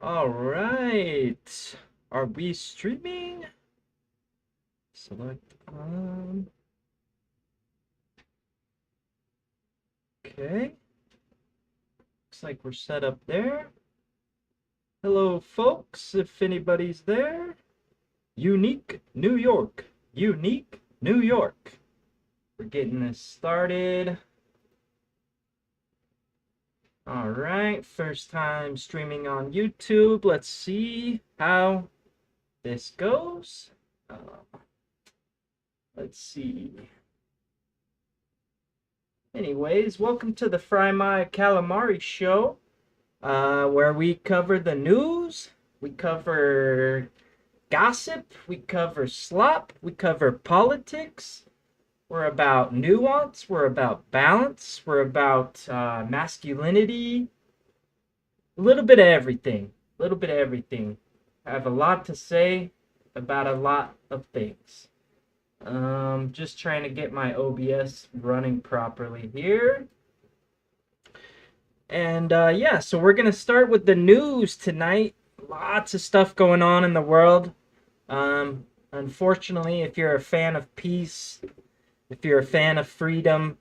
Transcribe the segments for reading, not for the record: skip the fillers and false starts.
All right. Are we streaming? Select on. Okay. Looks like we're set up there. Hello, folks, if anybody's there. Unique New York. Unique New York. We're getting this started. All right. First time streaming on YouTube. Let's see how this goes. Let's see. Anyways, welcome to the Fry My Calamari Show, where we cover the news, we cover gossip, we cover slop, we cover politics. We're about nuance, we're about balance, we're about masculinity, a little bit of everything, a little bit of everything. I have a lot to say about a lot of things. Just trying to get my OBS running properly here. And yeah, so we're going to start with the news tonight. Lots of stuff going on in the world. Unfortunately, if you're a fan of peace, if you're a fan of freedom,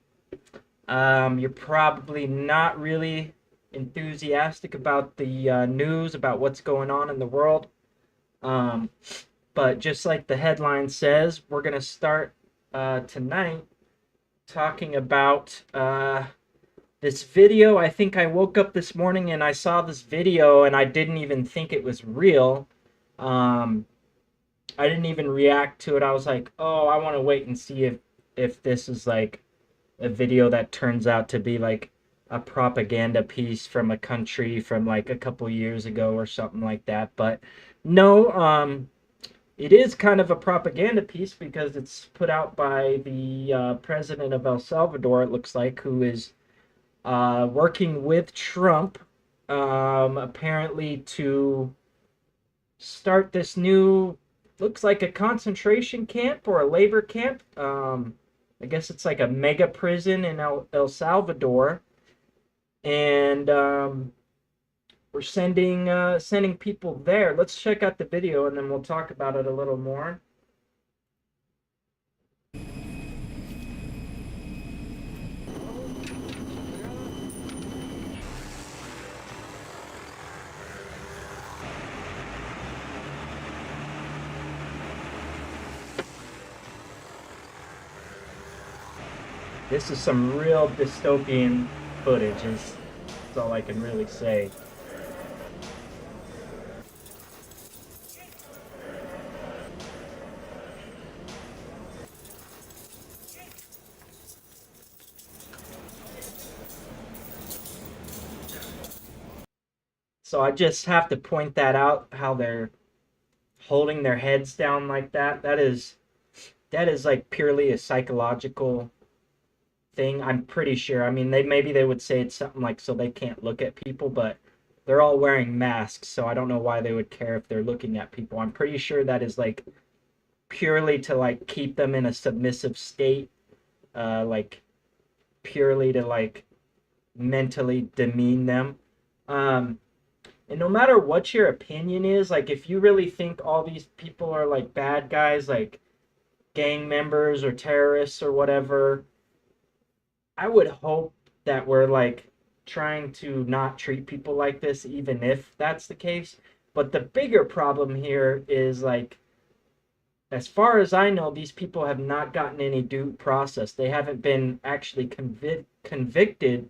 you're probably not really enthusiastic about the news, about what's going on in the world. But just like the headline says, we're going to start tonight talking about this video. I think I woke up this morning and I saw this video and I didn't even think it was real. I didn't even react to it. I was like, oh, I want to wait and see if this is like a video that turns out to be like a propaganda piece from a country from like a couple years ago or something like that. But no, it is kind of a propaganda piece because it's put out by the president of El Salvador, it looks like, who is working with Trump, apparently to start this new, looks like a concentration camp or a labor camp. I guess it's like a mega prison in El Salvador. And we're sending people there. Let's check out the video and then we'll talk about it a little more. This is some real dystopian footage, is all I can really say. So I just have to point that out, how they're holding their heads down like that. That is like purely a psychological thing, I'm pretty sure. I mean, maybe they would say it's something like so they can't look at people, but they're all wearing masks, so I don't know why they would care if they're looking at people. I'm pretty sure that is like purely to like keep them in a submissive state, like purely to like mentally demean them. And no matter what your opinion is, like if you really think all these people are like bad guys, like gang members or terrorists or whatever, I would hope that we're like trying to not treat people like this, even if that's the case. But the bigger problem here is like, as far as I know, these people have not gotten any due process. They haven't been actually convicted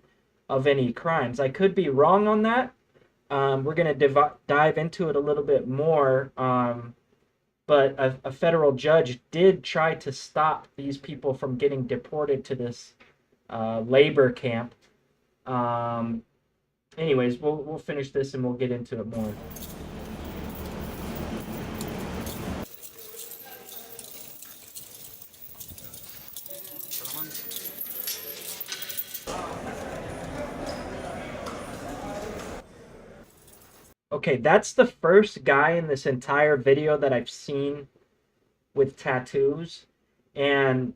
of any crimes. I could be wrong on that. We're going to dive into it a little bit more. But a federal judge did try to stop these people from getting deported to this labor camp. Anyways, we'll finish this and we'll get into it more. Okay, that's the first guy in this entire video that I've seen with tattoos. And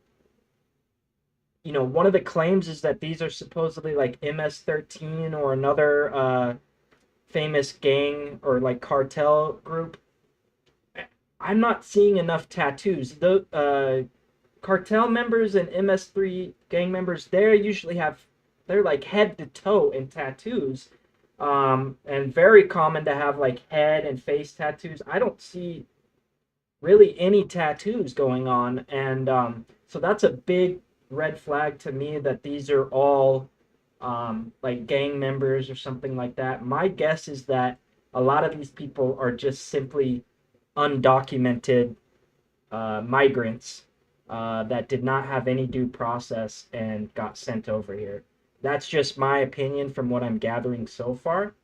you know, one of the claims is that these are supposedly like MS-13 or another famous gang or like cartel group, I'm not seeing enough tattoos. The cartel members and MS3 gang members, they're like head to toe in tattoos, and very common to have like head and face tattoos. I don't see really any tattoos going on, and so that's a big red flag to me that these are all like gang members or something like that. My guess is that a lot of these people are just simply undocumented migrants that did not have any due process and got sent over here. That's just my opinion from what I'm gathering so far.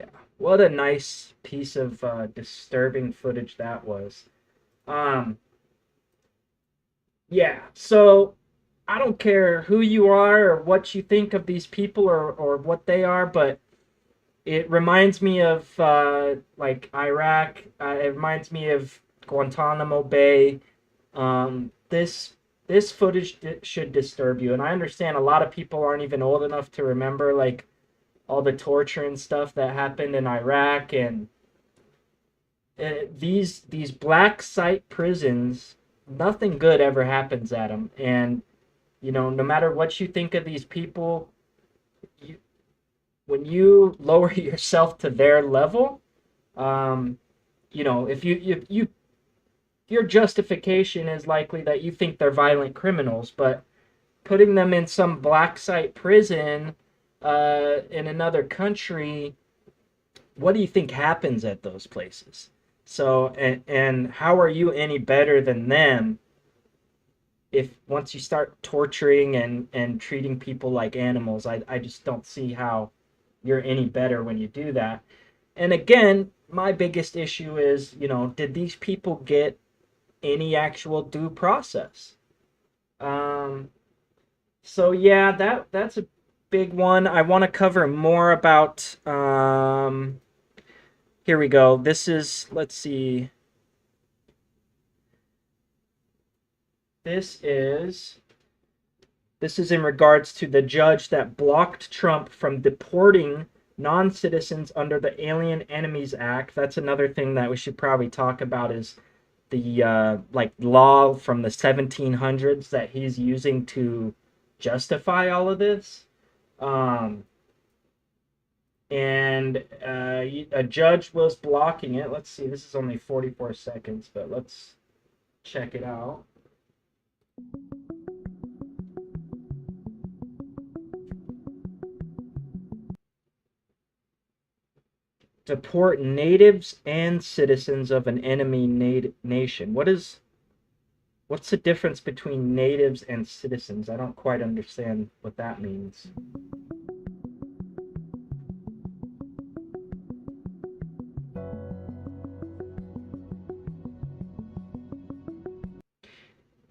Yeah, what a nice piece of disturbing footage that was. Um, yeah, so I don't care who you are or what you think of these people or what they are, but it reminds me of like Iraq. It reminds me of Guantanamo Bay. This footage should disturb you, and I understand a lot of people aren't even old enough to remember like all the torture and stuff that happened in Iraq, and these black site prisons, nothing good ever happens at them, and no matter what you think of these people, you, when you lower yourself to their level, um, if your justification is likely that you think they're violent criminals, but putting them in some black site prison in another country, what do you think happens at those places? So, and how are you any better than them if once you start torturing and treating people like animals? I just don't see how you're any better when you do that. And again, my biggest issue is, did these people get any actual due process? Um, so yeah, that's a big one. I want to cover more about. Here we go. This is, let's see. This is this is in regards to the judge that blocked Trump from deporting non-citizens under the Alien Enemies Act. That's another thing that we should probably talk about is the like law from the 1700s that he's using to justify all of this. Um, and a judge was blocking it. Let's see. This is only 44 seconds, but let's check it out. Deport natives and citizens of an enemy nation. What's the difference between natives and citizens? I don't quite understand what that means.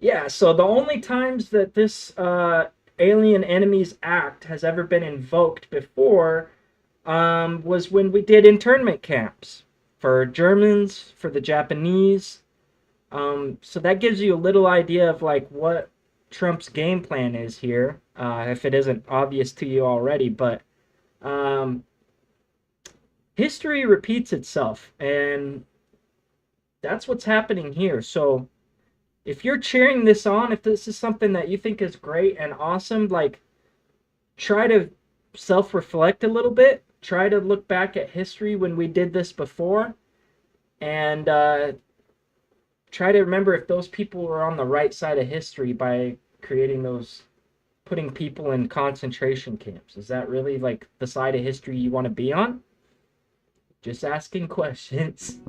Yeah, so the only times that this Alien Enemies Act has ever been invoked before was when we did internment camps for Germans, for the Japanese. So that gives you a little idea of like what Trump's game plan is here, if it isn't obvious to you already. But um, history repeats itself, and that's what's happening here. So if you're cheering this on, if this is something that you think is great and awesome, like try to self-reflect a little bit. Try to look back at history when we did this before, and try to remember if those people were on the right side of history by creating putting people in concentration camps. Is that really like the side of history you want to be on? Just asking questions.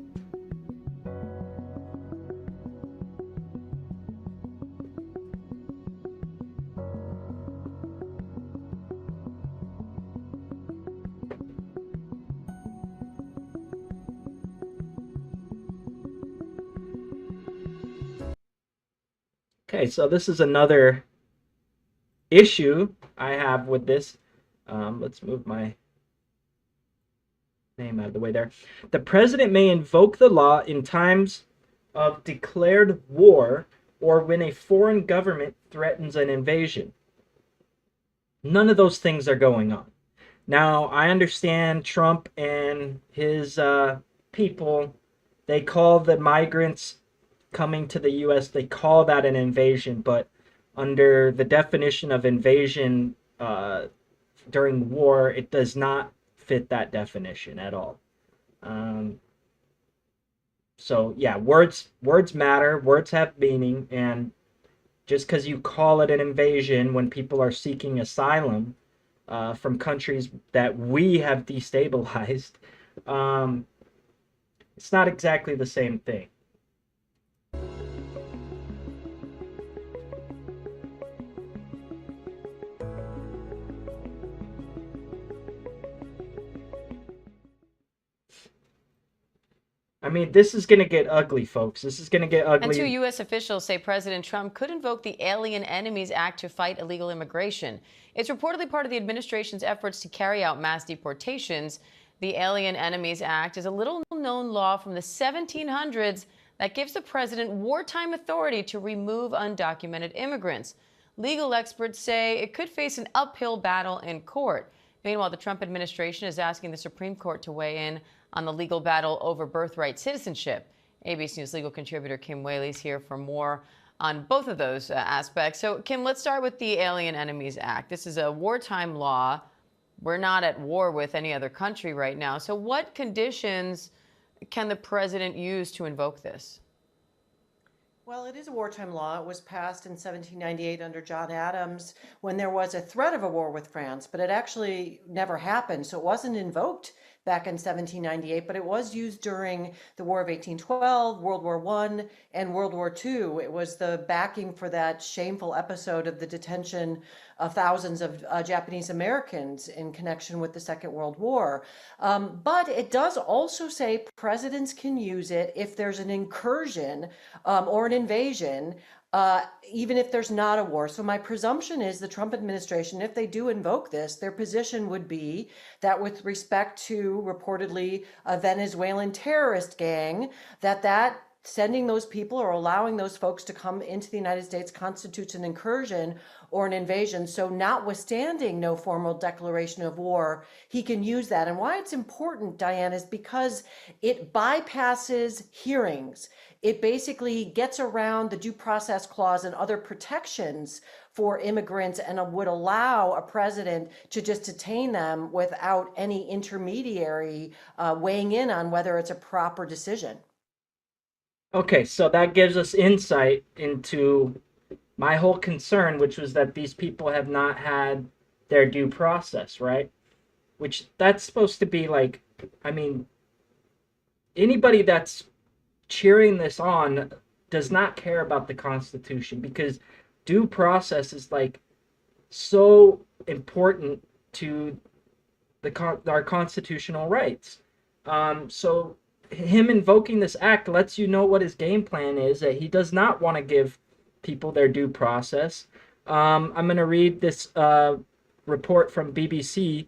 Okay, so this is another issue I have with this. Let's move my name out of the way there. The president may invoke the law in times of declared war or when a foreign government threatens an invasion. None of those things are going on. Now, I understand Trump and his people, they call the migrants coming to the U.S., they call that an invasion, but under the definition of invasion during war, it does not fit that definition at all. Um, so yeah, words matter, words have meaning, and just because you call it an invasion when people are seeking asylum from countries that we have destabilized, um, it's not exactly the same thing. I mean, this is going to get ugly, folks. This is going to get And two ugly. U.S. officials say President Trump could invoke the Alien Enemies Act to fight illegal immigration. It's reportedly part of the administration's efforts to carry out mass deportations. The Alien Enemies Act is a little-known law from the 1700s that gives the president wartime authority to remove undocumented immigrants. Legal experts say it could face an uphill battle in court. Meanwhile, the Trump administration is asking the Supreme Court to weigh in on the legal battle over birthright citizenship. ABC News legal contributor Kim Whaley's here for more on both of those aspects. So, Kim, let's start with the Alien Enemies Act. This is a wartime law. We're not at war with any other country right now. So what conditions can the president use to invoke this? Well, it is a wartime law. It was passed in 1798 under John Adams when there was a threat of a war with France, but it actually never happened. So it wasn't invoked back in 1798, but it was used during the War of 1812, World War I, and World War II. It was the backing for that shameful episode of the detention of thousands of Japanese Americans in connection with the Second World War. But it does also say presidents can use it if there's an incursion or an invasion, even if there's not a war. So my presumption is the Trump administration, if they do invoke this, their position would be that with respect to reportedly a Venezuelan terrorist gang, that sending those people or allowing those folks to come into the United States constitutes an incursion or an invasion. So notwithstanding no formal declaration of war, he can use that. And why it's important, Diane, is because it bypasses hearings. It basically gets around the due process clause and other protections for immigrants and would allow a president to just detain them without any intermediary weighing in on whether it's a proper decision. Okay, so that gives us insight into my whole concern, which was that these people have not had their due process, right? Which that's supposed to be like, I mean, anybody that's cheering this on does not care about the Constitution because due process is like so important to our constitutional rights. So him invoking this act lets you know what his game plan is, that he does not want to give people their due process. I'm going to read this report from BBC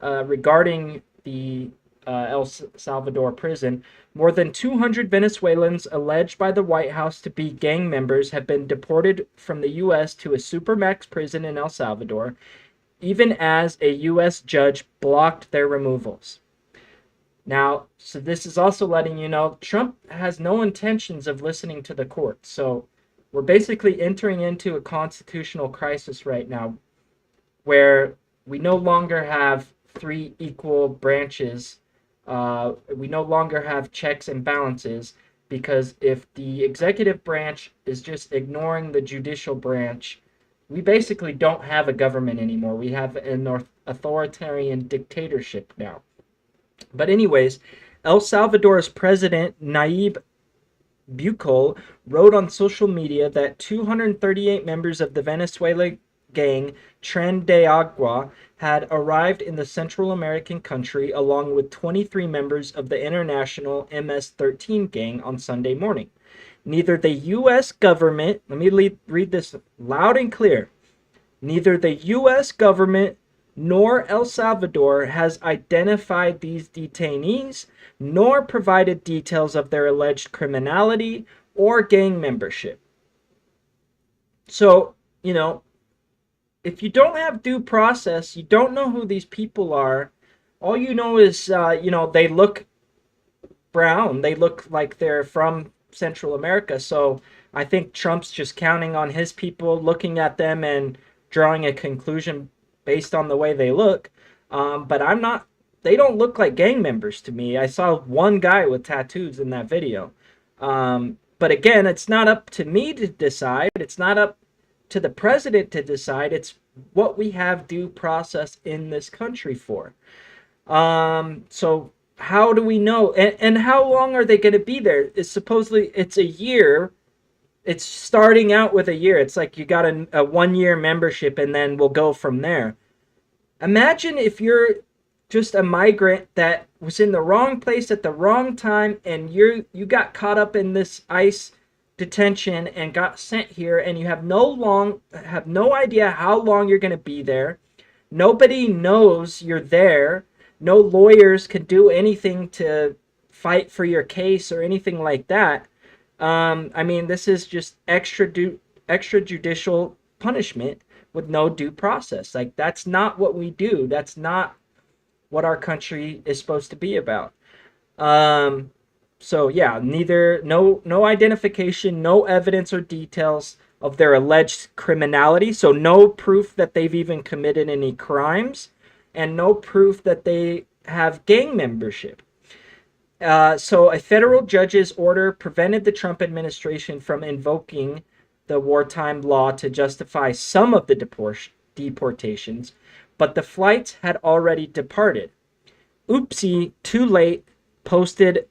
regarding the El Salvador prison. More than 200 Venezuelans alleged by the White House to be gang members have been deported from the U.S. to a supermax prison in El Salvador, even as a U.S. judge blocked their removals. Now, so this is also letting you know Trump has no intentions of listening to the court. So we're basically entering into a constitutional crisis right now where we no longer have three equal branches. We no longer have checks and balances because if the executive branch is just ignoring the judicial branch, we basically don't have a government anymore. We have an authoritarian dictatorship now. But anyways, El Salvador's president, Nayib Bukele, wrote on social media that 238 members of the Venezuela gang Tren de Agua had arrived in the Central American country along with 23 members of the international MS-13 gang on Sunday morning. Neither the U.S. government, let me read this loud and clear, neither the U.S. government nor El Salvador has identified these detainees, nor provided details of their alleged criminality or gang membership. So, if you don't have due process, you don't know who these people are. All you know is, they look brown. They look like they're from Central America. So I think Trump's just counting on his people, looking at them and drawing a conclusion based on the way they look. But I'm not, they don't look like gang members to me. I saw one guy with tattoos in that video. But again, it's not up to me to decide. It's not up to the president to decide. It's what we have due process in this country for. So how do we know? And how long are they going to be there? It's supposedly it's a year. It's starting out with a year. It's like you got a 1 year membership and then we'll go from there. Imagine if you're just a migrant that was in the wrong place at the wrong time and you got caught up in this ICE detention and got sent here, and you have no idea how long you're going to be there. Nobody knows you're there. No lawyers can do anything to fight for your case or anything like that. I mean, this is just extrajudicial punishment with no due process. Like, that's not what we do. That's not what our country is supposed to be about. So yeah, no identification, no evidence or details of their alleged criminality. So no proof that they've even committed any crimes, and no proof that they have gang membership. So a federal judge's order prevented the Trump administration from invoking the wartime law to justify some of the deportations, but the flights had already departed. Oopsie, too late, posted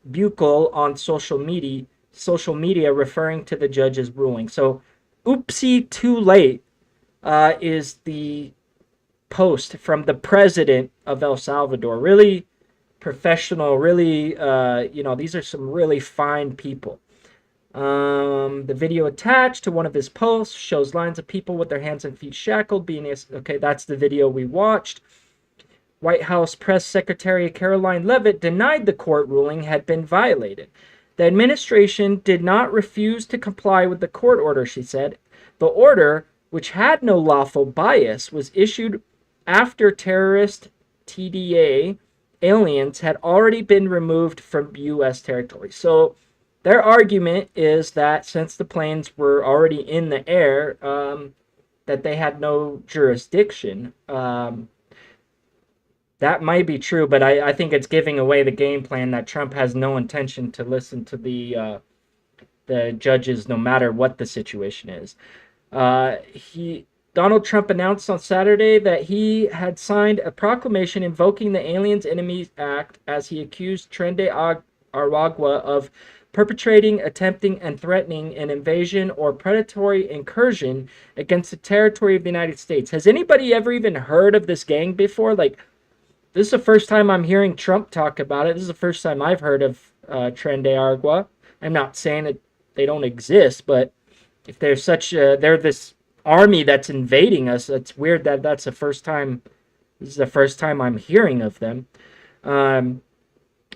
Buchel on social media referring to the judge's ruling. So oopsie, too late is the post from the president of El Salvador. Really professional, really, these are some really fine people. The video attached to one of his posts shows lines of people with their hands and feet shackled okay, that's the video we watched. White House Press Secretary Caroline Leavitt denied the court ruling had been violated. The administration did not refuse to comply with the court order, she said. The order, which had no lawful bias, was issued after terrorist TDA aliens had already been removed from U.S. territory. So their argument is that since the planes were already in the air, that they had no jurisdiction. That might be true, but I think it's giving away the game plan that Trump has no intention to listen to the judges no matter what the situation is. Donald Trump announced on Saturday that he had signed a proclamation invoking the Aliens Enemies Act as he accused Trende Aragua of perpetrating, attempting, and threatening an invasion or predatory incursion against the territory of the United States. Has anybody ever even heard of this gang before? Like, this is the first time I'm hearing Trump talk about it. This is the first time I've heard of Trende Aragua. I'm not saying that they don't exist, but if they're they're this army that's invading us, it's weird that that's the first time. This is the first time I'm hearing of them.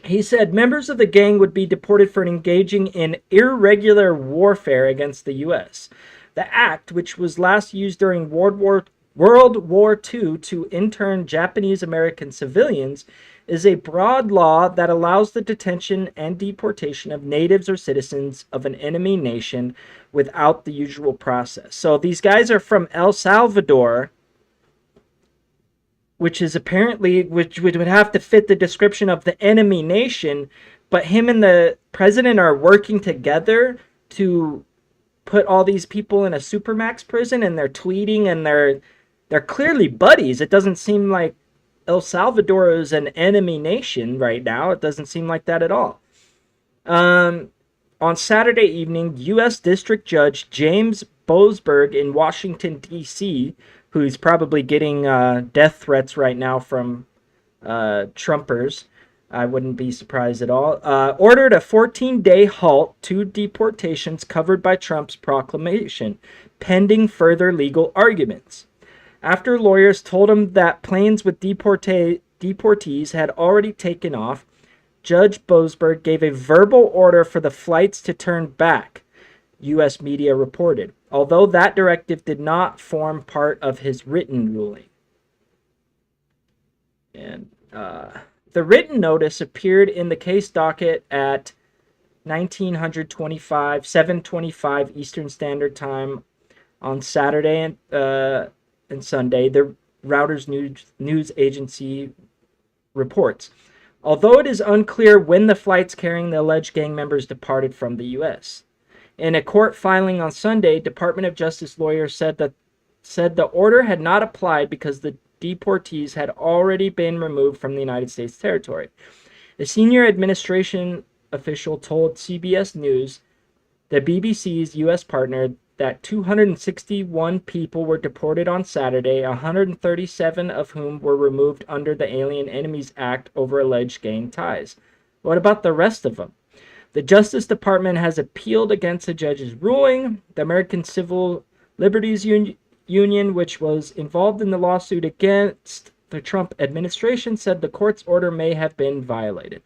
He said members of the gang would be deported for engaging in irregular warfare against the U.S. The act, which was last used during World War II to intern Japanese American civilians, is a broad law that allows the detention and deportation of natives or citizens of an enemy nation without the usual process. So these guys are from El Salvador, which would have to fit the description of the enemy nation, but him and the president are working together to put all these people in a supermax prison, and they're tweeting and they're clearly buddies. It doesn't seem like El Salvador is an enemy nation right now. It doesn't seem like that at all. On Saturday evening, U.S. District Judge James Boasberg in Washington, D.C., who's probably getting death threats right now from Trumpers, I wouldn't be surprised at all, ordered a 14-day halt to deportations covered by Trump's proclamation, pending further legal arguments. After lawyers told him that planes with deportees had already taken off, Judge Boasberg gave a verbal order for the flights to turn back, U.S. media reported, although that directive did not form part of his written ruling. And the written notice appeared in the case docket at 7:25 Eastern Standard Time on Saturday and Sunday, the Reuters news agency reports. Although it is unclear when the flights carrying the alleged gang members departed from the U.S. In a court filing on Sunday, Department of Justice lawyers said the order had not applied because the deportees had already been removed from the United States territory. A senior administration official told CBS News, the BBC's U.S. partner, that 261 people were deported on Saturday, 137 of whom were removed under the Alien Enemies Act over alleged gang ties. What about the rest of them? The Justice Department has appealed against the judge's ruling. The American Civil Liberties Union, which was involved in the lawsuit against the Trump administration, said the court's order may have been violated.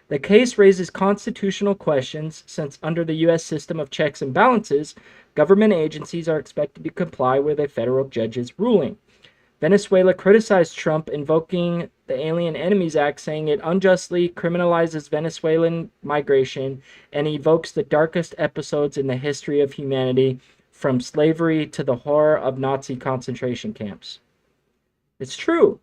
The case raises constitutional questions since under the U.S. system of checks and balances, government agencies are expected to comply with a federal judge's ruling. Venezuela criticized Trump, invoking the Alien Enemies Act, saying it unjustly criminalizes Venezuelan migration and evokes the darkest episodes in the history of humanity, from slavery to the horror of Nazi concentration camps. It's true.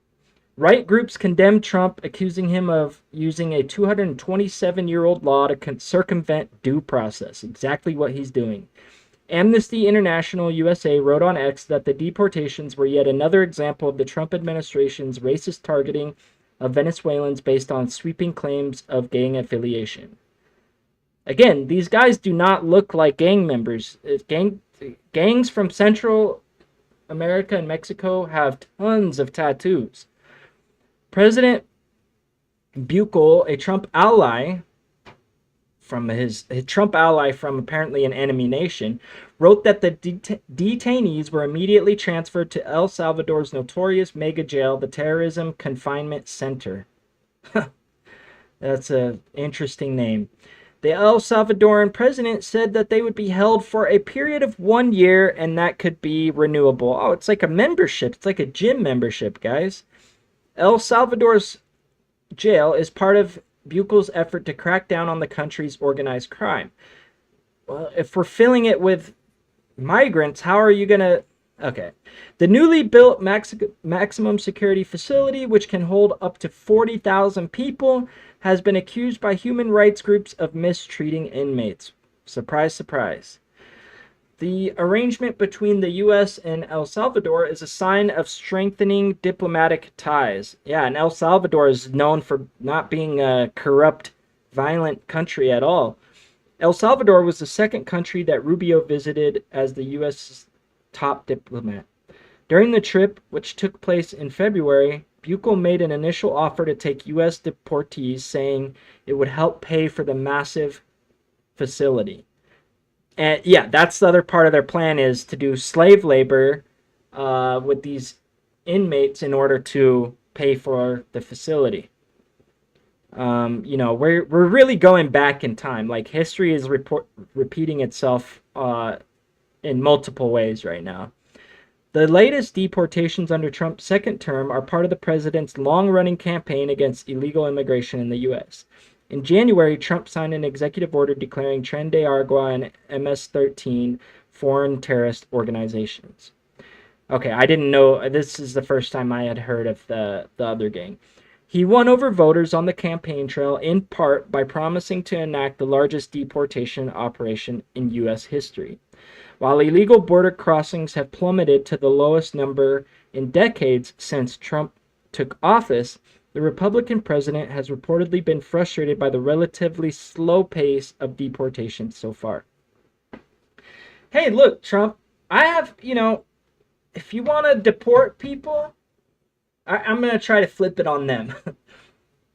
Right groups condemned Trump, accusing him of using a 227-year-old law to circumvent due process. Exactly what he's doing. Amnesty International USA wrote on X that the deportations were yet another example of the Trump administration's racist targeting of Venezuelans based on sweeping claims of gang affiliation. Again, these guys do not look like gang members. Gangs from Central America and Mexico have tons of tattoos. President Buchel, a Trump ally from apparently an enemy nation, wrote that the detainees were immediately transferred to El Salvador's notorious mega jail, the Terrorism Confinement Center. That's an interesting name. The El Salvadoran president said that they would be held for a period of 1 year and that could be renewable. Oh, it's like a membership. It's like a gym membership, guys. El Salvador's jail is part of Buchel's effort to crack down on the country's organized crime. Well, if we're filling it with migrants, how are you going to... Okay. The newly built maximum security facility, which can hold up to 40,000 people, has been accused by human rights groups of mistreating inmates. Surprise, surprise. The arrangement between the U.S. and El Salvador is a sign of strengthening diplomatic ties. Yeah, and El Salvador is known for not being a corrupt, violent country at all. El Salvador was the second country that Rubio visited as the U.S. top diplomat. During the trip, which took place in February, Buchel made an initial offer to take U.S. deportees, saying it would help pay for the massive facility. And yeah, that's the other part of their plan, is to do slave labor with these inmates in order to pay for the facility. We're really going back in time. Like, history is repeating itself in multiple ways right now. The latest deportations under Trump's second term are part of the president's long-running campaign against illegal immigration in the U.S. In January, Trump signed an executive order declaring Tren de Aragua and MS-13 foreign terrorist organizations. Okay, I didn't know. This is the first time I had heard of the other gang. He won over voters on the campaign trail in part by promising to enact the largest deportation operation in U.S. history. While illegal border crossings have plummeted to the lowest number in decades since Trump took office, the Republican president has reportedly been frustrated by the relatively slow pace of deportation so far. Hey, look, Trump, I have, if you want to deport people, I'm going to try to flip it on them.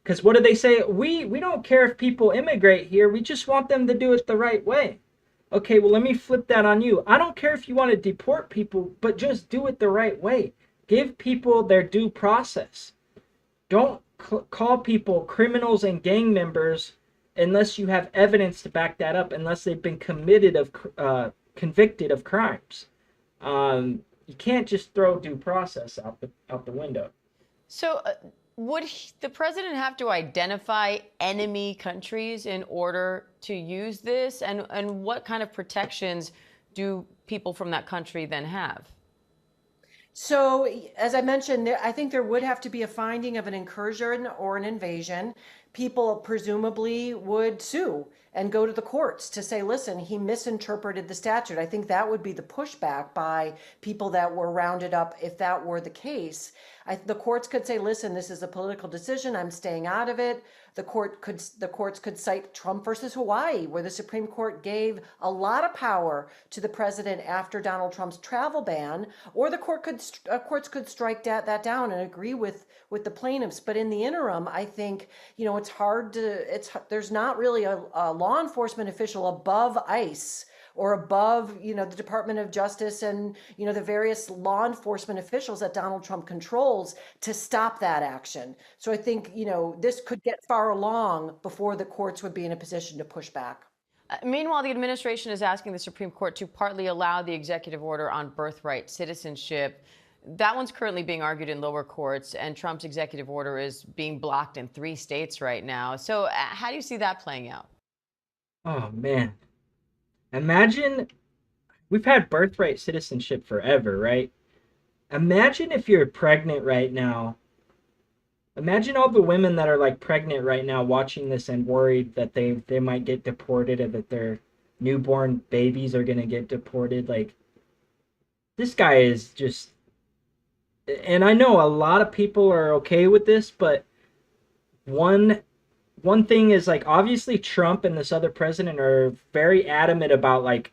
Because what do they say? We don't care if people immigrate here. We just want them to do it the right way. Okay, well, let me flip that on you. I don't care if you want to deport people, but just do it the right way. Give people their due process. Don't call people criminals and gang members unless you have evidence to back that up, unless they've been convicted of crimes. You can't just throw due process out the window. So, would the president have to identify enemy countries in order to use this? And what kind of protections do people from that country then have? So, as I mentioned, I think there would have to be a finding of an incursion or an invasion. People presumably would sue and go to the courts to say, listen, he misinterpreted the statute. I think that would be the pushback by people that were rounded up if that were the case. The courts could say, listen, this is a political decision. I'm staying out of it. The courts could cite Trump versus Hawaii, where the Supreme Court gave a lot of power to the president after Donald Trump's travel ban, or the courts could strike that down and agree with the plaintiffs. But in the interim, I think it's hard to there's not really a law enforcement official above ICE or above the Department of Justice and the various law enforcement officials that Donald Trump controls to stop that action. So I think this could get far along before the courts would be in a position to push back. Meanwhile, the administration is asking the Supreme Court to partly allow the executive order on birthright citizenship. That one's currently being argued in lower courts, and Trump's executive order is being blocked in 3 states right now. So how do you see that playing out? Oh man. Imagine we've had birthright citizenship forever, right? Imagine if you're pregnant right now. Imagine all the women that are like pregnant right now watching this and worried that they might get deported and that their newborn babies are going to get deported. Like this guy is just, and I know a lot of people are okay with this, but one one thing is like obviously Trump and this other president are very adamant about like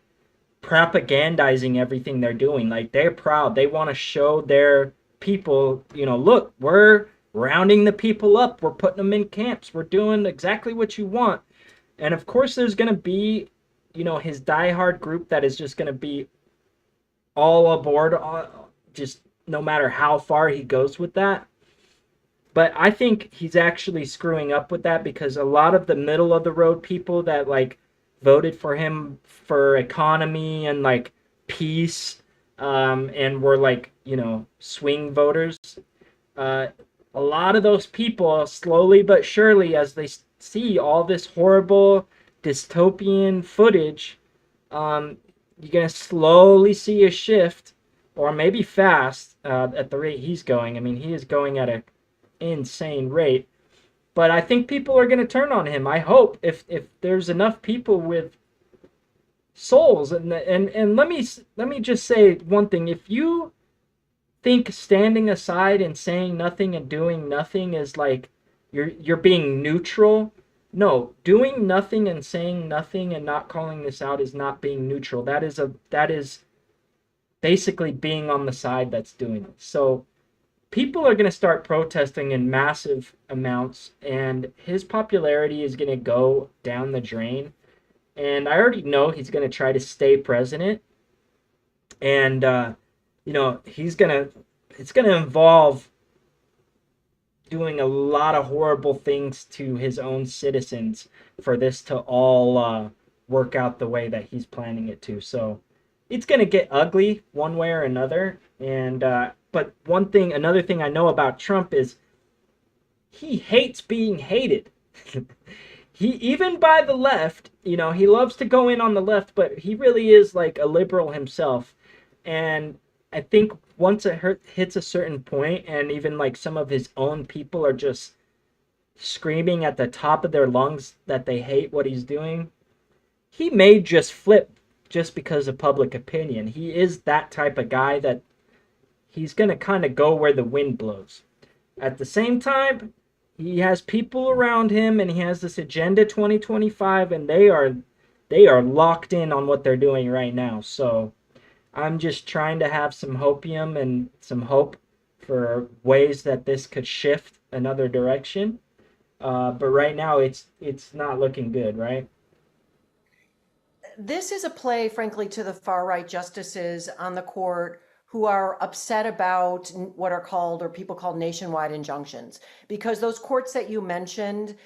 propagandizing everything they're doing. Like they're proud. They want to show their people, look, we're rounding the people up. We're putting them in camps. We're doing exactly what you want. And of course there's going to be, his diehard group that is just going to be all aboard, just no matter how far he goes with that. But I think he's actually screwing up with that because a lot of the middle of the road people that like voted for him for economy and like peace, and were like, swing voters, a lot of those people slowly but surely, as they see all this horrible dystopian footage, you're going to slowly see a shift, or maybe fast, at the rate he's going. I mean, he is going at an insane rate. But I think people are going to turn on him. I hope if there's enough people with souls. And let me just say one thing. If you think standing aside and saying nothing and doing nothing is like you're being neutral, no, doing nothing and saying nothing and not calling this out is not being neutral. That is basically being on the side that's doing it. So people are going to start protesting in massive amounts, and his popularity is going to go down the drain. And I already know he's going to try to stay president. And, it's going to involve doing a lot of horrible things to his own citizens for this to all work out the way that he's planning it to. So it's going to get ugly one way or another. And, but another thing I know about Trump is he hates being hated. He, even by the left, he loves to go in on the left, but he really is like a liberal himself. And I think once it hits a certain point, and even like some of his own people are just screaming at the top of their lungs that they hate what he's doing, he may just flip just because of public opinion. He is that type of guy that he's going to kind of go where the wind blows. At the same time, he has people around him, and he has this Agenda 2025, and they are locked in on what they're doing right now. So I'm just trying to have some hopium and some hope for ways that this could shift another direction. But right now, it's not looking good, right? This is a play, frankly, to the far right justices on the court who are upset about what are called, or people call, nationwide injunctions, because those courts that you mentioned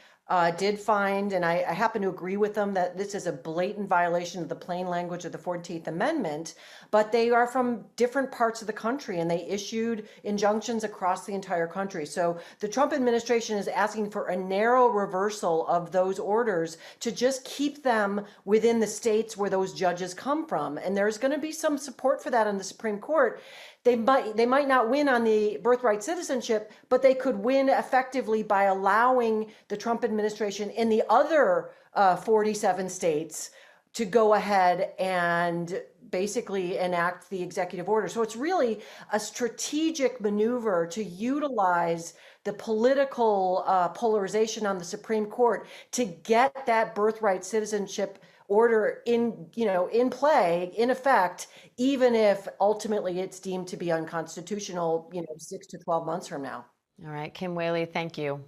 did find, and I happen to agree with them, that this is a blatant violation of the plain language of the 14th Amendment, but they are from different parts of the country and they issued injunctions across the entire country. So the Trump administration is asking for a narrow reversal of those orders to just keep them within the states where those judges come from. And there's going to be some support for that in the Supreme Court. They might not win on the birthright citizenship, but they could win effectively by allowing the Trump administration in the other 47 states to go ahead and basically enact the executive order. So it's really a strategic maneuver to utilize the political polarization on the Supreme Court to get that birthright citizenship order in play, in effect, even if ultimately it's deemed to be unconstitutional, 6 to 12 months from now. All right, Kim Whaley, thank you.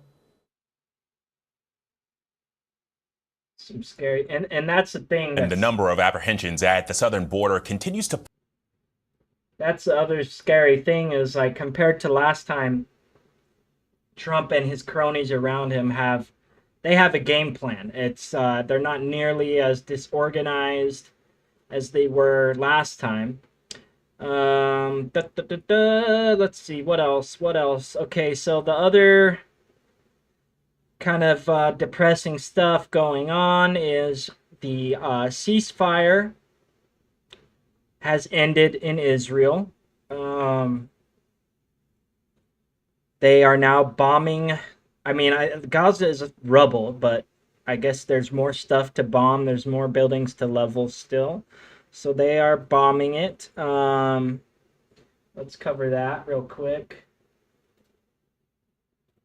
Some scary, and that's the thing. And the number of apprehensions at the southern border continues to. That's the other scary thing, is like, compared to last time, Trump and his cronies around him have a game plan. It's they're not nearly as disorganized as they were last time. Let's see, what else? Okay, so the other kind of depressing stuff going on is the ceasefire has ended in Israel. They are now bombing. I mean, Gaza is rubble, but I guess there's more stuff to bomb. There's more buildings to level still. So they are bombing it. Let's cover that real quick.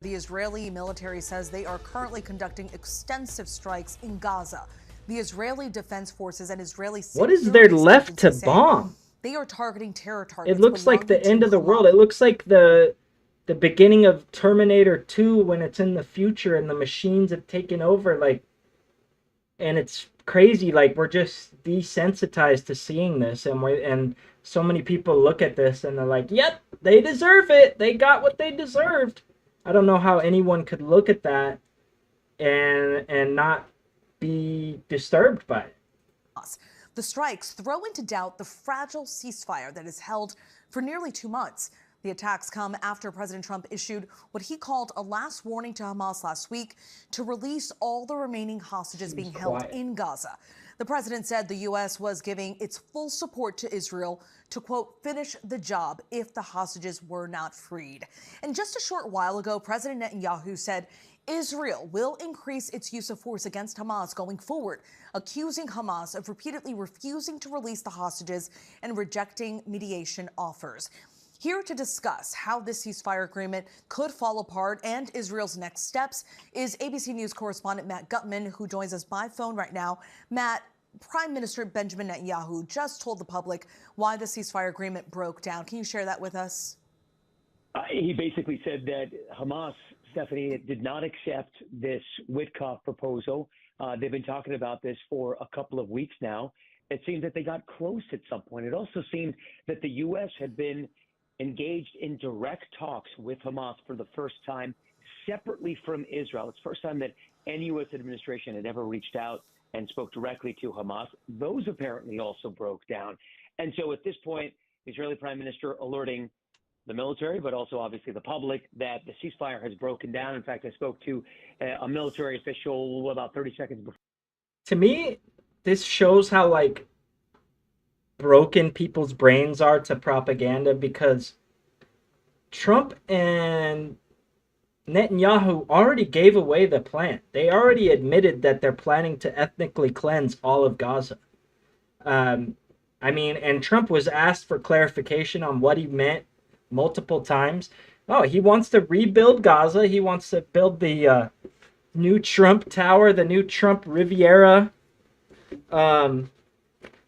The Israeli military says they are currently conducting extensive strikes in Gaza. The Israeli Defense Forces and Israeli What is there left to bomb? They are targeting terror targets. It looks like the end of the world. It looks like the beginning of Terminator 2 when it's in the future and the machines have taken over, like, and it's crazy. Like, we're just desensitized to seeing this, and so many people look at this and they're like, yep, they deserve it. They got what they deserved. I don't know how anyone could look at that and not be disturbed by it. The strikes throw into doubt the fragile ceasefire that has held for nearly 2 months. The attacks come after President Trump issued what he called a last warning to Hamas last week to release all the remaining hostages being held in Gaza. The president said the U.S. was giving its full support to Israel to, quote, finish the job if the hostages were not freed. And just a short while ago, President Netanyahu said Israel will increase its use of force against Hamas going forward, accusing Hamas of repeatedly refusing to release the hostages and rejecting mediation offers. Here to discuss how this ceasefire agreement could fall apart and Israel's next steps is ABC News correspondent Matt Gutman, who joins us by phone right now. Matt, Prime Minister Benjamin Netanyahu just told the public why the ceasefire agreement broke down. Can you share that with us? He basically said that Hamas, Stephanie, did not accept this Witkoff proposal. They've been talking about this for a couple of weeks now. It seemed that they got close at some point. It also seemed that the U.S. had been engaged in direct talks with Hamas for the first time, separately from Israel. It's the first time that any U.S. administration had ever reached out and spoke directly to Hamas. Those apparently also broke down. And so at this point, the Israeli Prime Minister alerting the military, but also obviously the public, that the ceasefire has broken down. In fact, I spoke to a military official about 30 seconds before. To me, this shows how, like, broken people's brains are to propaganda, because Trump and Netanyahu already gave away the plan. They already admitted that they're planning to ethnically cleanse all of Gaza. I mean, and Trump was asked for clarification on what he meant multiple times. Oh, he wants to rebuild Gaza. He wants to build the new Trump Tower, the new Trump Riviera.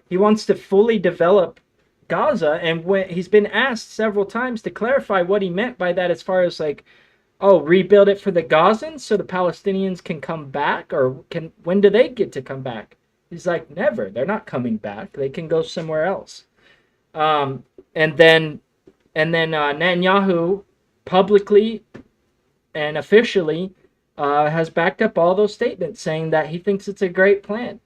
He wants to fully develop Gaza, and when he's been asked several times to clarify what he meant by that, as far as like, oh, rebuild it for the Gazans so the Palestinians can come back, or when do they get to come back? He's like, never. They're not coming back. They can go somewhere else. Um, and then Netanyahu publicly and officially has backed up all those statements, saying that he thinks it's a great plan.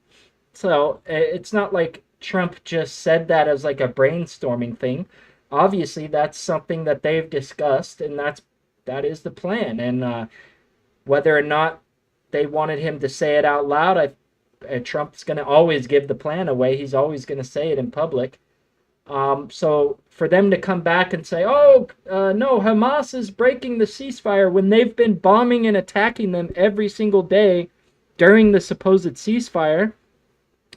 So it's not like Trump just said that as like a brainstorming thing. Obviously, that's something that they've discussed, and that is the plan. And whether or not they wanted him to say it out loud, Trump's going to always give the plan away. He's always going to say it in public. So for them to come back and say, "Oh, no, Hamas is breaking the ceasefire," when they've been bombing and attacking them every single day during the supposed ceasefire.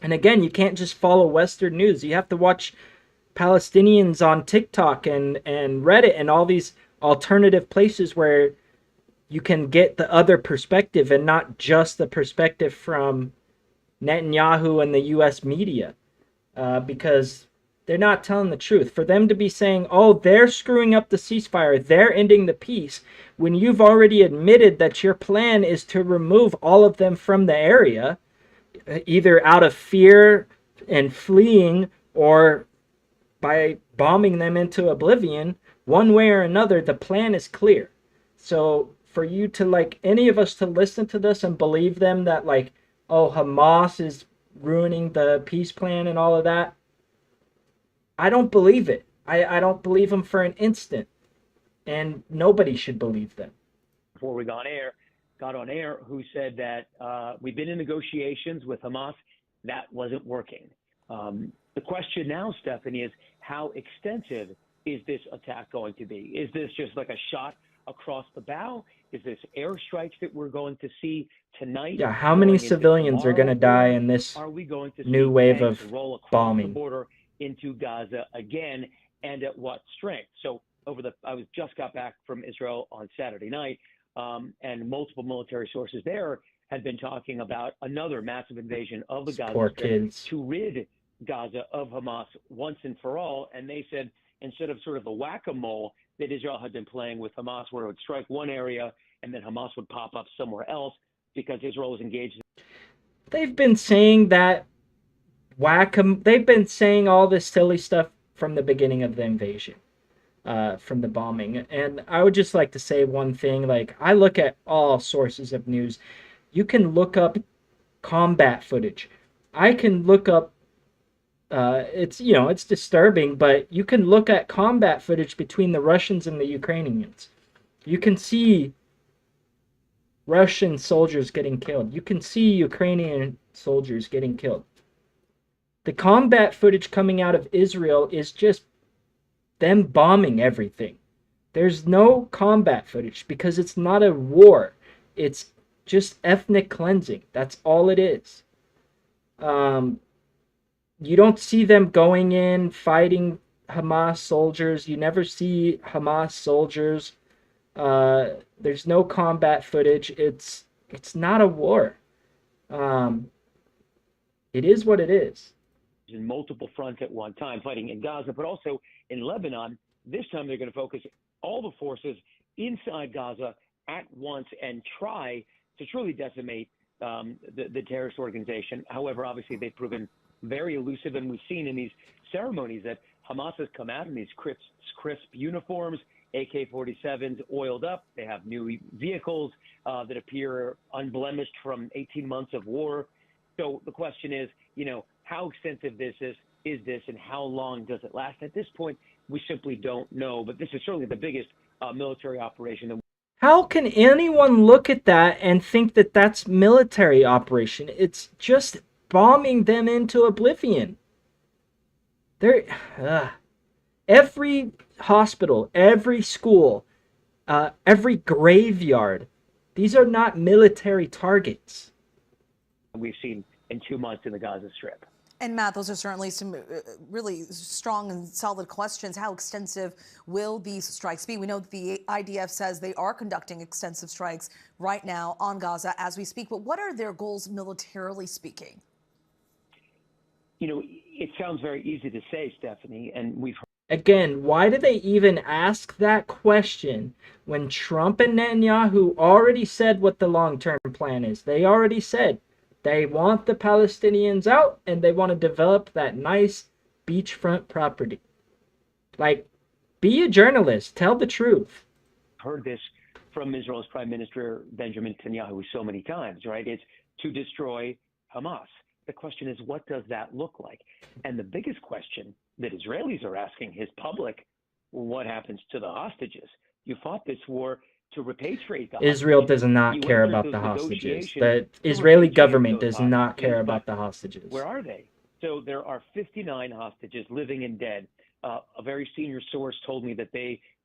And again, you can't just follow Western news. You have to watch Palestinians on TikTok and Reddit and all these alternative places where you can get the other perspective and not just the perspective from Netanyahu and the U.S. media, because they're not telling the truth. For them to be saying, "Oh, they're screwing up the ceasefire, they're ending the peace," when you've already admitted that your plan is to remove all of them from the area, either out of fear and fleeing or by bombing them into oblivion, one way or another, the plan is clear. So for you to, like, any of us to listen to this and believe them that, like, oh, Hamas is ruining the peace plan and all of that, I don't believe it. I don't believe them for an instant. And nobody should believe them. Before we got on air, who said that we've been in negotiations with Hamas. That wasn't working. The question now, Stephanie, is how extensive is this attack going to be? Is this just like a shot across the bow? Is this airstrikes that we're going to see tonight? Yeah, how many civilians are going to die in this new wave of roll across bombing? The border into Gaza again, and at what strength? So I just got back from Israel on Saturday night, and multiple military sources there had been talking about another massive invasion of the Gaza Strip to rid Gaza of Hamas once and for all. And they said, instead of sort of the whack-a-mole that Israel had been playing with Hamas, where it would strike one area and then Hamas would pop up somewhere else because Israel was engaged. They've been saying that they've been saying all this silly stuff from the beginning of the invasion, from the bombing. And I would just like to say one thing. Like, I look at all sources of news. You can look up combat footage. I can look up it's disturbing, but you can look at combat footage between the Russians and the Ukrainians. You can see Russian soldiers getting killed. You can see Ukrainian soldiers getting killed. The combat footage coming out of Israel is just them bombing everything. There's no combat footage because it's not a war. It's just ethnic cleansing. That's all it is. You don't see them going in, fighting Hamas soldiers. You never see Hamas soldiers. There's no combat footage. It's not a war. It is what it is. In multiple fronts at one time, fighting in Gaza, but also in Lebanon. This time they're going to focus all the forces inside Gaza at once and try to truly decimate the terrorist organization. However, obviously they've proven very elusive, and we've seen in these ceremonies that Hamas has come out in these crisp uniforms, AK-47s oiled up. They have new vehicles that appear unblemished from 18 months of war. So the question is, how extensive this is this, and how long does it last? At this point, we simply don't know, but this is certainly the biggest military operation. How can anyone look at that and think that that's military operation? It's just bombing them into oblivion. Every hospital, every school, every graveyard, these are not military targets. We've seen in 2 months in the Gaza Strip. And Matt, those are certainly some really strong and solid questions. How extensive will these strikes be? We know that the IDF says they are conducting extensive strikes right now on Gaza as we speak, but what are their goals militarily speaking? It sounds very easy to say, Stephanie, and we've heard. Again, why do they even ask that question when Trump and Netanyahu already said what the long-term plan is? They already said they want the Palestinians out and they want to develop that nice beachfront property. Like, be a journalist. Tell the truth. Heard this from Israel's Prime Minister Benjamin Netanyahu so many times, right? It's to destroy Hamas. The question is, what does that look like? And the biggest question that Israelis are asking his public, what happens to the hostages? You fought this war to repatriate the Israel hostages. does not You care entered about those the hostages. negotiations The to Israeli repatriate government those does not hostages, care but about the hostages. where are they? So there are 59 hostages, living and dead. A very senior source told me that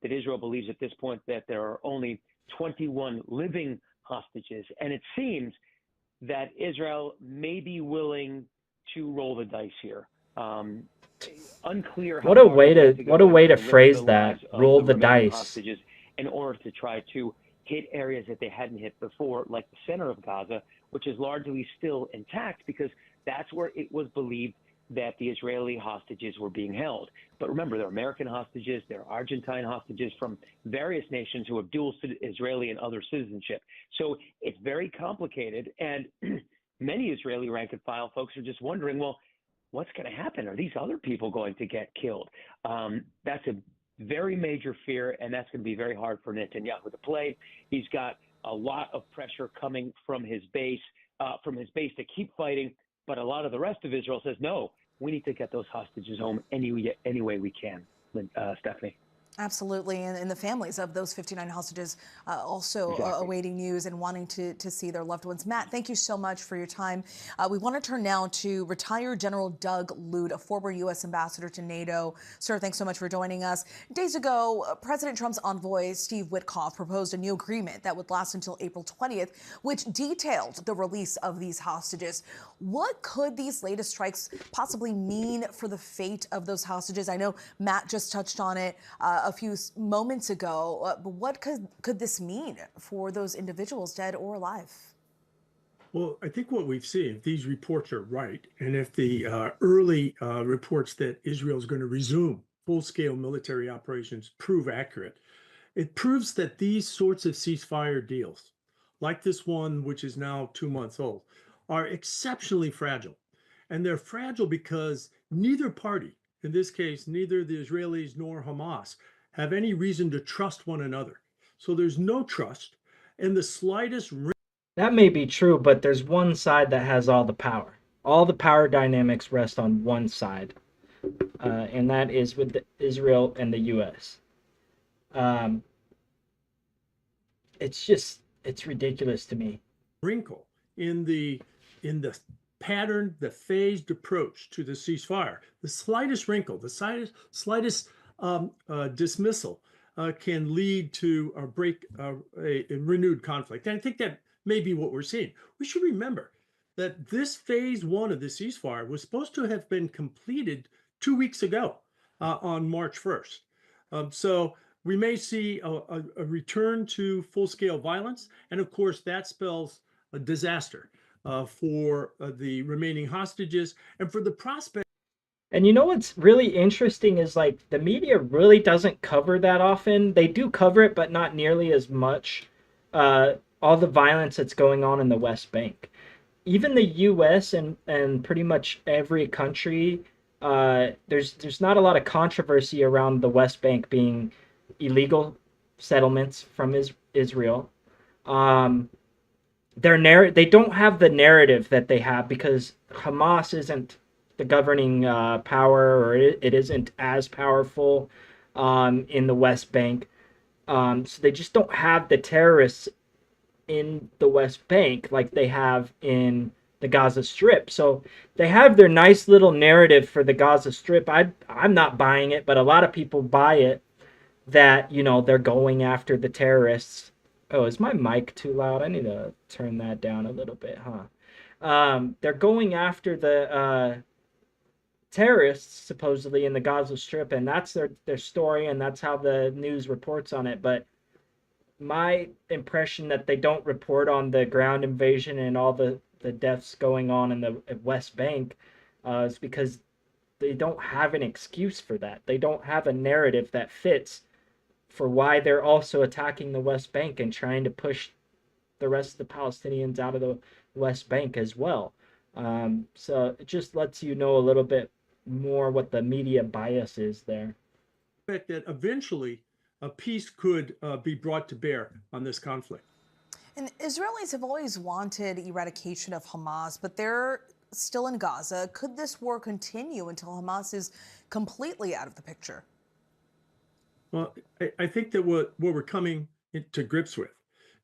Israel believes at this point that there are only 21 living hostages, and it seems that Israel may be willing to roll the dice here. Unclear how What a far way they're willing to to what a go way to to limit the phrase that. lives of Roll the the remaining dice. hostages in order to try to hit areas that they hadn't hit before, like the center of Gaza, which is largely still intact because that's where it was believed that the Israeli hostages were being held. But remember, there are American hostages, there are Argentine hostages from various nations who have dual Israeli and other citizenship. So it's very complicated, and many Israeli rank and file folks are just wondering, well, what's going to happen? Are these other people going to get killed? That's a very major fear, and that's going to be very hard for Netanyahu to play. He's got a lot of pressure coming from his base to keep fighting, but a lot of the rest of Israel says, no, we need to get those hostages home any way we can, Stephanie. Absolutely, and the families of those 59 hostages also Exactly. awaiting news and wanting to see their loved ones. Matt, thank you so much for your time. We want to turn now to retired General Doug Lute, a former U.S. ambassador to NATO. Sir, thanks so much for joining us. Days ago, President Trump's envoy, Steve Witkoff, proposed a new agreement that would last until April 20th, which detailed the release of these hostages. What could these latest strikes possibly mean for the fate of those hostages? I know Matt just touched on it a few moments ago, but what could this mean for those individuals, dead or alive? Well, I think what we've seen, if these reports are right, and if the early reports that Israel is going to resume full-scale military operations prove accurate, it proves that these sorts of ceasefire deals, like this one, which is now 2 months old, are exceptionally fragile. And they're fragile because neither party, in this case, neither the Israelis nor Hamas, have any reason to trust one another. So there's no trust, and the slightest That may be true, but there's one side that has all the power. All the power dynamics rest on one side, and that is with Israel and the U.S. Um, it's ridiculous to me. wrinkle in the pattern, the phased approach to the ceasefire. The slightest wrinkle, the slightest dismissal can lead to a renewed conflict. And I think that may be what we're seeing. We should remember that this phase one of the ceasefire was supposed to have been completed 2 weeks ago on March 1st. So we may see a return to full-scale violence, and of course that spells a disaster for the remaining hostages and for the prospect. And you know what's really interesting is like the media really doesn't cover that often. They do cover it, but not nearly as much. All the violence that's going on in the West Bank. Even the U.S. and pretty much every country, there's not a lot of controversy around the West Bank being illegal settlements from Israel. They don't have the narrative that they have because Hamas isn't the governing power, or it isn't as powerful in the West Bank. So they just don't have the terrorists in the West Bank like they have in the Gaza Strip. So they have their nice little narrative for the Gaza Strip. I'm not buying it, but a lot of people buy it that, they're going after the terrorists. Oh, is my mic too loud? I need to turn that down a little bit, huh? They're going after the terrorists supposedly in the Gaza Strip, and that's their story, and that's how the news reports on it. But my impression that they don't report on the ground invasion and all the deaths going on in the West Bank is because they don't have an excuse for that. They don't have a narrative that fits for why they're also attacking the West Bank and trying to push the rest of the Palestinians out of the West Bank as well. So it just lets you know a little bit more what the media bias is there. expect that eventually a peace could be brought to bear on this conflict. And Israelis have always wanted eradication of Hamas, but they're still in Gaza. Could this war continue until Hamas is completely out of the picture? Well, I think that what we're coming to grips with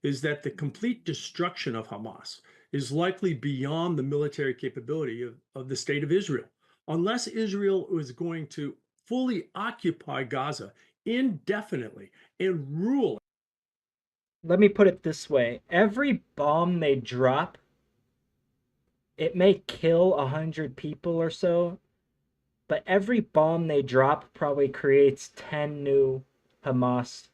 is that the complete destruction of Hamas is likely beyond the military capability of the state of Israel. Unless Israel is going to fully occupy Gaza indefinitely and rule. Let me put it this way. Every bomb they drop, it may kill 100 people or so, but every bomb they drop probably creates 10 new Hamas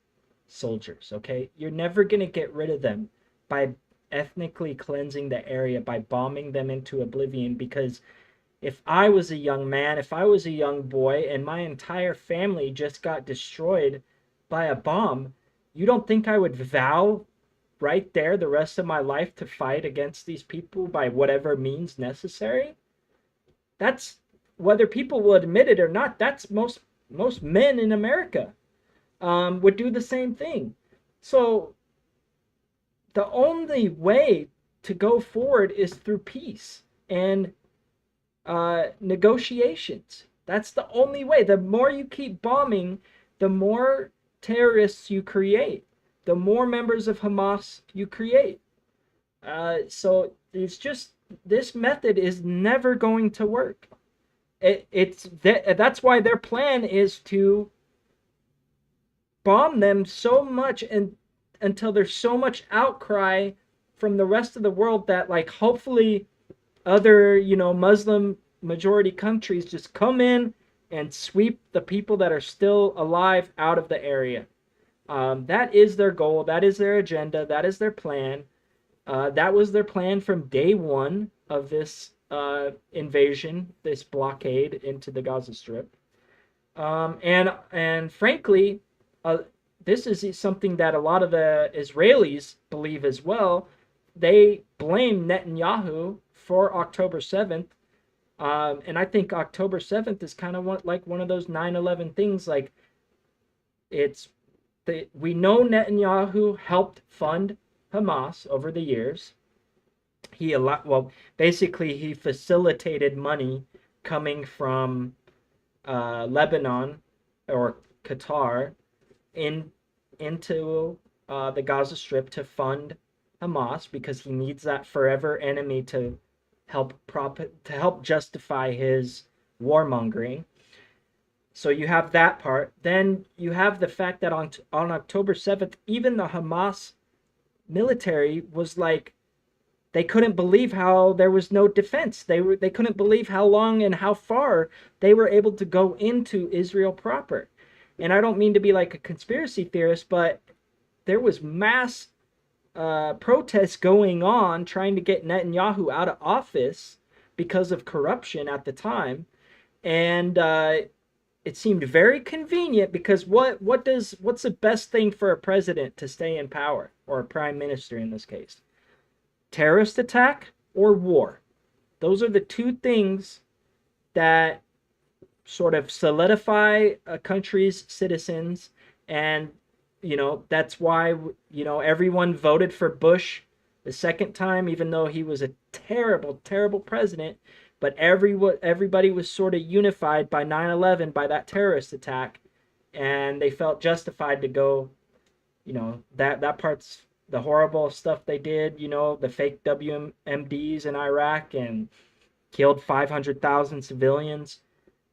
soldiers, okay? You're never going to get rid of them by ethnically cleansing the area, by bombing them into oblivion, because if I was a young man, if I was a young boy, and my entire family just got destroyed by a bomb, you don't think I would vow right there the rest of my life to fight against these people by whatever means necessary? That's, whether people will admit it or not, that's most men in America would do the same thing. So the only way to go forward is through peace and negotiations. That's the only way. The more you keep bombing, the more terrorists you create, the more members of Hamas you create. So it's just, this method is never going to work. That's why their plan is to bomb them so much and until there's so much outcry from the rest of the world that, like, hopefully other, Muslim majority countries just come in and sweep the people that are still alive out of the area. That is their goal. That is their agenda. That is their plan. That was their plan from day one of this invasion, this blockade into the Gaza Strip. And frankly, this is something that a lot of the Israelis believe as well. They blame Netanyahu for October 7th. And I think October 7th is kind of one of those 9/11 things. Like, we know Netanyahu helped fund Hamas over the years. Basically he facilitated money coming from Lebanon or Qatar into the Gaza Strip to fund Hamas, because he needs that forever enemy to help justify his warmongering. So you have that part. Then you have the fact that on October 7th, even the Hamas military was like, they couldn't believe how there was no defense. They couldn't believe how long and how far they were able to go into Israel proper. And I don't mean to be like a conspiracy theorist, but there was mass protests going on trying to get Netanyahu out of office because of corruption at the time. And it seemed very convenient, because what's the best thing for a president to stay in power, or a prime minister in this case? Terrorist attack or war. Those are the two things that sort of solidify a country's citizens. And that's why everyone voted for Bush the second time, even though he was a terrible, terrible president. But everybody was sort of unified by 9/11, by that terrorist attack, and they felt justified to go. That part's the horrible stuff they did. The fake WMDs in Iraq and killed 500,000 civilians.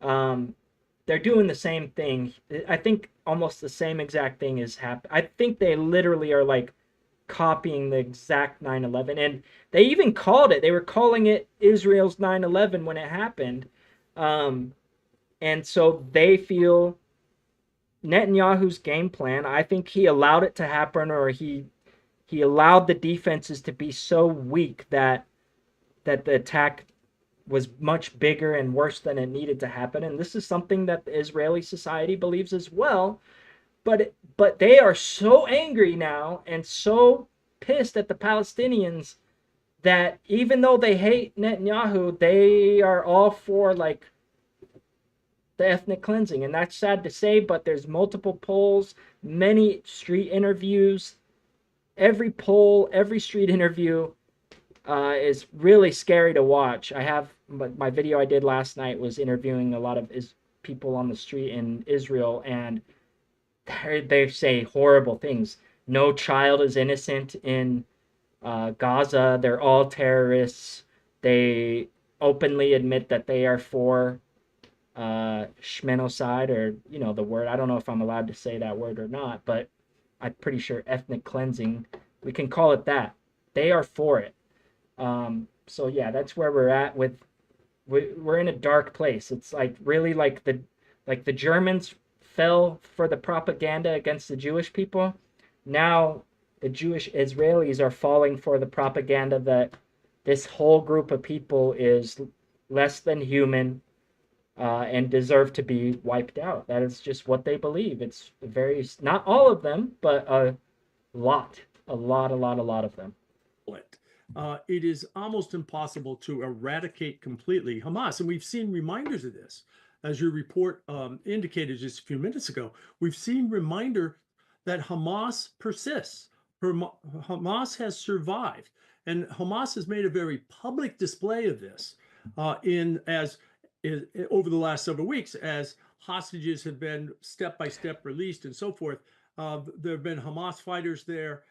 They're doing the same thing. I think almost the same exact thing is happening. I think they literally are like copying the exact 9/11, and they even called it. They were calling it Israel's 9/11 when it happened, and so they feel Netanyahu's game plan. I think he allowed it to happen, or he allowed the defenses to be so weak that the attack was much bigger and worse than it needed to happen. And this is something that the Israeli society believes as well. But they are so angry now and so pissed at the Palestinians that even though they hate Netanyahu, they are all for, like, the ethnic cleansing. And that's sad to say, but there's multiple polls, many street interviews. Every poll, every street interview is really scary to watch. I have my video I did last night was interviewing a lot of people on the street in Israel, and they say horrible things. No child is innocent in Gaza. They're all terrorists. They openly admit that they are for Shmenocide, or the word. I don't know if I'm allowed to say that word or not, but I'm pretty sure ethnic cleansing. We can call it that. They are for it. So yeah, that's where we're at with. We're in a dark place. It's like really like the Germans fell for the propaganda against the Jewish people. Now the Jewish Israelis are falling for the propaganda that this whole group of people is less than human and deserve to be wiped out. That is just what they believe. It's not all of them, but a lot of them. It is almost impossible to eradicate completely Hamas. And we've seen reminders of this. As your report indicated just a few minutes ago, we've seen reminder that Hamas persists. Hamas has survived. And Hamas has made a very public display of this over the last several weeks, as hostages have been step by step released and so forth. There have been Hamas fighters there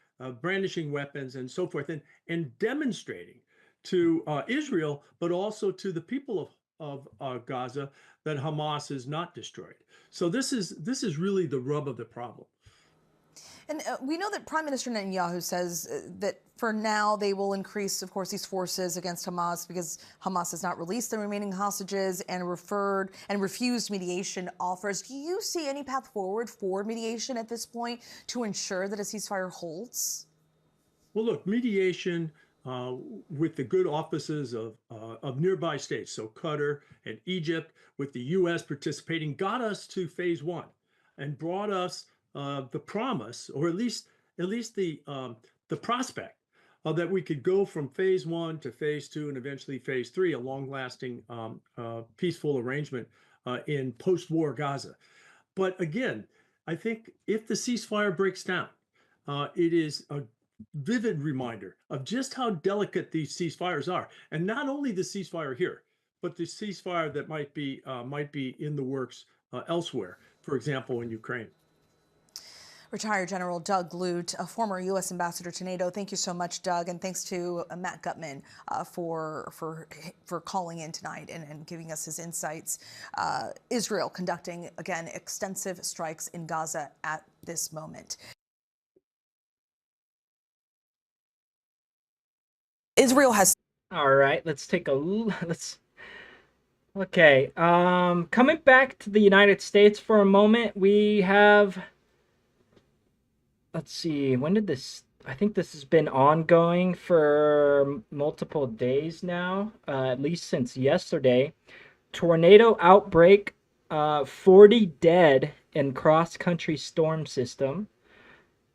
brandishing weapons and so forth, and demonstrating to Israel, but also to the people of Gaza, that Hamas is not destroyed. So this is really the rub of the problem. And we know that Prime Minister Netanyahu says that for now they will increase, of course, these forces against Hamas because Hamas has not released the remaining hostages and refused mediation offers. Do you see any path forward for mediation at this point to ensure that a ceasefire holds? Well, look, mediation with the good offices of nearby states, so Qatar and Egypt, with the U.S. participating, got us to phase one and brought us the promise, or at least the prospect that we could go from phase one to phase two and eventually phase three, a long-lasting peaceful arrangement in post-war Gaza. But again, I think if the ceasefire breaks down, it is a vivid reminder of just how delicate these ceasefires are, and not only the ceasefire here, but the ceasefire that might be in the works elsewhere, for example, in Ukraine. Retired General Doug Lute, a former U.S. ambassador to NATO. Thank you so much, Doug, and thanks to Matt Gutman for calling in tonight and giving us his insights. Israel conducting, again, extensive strikes in Gaza at this moment. Israel has... All right, Okay, coming back to the United States for a moment, we have... Let's see, when did this... I think this has been ongoing for multiple days now, at least since yesterday. Tornado outbreak, 40 dead in cross-country storm system.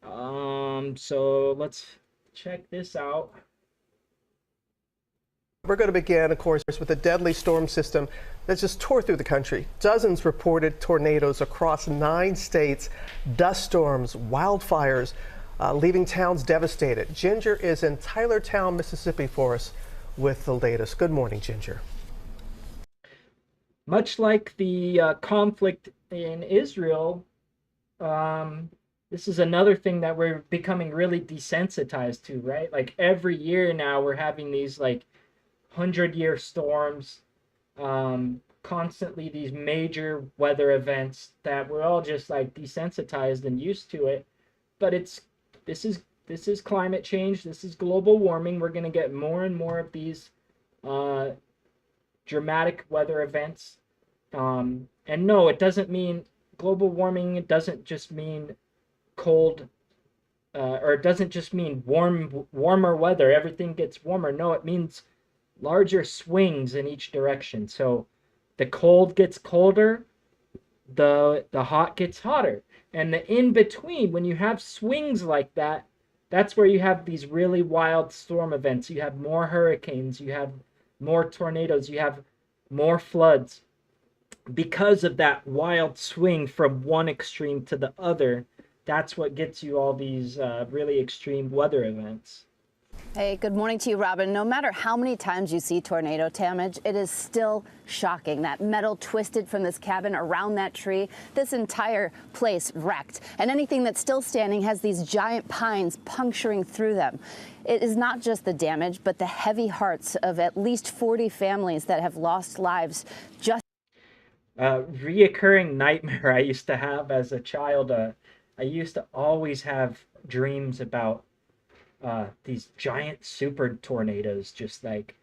So let's check this out. We're going to begin, of course, with a deadly storm system that just tore through the country. Dozens reported tornadoes across 9 states, dust storms, wildfires, leaving towns devastated. Ginger is in Tylertown, Mississippi for us with the latest. Good morning, Ginger. Much like the conflict in Israel, this is another thing that we're becoming really desensitized to, right? Like every year now we're having these like 100-year storms, constantly these major weather events that we're all just like desensitized and used to it. But this is climate change. This is global warming. We're going to get more and more of these dramatic weather events. And no, it doesn't mean global warming. It doesn't just mean cold, or it doesn't just mean warmer weather. Everything gets warmer. No, it means larger swings in each direction. So the cold gets colder, the hot gets hotter. And the in between, when you have swings like that, that's where you have these really wild storm events. You have more hurricanes, you have more tornadoes, you have more floods. because of that wild swing from one extreme to the other, that's what gets you all these really extreme weather events. Hey, good morning to you, Robin. No matter how many times you see tornado damage, it is still shocking. That metal twisted from this cabin around that tree, this entire place wrecked. And anything that's still standing has these giant pines puncturing through them. It is not just the damage, but the heavy hearts of at least 40 families that have lost lives just. Reoccurring nightmare I used to have as a child. I used to always have dreams about these giant super tornadoes, just like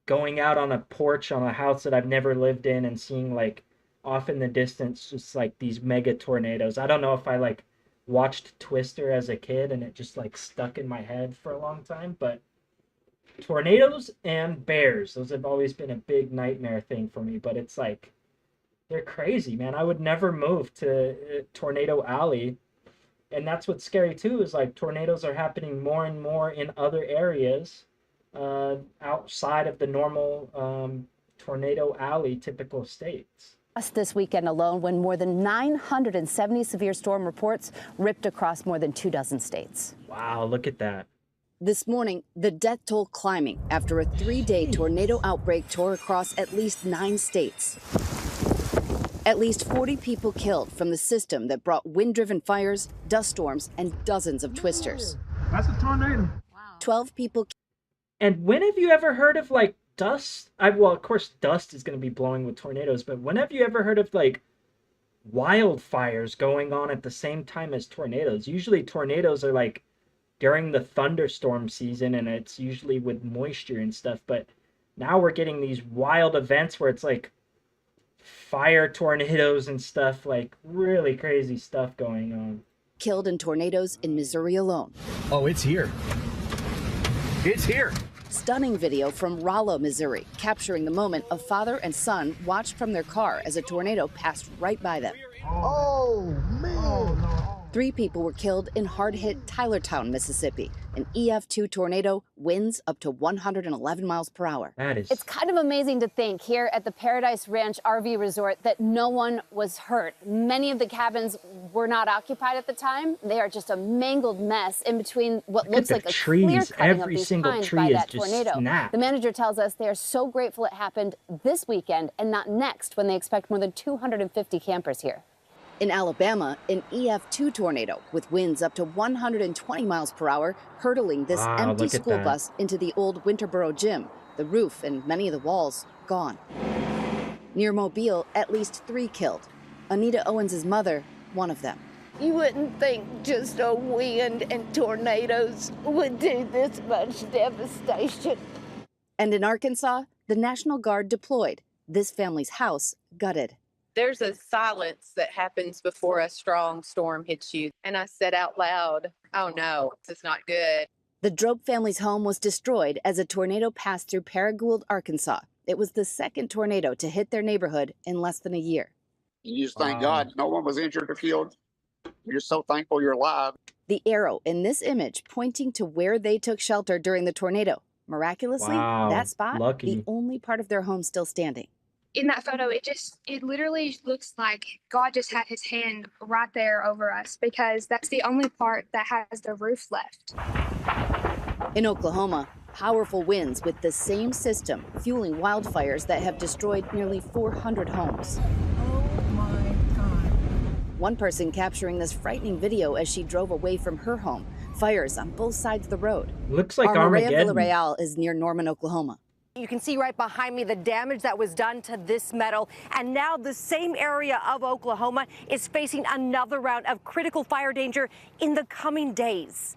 going out on a porch on a house that I've never lived in and seeing like off in the distance just like these mega tornadoes. I don't know if I like watched Twister as a kid and it just like stuck in my head for a long time, but tornadoes and bears, those have always been a big nightmare thing for me. But it's like, they're crazy, man. I would never move to Tornado Alley. And that's what's scary too, is like tornadoes are happening more and more in other areas outside of the normal Tornado Alley typical states. Just this weekend alone, when more than 970 severe storm reports ripped across more than 24 states. Wow, look at that. This morning, the death toll climbing after a 3-day tornado outbreak tore across at least 9 states. At least 40 people killed from the system that brought wind-driven fires, dust storms, and dozens of twisters. That's a tornado. Wow. 12 people. And when have you ever heard of like dust? Well, of course, dust is going to be blowing with tornadoes, but when have you ever heard of like wildfires going on at the same time as tornadoes? Usually tornadoes are like during the thunderstorm season, and it's usually with moisture and stuff. But now we're getting these wild events where it's like fire tornadoes and stuff, like really crazy stuff going on. Killed in tornadoes in Missouri alone. Oh, it's here. It's here. Stunning video from Rollo, Missouri, capturing the moment a father and son watched from their car as a tornado passed right by them. Oh, man. Oh, no. 3 people were killed in hard-hit Tylertown, Mississippi. An EF2 tornado, winds up to 111 miles per hour. It's kind of amazing to think here at the Paradise Ranch RV Resort that no one was hurt. Many of the cabins were not occupied at the time. They are just a mangled mess in between what looks like a clear cutting of these pines by that tornado. The manager tells us they are so grateful it happened this weekend and not next, when they expect more than 250 campers here. In Alabama, an EF2 tornado with winds up to 120 miles per hour hurtling this empty school bus into the old Winterboro gym. The roof and many of the walls gone. Near Mobile, at least 3 killed. Anita Owens' mother, one of them. You wouldn't think just a wind and tornadoes would do this much devastation. And in Arkansas, the National Guard deployed. This family's house gutted. There's a silence that happens before a strong storm hits you. And I said out loud, oh no, this is not good. The Drope family's home was destroyed as a tornado passed through Paragould, Arkansas. It was the second tornado to hit their neighborhood in less than a year. You just thank God no one was injured or killed. You're so thankful you're alive. The arrow in this image pointing to where they took shelter during the tornado. Miraculously, that spot, the only part of their home still standing. In that photo, it literally looks like God just had his hand right there over us, because that's the only part that has the roof left. In Oklahoma, powerful winds with the same system fueling wildfires that have destroyed nearly 400 homes. Oh my God. One person capturing this frightening video as she drove away from her home. Fires on both sides of the road. Looks like Armageddon. Villarreal is near Norman, Oklahoma. You can see right behind me the damage that was done to this metal. And now the same area of Oklahoma is facing another round of critical fire danger in the coming days.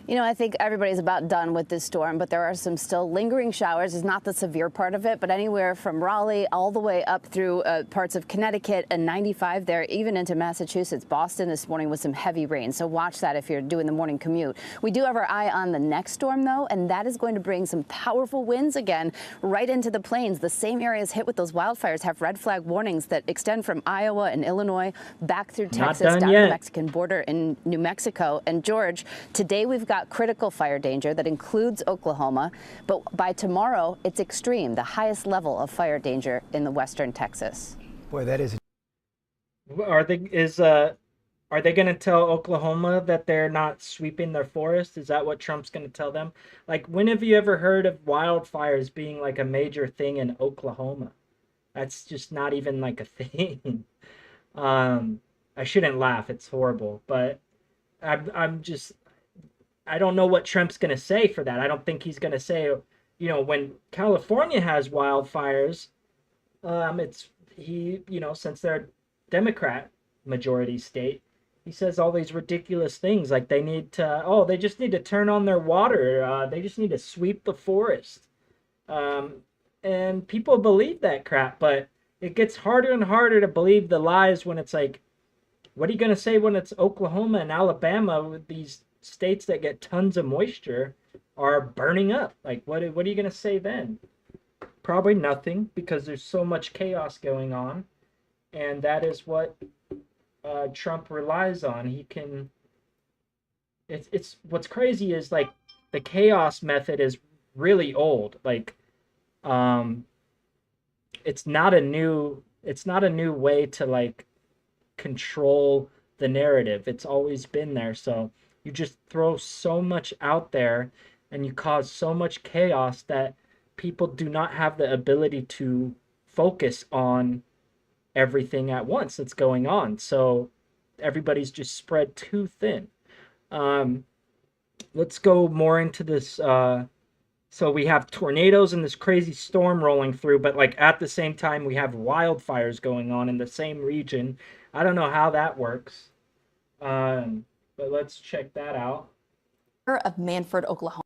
You know, I think everybody's about done with this storm, but there are some still lingering showers. It's not the severe part of it, but anywhere from Raleigh all the way up through parts of Connecticut and 95 there, even into Massachusetts. Boston this morning with some heavy rain, so watch that if you're doing the morning commute. We do have our eye on the next storm, though, and that is going to bring some powerful winds again right into the plains. The same areas hit with those wildfires have red flag warnings that extend from Iowa and Illinois back through Texas down to the Mexican border in New Mexico. And George, today we've got got critical fire danger that includes Oklahoma, but by tomorrow, it's extreme, the highest level of fire danger in the western Texas. Boy, that is. Are they going to tell Oklahoma that they're not sweeping their forest? Is that what Trump's going to tell them? Like, when have you ever heard of wildfires being like a major thing in Oklahoma? That's just not even like a thing. I shouldn't laugh. It's horrible, but I don't know what Trump's going to say for that. I don't think he's going to say, when California has wildfires, since they're a Democrat majority state, he says all these ridiculous things like they just need to turn on their water. They just need to sweep the forest. And people believe that crap, but it gets harder and harder to believe the lies when it's like, what are you going to say when it's Oklahoma and Alabama, with these states that get tons of moisture, are burning up? Like, what are you going to say then? Probably nothing, because there's so much chaos going on, and that is what Trump relies on. It's what's crazy is like the chaos method is really old. Like, it's not a new way to like control the narrative. It's always been there. So you just throw so much out there and you cause so much chaos that people do not have the ability to focus on everything at once that's going on. So everybody's just spread too thin. Let's go more into this. So we have tornadoes and this crazy storm rolling through, but like at the same time we have wildfires going on in the same region. I don't know how that works, but let's check that out. Of Manford, Oklahoma.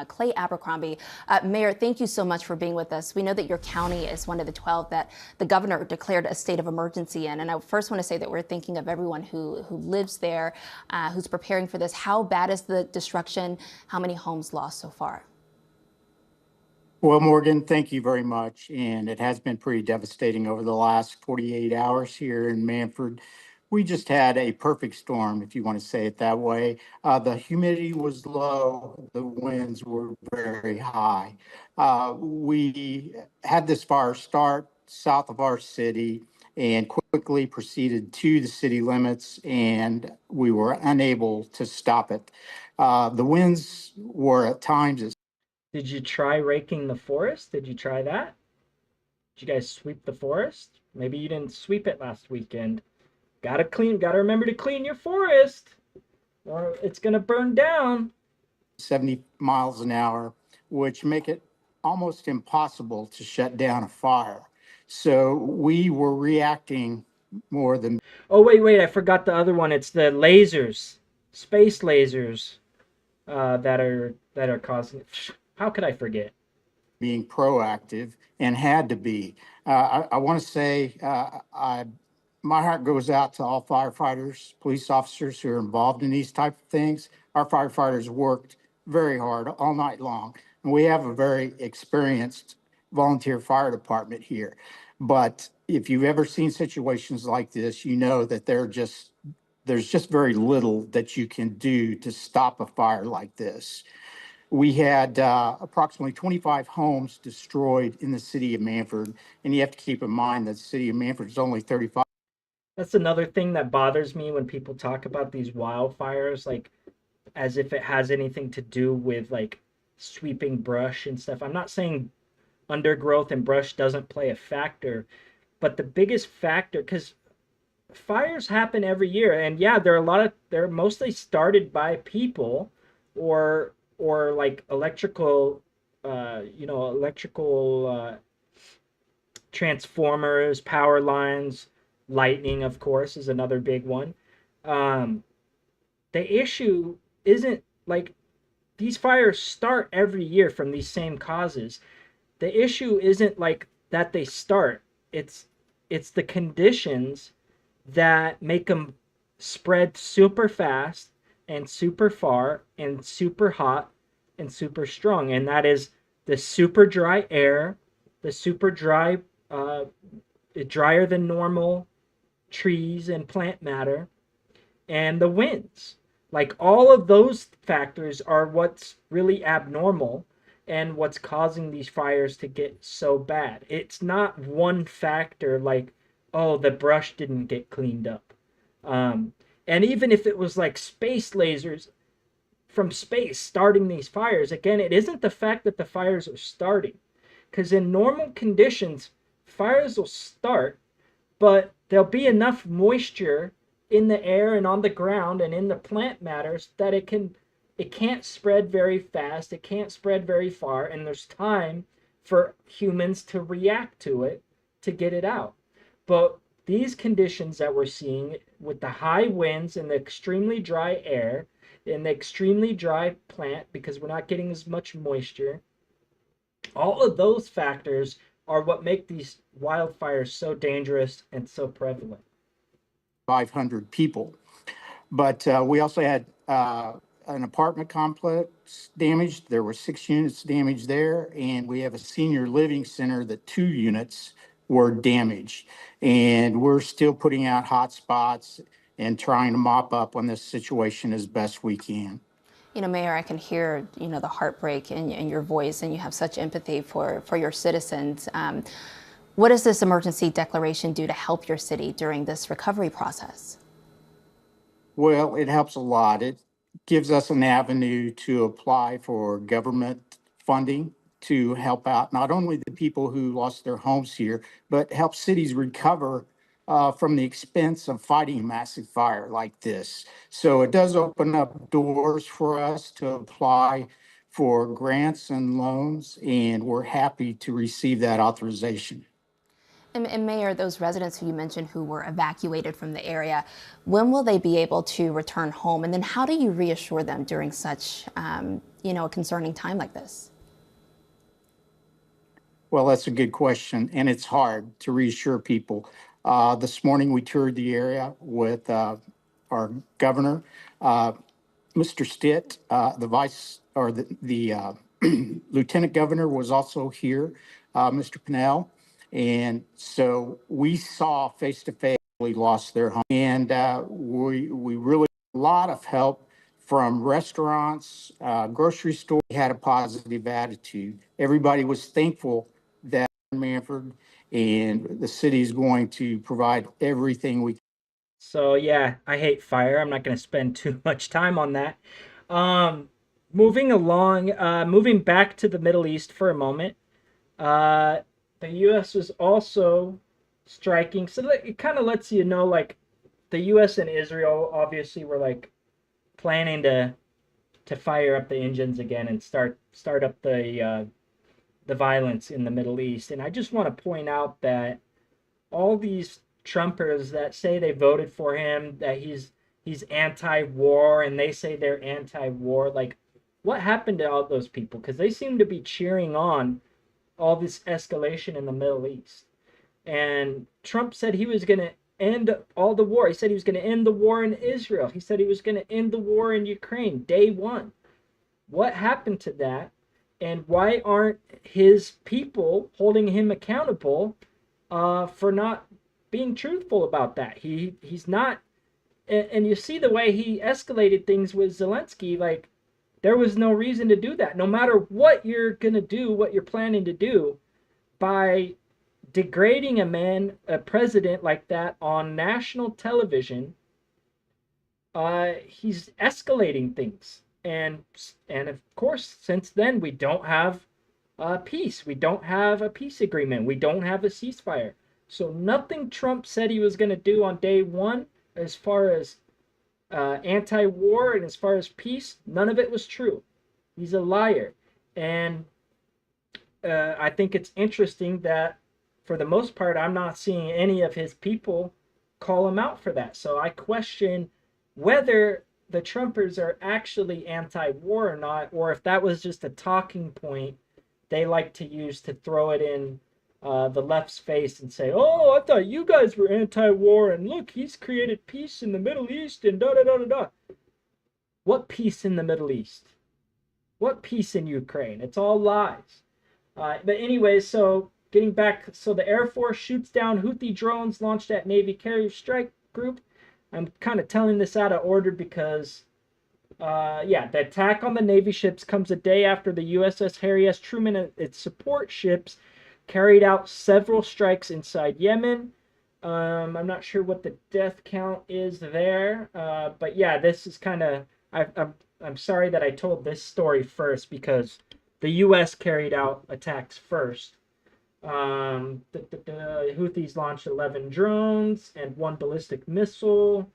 Clay Abercrombie. Mayor, thank you so much for being with us. We know that your county is one of the 12 that the governor declared a state of emergency in. And I first want to say that we're thinking of everyone who lives there, who's preparing for this. How bad is the destruction? How many homes lost so far? Well, Morgan, thank you very much. And it has been pretty devastating over the last 48 hours here in Manford. We just had a perfect storm, if you want to say it that way. The humidity was low. The winds were very high. We had this fire start south of our city and quickly proceeded to the city limits, and we were unable to stop it. The winds were at times. Did you try raking the forest? Did you try that? Did you guys sweep the forest? Maybe you didn't sweep it last weekend. Gotta remember to clean your forest, or it's gonna burn down. 70 miles an hour, which make it almost impossible to shut down a fire. So we were reacting more than. Oh, wait, I forgot the other one. It's the lasers, space lasers, that are causing it. How could I forget? Being proactive, and had to be. I want to say my heart goes out to all firefighters, police officers who are involved in these type of things. Our firefighters worked very hard all night long, and we have a very experienced volunteer fire department here. But if you've ever seen situations like this, you know that there's just very little that you can do to stop a fire like this. We had approximately 25 homes destroyed in the city of Manford, and you have to keep in mind that the city of Manford is only 35. That's another thing that bothers me when people talk about these wildfires, like as if it has anything to do with like sweeping brush and stuff. I'm not saying undergrowth and brush doesn't play a factor, but the biggest factor, because fires happen every year, and yeah, they're mostly started by people or like electrical transformers, power lines. Lightning, of course, is another big one. The issue isn't like these fires start every year from these same causes. The issue isn't like that they start. It's the conditions that make them spread super fast and super far and super hot and super strong. And that is the super dry air, the super dry, drier than normal trees and plant matter, and the winds. Like all of those factors are what's really abnormal and what's causing these fires to get so bad. It's not one factor like, oh, the brush didn't get cleaned up. And even if it was like space lasers from space starting these fires, again, it isn't the fact that the fires are starting. Because in normal conditions, fires will start, but there'll be enough moisture in the air and on the ground and in the plant matters that it can't spread very fast, it can't spread very far, and there's time for humans to react to it to get it out. But these conditions that we're seeing with the high winds and the extremely dry air and the extremely dry plant because we're not getting as much moisture, all of those factors are what make these wildfires so dangerous and so prevalent. 500 people. But we also had an apartment complex damaged. There were 6 units damaged there. And we have a senior living center that 2 units were damaged. And we're still putting out hot spots and trying to mop up on this situation as best we can. You know, Mayor, I can hear, the heartbreak in your voice, and you have such empathy for your citizens. What does this emergency declaration do to help your city during this recovery process? Well, it helps a lot. It gives us an avenue to apply for government funding to help out not only the people who lost their homes here, but help cities recover from the expense of fighting a massive fire like this. So it does open up doors for us to apply for grants and loans, and we're happy to receive that authorization. And Mayor, those residents who you mentioned who were evacuated from the area, when will they be able to return home? And then how do you reassure them during such, a concerning time like this? Well, that's a good question, and it's hard to reassure people. This morning, we toured the area with our governor, Mr. Stitt, the vice or the lieutenant governor was also here, Mr. Pinnell. And so we saw face to face, we lost their home. And we really a lot of help from restaurants, grocery stores. We had a positive attitude. Everybody was thankful that Manford and the city is going to provide everything we can. So yeah, I hate fire. I'm not going to spend too much time on that. Moving along, moving back to the Middle East for a moment. The U.S. was also striking, so it kind of lets you know, like, the U.S. and Israel obviously were like planning to fire up the engines again and start up the violence in the Middle East. And I just want to point out that all these Trumpers that say they voted for him, that he's anti-war, and they say they're anti-war, like, what happened to all those people? Because they seem to be cheering on all this escalation in the Middle East. And Trump said he was going to end all the war. He said he was going to end the war in Israel. He said he was going to end the war in Ukraine, day one. What happened to that? And why aren't his people holding him accountable for not being truthful about that? He's not, and you see the way he escalated things with Zelensky, like, there was no reason to do that. No matter what you're going to do, what you're planning to do, by degrading a president like that on national television, he's escalating things. And of course, since then, we don't have peace. We don't have a peace agreement. We don't have a ceasefire. So nothing Trump said he was going to do on day one, as far as anti-war and as far as peace, none of it was true. He's a liar. And I think it's interesting that for the most part, I'm not seeing any of his people call him out for that. So I question whether the Trumpers are actually anti-war or not, or if that was just a talking point they like to use to throw it in the left's face and say, oh, I thought you guys were anti-war, and look, he's created peace in the Middle East, and da-da-da-da-da. What peace in the Middle East? What peace in Ukraine? It's all lies. But anyway, so getting back, so the Air Force shoots down Houthi drones launched at Navy carrier strike group. I'm kind of telling this out of order because Yeah, the attack on the Navy ships comes a day after the USS Harry S. Truman and its support ships carried out several strikes inside Yemen. I'm not sure what the death count is there, but yeah, this is kind of. I'm sorry that I told this story first because the U.S. carried out attacks first. The Houthis launched 11 drones and 1 ballistic missile.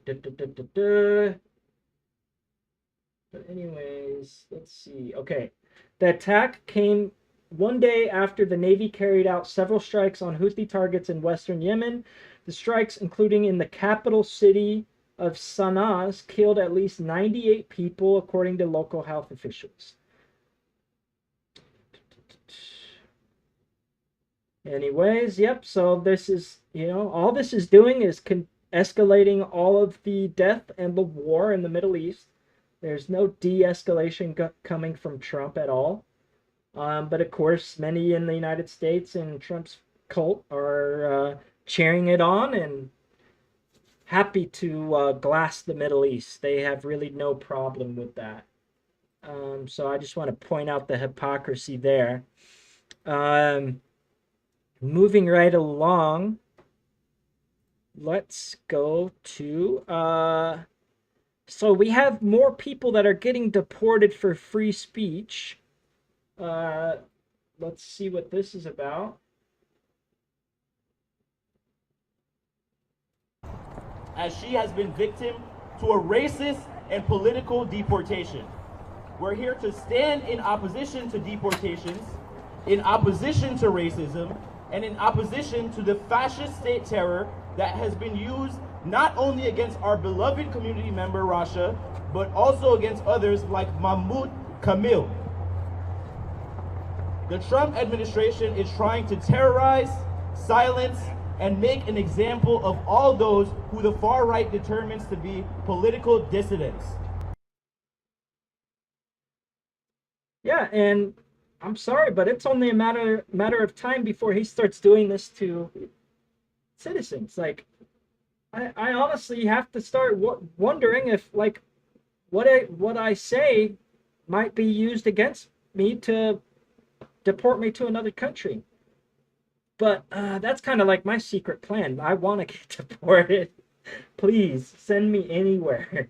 But anyways, let's see. Okay, the attack came one day after the Navy carried out several strikes on Houthi targets in western Yemen. The strikes, including in the capital city of Sana'a, killed at least 98 people, according to local health officials. Anyways, yep, so this is, all this is doing is escalating all of the death and the war in the Middle East. There's no de-escalation coming from Trump at all. But of course, many in the United States and Trump's cult are cheering it on and happy to glass the Middle East. They have really no problem with that. So I just want to point out the hypocrisy there. Moving right along, let's go to... so we have more people that are getting deported for free speech. Let's see what this is about. As she has been victim to a racist and political deportation. We're here to stand in opposition to deportations, in opposition to racism, and in opposition to the fascist state terror that has been used not only against our beloved community member Rasha, but also against others like Mahmoud Kamil. The Trump administration is trying to terrorize, silence, and make an example of all those who the far right determines to be political dissidents. Yeah, and I'm sorry, but it's only a matter of time before he starts doing this to citizens. Like, I honestly have to start wondering if, like, what I say might be used against me to deport me to another country. But that's kind of like my secret plan. I want to get deported. Please send me anywhere.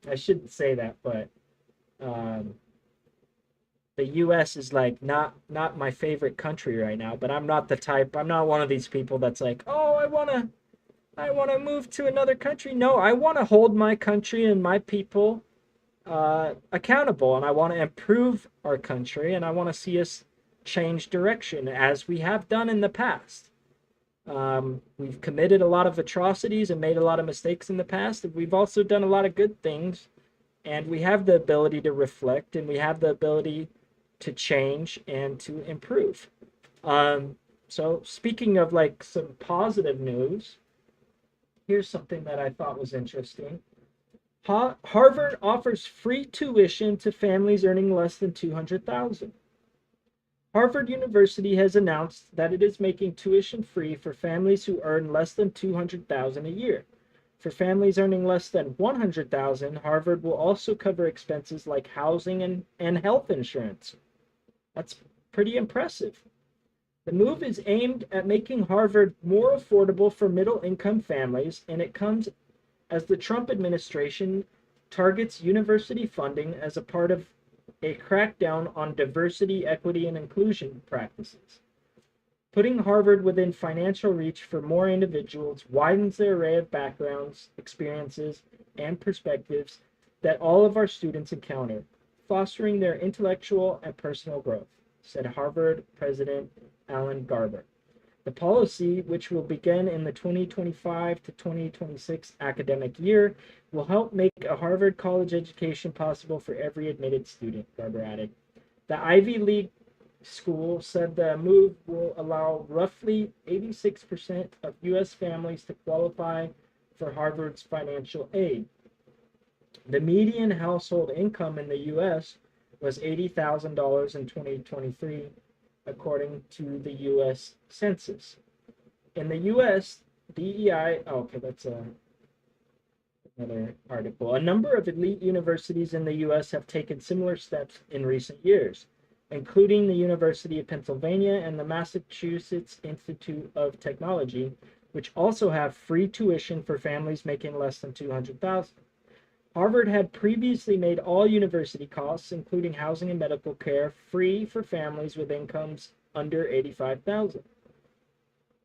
I shouldn't say that, but the U.S. is like not my favorite country right now. But I'm not the type. I'm not one of these people that's like, oh, I wanna move to another country. No, I want to hold my country and my people accountable, and I want to improve our country, and I want to see us change direction as we have done in the past. We've committed a lot of atrocities and made a lot of mistakes in the past, and we've also done a lot of good things, and we have the ability to reflect, and we have the ability to change and to improve. So speaking of like some positive news, here's something that I thought was interesting. Harvard offers free tuition to families earning less than $200,000. Harvard University has announced that it is making tuition free for families who earn less than $200,000 a year. For families earning less than $100,000, Harvard will also cover expenses like housing and health insurance. That's pretty impressive. The move is aimed at making Harvard more affordable for middle-income families, and it comes as the Trump administration targets university funding as a part of a crackdown on diversity, equity, and inclusion practices. Putting Harvard within financial reach for more individuals widens the array of backgrounds, experiences, and perspectives that all of our students encounter, fostering their intellectual and personal growth, said Harvard President Alan Garber. The policy, which will begin in the 2025 to 2026 academic year, will help make a Harvard college education possible for every admitted student, Garber added. The Ivy League school said the move will allow roughly 86% of U.S. families to qualify for Harvard's financial aid. The median household income in the U.S. was $80,000 in 2023, according to the U.S. Census. In the U.S., DEI, Another article. A number of elite universities in the U.S. have taken similar steps in recent years, including the University of Pennsylvania and the Massachusetts Institute of Technology, which also have free tuition for families making less than $200,000. Harvard had previously made all university costs, including housing and medical care, free for families with incomes under $85,000.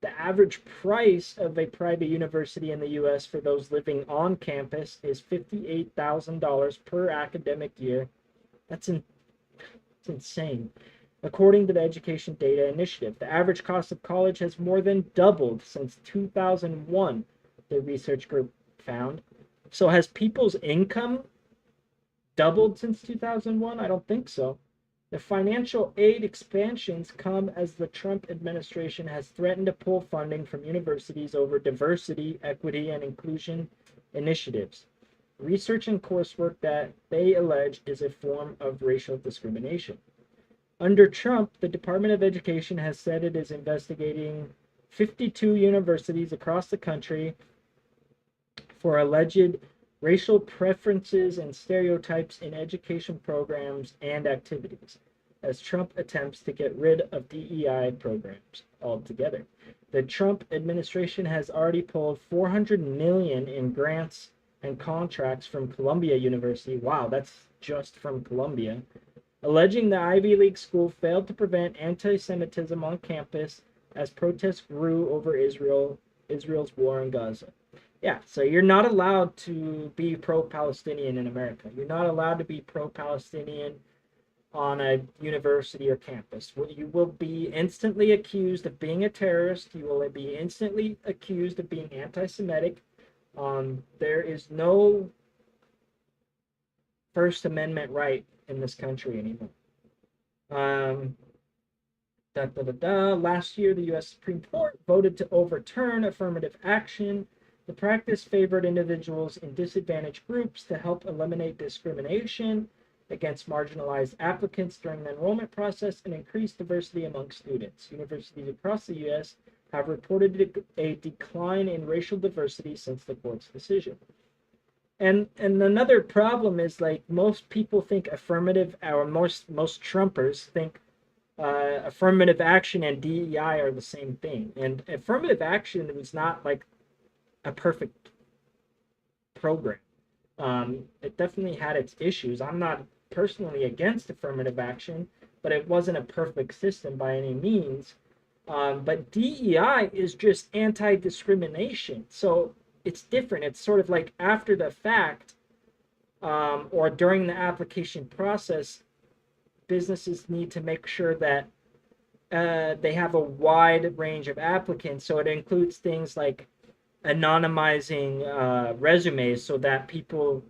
The average price of a private university in the U.S. for those living on campus is $58,000 per academic year. That's insane. According to the Education Data Initiative, the average cost of college has more than doubled since 2001, the research group found. So has people's income doubled since 2001? I don't think so. The financial aid expansions come as the Trump administration has threatened to pull funding from universities over diversity, equity, and inclusion initiatives. Research and coursework that they allege is a form of racial discrimination. Under Trump, the Department of Education has said it is investigating 52 universities across the country for alleged racial preferences and stereotypes in education programs and activities, as Trump attempts to get rid of DEI programs altogether. The Trump administration has already pulled $400 million in grants and contracts from Columbia University. Wow, that's just from Columbia, alleging the Ivy League school failed to prevent anti-Semitism on campus as protests grew over Israel's war in Gaza. Yeah, so you're not allowed to be pro-Palestinian in America. You're not allowed to be pro-Palestinian on a university or campus. You will be instantly accused of being a terrorist. You will be instantly accused of being anti-Semitic. There is no First Amendment right in this country anymore. Last year, the U.S. Supreme Court voted to overturn affirmative action. The practice favored individuals in disadvantaged groups to help eliminate discrimination against marginalized applicants during the enrollment process and increase diversity among students. Universities across the U.S. have reported a decline in racial diversity since the court's decision. And another problem is, like, most people think affirmative, or most Trumpers think affirmative action and DEI are the same thing. And affirmative action was not like a perfect program. It definitely had its issues. I'm not personally against affirmative action, but it wasn't a perfect system by any means. But DEI is just anti-discrimination. So it's different. It's sort of like after the fact, or during the application process, businesses need to make sure that they have a wide range of applicants. So it includes things like anonymizing resumes, so that people,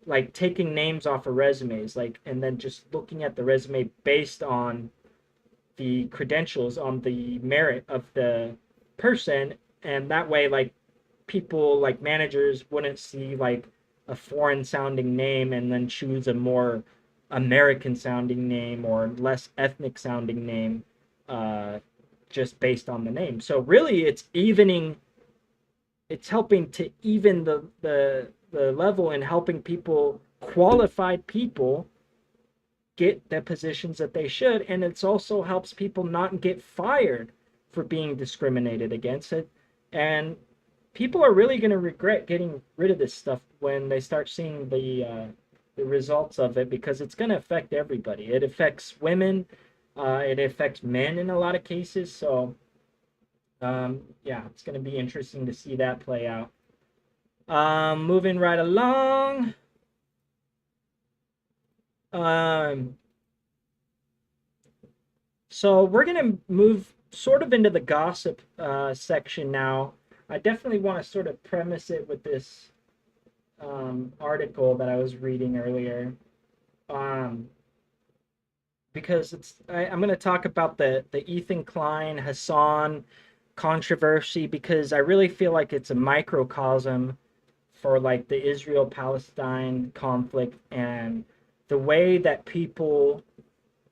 like, taking names off of resumes, like, and then just looking at the resume based on the credentials, on the merit of the person. And that way, like, people, like managers, wouldn't see like a foreign sounding name and then choose a more American sounding name or less ethnic sounding name just based on the name. So really it's helping to even the level and helping people, qualified people, get the positions that they should. And it's also helps people not get fired for being discriminated against it. And people are really going to regret getting rid of this stuff when they start seeing the results of it, because it's going to affect everybody. It affects women, it affects men in a lot of cases. So yeah, it's going to be interesting to see that play out. Moving right along. So we're going to move sort of into the gossip section now. I definitely want to sort of premise it with this article that I was reading earlier, because I'm going to talk about the Ethan Klein Hassan controversy, because I really feel like it's a microcosm for like the Israel-Palestine conflict, and the way that people,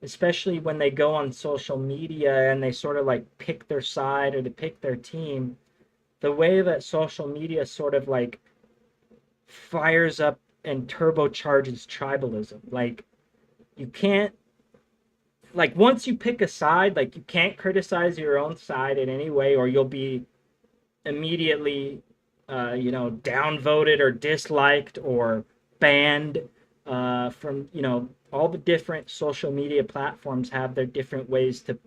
especially when they go on social media and they sort of like pick their side or to pick their team, the way that social media sort of like fires up and turbocharges tribalism. Like, you can't, like, once you pick a side, like, you can't criticize your own side in any way, or you'll be immediately, downvoted or disliked or banned from, all the different social media platforms have their different ways to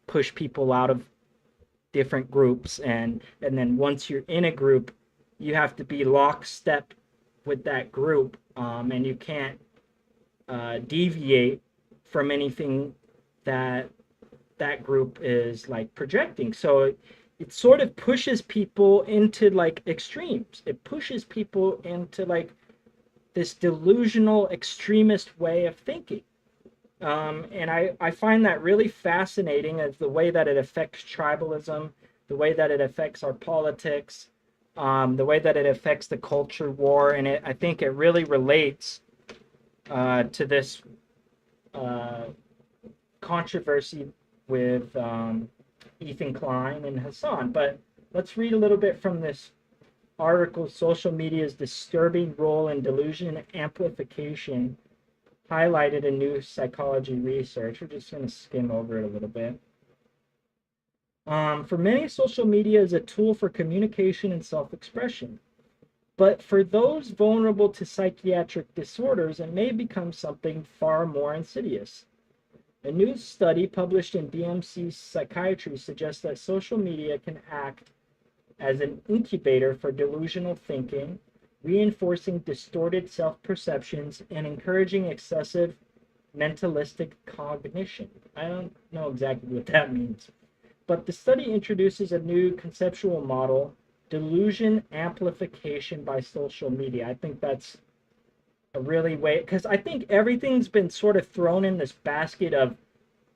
push people out of different groups, and then once you're in a group, you have to be lockstep with that group, and you can't deviate from anything that group is like projecting. So it sort of pushes people into like extremes. It pushes people into like this delusional extremist way of thinking. And I find that really fascinating, as the way that it affects tribalism, the way that it affects our politics, the way that it affects the culture war. And I think it really relates to this controversy with Ethan Klein and Hassan. But let's read a little bit from this article, Social Media's Disturbing Role in Delusion Amplification, highlighted in new psychology research. We're just going to skim over it a little bit. For many, social media is a tool for communication and self-expression. But for those vulnerable to psychiatric disorders, it may become something far more insidious. A new study published in BMC Psychiatry suggests that social media can act as an incubator for delusional thinking, reinforcing distorted self-perceptions and encouraging excessive mentalistic cognition. I don't know exactly what that means. But the study introduces a new conceptual model, delusion amplification by social media. I think that's a really way, because I think everything's been sort of thrown in this basket of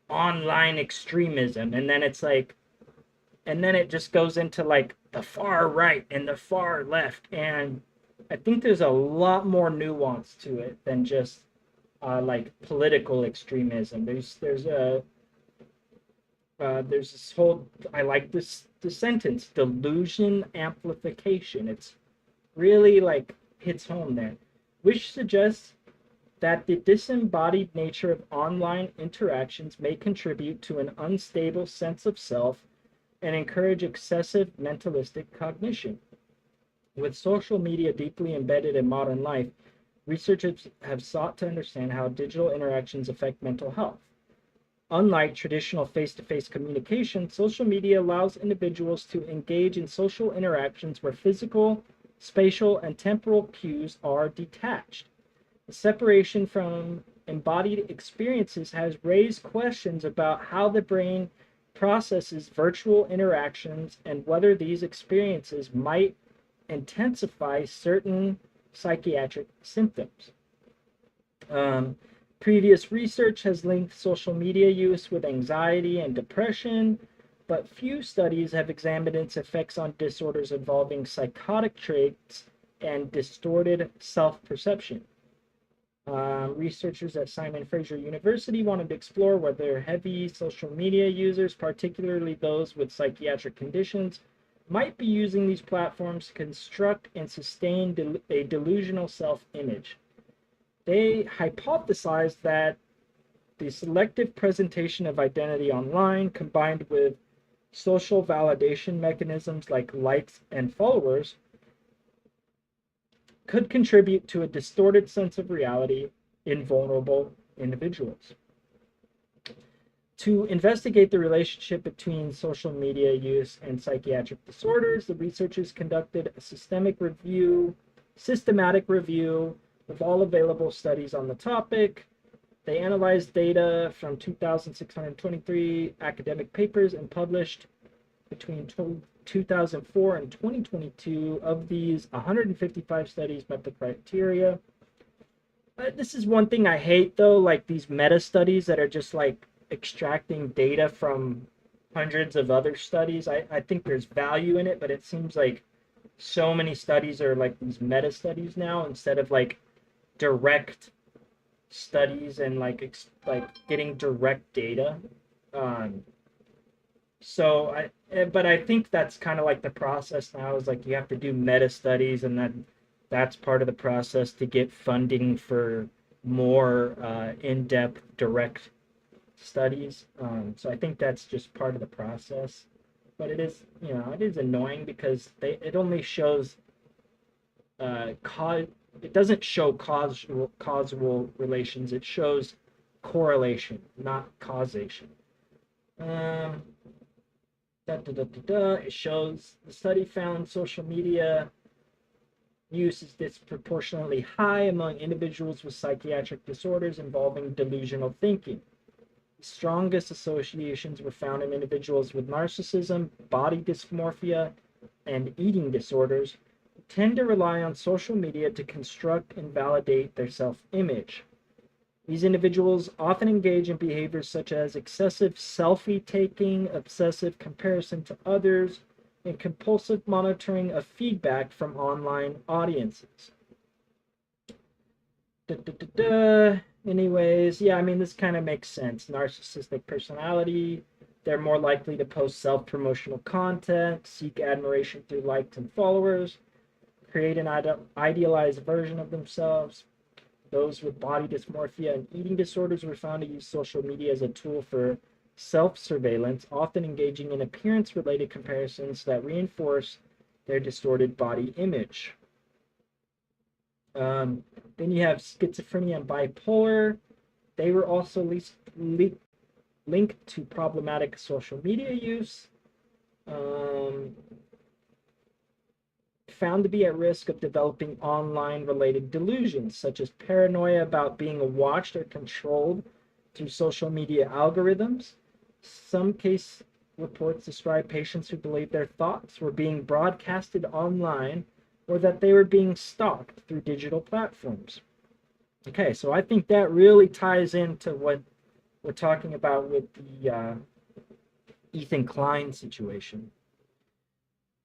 online extremism, and then it's like, and then it just goes into like the far right and the far left, and I think there's a lot more nuance to it than just like political extremism. There's this whole, I like this sentence, delusion amplification. It's really like hits home there, which suggests that the disembodied nature of online interactions may contribute to an unstable sense of self and encourage excessive mentalistic cognition. With social media deeply embedded in modern life, researchers have sought to understand how digital interactions affect mental health. Unlike traditional face-to-face communication, social media allows individuals to engage in social interactions where physical, spatial, and temporal cues are detached. The separation from embodied experiences has raised questions about how the brain processes virtual interactions and whether these experiences might intensify certain psychiatric symptoms. Previous research has linked social media use with anxiety and depression, but few studies have examined its effects on disorders involving psychotic traits and distorted self-perception. Researchers at Simon Fraser University wanted to explore whether heavy social media users, particularly those with psychiatric conditions, might be using these platforms to construct and sustain a delusional self-image. They hypothesized that the selective presentation of identity online, combined with social validation mechanisms like likes and followers, could contribute to a distorted sense of reality in vulnerable individuals. To investigate the relationship between social media use and psychiatric disorders, the researchers conducted a systematic review of all available studies on the topic. They analyzed data from 2,623 academic papers and published between 2004 and 2022. Of these, 155 studies met the criteria. This is one thing I hate, though, like these meta studies that are just like extracting data from hundreds of other studies. I think there's value in it, but it seems like so many studies are like these meta studies now instead of like direct studies and like getting direct data. But I think that's kind of like the process now, is like you have to do meta studies, and then That's part of the process to get funding for more in-depth direct studies. So I think that's just part of the process. But it is, it is annoying because it only shows it doesn't show causal relations. It shows correlation, not causation. It shows the study found social media use is disproportionately high among individuals with psychiatric disorders involving delusional thinking. The strongest associations were found in individuals with narcissism, body dysmorphia, and eating disorders who tend to rely on social media to construct and validate their self-image. These individuals often engage in behaviors such as excessive selfie taking, obsessive comparison to others, and compulsive monitoring of feedback from online audiences. Anyways, yeah, I mean, this kind of makes sense. Narcissistic personality, they're more likely to post self-promotional content, seek admiration through likes and followers, create an idealized version of themselves. Those with body dysmorphia and eating disorders were found to use social media as a tool for self-surveillance, often engaging in appearance-related comparisons that reinforce their distorted body image. Then you have schizophrenia and bipolar. They were also linked to problematic social media use. Found to be at risk of developing online-related delusions, such as paranoia about being watched or controlled through social media algorithms. Some case reports describe patients who believed their thoughts were being broadcasted online or that they were being stalked through digital platforms. Okay, so I think that really ties into what we're talking about with the Ethan Klein situation.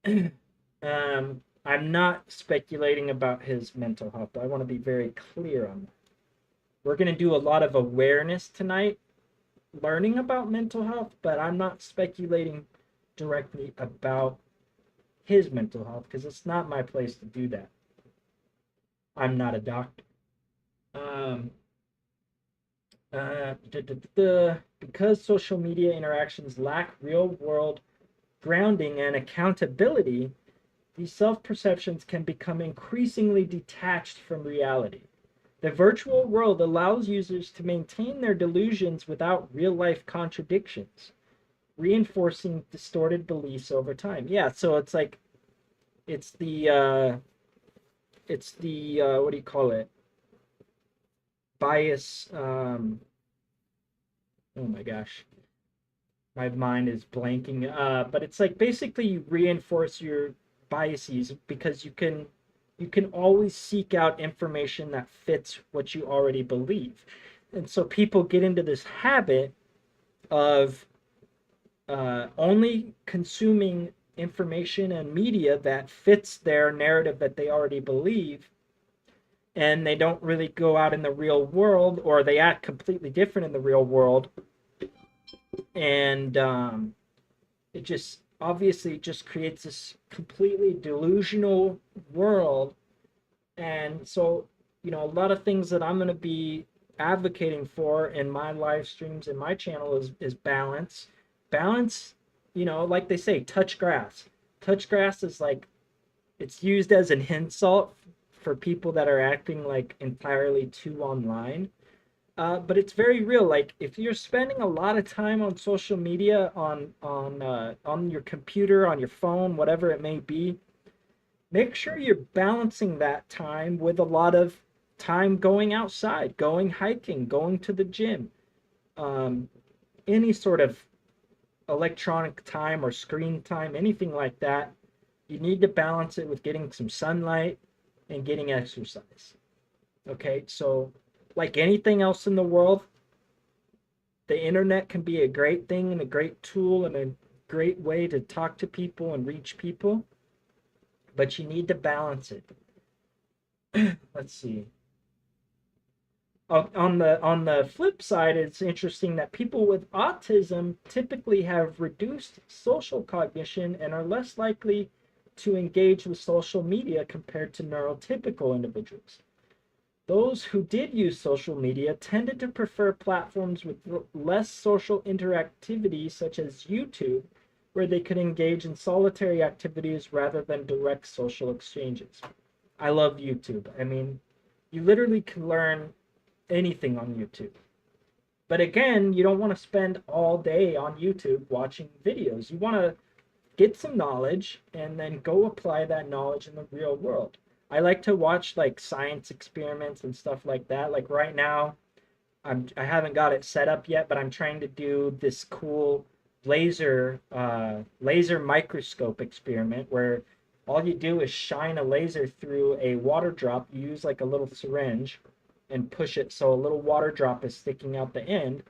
I'm not speculating about his mental health. I want to be very clear on that. We're going to do a lot of awareness tonight, learning about mental health, but I'm not speculating directly about his mental health because it's not my place to do that. I'm not a doctor. Because social media interactions lack real-world grounding and accountability, these self-perceptions can become increasingly detached from reality. The virtual world allows users to maintain their delusions without real-life contradictions, reinforcing distorted beliefs over time. Yeah, so it's like, it's the what do you call it? Bias, oh my gosh. My mind is blanking. But it's like basically you reinforce your biases because you can always seek out information that fits what you already believe. And so people get into this habit of only consuming information and media that fits their narrative that they already believe, and they don't really go out in the real world, or they act completely different in the real world, and it just obviously just creates this completely delusional world. And so, a lot of things that I'm going to be advocating for in my live streams and my channel is balance. Balance, like they say, touch grass. Touch grass is like, it's used as an insult for people that are acting like entirely too online. But it's very real. Like, if you're spending a lot of time on social media, on your computer, on your phone, whatever it may be, make sure you're balancing that time with a lot of time going outside, going hiking, going to the gym, any sort of electronic time or screen time, anything like that. You need to balance it with getting some sunlight and getting exercise. Okay, so like anything else in the world, the internet can be a great thing and a great tool and a great way to talk to people and reach people, but you need to balance it. Let's see. On the flip side, it's interesting that people with autism typically have reduced social cognition and are less likely to engage with social media compared to neurotypical individuals. Those who did use social media tended to prefer platforms with less social interactivity, such as YouTube, where they could engage in solitary activities rather than direct social exchanges. I love YouTube. I mean, you literally can learn anything on YouTube. But again, you don't want to spend all day on YouTube watching videos. You want to get some knowledge and then go apply that knowledge in the real world. I like to watch like science experiments and stuff like that. Like right now, I haven't got it set up yet, but I'm trying to do this cool laser microscope experiment where all you do is shine a laser through a water drop. You use like a little syringe and push it so a little water drop is sticking out the end,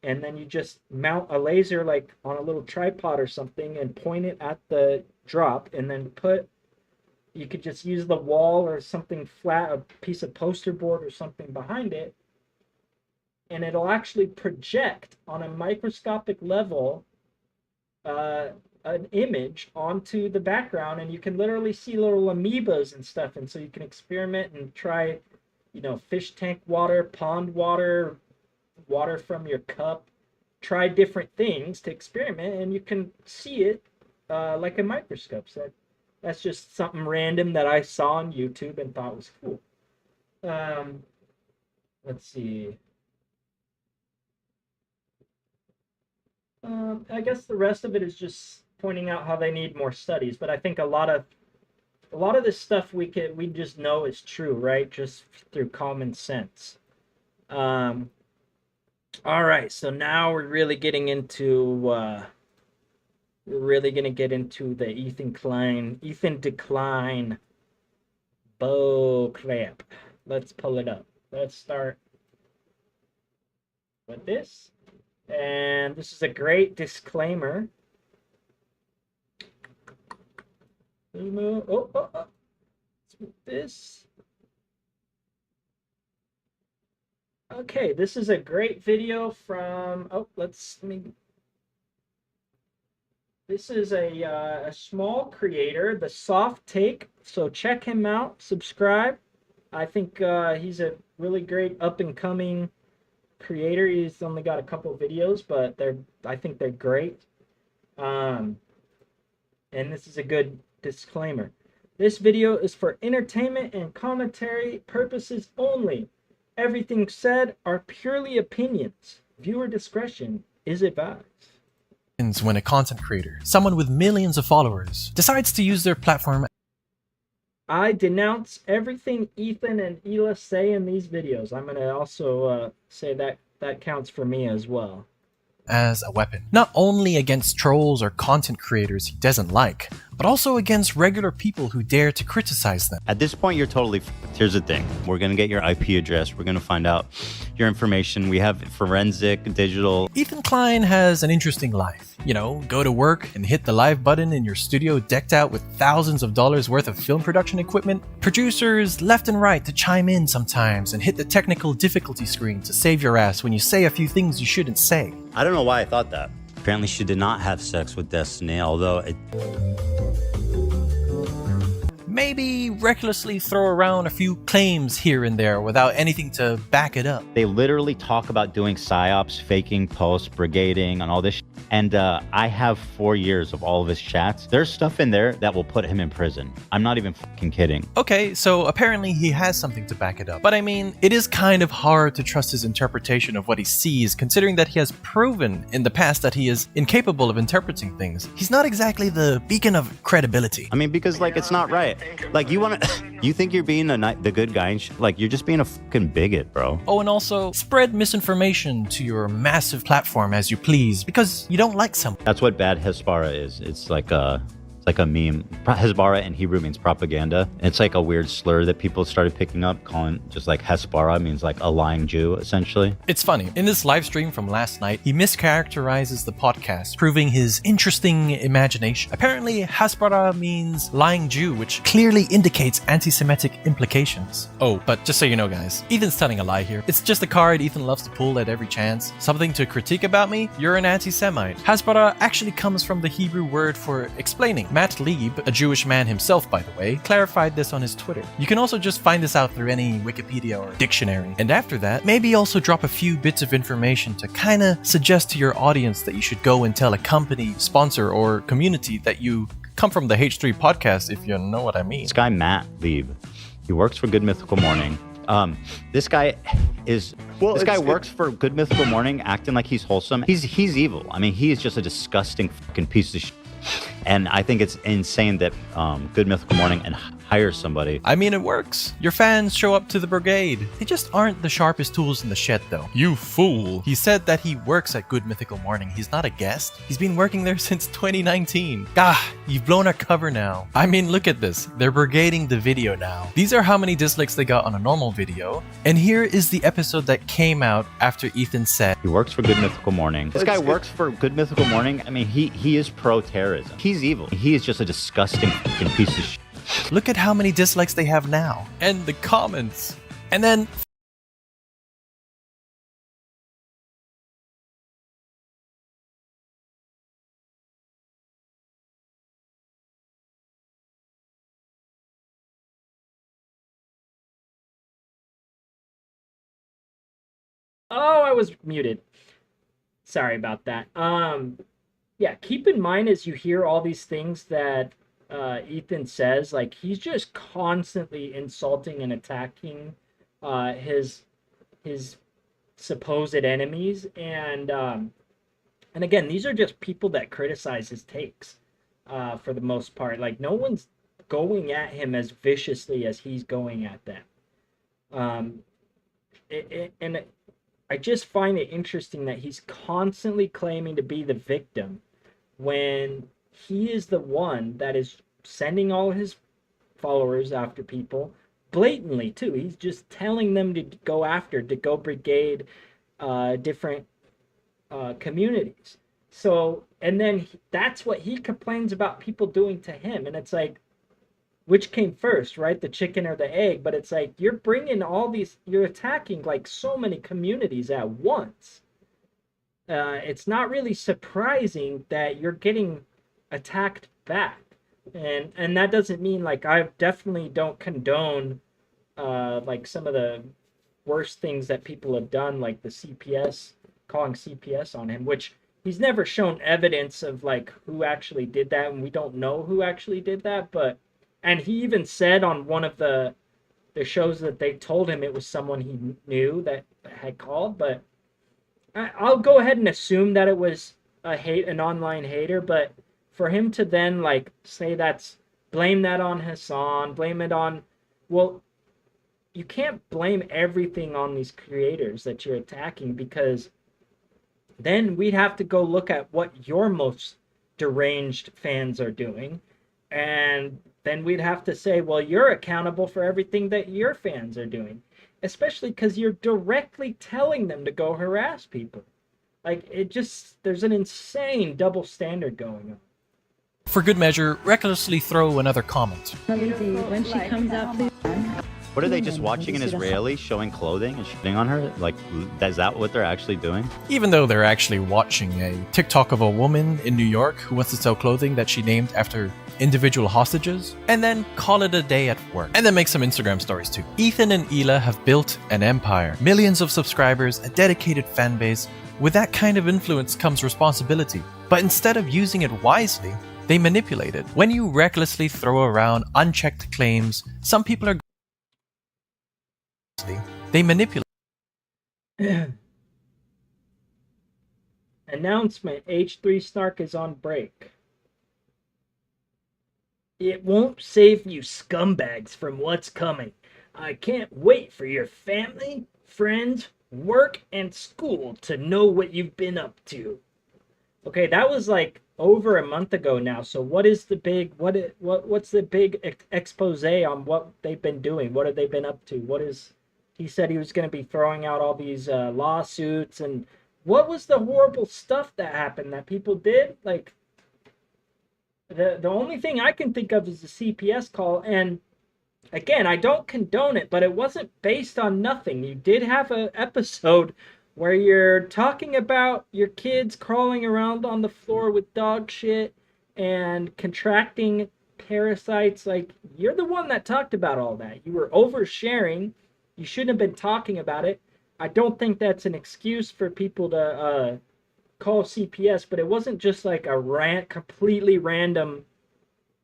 and then you just mount a laser like on a little tripod or something and point it at the drop, and then you could just use the wall or something flat, a piece of poster board or something behind it, and it'll actually project on a microscopic level an image onto the background, and you can literally see little amoebas and stuff, and so you can experiment and try, fish tank water, pond water, water from your cup, try different things to experiment, and you can see it like a microscope. So that's just something random that I saw on YouTube and thought was cool. Let's see. I guess the rest of it is just pointing out how they need more studies, but I think a lot of this stuff we just know is true, right? Just through common sense. All right, so now we're really getting into we're really gonna get into the Ethan DeKlein bull crap. Let's pull it up. Let's start with this, and this is a great disclaimer. This. Okay, this is a great video from. This is a small creator, the Soft Take. So check him out. Subscribe. I think he's a really great up and coming creator. He's only got a couple videos, but I think they're great. And this is a good disclaimer. This video is for entertainment and commentary purposes only. Everything said are purely opinions. Viewer discretion is advised. When a content creator, someone with millions of followers, decides to use their platform. I denounce everything Ethan and Hila say in these videos. I'm going to also say that counts for me as well. As a weapon, not only against trolls or content creators he doesn't like, but also against regular people who dare to criticize them. At this point, you're totally Here's the thing. We're going to get your IP address. We're going to find out your information. We have forensic, digital. Ethan Klein has an interesting life. You know, go to work and hit the live button in your studio decked out with thousands of dollars worth of film production equipment. Producers left and right to chime in sometimes and hit the technical difficulty screen to save your ass when you say a few things you shouldn't say. I don't know why I thought that. Apparently she did not have sex with Destiny, although Maybe recklessly throw around a few claims here and there without anything to back it up. They literally talk about doing psyops, faking posts, brigading, and all this shit. And I have 4 years of all of his chats. There's stuff in there that will put him in prison. I'm not even fucking kidding. Okay, so apparently he has something to back it up. But I mean, it is kind of hard to trust his interpretation of what he sees, considering that he has proven in the past that he is incapable of interpreting things. He's not exactly the beacon of credibility. I mean, because like it's not right. Like you think you're being the good guy and like you're just being a fucking bigot, bro. Oh, and also spread misinformation to your massive platform as you please because you don't like someone. That's what bad Hezbollah is. It's like a meme. Hezbollah in Hebrew means propaganda. It's like a weird slur that people started picking up, calling just like Hezbollah means like a lying Jew, essentially. It's funny. In this live stream from last night, he mischaracterizes the podcast, proving his interesting imagination. Apparently, Hezbollah means lying Jew, which clearly indicates anti-Semitic implications. Oh, but just so you know, guys, Ethan's telling a lie here. It's just a card Ethan loves to pull at every chance. Something to critique about me? You're an anti-Semite. Hezbollah actually comes from the Hebrew word for explaining, Matt Lieb, a Jewish man himself by the way, clarified this on his Twitter. You can also just find this out through any Wikipedia or dictionary. And after that, maybe also drop a few bits of information to kinda suggest to your audience that you should go and tell a company, sponsor, or community that you come from the H3 podcast, if you know what I mean. This guy, Matt Lieb, he works for Good Mythical Morning. This guy works for Good Mythical Morning acting like he's wholesome. He's evil. I mean, he is just a disgusting fucking piece of shit. And I think it's insane that Good Mythical Morning and hire somebody. I mean, it works. Your fans show up to the brigade. They just aren't the sharpest tools in the shed, though. You fool. He said that he works at Good Mythical Morning. He's not a guest. He's been working there since 2019. You've blown our cover now. I mean, look at this. They're brigading the video now. These are how many dislikes they got on a normal video. And here is the episode that came out after Ethan said, he works for Good Mythical Morning. This guy works for Good Mythical Morning. I mean, he is pro-terrorism. He's evil. He is just a disgusting fucking piece of shit. Look at how many dislikes they have now. And the comments. And then... Oh, I was muted. Sorry about that. Yeah, keep in mind as you hear all these things that Ethan says, like, he's just constantly insulting and attacking his supposed enemies, and again, these are just people that criticize his takes for the most part. Like, no one's going at him as viciously as he's going at them. And I just find it interesting that he's constantly claiming to be the victim when he is the one that is sending all his followers after people blatantly too. He's just telling them to go brigade different communities. So, and then that's what he complains about people doing to him. And it's like, which came first, right? The chicken or the egg? But it's like, you're bringing all these, you're attacking like so many communities at once. It's not really surprising that you're getting attacked back. And that doesn't mean, like, I definitely don't condone like some of the worst things that people have done, like the CPS, calling CPS on him, which he's never shown evidence of like who actually did that, and we don't know who actually did that. But and he even said on one of the shows that they told him it was someone he knew that had called. But I'll go ahead and assume that it was an online hater. But for him to then like say blame that on Hassan, blame it on, well, you can't blame everything on these creators that you're attacking, because then we'd have to go look at what your most deranged fans are doing, and then we'd have to say, well, you're accountable for everything that your fans are doing, especially because you're directly telling them to go harass people. Like, there's an insane double standard going on. For good measure, recklessly throw another comment. When she comes out, please. What are they just watching an Israeli showing clothing and shitting on her? Like, is that what they're actually doing? Even though they're actually watching a TikTok of a woman in New York who wants to sell clothing that she named after individual hostages, and then call it a day at work. And then make some Instagram stories too. Ethan and Hila have built an empire. Millions of subscribers, a dedicated fan base. With that kind of influence comes responsibility. But instead of using it wisely, they manipulate it. When you recklessly throw around unchecked claims, some people are they manipulate. Announcement: H3 Snark is on break. It won't save you scumbags from what's coming. I can't wait for your family, friends, work, and school to know what you've been up to. Okay, that was like over a month ago now. So what is the big what's the big expose on what they've been doing? What have they been up to? He said he was going to be throwing out all these lawsuits, and what was the horrible stuff that happened that people did? Like, the only thing I can think of is the CPS call, and again, I don't condone it, but it wasn't based on nothing. You did have an episode where you're talking about your kids crawling around on the floor with dog shit, and contracting parasites. Like, you're the one that talked about all that. You were oversharing. You shouldn't have been talking about it. I don't think that's an excuse for people to call CPS, but it wasn't just like a completely random,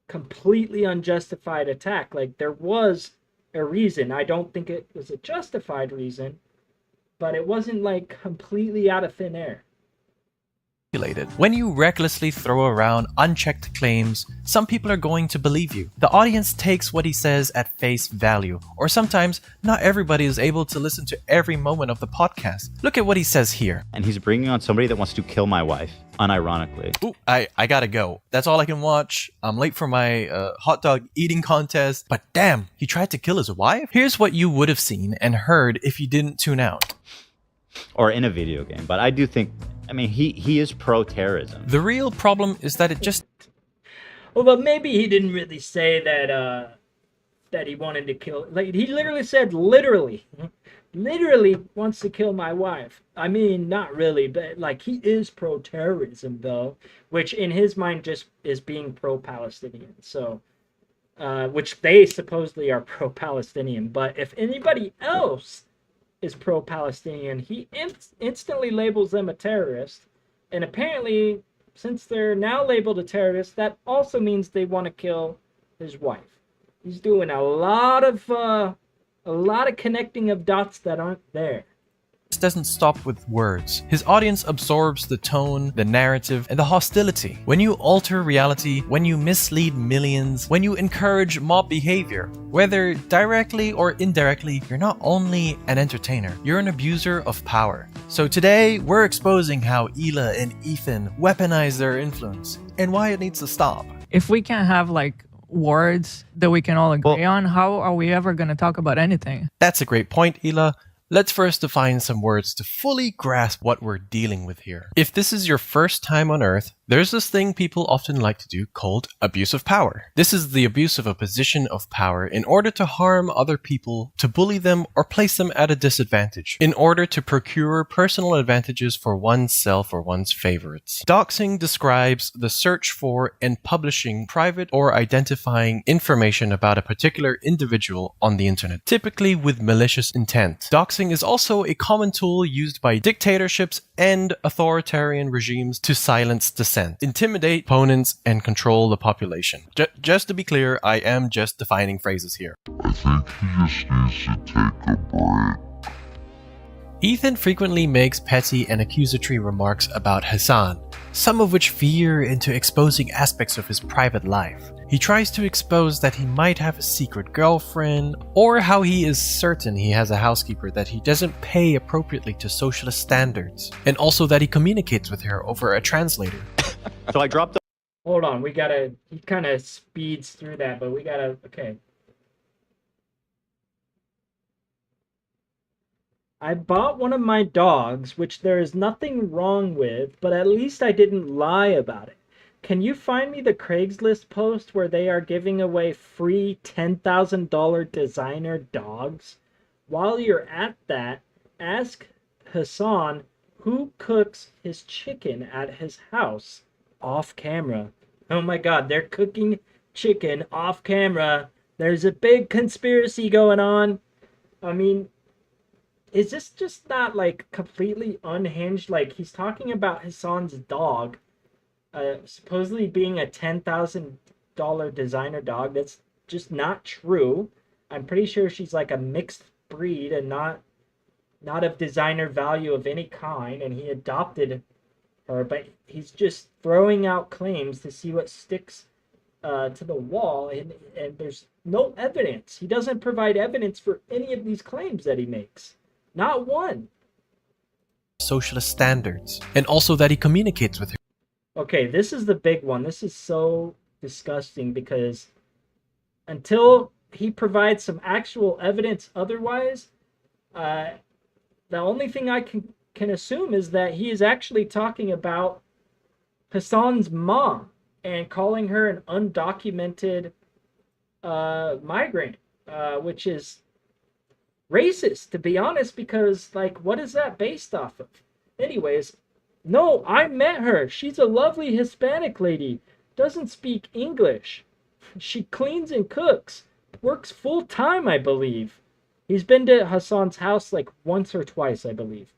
completely unjustified attack. Like, there was a reason. I don't think it was a justified reason, but it wasn't like completely out of thin air. When you recklessly throw around unchecked claims, some people are going to believe you. The audience takes what he says at face value, or sometimes not everybody is able to listen to every moment of the podcast. Look at what he says here. And he's bringing on somebody that wants to kill my wife, unironically. Ooh, I gotta go. That's all I can watch. I'm late for my hot dog eating contest. But damn, he tried to kill his wife? Here's what you would have seen and heard if you didn't tune out. Or in a video game. But I do think, I mean, he is pro-terrorism. The real problem is that it just... Well, but maybe he didn't really say that that he wanted to kill... Like, he literally said, literally wants to kill my wife. I mean, not really, but, like, he is pro-terrorism, though, which in his mind just is being pro-Palestinian. So, which they supposedly are pro-Palestinian. But if anybody else is pro-Palestinian, he instantly labels them a terrorist. And apparently, since they're now labeled a terrorist, that also means they want to kill his wife. He's doing a lot of connecting of dots that aren't there. Doesn't stop with words. His audience absorbs the tone, the narrative, and the hostility. When you alter reality, when you mislead millions, when you encourage mob behavior, whether directly or indirectly, you're not only an entertainer, you're an abuser of power. So today, we're exposing how Hila and Ethan weaponize their influence and why it needs to stop. If we can't have like words that we can all agree on, how are we ever going to talk about anything? That's a great point, Hila. Let's first define some words to fully grasp what we're dealing with here. If this is your first time on Earth, there's this thing people often like to do called abuse of power. This is the abuse of a position of power in order to harm other people, to bully them, or place them at a disadvantage, in order to procure personal advantages for oneself or one's favorites. Doxing describes the search for and publishing private or identifying information about a particular individual on the internet, typically with malicious intent. Doxing is also a common tool used by dictatorships and authoritarian regimes to silence dissent, intimidate opponents, and control the population. Just to be clear, I am just defining phrases here. I think he just needs to take a break. Ethan frequently makes petty and accusatory remarks about Hassan, some of which veer into exposing aspects of his private life. He tries to expose that he might have a secret girlfriend, or how he is certain he has a housekeeper that he doesn't pay appropriately to socialist standards, and also that he communicates with her over a translator. So I dropped the... Hold on, he kind of speeds through that, but okay. I bought one of my dogs, which there is nothing wrong with, but at least I didn't lie about it. Can you find me the Craigslist post where they are giving away free $10,000 designer dogs? While you're at that, ask Hassan who cooks his chicken at his house off camera. Oh my god, they're cooking chicken off camera. There's a big conspiracy going on. I mean, is this just not like completely unhinged? Like, he's talking about Hassan's dog supposedly being a $10,000 designer dog. That's just not true. I'm pretty sure she's like a mixed breed and not of designer value of any kind, and he adopted her, but he's just throwing out claims to see what sticks to the wall, and there's no evidence. He doesn't provide evidence for any of these claims that he makes. Not one. Socialist standards, and also that he communicates with her. Okay, this is the big one. This is so disgusting because until he provides some actual evidence otherwise, the only thing I can assume is that he is actually talking about Hassan's mom and calling her an undocumented migrant, which is racist, to be honest, because, like, what is that based off of? Anyways, no, I met her. She's a lovely Hispanic lady. doesn't speak English. She cleans and cooks, works full time, I believe. He's been to Hassan's house like once or twice, I believe.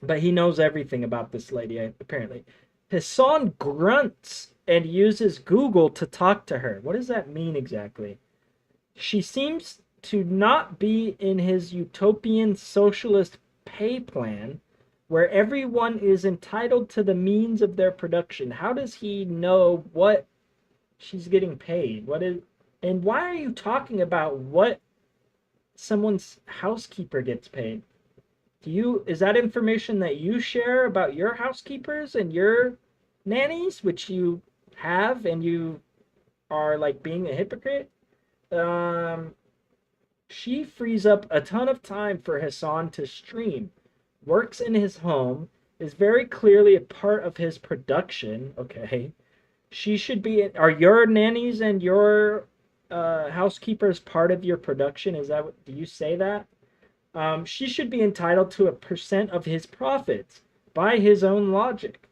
But he knows everything about this lady, apparently. Hassan grunts and uses Google to talk to her. What does that mean exactly? She seems to not be in his utopian socialist pay plan where everyone is entitled to the means of their production. How does he know what she's getting paid? And why are you talking about what someone's housekeeper gets paid? Is that information that you share about your housekeepers and your nannies, which you have, and you are like being a hypocrite? She frees up a ton of time for Hassan to stream, works in his home, is very clearly a part of his production. Okay. She should be. Are your nannies and your housekeepers part of your production? Do you say that? She should be entitled to a % of his profits by his own logic.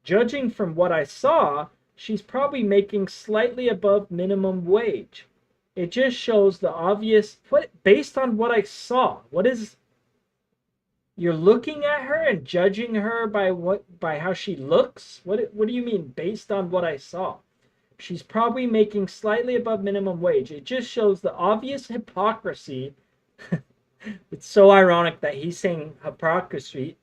Judging from what I saw, she's probably making slightly above minimum wage. It just shows the obvious. Based on what I saw, you're looking at her and judging her by how she looks? What do you mean based on what I saw? She's probably making slightly above minimum wage. It just shows the obvious hypocrisy. It's so ironic that he's saying hypocrisy,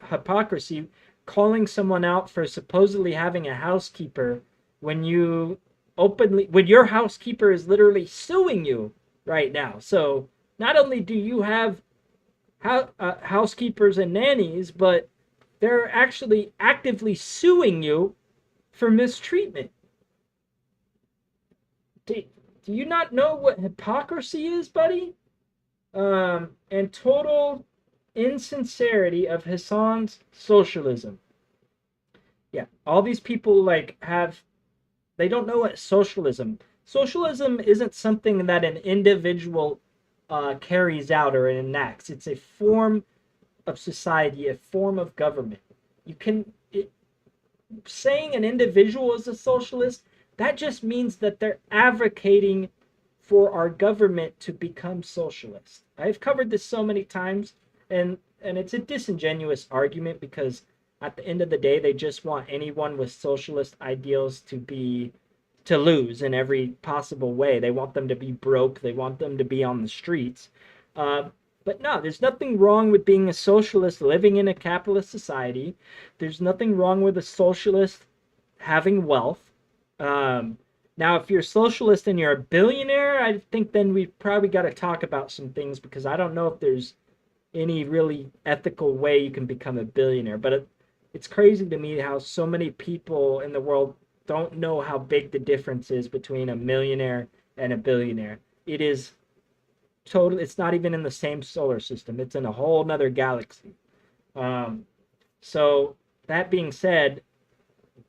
calling someone out for supposedly having a housekeeper when your housekeeper is literally suing you right now. So not only do you have housekeepers and nannies, but they're actually actively suing you for mistreatment. Do you not know what hypocrisy is, buddy? And total insincerity of Hassan's socialism. Yeah, all these people they don't know what socialism. Socialism isn't something that an individual carries out or enacts. It's a form of society, a form of government. Saying an individual is a socialist, that just means that they're advocating for our government to become socialist. I've covered this so many times, and it's a disingenuous argument because at the end of the day, they just want anyone with socialist ideals to lose in every possible way. They want them to be broke. They want them to be on the streets. But no, there's nothing wrong with being a socialist living in a capitalist society. There's nothing wrong with a socialist having wealth. Now, if you're a socialist and you're a billionaire, I think then we've probably got to talk about some things because I don't know if there's any really ethical way you can become a billionaire. But it's crazy to me how so many people in the world don't know how big the difference is between a millionaire and a billionaire. It is it's not even in the same solar system. It's in a whole nother galaxy. So that being said,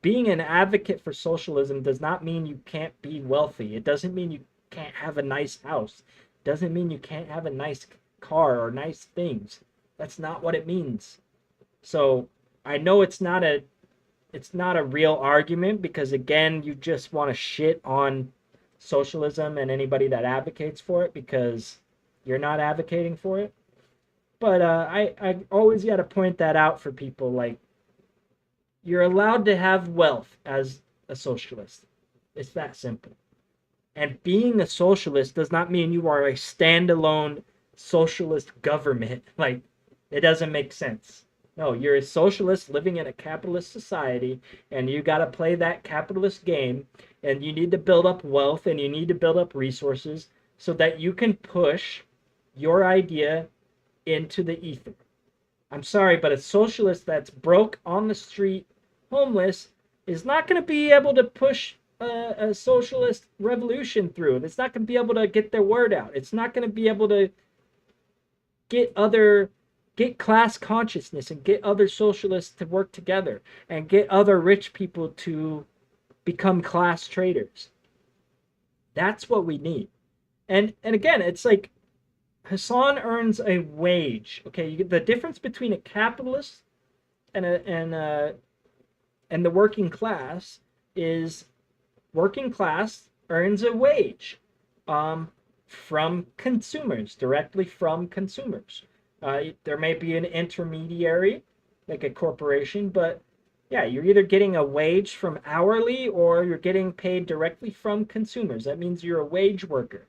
being an advocate for socialism does not mean you can't be wealthy. It doesn't mean you can't have a nice house. It doesn't mean you can't have a nice car or nice things. That's not what it means. So I know it's not a real argument because again, you just want to shit on socialism and anybody that advocates for it because you're not advocating for it. But I always got to point that out for people. Like, you're allowed to have wealth as a socialist. It's that simple. And being a socialist does not mean you are a standalone socialist government. Like, it doesn't make sense. No, you're a socialist living in a capitalist society, and you got to play that capitalist game, and you need to build up wealth, and you need to build up resources so that you can push your idea into the ether. I'm sorry, but a socialist that's broke on the street, homeless, is not going to be able to push a socialist revolution through. It's not going to be able to get their word out. It's not going to be able to get class consciousness and get other socialists to work together and get other rich people to become class traders. That's what we need. And again, it's like Hassan earns a wage. Okay, the difference between a capitalist and the working class is working class earns a wage from consumers, directly from consumers. There may be an intermediary, like a corporation, but yeah, you're either getting a wage from hourly or you're getting paid directly from consumers. That means you're a wage worker.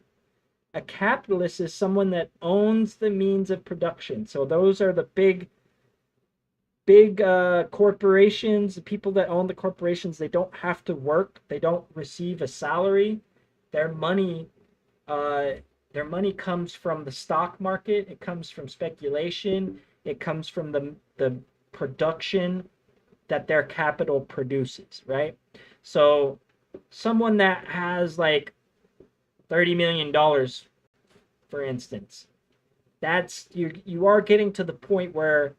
A capitalist is someone that owns the means of production. So those are the big corporations, the people that own the corporations. They don't have to work. They don't receive a salary. Their money comes from the stock market. It comes from speculation. It comes from the production that their capital produces, right? So someone that has like $30 million, for instance, that's you are getting to the point where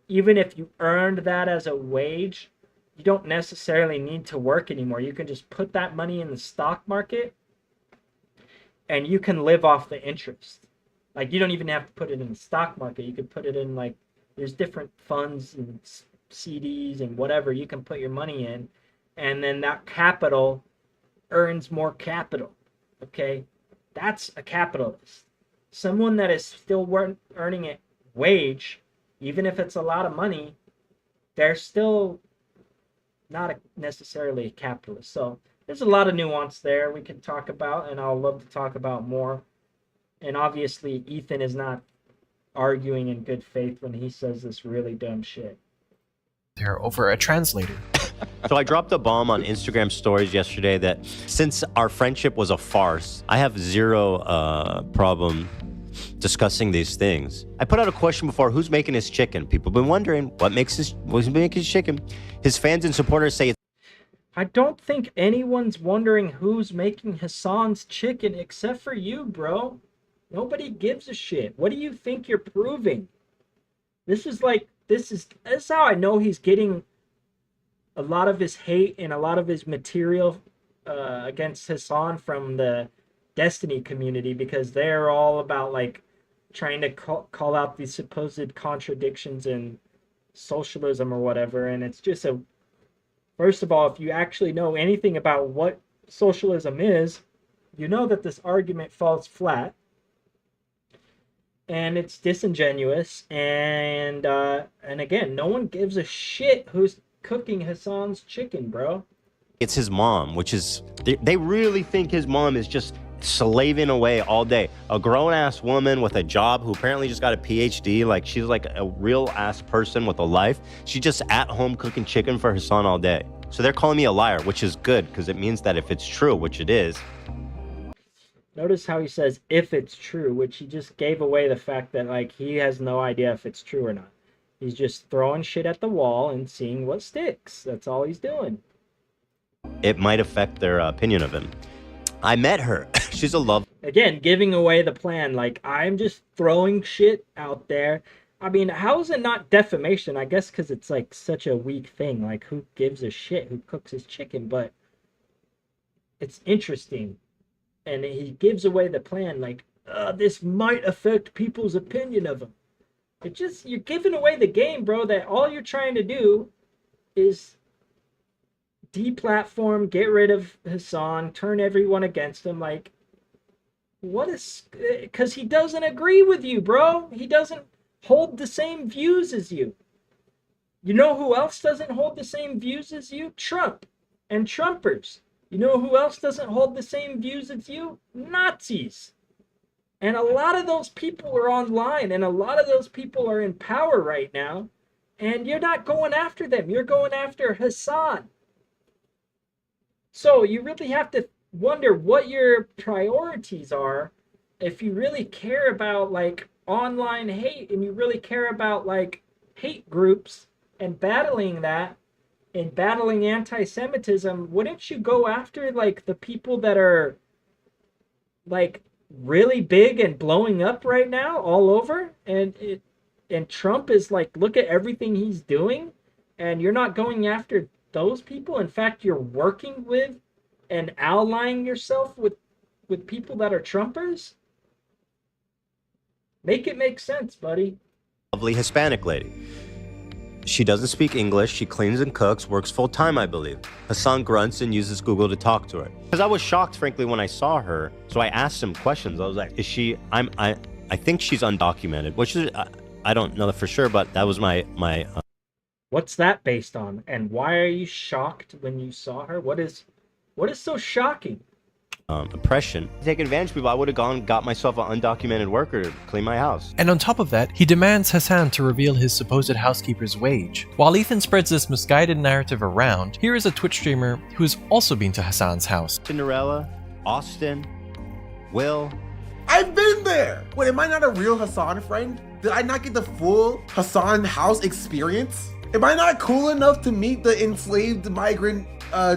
even if you earned that as a wage, you don't necessarily need to work anymore. You can just put that money in the stock market and you can live off the interest. Like, you don't even have to put it in the stock market. You could put it in, like, there's different funds and CDs and whatever you can put your money in, and then that capital earns more capital. Okay, that's a capitalist. Someone that is still earning a wage, even if it's a lot of money, they're still not necessarily a capitalist. So there's a lot of nuance there we can talk about, and I'll love to talk about more. And obviously, Ethan is not arguing in good faith when he says this really dumb shit. They're over a translator. So I dropped a bomb on Instagram stories yesterday that since our friendship was a farce, I have zero problem discussing these things. I put out a question before: who's making his chicken? People have been wondering what's making his chicken. His fans and supporters say it's. I don't think anyone's wondering who's making Hassan's chicken except for you, bro. Nobody gives a shit. What do you think you're proving? This is how I know he's getting a lot of his hate and a lot of his material against Hassan from the Destiny community, because they're all about like trying to call out these supposed contradictions in socialism or whatever. And it's just first of all, if you actually know anything about what socialism is, you know that this argument falls flat. And it's disingenuous, and again, no one gives a shit who's cooking Hassan's chicken, bro. It's his mom, which is, they really think his mom is just slaving away all day. A grown-ass woman with a job who apparently just got a PhD, like she's like a real-ass person with a life. She's just at home cooking chicken for Hassan all day. So they're calling me a liar, which is good, because it means that if it's true, which it is. Notice how he says, if it's true, which he just gave away the fact that, like, he has no idea if it's true or not. He's just throwing shit at the wall and seeing what sticks. That's all he's doing. It might affect their opinion of him. I met her. She's a love. Again, giving away the plan. Like, I'm just throwing shit out there. I mean, how is it not defamation? I guess because it's, like, such a weak thing. Like, who gives a shit who cooks his chicken? But it's interesting. And he gives away the plan, like, this might affect people's opinion of him. You're giving away the game, bro, that all you're trying to do is deplatform, get rid of Hassan, turn everyone against him. Like, what is... Because he doesn't agree with you, bro. He doesn't hold the same views as you. You know who else doesn't hold the same views as you? Trump and Trumpers. You know who else doesn't hold the same views as you? Nazis. And a lot of those people are online, and a lot of those people are in power right now, and you're not going after them. You're going after Hassan. So you really have to wonder what your priorities are if you really care about, like, online hate, and you really care about, like, hate groups and battling that. In battling anti-Semitism, wouldn't you go after, like, the people that are, like, really big and blowing up right now all over? And Trump is like, look at everything he's doing, and you're not going after those people. In fact, you're working with and allying yourself with people that are Trumpers. Make it make sense, buddy. Lovely Hispanic lady. She doesn't speak English. She cleans and cooks, works full time, I believe. Hassan grunts and uses Google to talk to her. Because I was shocked, frankly, when I saw her. So I asked him questions. I was like, is she, I think she's undocumented, which is, I don't know for sure, but that was my What's that based on? And why are you shocked when you saw her? What is so shocking? impression. To take advantage of people, I would have gone and got myself an undocumented worker to clean my house. And on top of that, he demands Hassan to reveal his supposed housekeeper's wage. While Ethan spreads this misguided narrative around, here is a Twitch streamer who has also been to Hassan's house. Cinderella, Austin, Will. I've been there! Wait, am I not a real Hassan friend? Did I not get the full Hassan house experience? Am I not cool enough to meet the enslaved migrant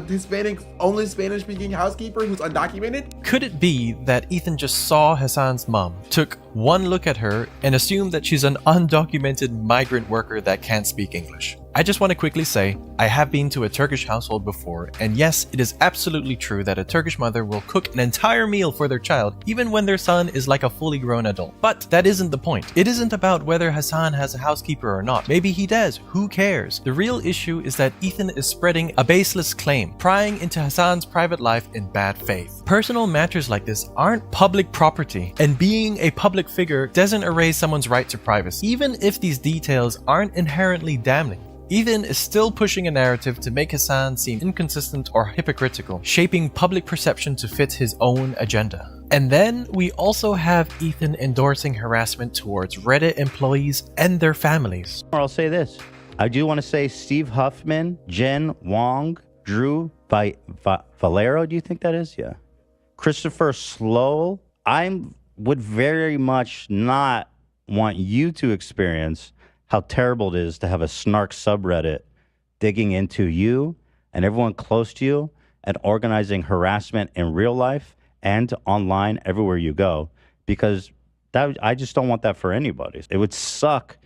Hispanic, only Spanish-speaking housekeeper who's undocumented? Could it be that Ethan just saw Hassan's mom, took one look at her, and assumed that she's an undocumented migrant worker that can't speak English? I just want to quickly say, I have been to a Turkish household before, and yes, it is absolutely true that a Turkish mother will cook an entire meal for their child, even when their son is like a fully grown adult. But that isn't the point. It isn't about whether Hassan has a housekeeper or not. Maybe he does, who cares? The real issue is that Ethan is spreading a baseless claim, prying into Hassan's private life in bad faith. Personal matters like this aren't public property, and being a public figure doesn't erase someone's right to privacy, even if these details aren't inherently damning. Ethan is still pushing a narrative to make Hassan seem inconsistent or hypocritical, shaping public perception to fit his own agenda. And then we also have Ethan endorsing harassment towards Reddit employees and their families. Or I'll say this. I do want to say Steve Huffman, Jen Wong, Drew Valero, do you think that is? Yeah. Christopher Slow. I would very much not want you to experience how terrible it is to have a snark subreddit digging into you and everyone close to you and organizing harassment in real life and online everywhere you go, because that, I just don't want that for anybody. It would suck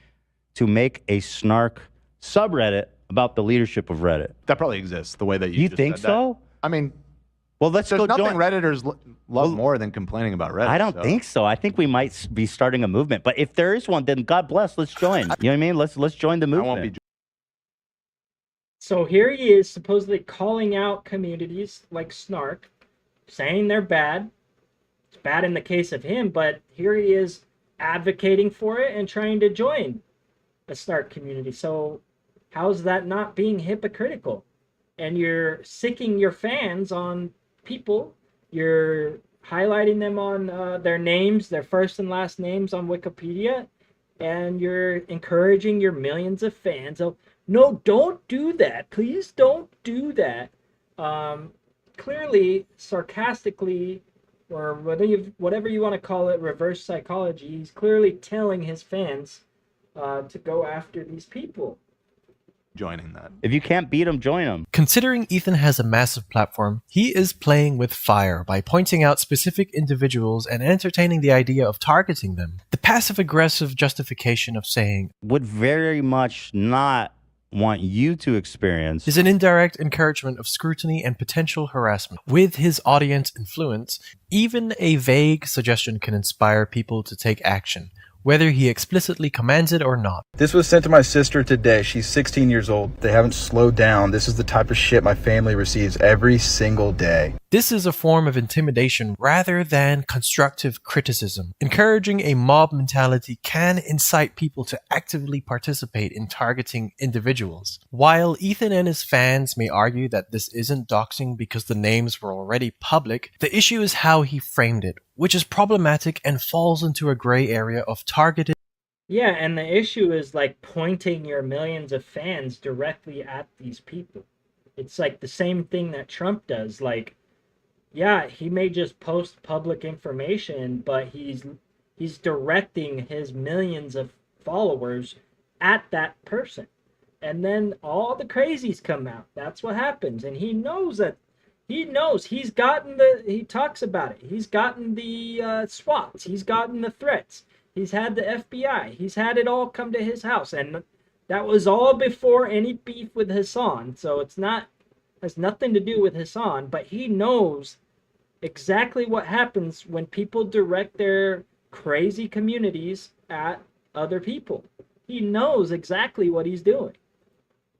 to make a snark subreddit about the leadership of Reddit. That probably exists the way that you just think said so? That. I mean, well, let's there's go nothing join. Redditors love more than complaining about Reddit. I don't think so. I think we might be starting a movement. But if there is one, then God bless. Let's join. You know what I mean? Let's join the movement. I won't be. So here he is supposedly calling out communities like Snark, saying they're bad. It's bad in the case of him, but here he is advocating for it and trying to join the Snark community. So how's that not being hypocritical? And you're sicking your fans on people. You're highlighting them on their names, their first and last names on Wikipedia, and you're encouraging your millions of fans. Oh, no, don't do that. Please don't do that. Clearly, sarcastically, or whatever you want to call it, reverse psychology, he's clearly telling his fans to go after these people. Joining that. If you can't beat them, join them. Considering Ethan has a massive platform, he is playing with fire by pointing out specific individuals and entertaining the idea of targeting them. The passive-aggressive justification of saying, would very much not want you to experience is an indirect encouragement of scrutiny and potential harassment. With his audience influence, even a vague suggestion can inspire people to take action, whether he explicitly commands it or not. This was sent to my sister today. She's 16 years old. They haven't slowed down. This is the type of shit my family receives every single day. This is a form of intimidation rather than constructive criticism. Encouraging a mob mentality can incite people to actively participate in targeting individuals. While Ethan and his fans may argue that this isn't doxing because the names were already public, the issue is how he framed it, which is problematic and falls into a gray area of targeted. Yeah, and the issue is like pointing your millions of fans directly at these people. It's like the same thing that Trump does. Like, yeah, he may just post public information, but he's directing his millions of followers at that person. And then all the crazies come out. That's what happens. And he knows that. He knows. He talks about it. He's gotten the SWATs. He's gotten the threats. He's had the FBI. He's had it all come to his house. And that was all before any beef with Hassan. So has nothing to do with Hassan, but he knows exactly what happens when people direct their crazy communities at other people. He knows exactly what he's doing.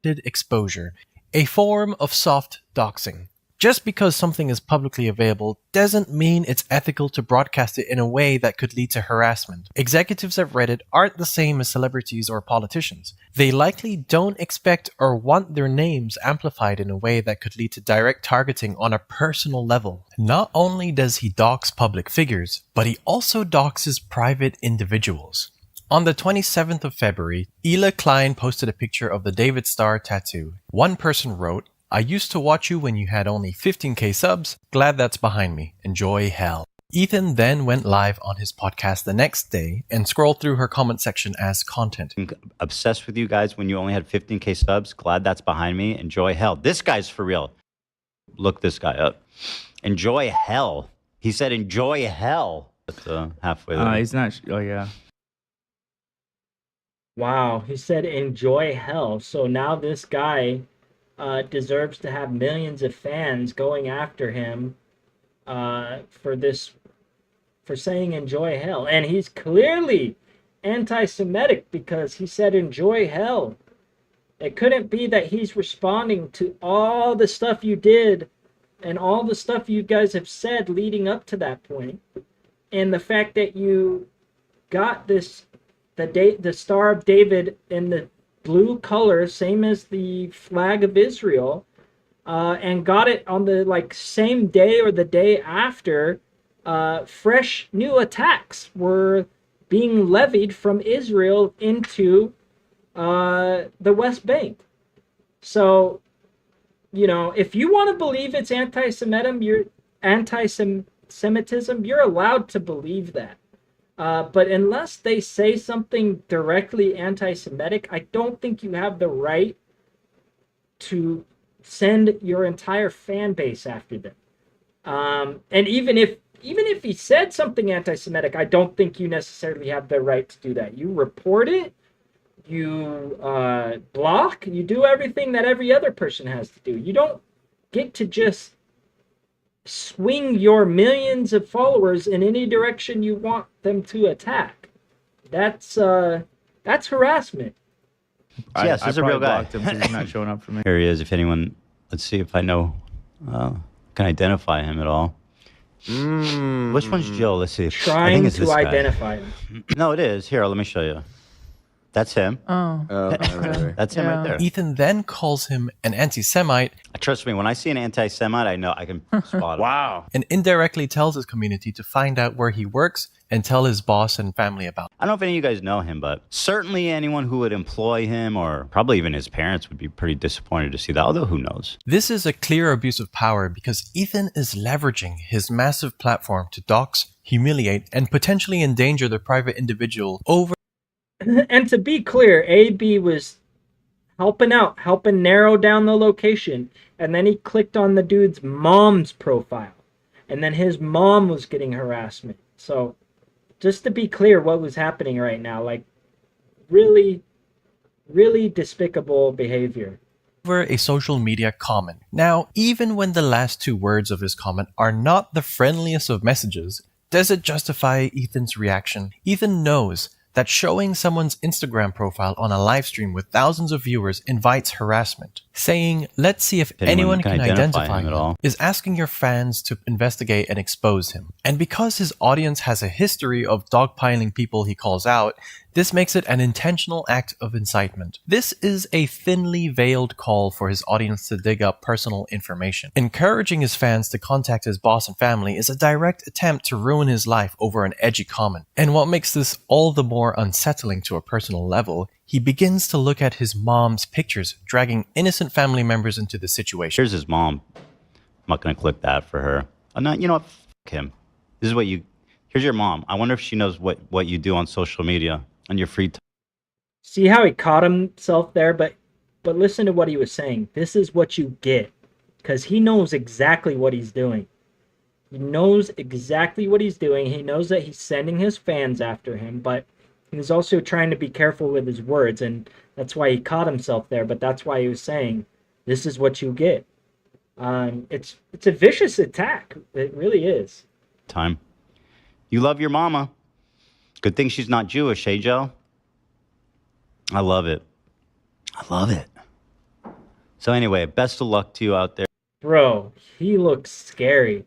exposure, a form of soft doxing. Just because something is publicly available doesn't mean it's ethical to broadcast it in a way that could lead to harassment. Executives at Reddit aren't the same as celebrities or politicians. They likely don't expect or want their names amplified in a way that could lead to direct targeting on a personal level. Not only does he dox public figures, but he also doxes private individuals. On the 27th of February, DeKlein posted a picture of the David Star tattoo. One person wrote, "I used to watch you when you had only 15k subs. Glad that's behind me. Enjoy hell." Ethan then went live on his podcast the next day and scrolled through her comment section as content. Obsessed with you guys when you only had 15k subs. Glad that's behind me. Enjoy hell. This guy's for real. Look this guy up. Enjoy hell. He said enjoy hell. That's halfway there. He's not. Oh, yeah. Wow, he said enjoy hell. So now this guy deserves to have millions of fans going after him for saying enjoy hell. And he's clearly anti-Semitic because he said enjoy hell. It couldn't be that he's responding to all the stuff you did and all the stuff you guys have said leading up to that point. And the fact that you got this, the Star of David in the blue color, same as the flag of Israel, and got it on the same day or the day after fresh new attacks were being levied from Israel into the West Bank. So, if you want to believe it's anti-Semitism, you're allowed to believe that. But unless they say something directly anti-Semitic, I don't think you have the right to send your entire fan base after them. And even if he said something anti-Semitic, I don't think you necessarily have the right to do that. You report it, you block, you do everything that every other person has to do. You don't get to just swing your millions of followers in any direction you want them to attack. That's harassment. Yes, this is a real guy. Blocked him 'cause he's not showing up for me. Here he is. If anyone, let's see if I know, can identify him at all. Which one's Joe? Let's see. I Trying think it's to this guy. identify him. No, it is. Here, let me show you. That's him. Oh. That's him right there. Ethan then calls him an anti-Semite. Trust me, when I see an anti-Semite, I know I can spot him. Wow. And indirectly tells his community to find out where he works and tell his boss and family about it. I don't know if any of you guys know him, but certainly anyone who would employ him, or probably even his parents, would be pretty disappointed to see that, although who knows? This is a clear abuse of power because Ethan is leveraging his massive platform to dox, humiliate, and potentially endanger the private individual over. And to be clear, AB was helping out, helping narrow down the location, and then he clicked on the dude's mom's profile, and then his mom was getting harassment. So, just to be clear what was happening right now, really, really despicable behavior. Over a social media comment. Now, even when the last two words of his comment are not the friendliest of messages, does it justify Ethan's reaction? Ethan knows that showing someone's Instagram profile on a live stream with thousands of viewers invites harassment. Saying, let's see if anyone can identify him at all, is asking your fans to investigate and expose him. And because his audience has a history of dogpiling people he calls out, this makes it an intentional act of incitement. This is a thinly veiled call for his audience to dig up personal information. Encouraging his fans to contact his boss and family is a direct attempt to ruin his life over an edgy comment. And what makes this all the more unsettling to a personal level, he begins to look at his mom's pictures, dragging innocent family members into the situation. Here's his mom. I'm not going to click that for her. No, you know what? F him. This is what you... Here's your mom. I wonder if she knows what you do on social media on your free time. See how he caught himself there? But listen to what he was saying. This is what you get. Because he knows exactly what he's doing. He knows exactly what he's doing. He knows that he's sending his fans after him, but he's also trying to be careful with his words, and that's why he caught himself there. But that's why he was saying, this is what you get. It's a vicious attack. It really is. Time. You love your mama. Good thing she's not Jewish, hey, Joe? I love it. I love it. So anyway, best of luck to you out there. Bro, he looks scary.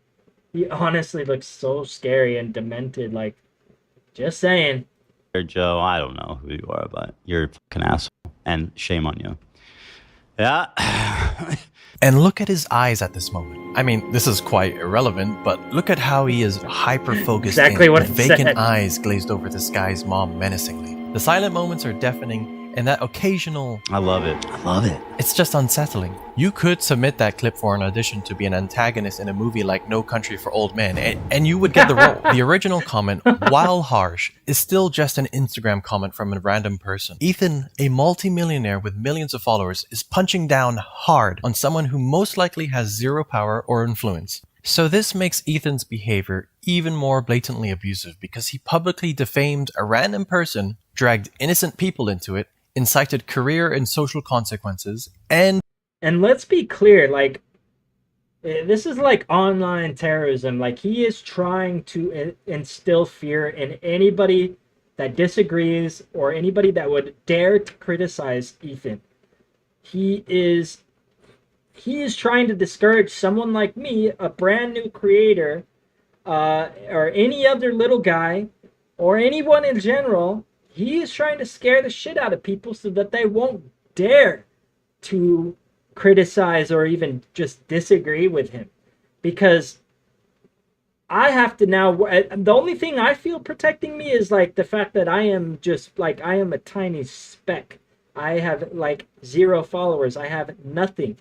He honestly looks so scary and demented. Like, just saying. Joe, I don't know who you are, but you're a fucking asshole. And shame on you. Yeah. And look at his eyes at this moment. I mean, this is quite irrelevant, but look at how he is hyper-focused Exactly what with I vacant said. eyes glazed over this guy's mom menacingly. The silent moments are deafening, and that occasional... I love it. I love it. It's just unsettling. You could submit that clip for an audition to be an antagonist in a movie like No Country for Old Men, and you would get the role. The original comment, while harsh, is still just an Instagram comment from a random person. Ethan, a multi-millionaire with millions of followers, is punching down hard on someone who most likely has zero power or influence. So this makes Ethan's behavior even more blatantly abusive because he publicly defamed a random person, dragged innocent people into it, incited career and social consequences, and let's be clear, like, this is like online terrorism. Like, he is trying to instill fear in anybody that disagrees or anybody that would dare to criticize Ethan. He is trying to discourage someone like me, a brand new creator, or any other little guy, or anyone in general. He is trying to scare the shit out of people so that they won't dare to criticize or even just disagree with him. Because I have to now, the only thing I feel protecting me is like the fact that I am just like, I am a tiny speck. I have like 0 followers. I have nothing.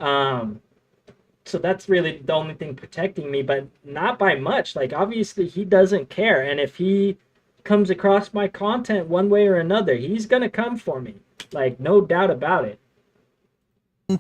So that's really the only thing protecting me, but not by much. Like, obviously he doesn't care. And if he comes across my content one way or another, he's gonna come for me. Like, no doubt about it.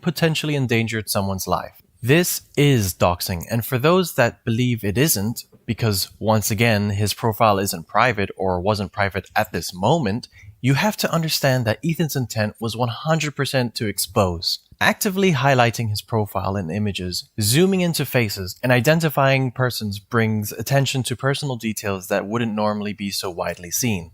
potentially endangered someone's life. This is doxing, and for those that believe it isn't, because once again, his profile isn't private or wasn't private at this moment, you have to understand that Ethan's intent was 100% to expose. Actively highlighting his profile and images, zooming into faces, and identifying persons brings attention to personal details that wouldn't normally be so widely seen.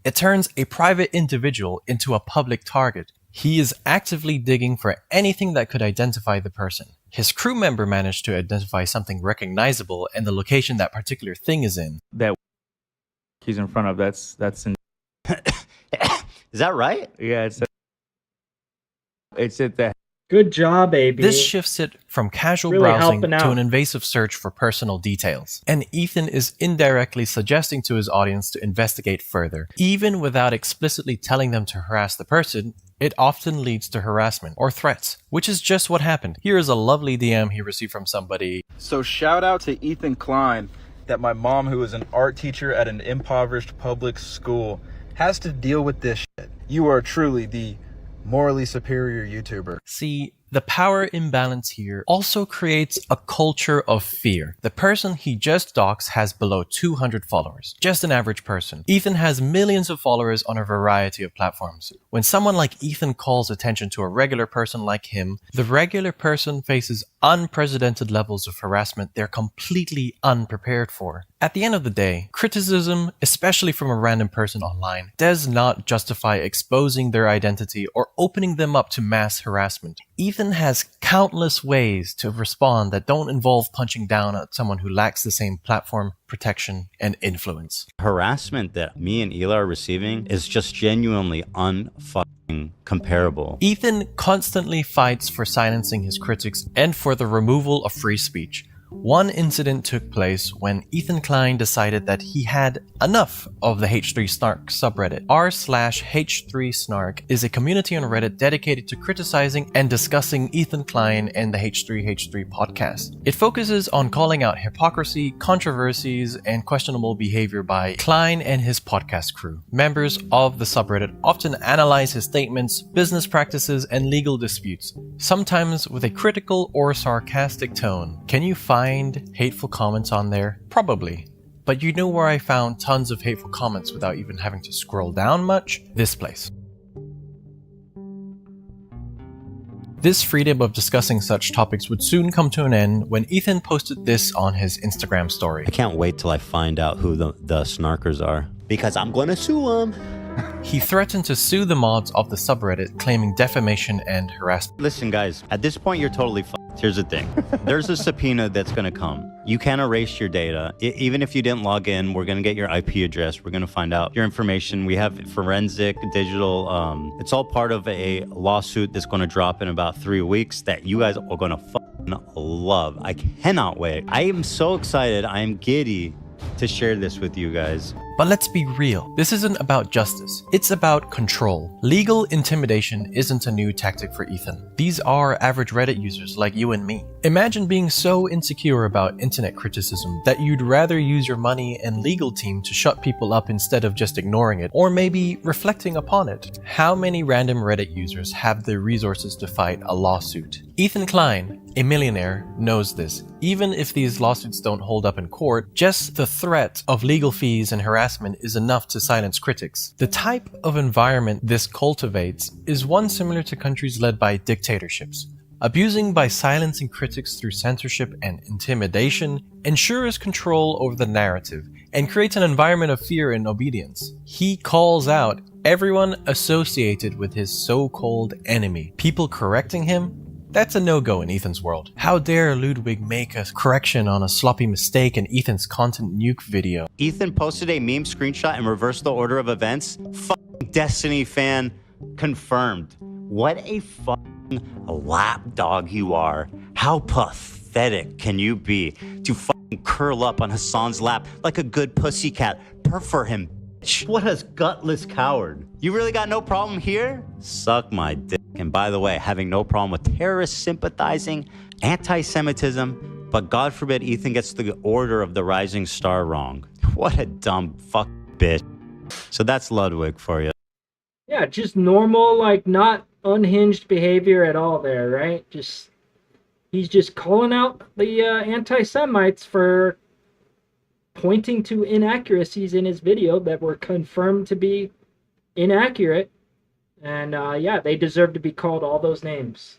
It turns a private individual into a public target. He is actively digging for anything that could identify the person. His crew member managed to identify something recognizable and the location that particular thing is in. That he's in front of, that's in... Is that right? Yeah, it's at the... Good job, AB. This shifts it from casual Really browsing helping to out. an invasive search for personal details. And Ethan is indirectly suggesting to his audience to investigate further. Even without explicitly telling them to harass the person, it often leads to harassment or threats, which is just what happened. Here is a lovely DM he received from somebody. So shout out to Ethan Klein that my mom, who is an art teacher at an impoverished public school, has to deal with this shit. You are truly the morally superior YouTuber. See, the power imbalance here also creates a culture of fear. The person he just doxed has below 200 followers. Just an average person. Ethan has millions of followers on a variety of platforms. When someone like Ethan calls attention to a regular person like him, the regular person faces unprecedented levels of harassment they're completely unprepared for. At the end of the day, criticism, especially from a random person online, does not justify exposing their identity or opening them up to mass harassment. Ethan has countless ways to respond that don't involve punching down at someone who lacks the same platform, protection, and influence. Harassment that me and Eli are receiving is just genuinely unfucking comparable. Ethan constantly fights for silencing his critics and for the removal of free speech. One incident took place when Ethan Klein decided that he had enough of the H3Snark subreddit. r/H3Snark is a community on Reddit dedicated to criticizing and discussing Ethan Klein and the H3H3 podcast. It focuses on calling out hypocrisy, controversies, and questionable behavior by Klein and his podcast crew. Members of the subreddit often analyze his statements, business practices, and legal disputes, sometimes with a critical or sarcastic tone. Can you find hateful comments on there? Probably. But you know where I found tons of hateful comments without even having to scroll down much? This place. This freedom of discussing such topics would soon come to an end when Ethan posted this on his Instagram story. I can't wait till I find out who the snarkers are, because I'm gonna sue them. He threatened to sue the mods of the subreddit, claiming defamation and harassment. Listen, guys, at this point, you're totally fucked. Here's the thing. There's a subpoena that's going to come. You can't erase your data. Even if you didn't log in, we're going to get your IP address. We're going to find out your information. We have forensic, digital. It's all part of a lawsuit that's going to drop in about 3 weeks that you guys are going to fucking love. I cannot wait. I am so excited. I am giddy to share this with you guys. But let's be real, this isn't about justice, it's about control. Legal intimidation isn't a new tactic for Ethan. These are average Reddit users like you and me. Imagine being so insecure about internet criticism that you'd rather use your money and legal team to shut people up instead of just ignoring it, or maybe reflecting upon it. How many random Reddit users have the resources to fight a lawsuit? Ethan Klein, a millionaire, knows this. Even if these lawsuits don't hold up in court, just the threat of legal fees and harassment is enough to silence critics. The type of environment this cultivates is one similar to countries led by dictatorships. Abusing by silencing critics through censorship and intimidation ensures control over the narrative and creates an environment of fear and obedience. He calls out everyone associated with his so-called enemy. People correcting him? That's a no-go in Ethan's world. How dare Ludwig make a correction on a sloppy mistake in Ethan's content nuke video? Ethan posted a meme screenshot and reversed the order of events. Fucking Destiny fan confirmed. What a fucking lapdog you are. How pathetic can you be to fucking curl up on Hassan's lap like a good pussycat? Prefer him, bitch. What a gutless coward. You really got no problem here? Suck my dick. And by the way, having no problem with terrorist sympathizing, anti-Semitism, but God forbid Ethan gets the order of the rising star wrong. What a dumb fuck bitch. So that's Ludwig for you. Yeah, just normal, like, not unhinged behavior at all there, right? He's just calling out the anti-Semites for pointing to inaccuracies in his video that were confirmed to be inaccurate. And yeah, they deserve to be called all those names.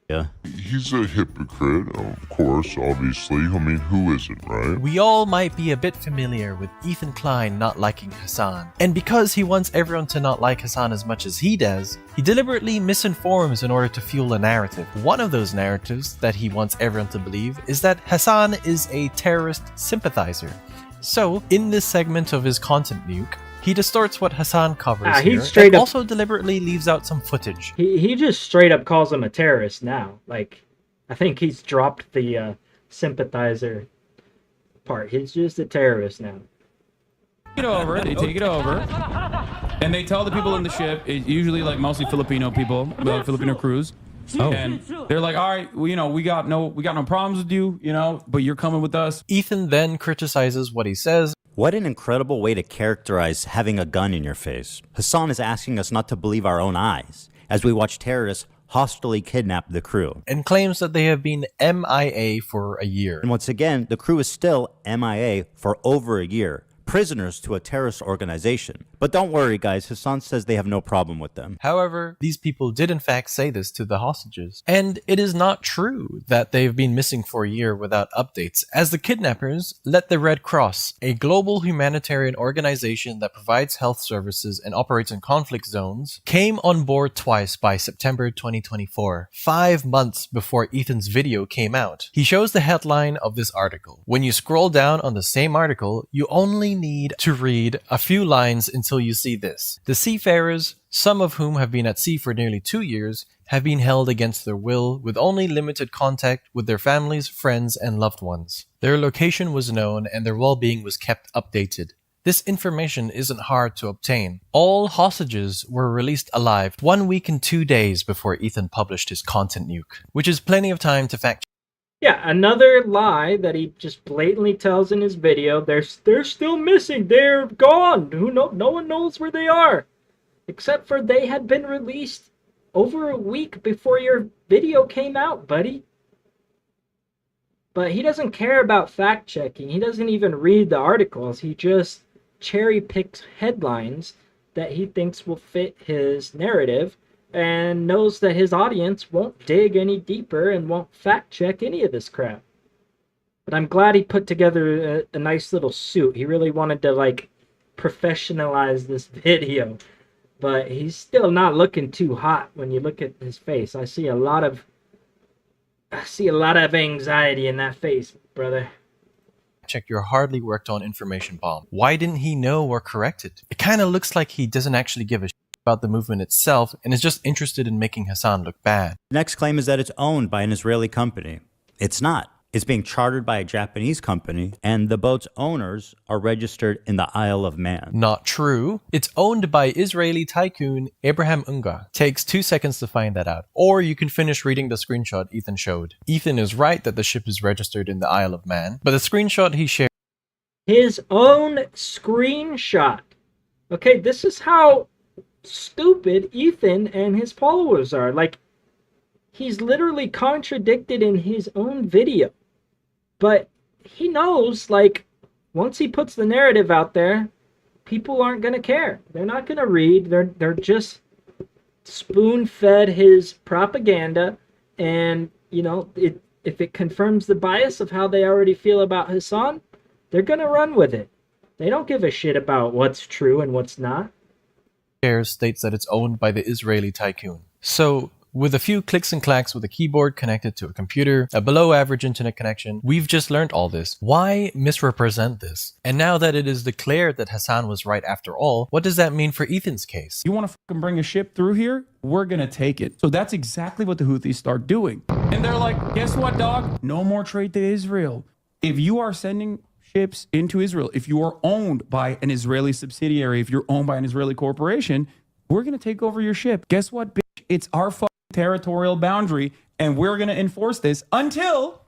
Yeah. He's a hypocrite, of course, obviously. I mean, who isn't, right? We all might be a bit familiar with Ethan Klein not liking Hassan. And because he wants everyone to not like Hassan as much as he does, he deliberately misinforms in order to fuel a narrative. One of those narratives that he wants everyone to believe is that Hassan is a terrorist sympathizer. So, in this segment of his content nuke, he distorts what Hassan covers here, and also deliberately leaves out some footage. He just straight up calls him a terrorist now. Like, I think he's dropped the sympathizer part. He's just a terrorist now. It over. They take it over, and they tell the people in the ship. It's usually like mostly Filipino people, Filipino crews. Oh. And they're like, all right, well, we got no problems with you, but you're coming with us. Ethan then criticizes what he says. What an incredible way to characterize having a gun in your face. Hassan is asking us not to believe our own eyes as we watch terrorists hostilely kidnap the crew. And claims that they have been MIA for a year. And once again, the crew is still MIA for over a year. Prisoners to a terrorist organization. But don't worry, guys, Hassan says they have no problem with them. However, these people did in fact say this to the hostages. And it is not true that they've been missing for a year without updates, as the kidnappers let the Red Cross, a global humanitarian organization that provides health services and operates in conflict zones, came on board twice by September 2024, 5 months before Ethan's video came out. He shows the headline of this article. When you scroll down on the same article, you only need to read a few lines until you see this. The seafarers, some of whom have been at sea for nearly 2 years, have been held against their will with only limited contact with their families, friends, and loved ones. Their location was known and their well-being was kept updated. This information isn't hard to obtain. All hostages were released alive 1 week and 2 days before Ethan published his content nuke, which is plenty of time to fact. Yeah, another lie that he just blatantly tells in his video. They're still missing. They're gone. No one knows where they are. Except for they had been released over a week before your video came out, buddy. But he doesn't care about fact checking. He doesn't even read the articles. He just cherry picks headlines that he thinks will fit his narrative, and knows that his audience won't dig any deeper and won't fact check any of this crap. But I'm glad he put together a nice little suit. He really wanted to, like, professionalize this video. But he's still not looking too hot when you look at his face. I see a lot of anxiety in that face, brother. Check your hardly worked on information bomb. Why didn't he know or correct it? It kind of looks like he doesn't actually give a shit about the movement itself and is just interested in making Hassan look bad. The next claim is that it's owned by an Israeli company. It's not. It's being chartered by a Japanese company, and the boat's owners are registered in the Isle of Man. Not true. It's owned by Israeli tycoon Abraham Ungar. Takes 2 seconds to find that out. Or you can finish reading the screenshot Ethan showed. Ethan is right that the ship is registered in the Isle of Man, but the screenshot he shared... His own screenshot. Okay, this is how stupid Ethan and his followers are. Like, he's literally contradicted in his own video. But he knows, like, once he puts the narrative out there, people aren't going to care. They're not going to read. They're just spoon-fed his propaganda. And, you know, if it confirms the bias of how they already feel about Hassan, they're going to run with it. They don't give a shit about what's true and what's not. States that it's owned by the Israeli tycoon. So, with a few clicks and clacks with a keyboard connected to a computer, a below-average internet connection, we've just learned all this. Why misrepresent this? And now that it is declared that Hassan was right after all, what does that mean for Ethan's case? You want to fucking bring a ship through here? We're going to take it. So that's exactly what the Houthis start doing. And they're like, guess what, dog? No more trade to Israel. If you are sending ships into Israel, if you are owned by an Israeli subsidiary, if you're owned by an Israeli corporation, we're going to take over your ship. Guess what, bitch? It's our fucking territorial boundary, and we're going to enforce this until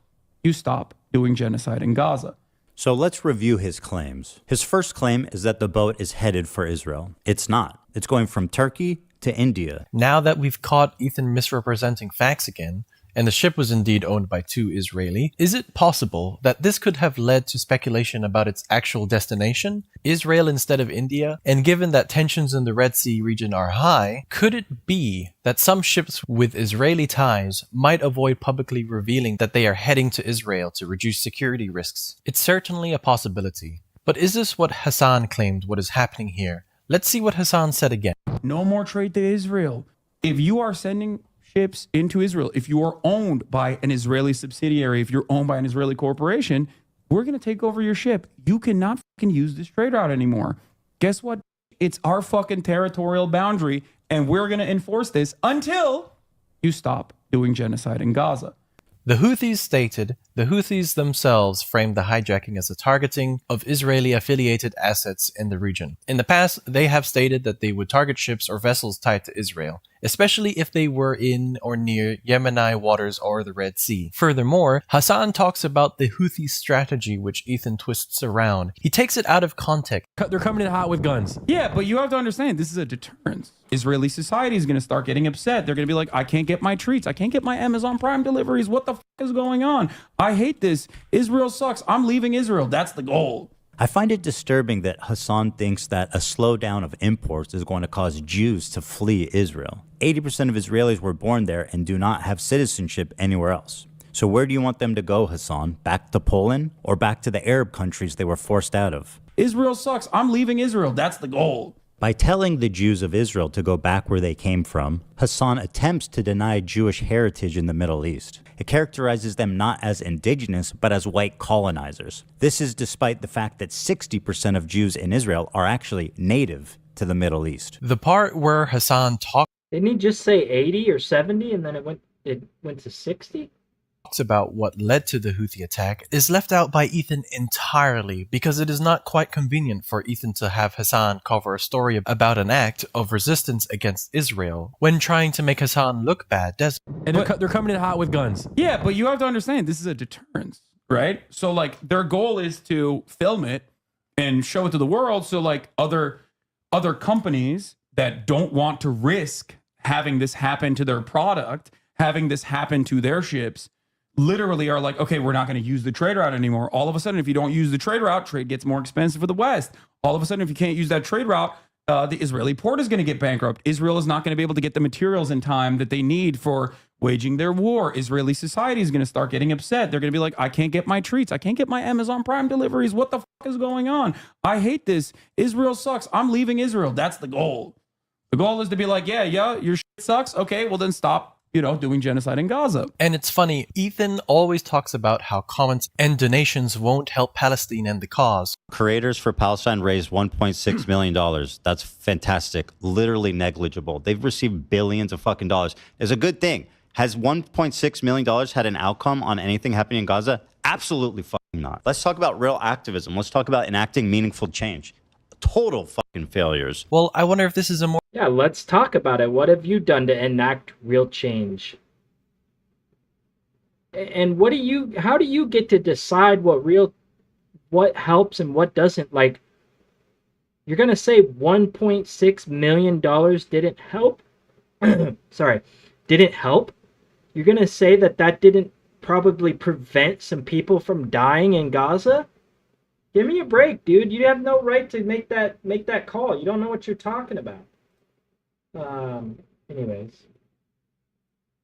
you stop doing genocide in Gaza. So let's review his claims. His first claim is that the boat is headed for Israel. It's not. It's going from Turkey to India. Now that we've caught Ethan misrepresenting facts again, and the ship was indeed owned by 2 Israeli, is it possible that this could have led to speculation about its actual destination, Israel instead of India? And given that tensions in the Red Sea region are high, could it be that some ships with Israeli ties might avoid publicly revealing that they are heading to Israel to reduce security risks? It's certainly a possibility. But is this what Hassan claimed what is happening here? Let's see what Hassan said again. No more trade to Israel. If you are sending ships into Israel, if you are owned by an Israeli subsidiary, if you're owned by an Israeli corporation, we're going to take over your ship. You cannot fucking use this trade route anymore. Guess what? It's our fucking territorial boundary, and we're going to enforce this until you stop doing genocide in Gaza. The Houthis stated the Houthis themselves framed the hijacking as a targeting of Israeli-affiliated assets in the region. In the past, they have stated that they would target ships or vessels tied to Israel, especially if they were in or near Yemeni waters or the Red Sea. Furthermore, Hassan talks about the Houthi strategy, which Ethan twists around. He takes it out of context. They're coming in hot with guns. Yeah, but you have to understand, this is a deterrence. Israeli society is going to start getting upset. They're going to be like, I can't get my treats. I can't get my Amazon Prime deliveries. What the fuck is going on? I hate this. Israel sucks. I'm leaving Israel. That's the goal. I find it disturbing that Hassan thinks that a slowdown of imports is going to cause Jews to flee Israel. 80% of Israelis were born there and do not have citizenship anywhere else. So where do you want them to go, Hassan? Back to Poland or back to the Arab countries they were forced out of? Israel sucks. I'm leaving Israel. That's the goal. By telling the Jews of Israel to go back where they came from, Hassan attempts to deny Jewish heritage in the Middle East. It characterizes them not as indigenous, but as white colonizers. This is despite the fact that 60% of Jews in Israel are actually native to the Middle East. The part where Hassan talks Didn't he just say 80 or 70 and then it went to 60? About what led to the Houthi attack is left out by Ethan entirely because it is not quite convenient for Ethan to have Hassan cover a story about an act of resistance against Israel when trying to make Hassan look bad, does And they're coming in hot with guns. Yeah, but you have to understand, this is a deterrence, right? So, like, their goal is to film it and show it to the world so, like, other companies that don't want to risk having this happen to their product, having this happen to their ships, literally are like, okay, we're not going to use the trade route anymore. All of a sudden, if you don't use the trade route, trade gets more expensive for the West. All of a sudden, if you can't use that trade route, the Israeli port is going to get bankrupt. Israel is not going to be able to get the materials in time that they need for waging their war. Israeli society is going to start getting upset. They're going to be like, I can't get my treats. I can't get my Amazon Prime deliveries. What the fuck is going on? I hate this. Israel sucks. I'm leaving Israel. That's the goal. The goal is to be like, yeah, your shit sucks. Okay, well then stop, doing genocide in Gaza. And it's funny, Ethan always talks about how comments and donations won't help Palestine and the cause. Creators for Palestine raised $1.6 million. That's fantastic. Literally negligible. They've received billions of fucking dollars. It's a good thing. Has $1.6 million had an outcome on anything happening in Gaza? Absolutely fucking not. Let's talk about real activism. Let's talk about enacting meaningful change. Total fucking failures. Well, I wonder if this is a more... Yeah, let's talk about it. What have you done to enact real change? And how do you get to decide what helps and what doesn't? Like, you're going to say $1.6 million didn't help? Sorry, didn't help? You're going to say that didn't probably prevent some people from dying in Gaza? Give me a break, dude. You have no right to make that call. You don't know what you're talking about. Anyways.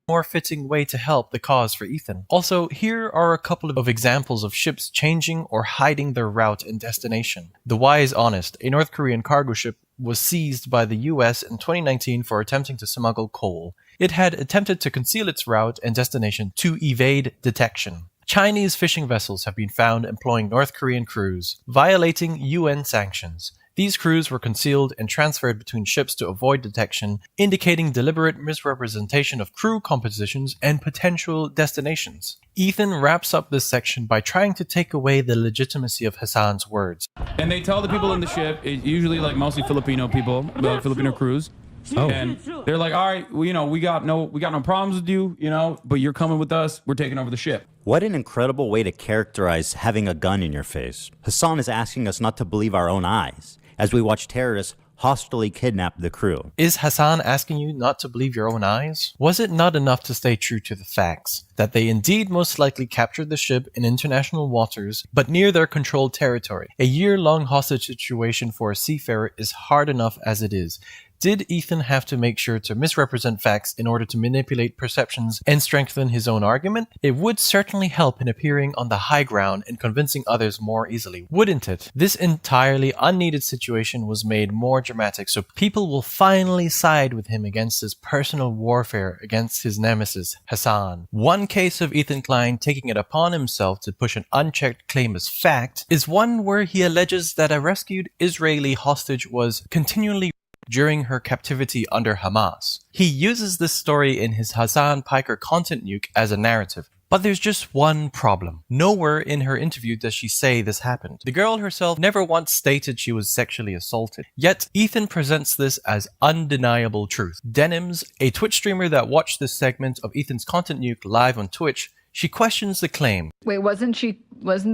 More fitting way to help the cause for Ethan. Also, here are a couple of examples of ships changing or hiding their route and destination. The Wise Honest, a North Korean cargo ship, was seized by the US in 2019 for attempting to smuggle coal. It had attempted to conceal its route and destination to evade detection. Chinese fishing vessels have been found employing North Korean crews, violating UN sanctions. These crews were concealed and transferred between ships to avoid detection, indicating deliberate misrepresentation of crew compositions and potential destinations. Ethan wraps up this section by trying to take away the legitimacy of Hassan's words. And they tell the people in the ship, usually like mostly Filipino people, Filipino crews. Oh. And they're like, all right, well, we got no problems with you, but you're coming with us. We're taking over the ship. What an incredible way to characterize having a gun in your face. Hassan is asking us not to believe our own eyes as we watch terrorists hostilely kidnap the crew. Is Hassan asking you not to believe your own eyes? Was it not enough to stay true to the facts, that they indeed most likely captured the ship in international waters, but near their controlled territory? A year-long hostage situation for a seafarer is hard enough as it is. Did Ethan have to make sure to misrepresent facts in order to manipulate perceptions and strengthen his own argument? It would certainly help in appearing on the high ground and convincing others more easily, wouldn't it? This entirely unneeded situation was made more dramatic so people will finally side with him against his personal warfare against his nemesis, Hassan. One case of Ethan Klein taking it upon himself to push an unchecked claim as fact is one where he alleges that a rescued Israeli hostage was continually during her captivity under Hamas. He uses this story in his Hassan Piker content nuke as a narrative. But there's just one problem. Nowhere in her interview does she say this happened. The girl herself never once stated she was sexually assaulted. Yet, Ethan presents this as undeniable truth. Denims, a Twitch streamer that watched this segment of Ethan's content nuke live on Twitch, she questions the claim. Wait, wasn't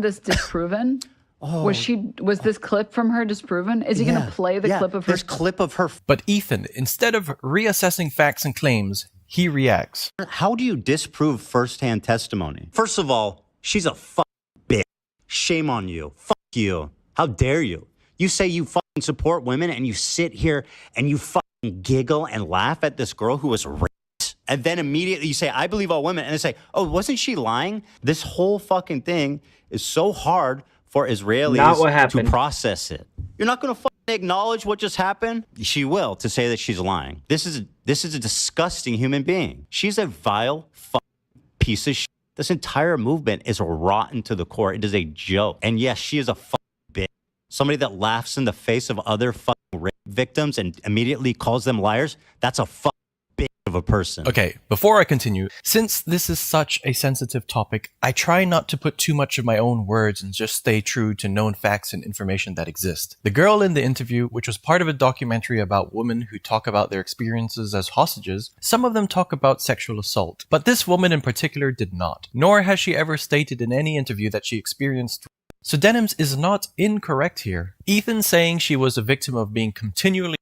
this disproven? Was this clip from her disproven? Is he going to play the clip of her? There's clip of her. But Ethan, instead of reassessing facts and claims, he reacts. How do you disprove firsthand testimony? First of all, she's a fucking bitch. Shame on you. Fuck you. How dare you? You say you fucking support women and you sit here and you fucking giggle and laugh at this girl who was raped. And then immediately you say, I believe all women. And they say, oh, wasn't she lying? This whole fucking thing is so hard for Israelis to process it. You're not going to fucking acknowledge what just happened? She will, to say that she's lying. This is a disgusting human being. She's a vile fucking piece of shit. This entire movement is rotten to the core. It is a joke. And yes, she is a fucking bitch. Somebody that laughs in the face of other fucking rape victims and immediately calls them liars, that's a fucking bitch of a person. Okay, before I continue, since this is such a sensitive topic, I try not to put too much of my own words and just stay true to known facts and information that exist. The girl in the interview, which was part of a documentary about women who talk about their experiences as hostages, some of them talk about sexual assault, but this woman in particular did not, nor has she ever stated in any interview that she experienced. So Denims is not incorrect here. Ethan saying she was a victim of being continually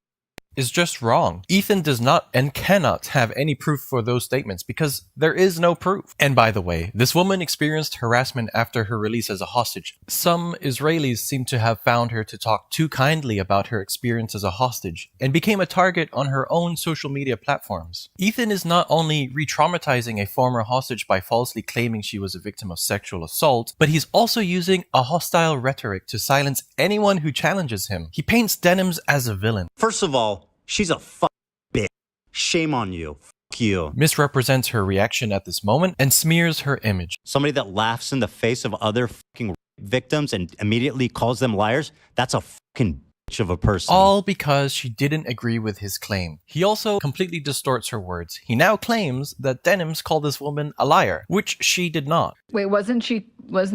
is just wrong. Ethan does not and cannot have any proof for those statements because there is no proof. And by the way, this woman experienced harassment after her release as a hostage. Some Israelis seem to have found her to talk too kindly about her experience as a hostage and became a target on her own social media platforms. Ethan is not only re-traumatizing a former hostage by falsely claiming she was a victim of sexual assault, but he's also using a hostile rhetoric to silence anyone who challenges him. He paints Denims as a villain. First of all, she's a bitch. Shame on you. You. Misrepresents her reaction at this moment and smears her image. Somebody that laughs in the face of other victims and immediately calls them liars, that's a bitch of a person. All because she didn't agree with his claim. He also completely distorts her words. He now claims that Denims called this woman a liar, which she did not. Wait, wasn't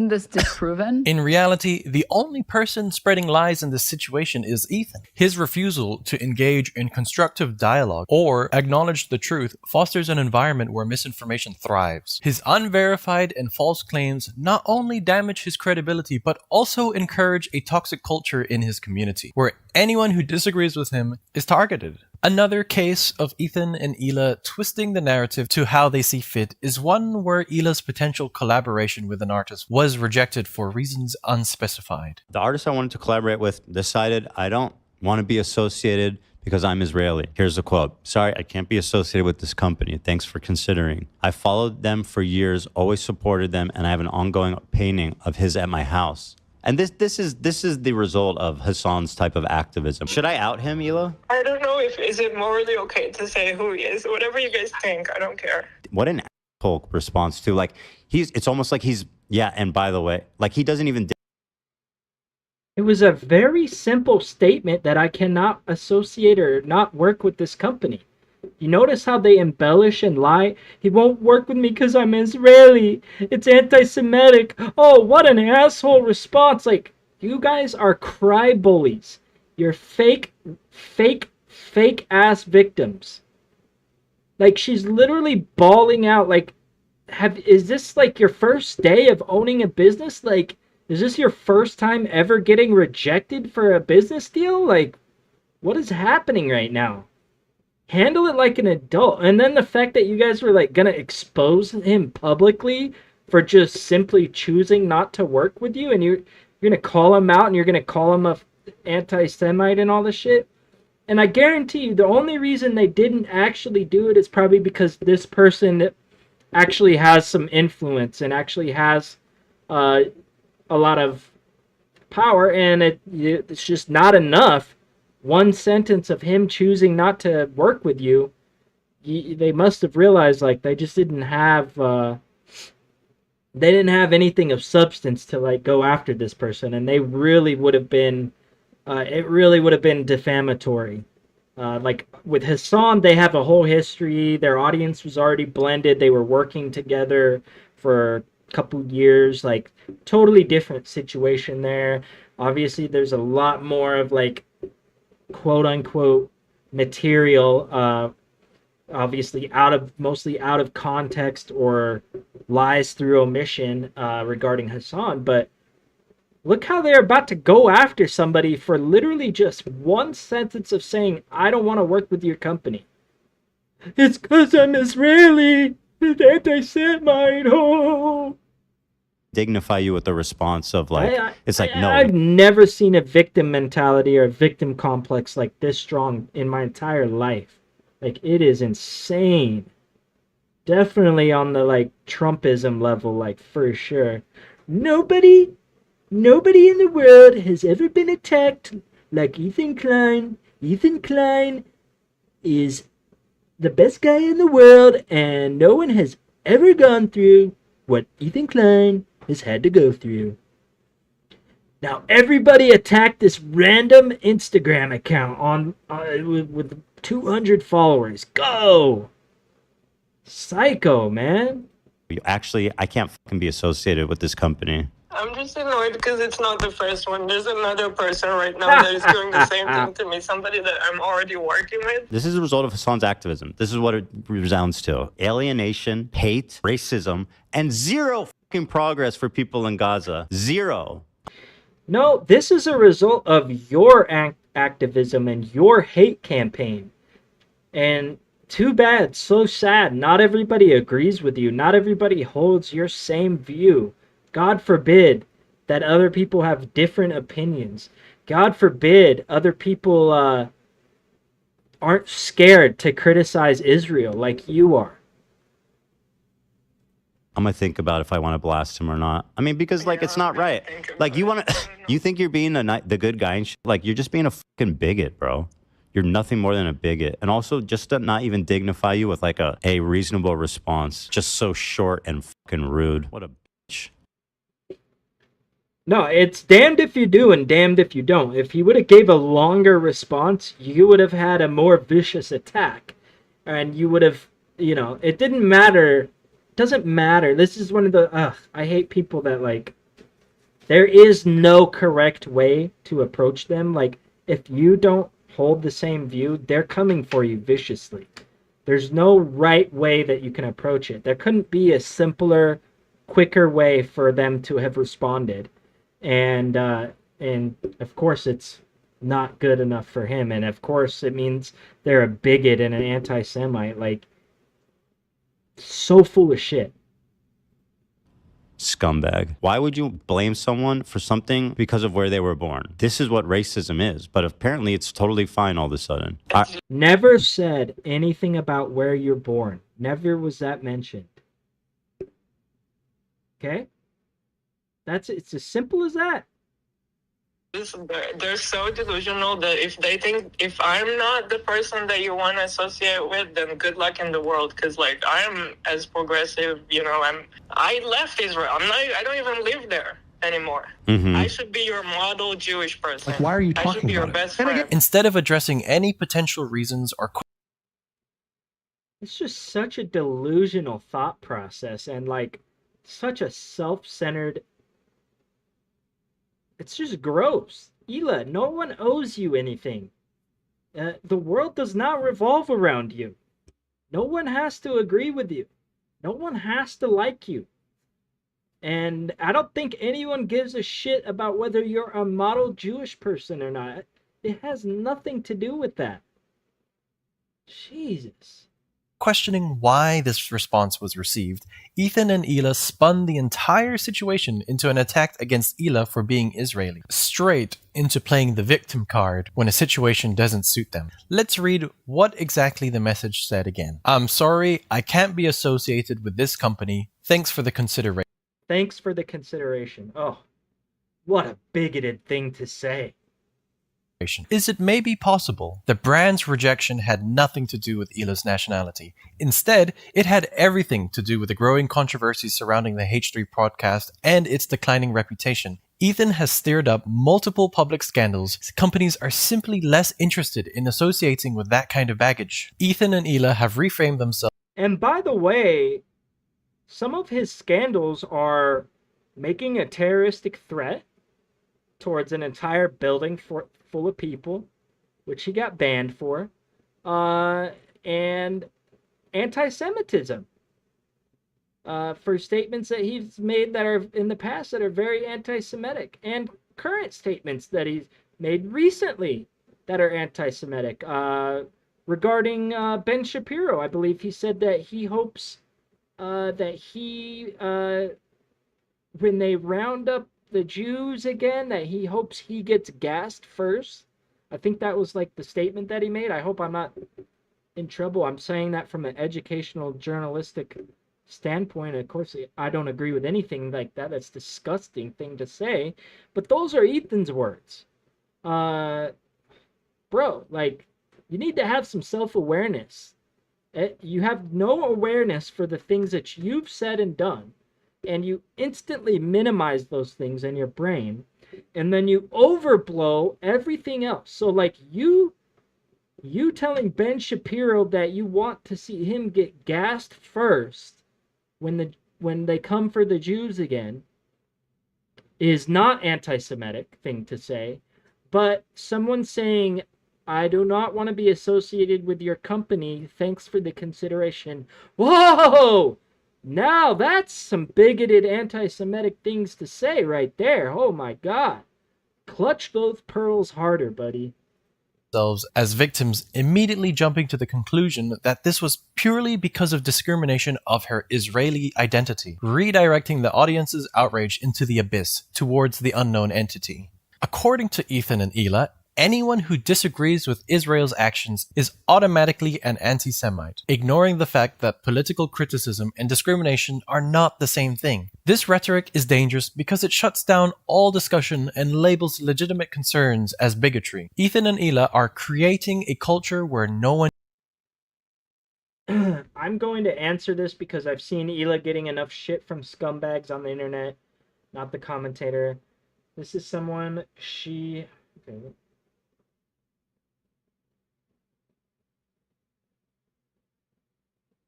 this disproven? In reality, the only person spreading lies in this situation is Ethan. His refusal to engage in constructive dialogue or acknowledge the truth fosters an environment where misinformation thrives. His unverified and false claims not only damage his credibility, but also encourage a toxic culture in his community, where anyone who disagrees with him is targeted. Another case of Ethan and Hila twisting the narrative to how they see fit is one where Hila's potential collaboration with an artist was rejected for reasons unspecified. The artist I wanted to collaborate with decided, I don't want to be associated because I'm Israeli. Here's the quote. Sorry, I can't be associated with this company. Thanks for considering. I followed them for years, always supported them, and I have an ongoing painting of his at my house. And this is the result of Hassan's type of activism. Should I out him, Hila? I don't know if is it morally okay to say who he is. Whatever you guys think, I don't care. What an asshole response to, like, it's almost like he's, yeah, and by the way, like he doesn't even. It was a very simple statement that I cannot associate or not work with this company. You notice how they embellish and lie? He won't work with me because I'm Israeli. It's anti-Semitic. Oh, what an asshole response. Like, you guys are cry bullies. You're fake ass victims. Like, she's literally bawling out. Like, is this like your first day of owning a business? Like, is this your first time ever getting rejected for a business deal? Like, what is happening right now? Handle it like an adult. And then the fact that you guys were like gonna expose him publicly for just simply choosing not to work with you, and you're gonna call him out and you're gonna call him a anti-Semite and all this shit. And I guarantee you the only reason they didn't actually do it is probably because this person actually has some influence and actually has a lot of power, and it's just not enough. One sentence of him choosing not to work with you, they must have realized like they just didn't have anything of substance to like go after this person, and they really would have been it really would have been defamatory. Like with Hassan, they have a whole history. Their audience was already blended. They were working together for a couple years. Like, totally different situation there. Obviously, there's a lot more of like quote unquote material, obviously mostly out of context or lies through omission regarding Hassan. But look how they're about to go after somebody for literally just one sentence of saying, I don't want to work with your company. It's because I'm Israeli. It's anti-Semite. Oh. Dignify you with the response of like, no. I've never seen a victim mentality or a victim complex like this strong in my entire life. Like, it is insane. Definitely on the like Trumpism level, like, for sure. Nobody in the world has ever been attacked like Ethan Klein. Ethan Klein is the best guy in the world, and no one has ever gone through what Ethan Klein has had to go through. Now everybody attacked this random Instagram account with 200 followers. Go! Psycho, man. Actually, I can't fucking be associated with this company. I'm just annoyed because it's not the first one. There's another person right now that is doing the same thing to me. Somebody that I'm already working with. This is a result of Hassan's activism. This is what it resounds to. Alienation, hate, racism, and zero fucking progress for people in Gaza. Zero. No, this is a result of your activism and your hate campaign. And too bad, so sad. Not everybody agrees with you. Not everybody holds your same view. God forbid that other people have different opinions. God forbid other people aren't scared to criticize Israel like you are. I'm gonna think about if I want to blast him or not. I mean, because like it's not right. Like you want to, you think you're being the good guy and shit. Like you're just being a fucking bigot, bro. You're nothing more than a bigot, and also just to not even dignify you with like a reasonable response. Just so short and fucking rude. What a bitch. No, it's damned if you do and damned if you don't. If he would have gave a longer response, you would have had a more vicious attack, and you would have, you know, it didn't matter. Doesn't matter. This is one of the I hate people that like there is no correct way to approach them. Like if you don't hold the same view, they're coming for you viciously. There's no right way that you can approach it. There couldn't be a simpler, quicker way for them to have responded. And of course it's not good enough for him, and of course it means they're a bigot and an anti-Semite. Like, so full of shit. Scumbag. Why would you blame someone for something because of where they were born? This is what racism is, but apparently it's totally fine all of a sudden. Never said anything about where you're born. Never was that mentioned. Okay? It's as simple as that. They're so delusional that if they think if I'm not the person that you want to associate with, then good luck in the world. Because like I'm as progressive, you know. I left Israel. I don't even live there anymore. I should be your model Jewish person. Like, why are you I should be your best friend. Instead of addressing any potential reasons or It's just such a delusional thought process, and like such a self-centered. It's just gross. Hila, no one owes you anything. The world does not revolve around you. No one has to agree with you. No one has to like you. And I don't think anyone gives a shit about whether you're a model Jewish person or not. It has nothing to do with that. Jesus. questioning why this response was received, Ethan and Hila spun the entire situation into an attack against Hila for being Israeli, straight into playing the victim card when a situation doesn't suit them. Let's read what exactly the message said again. I'm sorry, I can't be associated with this company. Thanks for the consideration. Thanks for the consideration. Oh, what a bigoted thing to say. Is it maybe possible the brand's rejection had nothing to do with Hila's nationality? Instead, it had everything to do with the growing controversy surrounding the H3 podcast and its declining reputation. Ethan has stirred up multiple public scandals. Companies are simply less interested in associating with that kind of baggage. Ethan and Hila have reframed themselves. And by the way, some of his scandals are making a terroristic threat towards an entire building full of people, which he got banned for, and anti-Semitism for statements that he's made that are in the past that are very anti-Semitic, and current statements that he's made recently that are anti-Semitic. Regarding Ben Shapiro, I believe he said that he hopes that when they round up the Jews again, that he hopes he gets gassed first. I think that was like the statement that he made. I hope I'm not in trouble. I'm saying that from an educational, journalistic standpoint. Of course, I don't agree with anything like that. That's a disgusting thing to say. But those are Ethan's words. Bro, like, you need to have some self-awareness. You have no awareness for the things that you've said and done. And you instantly minimize those things in your brain, and then you overblow everything else. So like you telling Ben Shapiro that you want to see him get gassed first when they come for the Jews again is not anti-Semitic thing to say, but someone saying, I do not want to be associated with your company, thanks for the consideration. Whoa! Now that's some bigoted anti-Semitic things to say right there. Oh my God. Clutch those pearls harder, buddy. themselves as victims, immediately jumping to the conclusion that this was purely because of discrimination of her Israeli identity, redirecting the audience's outrage into the abyss towards the unknown entity. According to Ethan and Ela, anyone who disagrees with Israel's actions is automatically an anti-Semite, ignoring the fact that political criticism and discrimination are not the same thing. This rhetoric is dangerous because it shuts down all discussion and labels legitimate concerns as bigotry. Ethan and Ela are creating a culture where no one... I'm going to answer this because I've seen Ela getting enough shit from scumbags on the internet, not the commentator. This is someone she... Okay.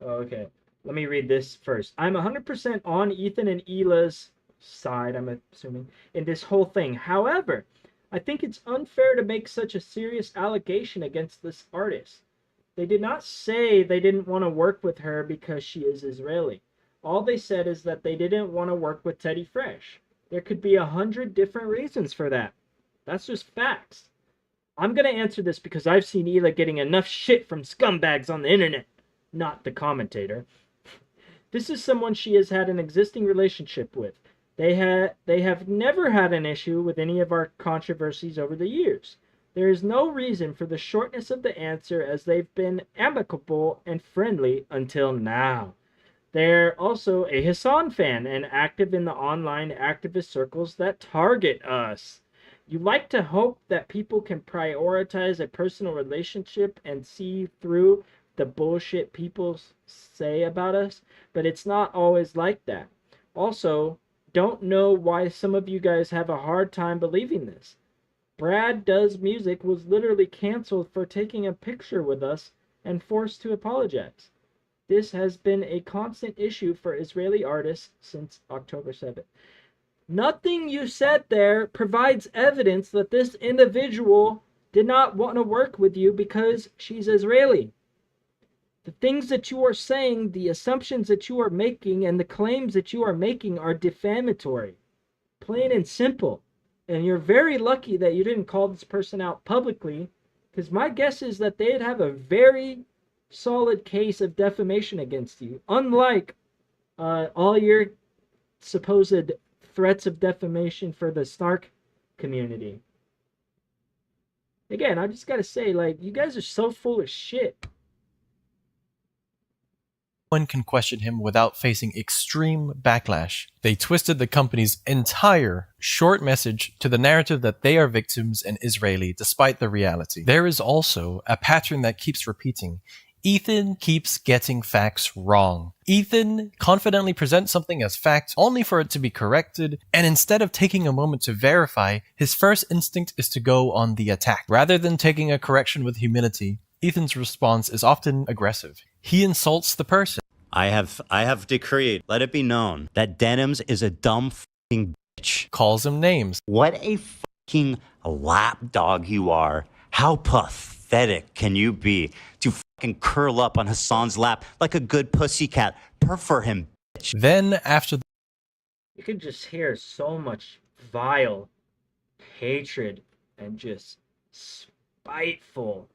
Okay, let me read this first. I'm 100% on Ethan and Ela's side, I'm assuming, in this whole thing. However, I think it's unfair to make such a serious allegation against this artist. They did not say they didn't want to work with her because she is Israeli. All they said is that they didn't want to work with Teddy Fresh. There could be 100 different reasons for that. That's just facts. I'm going to answer this because I've seen Ela getting enough shit from scumbags on the internet. Not the commentator. This is someone she has had an existing relationship with. They have never had an issue with any of our controversies over the years. There is no reason for the shortness of the answer as they've been amicable and friendly until now. They're also a Hassan fan and active in the online activist circles that target us. You like to hope that people can prioritize a personal relationship and see through the bullshit people say about us, but it's not always like that. Also, don't know why some of you guys have a hard time believing this. Brad Does Music was literally canceled for taking a picture with us and forced to apologize. This has been a constant issue for Israeli artists since October 7th. Nothing you said there provides evidence that this individual did not want to work with you because she's Israeli. The things that you are saying, the assumptions that you are making, and the claims that you are making are defamatory. Plain and simple. And you're very lucky that you didn't call this person out publicly, because my guess is that they'd have a very solid case of defamation against you, unlike all your supposed threats of defamation for the Snark community. Again, I just gotta say, like, you guys are so full of shit. One can question him without facing extreme backlash. They twisted the company's entire short message to the narrative that they are victims and Israeli, despite the reality. There is also a pattern that keeps repeating. Ethan keeps getting facts wrong. Ethan confidently presents something as fact only for it to be corrected, and instead of taking a moment to verify, his first instinct is to go on the attack. Rather than taking a correction with humility, Ethan's response is often aggressive. He insults the person. I have decreed, let it be known, that Denims is a dumb fucking bitch. Calls him names. What a fucking lapdog you are. How pathetic can you be to fucking curl up on Hassan's lap like a good pussycat? Prefer him, bitch. Then, after you can just hear so much vile hatred and just spiteful.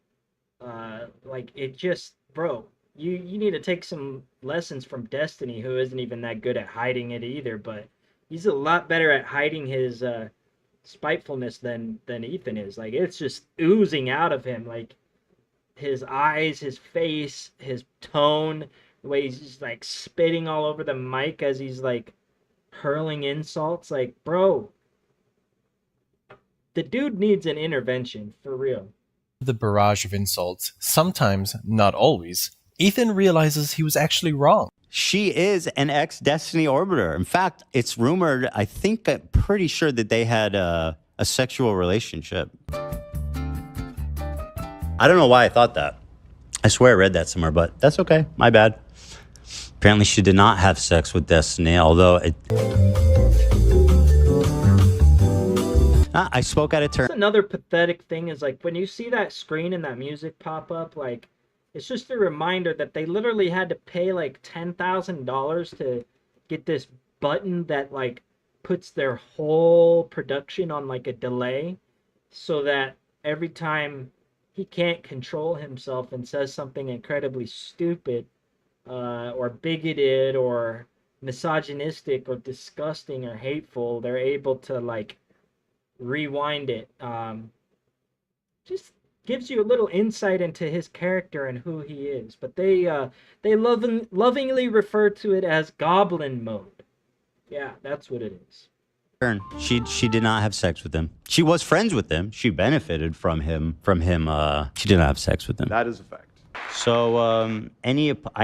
Like, it just, bro, you need to take some lessons from Destiny, who isn't even that good at hiding it either, but he's a lot better at hiding his spitefulness than Ethan is. Like, it's just oozing out of him, like his eyes, his face, his tone, the way he's just like spitting all over the mic as he's like hurling insults. Like, bro, the dude needs an intervention for real. The barrage of insults, sometimes, not always, Ethan realizes he was actually wrong. She is an ex-Destiny orbiter. In fact, it's rumored, I'm pretty sure that they had a sexual relationship. I don't know why I thought that. I swear I read that somewhere, but that's okay. My bad. Apparently she did not have sex with Destiny, although it... I spoke out of turn. That's another pathetic thing is, like, when you see that screen and that music pop up, like, it's just a reminder that they literally had to pay like $10,000 to get this button that like puts their whole production on like a delay, so that every time he can't control himself and says something incredibly stupid or bigoted or misogynistic or disgusting or hateful, they're able to like rewind it. Just gives you a little insight into his character and who he is. But they lovingly refer to it as goblin mode. Yeah, that's what it is. She did not have sex with him. She was friends with him. She benefited from him. She did not have sex with him. That is a fact. So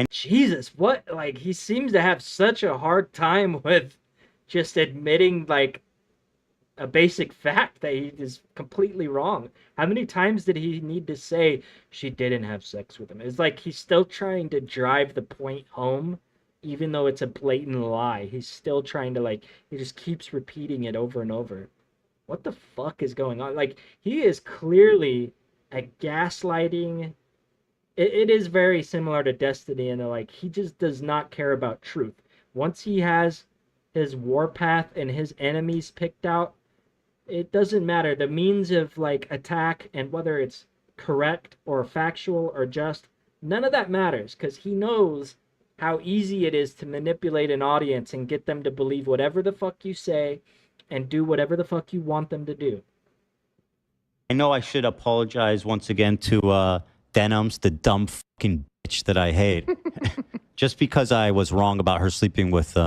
Jesus, what? Like, he seems to have such a hard time with just admitting like a basic fact that he is completely wrong. How many times did he need to say she didn't have sex with him? It's like he's still trying to drive the point home, even though it's a blatant lie. He's still trying to, like, he just keeps repeating it over and over. What the fuck is going on? Like, he is clearly a gaslighting. It is very similar to Destiny, and like, he just does not care about truth. Once he has his warpath and his enemies picked out, it doesn't matter. The means of like attack and whether it's correct or factual or just, none of that matters, because he knows how easy it is to manipulate an audience and get them to believe whatever the fuck you say and do whatever the fuck you want them to do. I know I should apologize once again to Denims, the dumb fucking bitch that I hate. Just because I was wrong about her sleeping with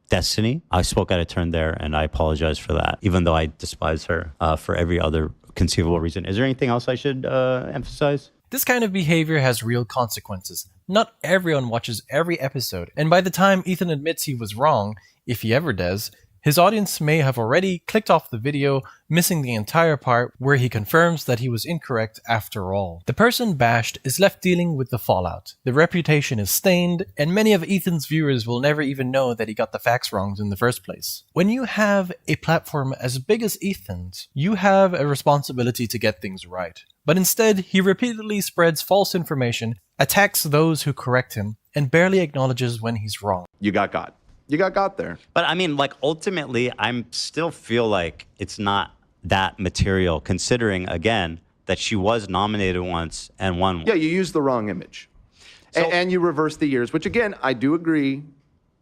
Destiny, I spoke out of turn there, and I apologize for that, even though I despise her for every other conceivable reason. Is there anything else I should emphasize? This kind of behavior has real consequences. Not everyone watches every episode, and by the time Ethan admits he was wrong, if he ever does, his audience may have already clicked off the video, missing the entire part where he confirms that he was incorrect after all. The person bashed is left dealing with the fallout. The reputation is stained, and many of Ethan's viewers will never even know that he got the facts wrong in the first place. When you have a platform as big as Ethan's, you have a responsibility to get things right. But instead, he repeatedly spreads false information, attacks those who correct him, and barely acknowledges when he's wrong. You got got. You got there. But I mean, like, ultimately, I still feel like it's not that material, considering, again, that she was nominated once and won. Yeah, you used the wrong image. So, and you reversed the years, which, again, I do agree,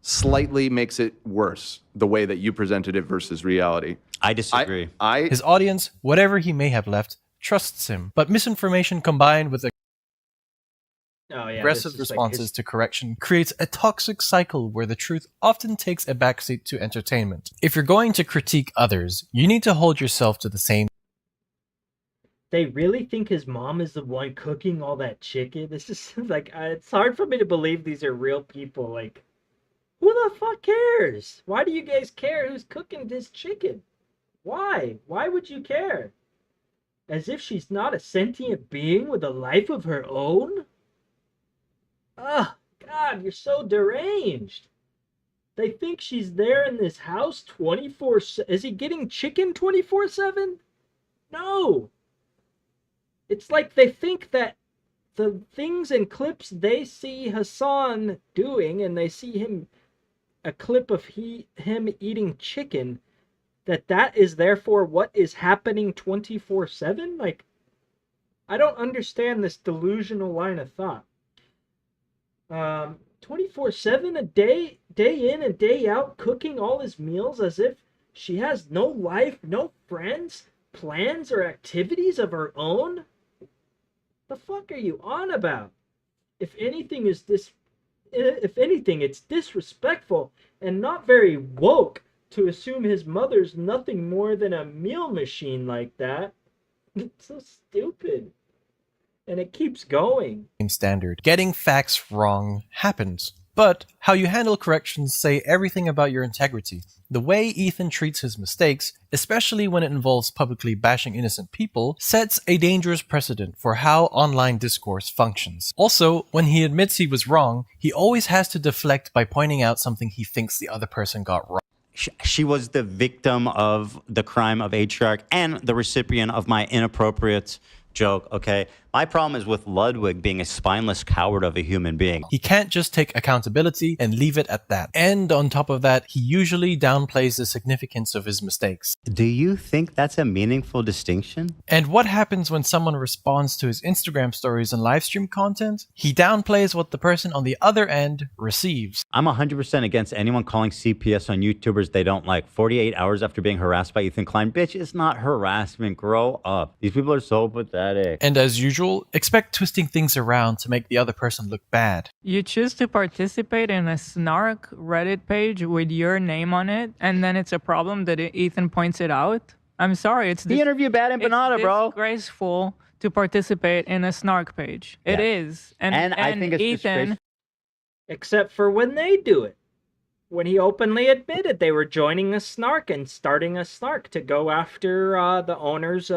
slightly makes it worse, the way that you presented it versus reality. I disagree. His audience, whatever he may have left, trusts him. But misinformation combined with aggressive responses to correction creates a toxic cycle where the truth often takes a backseat to entertainment. If you're going to critique others, you need to hold yourself to the same. They really think his mom is the one cooking all that chicken? This is like, it's hard for me to believe these are real people. Like, who the fuck cares? Why do you guys care who's cooking this chicken? Why? Why would you care? As if she's not a sentient being with a life of her own? Oh, God, you're so deranged. They think she's there in this house 24/7. Is he getting chicken 24/7? No. It's like they think that the things and clips they see Hassan doing, and they see him, a clip of him eating chicken, that is therefore what is happening 24/7? Like, I don't understand this delusional line of thought. 24/7 a day in and day out, cooking all his meals as if she has no life, no friends, plans, or activities of her own? The fuck are you on about? If anything, it's disrespectful and not very woke to assume his mother's nothing more than a meal machine like that. It's so stupid. And it keeps going. Standard. Getting facts wrong happens. But how you handle corrections say everything about your integrity. The way Ethan treats his mistakes, especially when it involves publicly bashing innocent people, sets a dangerous precedent for how online discourse functions. Also, when he admits he was wrong, he always has to deflect by pointing out something he thinks the other person got wrong. She was the victim of the crime of patriarch and the recipient of my inappropriate joke, okay? My problem is with Ludwig being a spineless coward of a human being. He can't just take accountability and leave it at that. And on top of that, he usually downplays the significance of his mistakes. Do you think that's a meaningful distinction? And what happens when someone responds to his Instagram stories and live stream content? He downplays what the person on the other end receives. I'm 100% against anyone calling CPS on YouTubers they don't like 48 hours after being harassed by Ethan Klein. Bitch, it's not harassment. Grow up. These people are so pathetic. And as usual, expect twisting things around to make the other person look bad. You choose to participate in a snark Reddit page with your name on it, and then it's a problem that Ethan points it out. I'm sorry, it's the interview Bad Empanada, bro. Disgraceful to participate in a snark page. It is, and I think it's Ethan, except for when they do it. When he openly admitted they were joining a snark and starting a snark to go after the owners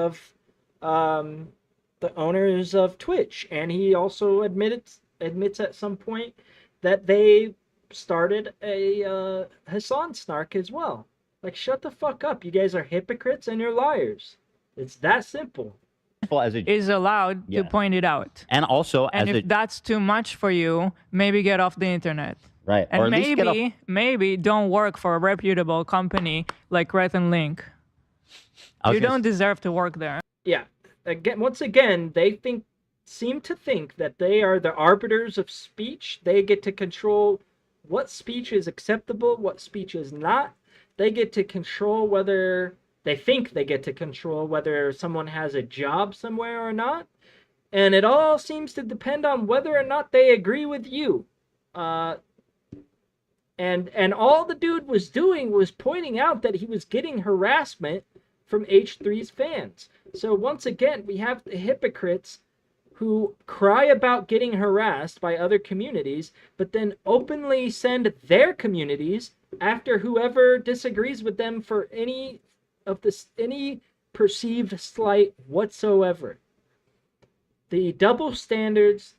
of Twitch, and he also admits at some point that they started a Hassan snark as well. Like, shut the fuck up! You guys are hypocrites and you're liars. It's that simple. Is allowed to point it out. And also, and if that's too much for you, maybe get off the internet. Right. And or at least get off... maybe don't work for a reputable company like Red and Link. You don't deserve to work there. Yeah. Once again, they seem to think that they are the arbiters of speech. They get to control what speech is acceptable, what speech is not. They get to control whether someone has a job somewhere or not. And it all seems to depend on whether or not they agree with you. And all the dude was doing was pointing out that he was getting harassment from H3's fans. So once again, we have the hypocrites who cry about getting harassed by other communities, but then openly send their communities after whoever disagrees with them for any perceived slight whatsoever. The double standards,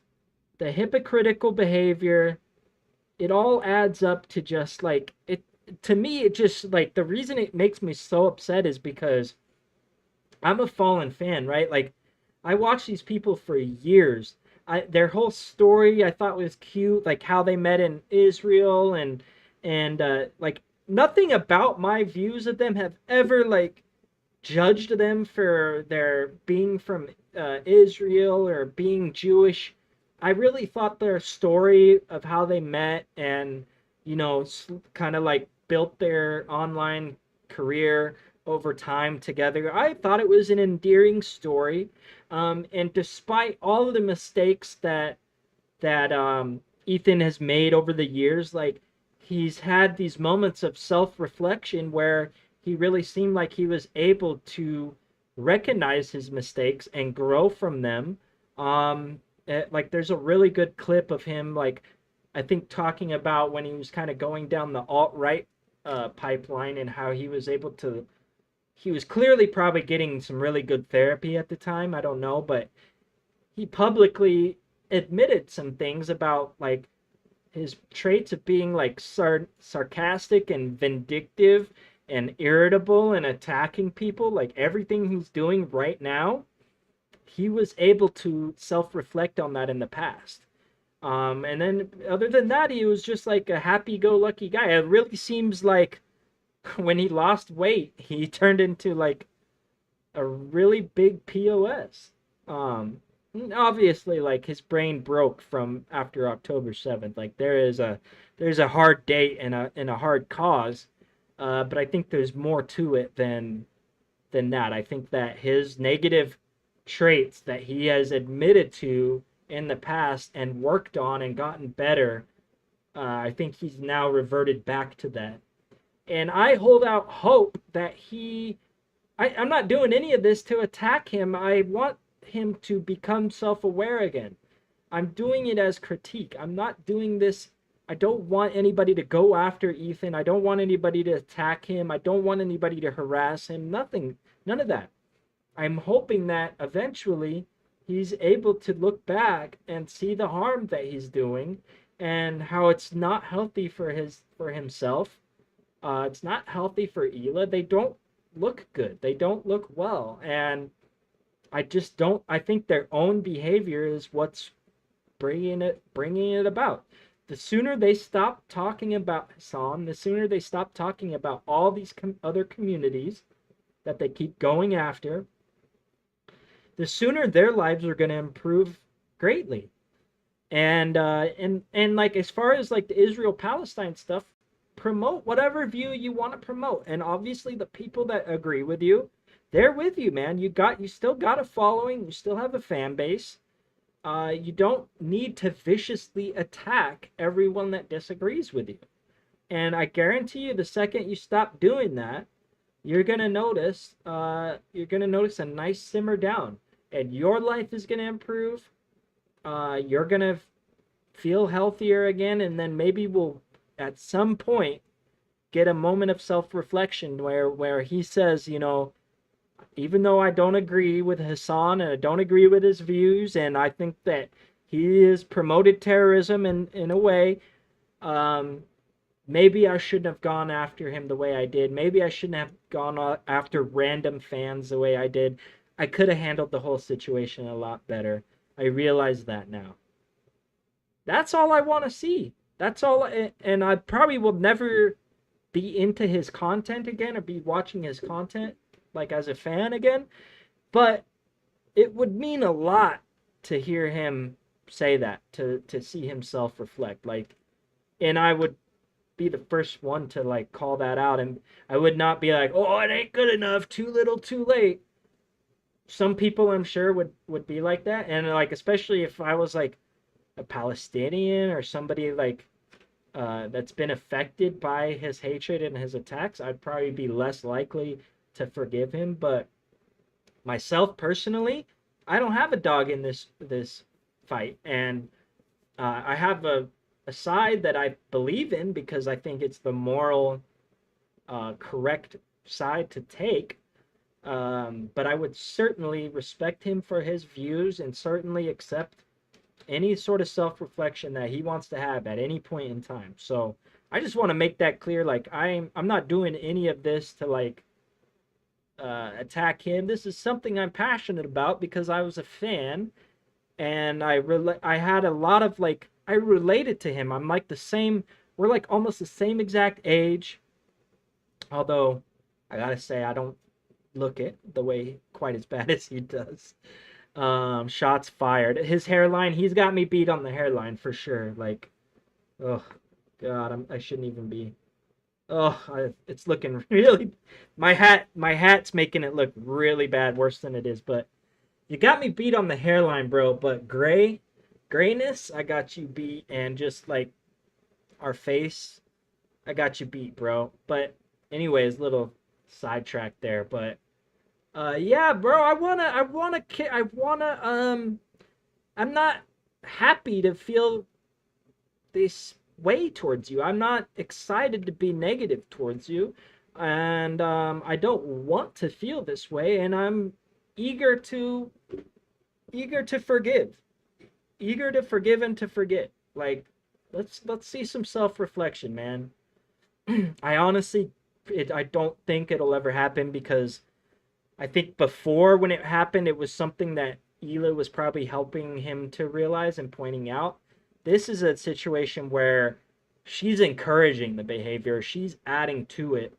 the hypocritical behavior, it all adds up to just like it. To me, it just like the reason it makes me so upset is because I'm a Fallen fan, right? Like, I watched these people for years. Their whole story I thought was cute, like how they met in Israel and like nothing about my views of them have ever like judged them for their being from Israel or being Jewish. I really thought their story of how they met and, you know, kind of like built their online career over time together. I thought it was an endearing story. And despite all of the mistakes that Ethan has made over the years, like he's had these moments of self-reflection where he really seemed like he was able to recognize his mistakes and grow from them. Like there's a really good clip of him, like I think talking about when he was kind of going down the alt-right pipeline and how he was able to, he was clearly probably getting some really good therapy at the time, I don't know, but he publicly admitted some things about like his traits of being like sarcastic and vindictive and irritable and attacking people. Like everything he's doing right now, he was able to self-reflect on that in the past. And then other than that, he was just like a happy-go-lucky guy. It really seems like when he lost weight, he turned into like a really big POS. Obviously, like his brain broke from after October 7th. Like there's a hard date and a hard cause, but I think there's more to it than that. I think that his negative traits that he has admitted to in the past and worked on and gotten better, I think he's now reverted back to that. And I hold out hope that I'm not doing any of this to attack him. I want him to become self-aware again. I'm doing it as critique. I'm not doing this. I don't want anybody to go after Ethan. I don't want anybody to attack him. I don't want anybody to harass him. Nothing. None of that. I'm hoping that eventually he's able to look back and see the harm that he's doing and how it's not healthy for himself. It's not healthy for Hila. They don't look good. They don't look well. And I just don't. I think their own behavior is what's bringing it about. The sooner they stop talking about Hassan, the sooner they stop talking about all these other communities that they keep going after, the sooner their lives are going to improve greatly. And like as far as like the Israel-Palestine stuff, promote whatever view you want to promote. And obviously the people that agree with you, they're with you, man. You still got a following, you still have a fan base. You don't need to viciously attack everyone that disagrees with you. And I guarantee you, the second you stop doing that, you're gonna notice a nice simmer down, and your life is gonna improve. You're gonna feel healthier again, and then maybe we'll at some point get a moment of self-reflection where he says, you know, even though I don't agree with Hassan and I don't agree with his views, and I think that he has promoted terrorism in a way, maybe I shouldn't have gone after him the way I did. Maybe I shouldn't have gone after random fans the way I did. I could have handled the whole situation a lot better. I realize that now. That's all I want to see. That's all, and I probably will never be into his content again or be watching his content like as a fan again, but it would mean a lot to hear him say that, to see him self-reflect, like, and I would be the first one to like call that out, and I would not be like, oh, it ain't good enough, too little too late. Some people I'm sure would be like that, and like especially if I was like a Palestinian or somebody like that's been affected by his hatred and his attacks, I'd probably be less likely to forgive him. But myself personally, I don't have a dog in this fight, and I have a side that I believe in because I think it's the moral correct side to take, but I would certainly respect him for his views and certainly accept any sort of self-reflection that he wants to have at any point in time. So I just want to make that clear. Like I'm not doing any of this to like attack him. This is something I'm passionate about because I was a fan, and I had a lot of like, I related to him. I'm like the same. We're like almost the same exact age. Although I gotta say I don't look it the way quite as bad as he does. Shots fired. His hairline, he's got me beat on the hairline for sure. Like, oh God, I shouldn't even be. Oh, it's looking really. My hat's making it look really bad, worse than it is. But you got me beat on the hairline, bro. But grayness, I got you beat, and just like our face, I got you beat, bro. But anyways, little sidetrack there. But yeah, bro, I'm not happy to feel this way towards you. I'm not excited to be negative towards you, and I don't want to feel this way, and I'm eager to forgive and to forget. Like, let's see some self-reflection, man. I honestly, I don't think it'll ever happen, because I think before, when it happened, it was something that Hila was probably helping him to realize and pointing out. This is a situation where she's encouraging the behavior. She's adding to it.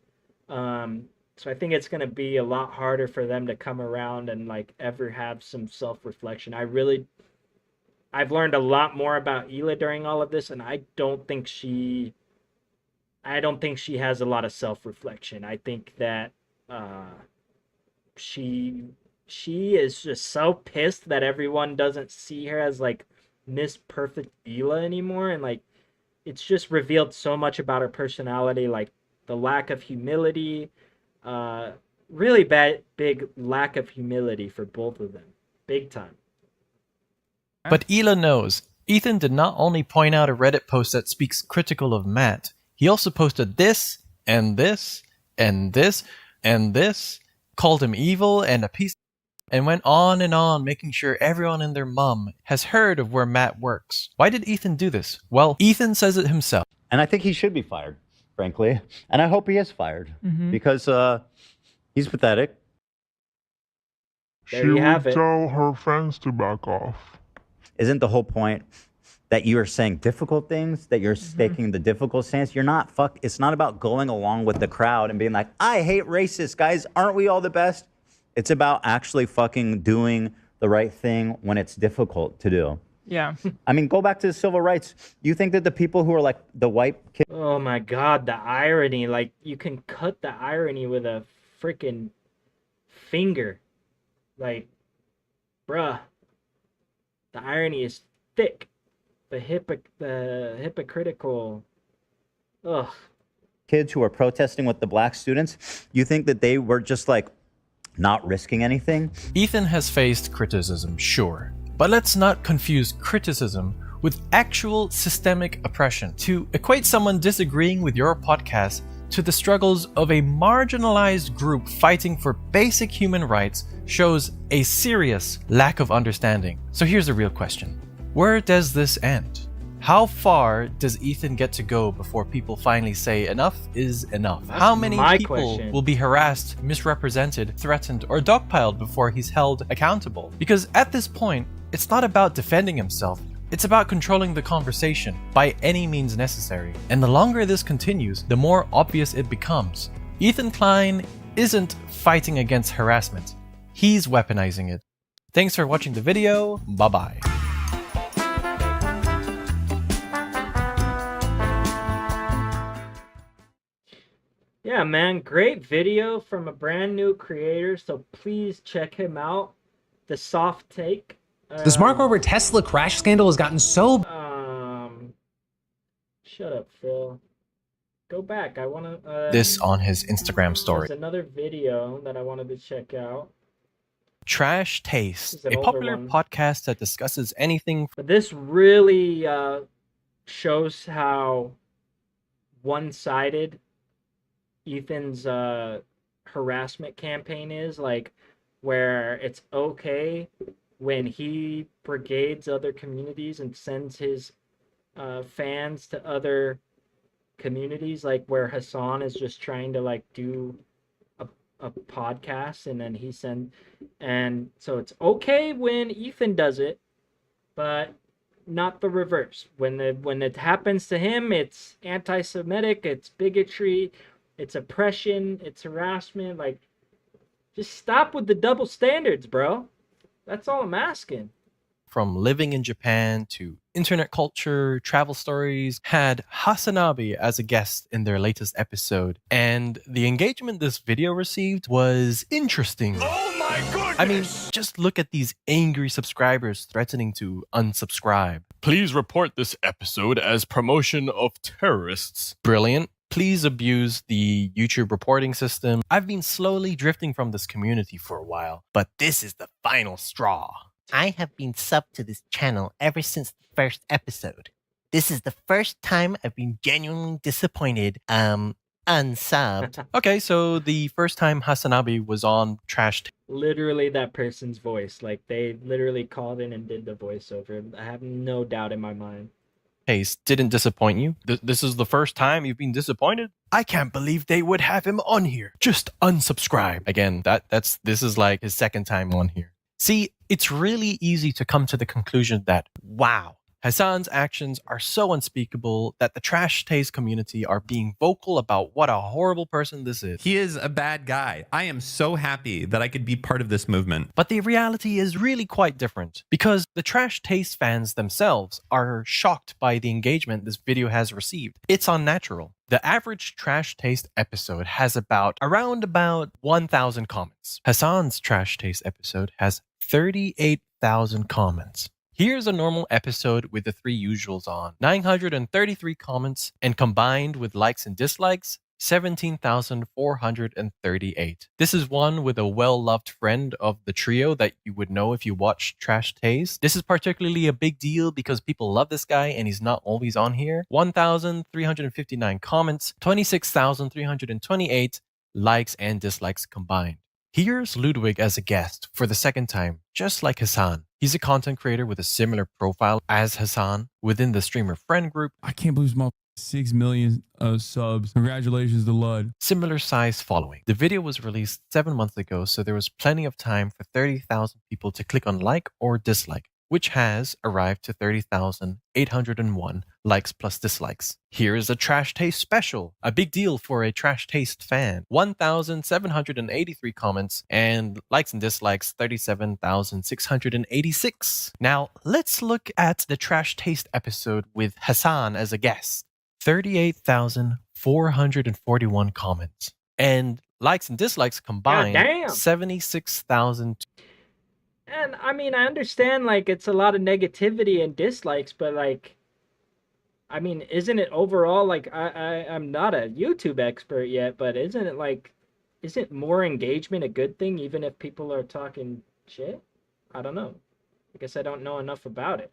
So I think it's going to be a lot harder for them to come around and like ever have some self-reflection. I've learned a lot more about Hila during all of this, and I don't think she has a lot of self-reflection. I think that she is just so pissed that everyone doesn't see her as like Miss Perfect Hila anymore, and like it's just revealed so much about her personality, like the lack of humility, really big lack of humility for both of them, big time. But Hila knows. Ethan did not only point out a Reddit post that speaks critical of Matt, he also posted this, and this, and this, and this, called him evil and a piece, and went on, making sure everyone and their mum has heard of where Matt works. Why did Ethan do this? Well, Ethan says it himself. And I think he should be fired, frankly. And I hope he is fired, because he's pathetic. There you have it. tell her friends to back off. Isn't the whole point that you are saying difficult things, that you're taking the difficult stance? You're not it's not about going along with the crowd and being like, I hate racists, guys. Aren't we all the best? It's about actually fucking doing the right thing when it's difficult to do. Yeah. I mean, go back to the civil rights. You think that the people who are like the white kids. Oh my God, the irony. Like, you can cut the irony with a freaking finger. Like, bruh. The irony is thick. The hypocritical. Ugh. Kids who are protesting with the black students, you think that they were just like not risking anything? Ethan has faced criticism, sure. But let's not confuse criticism with actual systemic oppression. To equate someone disagreeing with your podcast to the struggles of a marginalized group fighting for basic human rights shows a serious lack of understanding. So here's the real question. Where does this end? How far does Ethan get to go before people finally say enough is enough? That's How many my people question. will be harassed, misrepresented, threatened, or dogpiled before he's held accountable? Because at this point, it's not about defending himself. It's about controlling the conversation by any means necessary. And the longer this continues, the more obvious it becomes. Ethan Klein isn't fighting against harassment. He's weaponizing it. Thanks for watching the video. Bye-bye. Yeah, man, great video from a brand new creator, so please check him out. The Soft Take. The smart car over Tesla crash scandal has gotten so... Shut up, Phil. Go back. I want to... This on his Instagram story. There's another video that I wanted to check out. Trash Taste, This is an a older popular one. podcast that discusses anything. But this really shows how one-sided Ethan's harassment campaign is. Like, where it's okay when he brigades other communities and sends his fans to other communities, like where Hassan is just trying to like do a podcast, and then and so it's okay when Ethan does it, but not the reverse. When it happens to him, it's anti-Semitic, it's bigotry, it's oppression, it's harassment. Like, just stop with the double standards, bro. That's all I'm asking. From living in Japan to internet culture, travel stories, had Hasanabe as a guest in their latest episode. And the engagement this video received was interesting. Oh my goodness! I mean, just look at these angry subscribers threatening to unsubscribe. Please report this episode as promotion of terrorists. Brilliant. Please abuse the YouTube reporting system. I've been slowly drifting from this community for a while, but this is the final straw. I have been subbed to this channel ever since the first episode. This is the first time I've been genuinely disappointed, unsubbed. Okay, so the first time Hasanabe was on Trash Literally that person's voice. Like, they literally called in and did the voiceover. I have no doubt in my mind. Taste didn't disappoint you? This is the first time you've been disappointed? I can't believe they would have him on here. Just unsubscribe. Again, this is like his second time on here. See, it's really easy to come to the conclusion that, wow, Hassan's actions are so unspeakable that the Trash Taste community are being vocal about what a horrible person this is. He is a bad guy. I am so happy that I could be part of this movement. But the reality is really quite different, because the Trash Taste fans themselves are shocked by the engagement this video has received. It's unnatural. The average Trash Taste episode has around 1,000 comments. Hassan's Trash Taste episode has 38,000 comments. Here's a normal episode with the three usuals on. 933 comments, and combined with likes and dislikes, 17,438. This is one with a well-loved friend of the trio that you would know if you watch Trash Taste. This is particularly a big deal because people love this guy and he's not always on here. 1,359 comments, 26,328 likes and dislikes combined. Here's Ludwig as a guest for the second time, just like Hassan. He's a content creator with a similar profile as Hassan within the streamer friend group. I can't believe 6 million subs. Congratulations to Lud. Similar size following. The video was released 7 months ago, so there was plenty of time for 30,000 people to click on like or dislike, which has arrived to 30,801 likes plus dislikes. Here is a Trash Taste special, a big deal for a Trash Taste fan. 1,783 comments and likes and dislikes 37,686. Now, let's look at the Trash Taste episode with Hassan as a guest. 38,441 comments. And likes and dislikes combined, 76,000. And I mean, I understand like it's a lot of negativity and dislikes, but like, I mean, isn't it overall like I'm not a YouTube expert yet, but isn't it like, isn't more engagement a good thing even if people are talking shit? I don't know. I guess I don't know enough about it.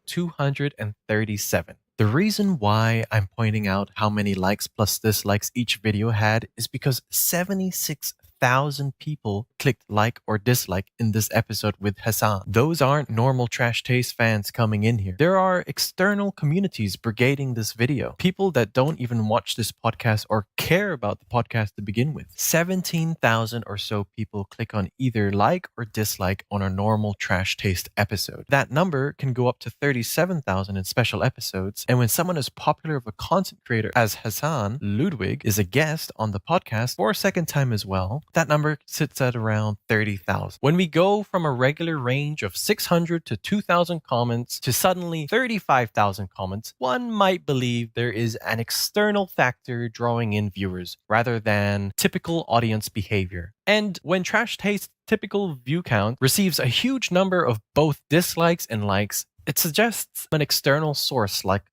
237. The reason why I'm pointing out how many likes plus dislikes each video had is because 76,000 people clicked like or dislike in this episode with Hassan. Those aren't normal Trash Taste fans coming in here. There are external communities brigading this video. People that don't even watch this podcast or care about the podcast to begin with. 17,000 or so people click on either like or dislike on a normal Trash Taste episode. That number can go up to 37,000 in special episodes. And when someone as popular of a content creator as Hassan, Ludwig, is a guest on the podcast for a second time as well, that number sits at around 30,000. When we go from a regular range of 600 to 2,000 comments to suddenly 35,000 comments, one might believe there is an external factor drawing in viewers rather than typical audience behavior. And when Trash Taste's typical view count receives a huge number of both dislikes and likes, it suggests an external source like,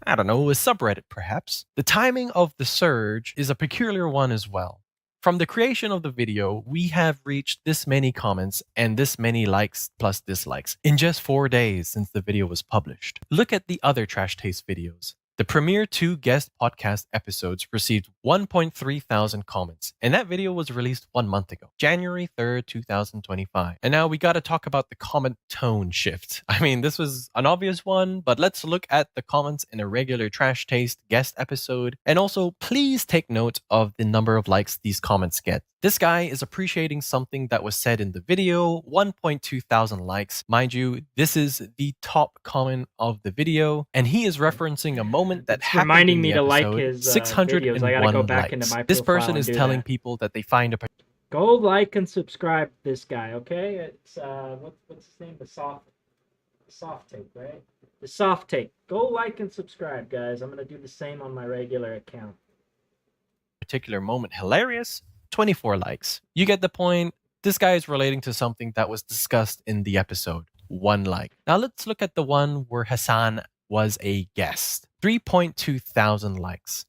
I don't know, a subreddit perhaps. The timing of the surge is a peculiar one as well. From the creation of the video, we have reached this many comments and this many likes plus dislikes in just 4 days since the video was published. Look at the other Trash Taste videos. The premiere 2 guest podcast episodes received 1.3 thousand comments, and that video was released 1 month ago, January 3rd, 2025. And now we got to talk about the comment tone shift. I mean, this was an obvious one, but let's look at the comments in a regular Trash Taste guest episode. And also, please take note of the number of likes these comments get. This guy is appreciating something that was said in the video, 1.2 thousand likes. Mind you, this is the top comment of the video, and he is referencing a moment that happened reminding in the me to like episode, his 601 videos. I gotta go back likes. into my This profile person and is do telling that. people that they find a Go like and subscribe this guy, okay? It's what's his name? The soft take, right? The soft take. Go like and subscribe, guys. I'm gonna do the same on my regular account. particular moment hilarious, 24 likes. You get the point. This guy is relating to something that was discussed in the episode. 1 like. Now let's look at the one where Hassan was a guest. 3.2 thousand likes.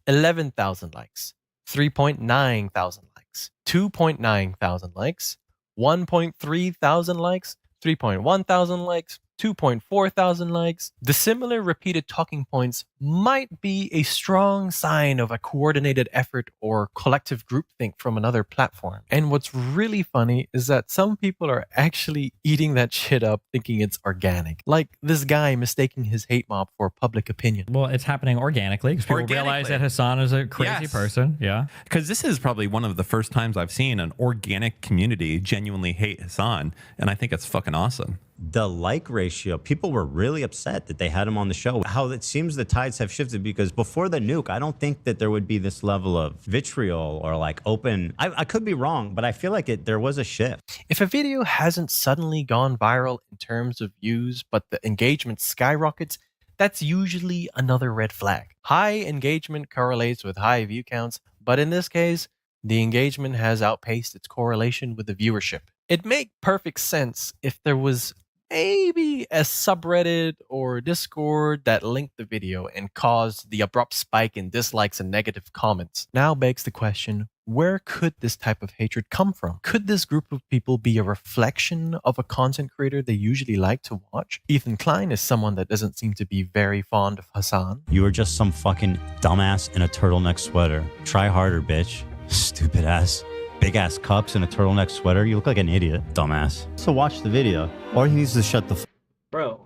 11,000 likes. 3.9 thousand likes. 2.9 thousand likes. 1.3 thousand likes. 3.1 thousand likes. 2.4 thousand likes. The similar repeated talking points might be a strong sign of a coordinated effort or collective groupthink from another platform. And what's really funny is that some people are actually eating that shit up thinking it's organic. Like this guy mistaking his hate mob for public opinion. Well, it's happening organically because people realize that Hassan is a crazy person. Yeah. Because this is probably one of the first times I've seen an organic community genuinely hate Hassan. And I think it's fucking awesome. The like ratio, people were really upset that they had him on the show. How it seems the tides have shifted, because before the nuke, I don't think that there would be this level of vitriol or like open. I could be wrong, but I feel like there was a shift. If a video hasn't suddenly gone viral in terms of views, but the engagement skyrockets, that's usually another red flag. High engagement correlates with high view counts, but in this case, the engagement has outpaced its correlation with the viewership. It'd make perfect sense if there was maybe a subreddit or Discord that linked the video and caused the abrupt spike in dislikes and negative comments. Now begs the question, where could this type of hatred come from? Could this group of people be a reflection of a content creator they usually like to watch? DeKlein is someone that doesn't seem to be very fond of Hassan. You were just some fucking dumbass in a turtleneck sweater. Try harder, bitch. Stupid ass. Big ass cups and a turtleneck sweater. You look like an idiot, dumbass. So watch the video, or he needs to shut the bro.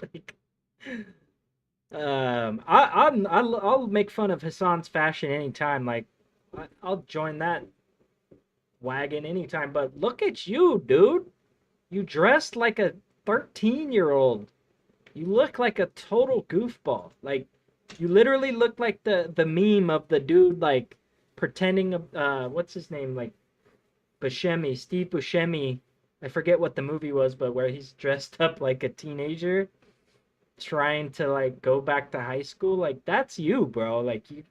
Like, I'll make fun of Hassan's fashion anytime. Like, I'll join that wagon anytime. But look at you, dude. You dressed like a 13-year-old. You look like a total goofball. Like, you literally look like the meme of the dude like pretending. What's his name? Like Buscemi, Steve Buscemi. I forget what the movie was, but where he's dressed up like a teenager, trying to like go back to high school. Like, that's you, bro. Like, you.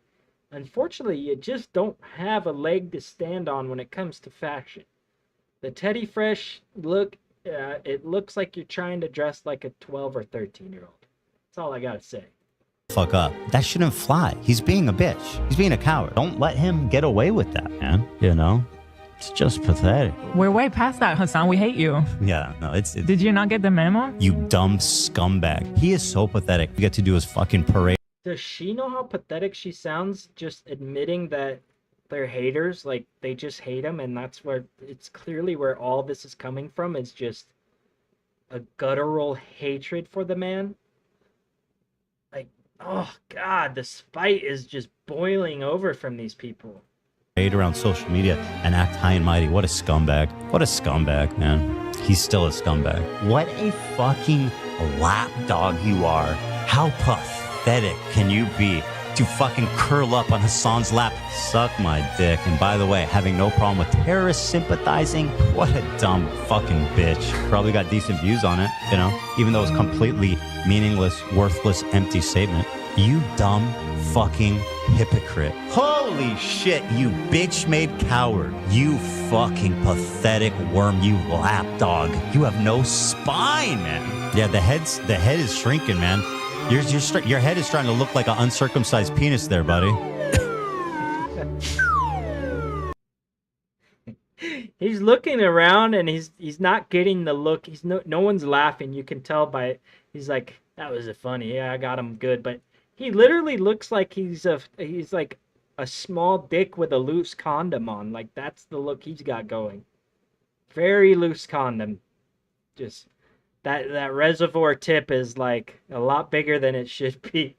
Unfortunately, you just don't have a leg to stand on when it comes to fashion. The Teddy Fresh look, it looks like you're trying to dress like a 12 or 13-year-old. That's all I gotta say. Fuck up. That shouldn't fly. He's being a bitch. He's being a coward. Don't let him get away with that, man. You know? It's just pathetic. We're way past that, Hassan. We hate you. Yeah, no, it's Did you not get the memo? you dumb scumbag. He is so pathetic. We get to do his fucking parade. Does she know how pathetic she sounds just admitting that they're haters? Like, they just hate him, and that's where it's clearly where all this is coming from. It's just a guttural hatred for the man. Like, oh god, the spite is just boiling over from these people. Around social media and act high and mighty. What a scumbag. What a scumbag, man. He's still a scumbag. What a fucking lapdog you are. How pathetic can you be to fucking curl up on Hassan's lap? Suck my dick. And by the way, having no problem with terrorists sympathizing, what a dumb fucking bitch. Probably got decent views on it, you know, even though it's completely meaningless, worthless, empty statement. You dumb fucking hypocrite. Holy shit, you bitch-made coward. You fucking pathetic worm, you lapdog. You have no spine, man. Yeah, the head is shrinking, man. Your head is starting to look like an uncircumcised penis there, buddy. He's looking around and he's not getting the look. He's no one's laughing. You can tell by it. He's like, that was funny. Yeah, I got him good, but he literally looks like he's like a small dick with a loose condom on. Like, that's the look he's got going. Very loose condom. Just that reservoir tip is like a lot bigger than it should be.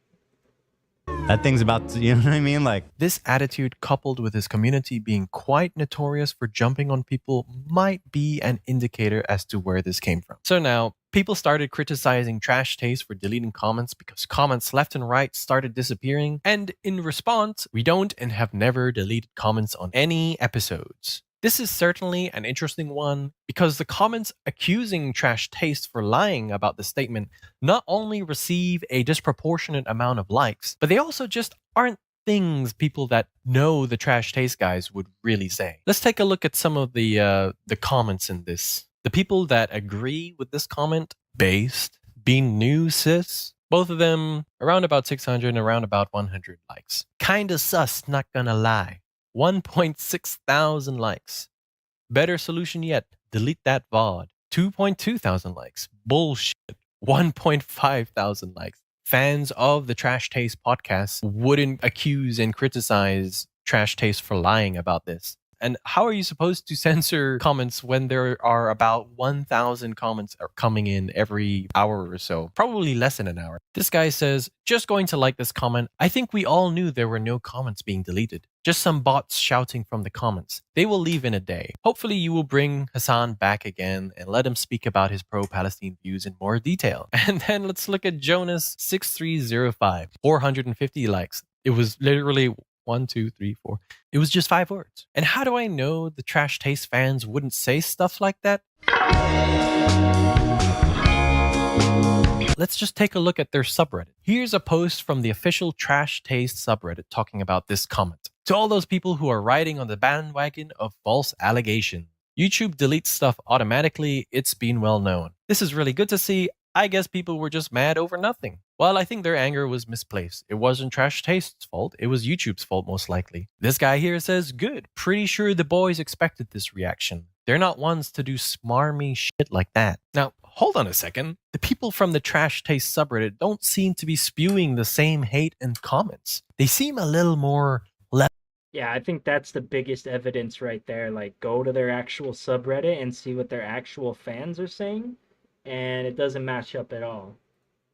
That thing's about to, you know what I mean? Like, this attitude, coupled with his community being quite notorious for jumping on people, might be an indicator as to where this came from. So now, people started criticizing Trash Taste for deleting comments because comments left and right started disappearing. And in response, we don't and have never deleted comments on any episodes. This is certainly an interesting one because the comments accusing Trash Taste for lying about the statement not only receive a disproportionate amount of likes, but they also just aren't things people that know the Trash Taste guys would really say. Let's take a look at some of the comments in this. The people that agree with this comment, Based, Being New Sis, both of them around about 600 and around about 100 likes. Kinda sus, not gonna lie. 1.6 thousand likes. Better solution yet, delete that VOD. 2.2 thousand likes. Bullshit. 1.5 thousand likes. Fans of the Trash Taste podcast wouldn't accuse and criticize Trash Taste for lying about this. And how are you supposed to censor comments when there are about 1,000 comments are coming in every hour or so? Probably less than an hour. This guy says, just going to like this comment. I think we all knew there were no comments being deleted. Just some bots shouting from the comments. They will leave in a day. Hopefully you will bring Hassan back again and let him speak about his pro-Palestine views in more detail. And then let's look at Jonas6305. 450 likes. It was literally 1, 2, 3, 4. It was just 5 words. And how do I know the Trash Taste fans wouldn't say stuff like that? Let's just take a look at their subreddit. Here's a post from the official Trash Taste subreddit talking about this comment. To all those people who are riding on the bandwagon of false allegations. YouTube deletes stuff automatically. It's been well known. This is really good to see. I guess people were just mad over nothing. Well, I think their anger was misplaced. It wasn't Trash Taste's fault. It was YouTube's fault, most likely. This guy here says, good. Pretty sure the boys expected this reaction. They're not ones to do smarmy shit like that. Now, hold on a second. The people from the Trash Taste subreddit don't seem to be spewing the same hate and comments. They seem a little more left. Yeah, I think that's the biggest evidence right there. Like, go to their actual subreddit and see what their actual fans are saying, and it doesn't match up at all.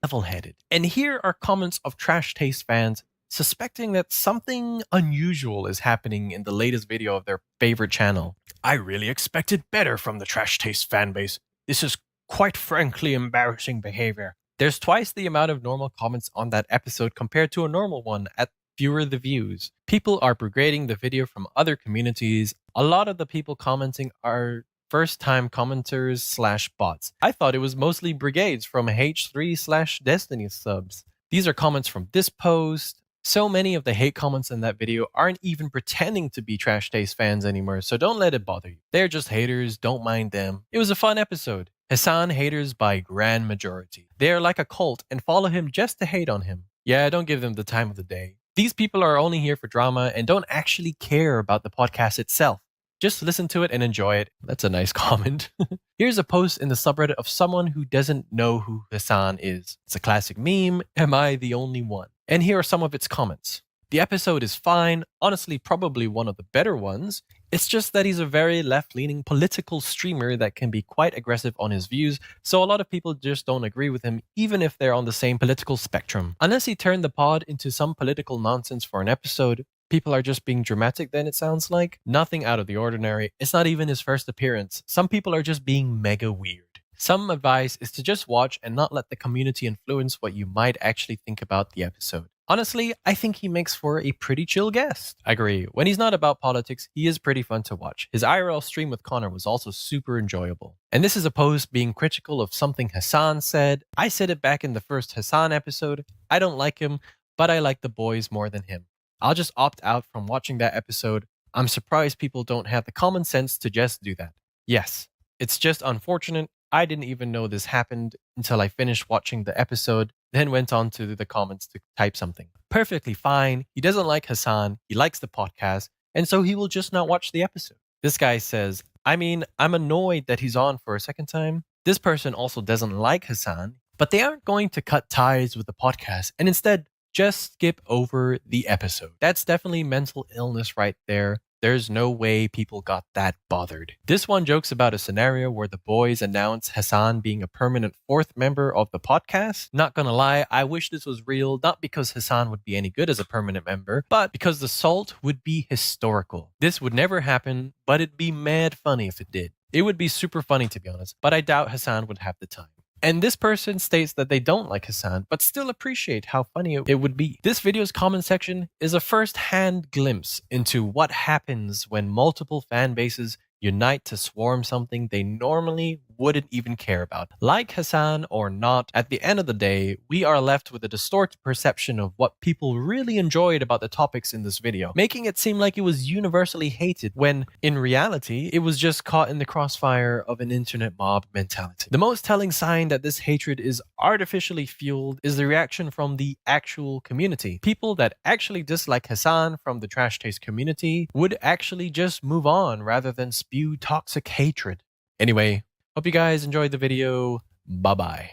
level-headed. And here are comments of Trash Taste fans suspecting that something unusual is happening in the latest video of their favorite channel. I really expected better from the Trash Taste fanbase. This is quite frankly embarrassing behavior. There's twice the amount of normal comments on that episode compared to a normal one at fewer the views. People are brigading the video from other communities. A lot of the people commenting are first-time commenters / bots. I thought it was mostly brigades from H3 / Destiny subs. These are comments from this post. So many of the hate comments in that video aren't even pretending to be Trash Taste fans anymore, so don't let it bother you. They're just haters, don't mind them. It was a fun episode. Hassan haters by grand majority. They are like a cult and follow him just to hate on him. Yeah, don't give them the time of the day. These people are only here for drama and don't actually care about the podcast itself. Just listen to it and enjoy it. That's a nice comment. Here's a post in the subreddit of someone who doesn't know who Hassan is. It's a classic meme. Am I the only one? And here are some of its comments. The episode is fine, honestly probably one of the better ones. It's just that he's a very left-leaning political streamer that can be quite aggressive on his views, so a lot of people just don't agree with him even if they're on the same political spectrum. Unless he turned the pod into some political nonsense for an episode, people are just being dramatic then it sounds like. Nothing out of the ordinary. It's not even his first appearance. Some people are just being mega weird. Some advice is to just watch and not let the community influence what you might actually think about the episode. Honestly, I think he makes for a pretty chill guest. I agree. When he's not about politics, he is pretty fun to watch. His IRL stream with Connor was also super enjoyable. And this is a post being critical of something Hassan said. I said it back in the first Hassan episode. I don't like him, but I like the boys more than him. I'll just opt out from watching that episode. I'm surprised people don't have the common sense to just do that. Yes, it's just unfortunate. I didn't even know this happened until I finished watching the episode, then went on to the comments to type something. Perfectly fine. He doesn't like Hassan. He likes the podcast. And so he will just not watch the episode. This guy says, I mean, I'm annoyed that he's on for a second time. This person also doesn't like Hassan, but they aren't going to cut ties with the podcast and instead just skip over the episode. That's definitely mental illness right there. There's no way people got that bothered. This one jokes about a scenario where the boys announce Hassan being a permanent fourth member of the podcast. Not gonna lie, I wish this was real, not because Hassan would be any good as a permanent member, but because the salt would be historical. This would never happen, but it'd be mad funny if it did. It would be super funny to be honest, but I doubt Hassan would have the time. And this person states that they don't like Hassan, but still appreciate how funny it would be. This video's comment section is a first-hand glimpse into what happens when multiple fan bases unite to swarm something they normally wouldn't even care about. Like Hassan or not, at the end of the day, we are left with a distorted perception of what people really enjoyed about the topics in this video, making it seem like it was universally hated when, in reality, it was just caught in the crossfire of an internet mob mentality. The most telling sign that this hatred is artificially fueled is the reaction from the actual community. People that actually dislike Hassan from the Trash Taste community would actually just move on rather than spew toxic hatred. Anyway, hope you guys enjoyed the video. Bye-bye.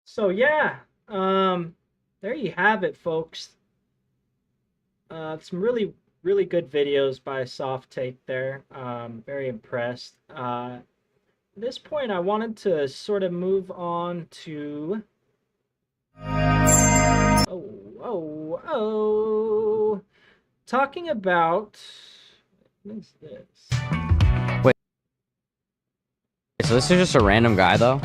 So yeah, there you have it, folks. Some really good videos by Soft Take there. Very impressed. At this point, I wanted to sort of move on to talking about what is this? Wait, so this is just a random guy though?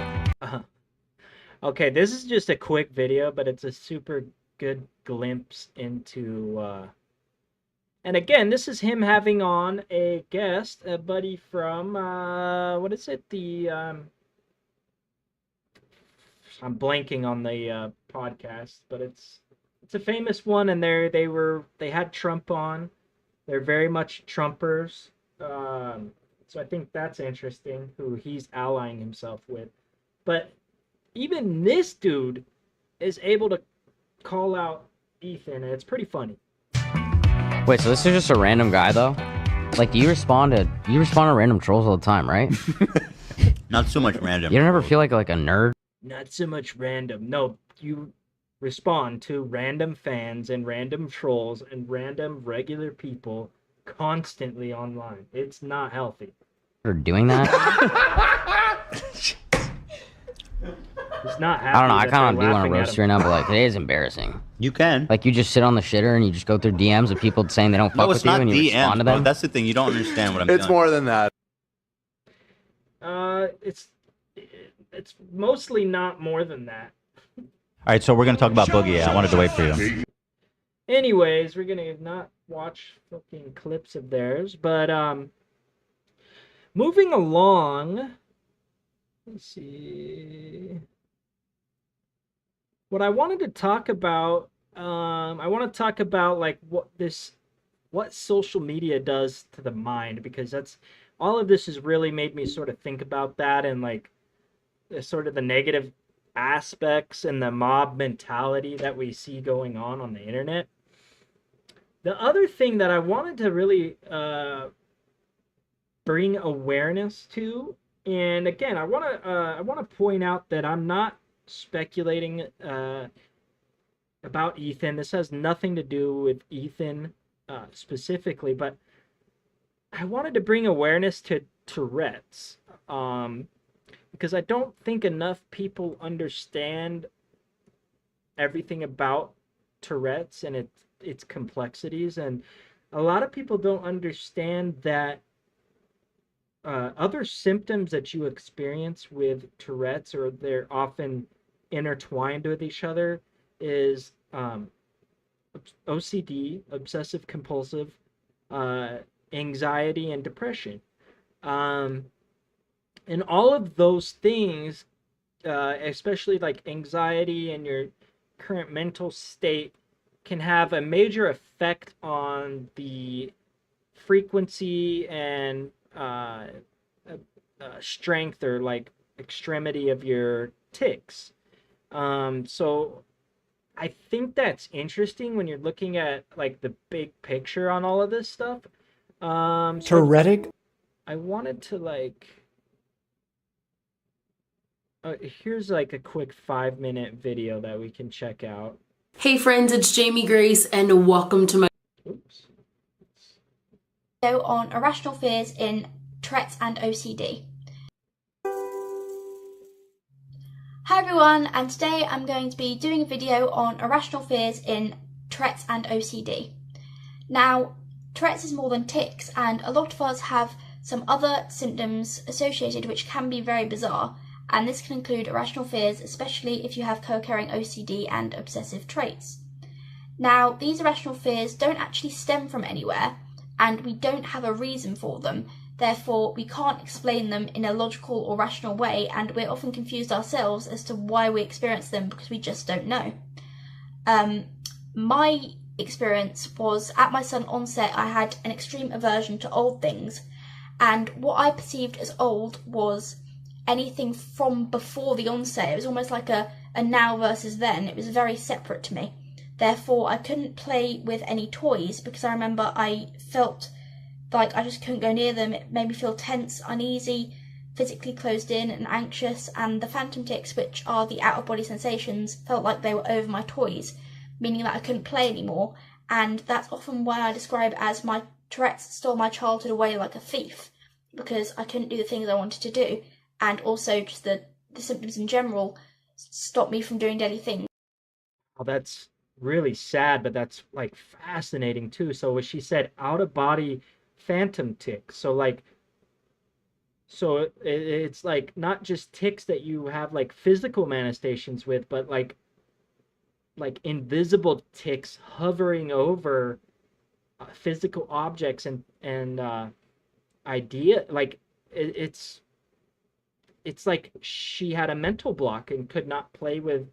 Okay, this is just a quick video, but it's a super good glimpse into and again, this is him having on a guest, a buddy from what is it? The I'm blanking on the podcast, but it's a famous one, and they had Trump on. They're very much Trumpers, so I think that's interesting who he's allying himself with. But even this dude is able to call out Ethan, and it's pretty funny. Wait, so this is just a random guy though? Like, you respond to random trolls all the time, right? Not so much random. You don't ever feel like a nerd? Not so much random. No, you respond to random fans and random trolls and random regular people constantly online. It's not healthy. for doing that. He's not happy. I don't know. I that kind of they're do want to laughing at roast him. you right now, but like today is embarrassing. You can. Like you just sit on the shitter and you just go through DMs of people saying they don't fuck No, with it's you not and you respond DMs, to bro. them. That's the thing. You don't understand what I'm It's doing. more than that. It's mostly not more than that. All right, so we're going to talk about Boogie. I wanted to wait for you. Anyways, we're gonna not watch fucking clips of theirs, but moving along. Let's see. What I wanted to talk about, I want to talk about like what social media does to the mind, because that's all of this has really made me sort of think about that and like sort of the negative aspects and the mob mentality that we see going on the internet. The other thing that I wanted to really bring awareness to, and again, I want to point out that I'm not speculating about Ethan. This has nothing to do with Ethan specifically, but I wanted to bring awareness to Tourette's because I don't think enough people understand everything about Tourette's and its complexities, and a lot of people don't understand that other symptoms that you experience with Tourette's, or they're often intertwined with each other, is OCD, obsessive compulsive, anxiety, and depression. And all of those things, especially like anxiety and your current mental state, can have a major effect on the frequency and strength or like extremity of your tics. So I think that's interesting when you're looking at like the big picture on all of this stuff. Tourettic? I wanted to like here's like a quick 5-minute video that we can check out. Hey friends, it's Jamie Grace and welcome to my video on irrational fears in Tourette's and OCD. Hi everyone, and today I'm going to be doing a video on irrational fears in Tourette's and OCD. Now, Tourette's is more than tics, and a lot of us have some other symptoms associated which can be very bizarre, and this can include irrational fears, especially if you have co-occurring OCD and obsessive traits. Now, these irrational fears don't actually stem from anywhere, and we don't have a reason for them. Therefore, we can't explain them in a logical or rational way, and we're often confused ourselves as to why we experience them because we just don't know. My experience was, at my sudden onset, I had an extreme aversion to old things, and what I perceived as old was anything from before the onset. It was almost like a now versus then. It was very separate to me. Therefore, I couldn't play with any toys because I remember I felt like I just couldn't go near them. It made me feel tense, uneasy, physically closed in and anxious, and the phantom tics, which are the out-of-body sensations, felt like they were over my toys, meaning that I couldn't play anymore, and that's often why I describe as my Tourette's stole my childhood away like a thief, because I couldn't do the things I wanted to do, and also just the symptoms in general stopped me from doing daily things. Oh, that's really sad, but that's like fascinating too. So what she said, out-of-body phantom tics. So it's like not just tics that you have like physical manifestations with, but like invisible tics hovering over physical objects and idea. Like it's like she had a mental block and could not play with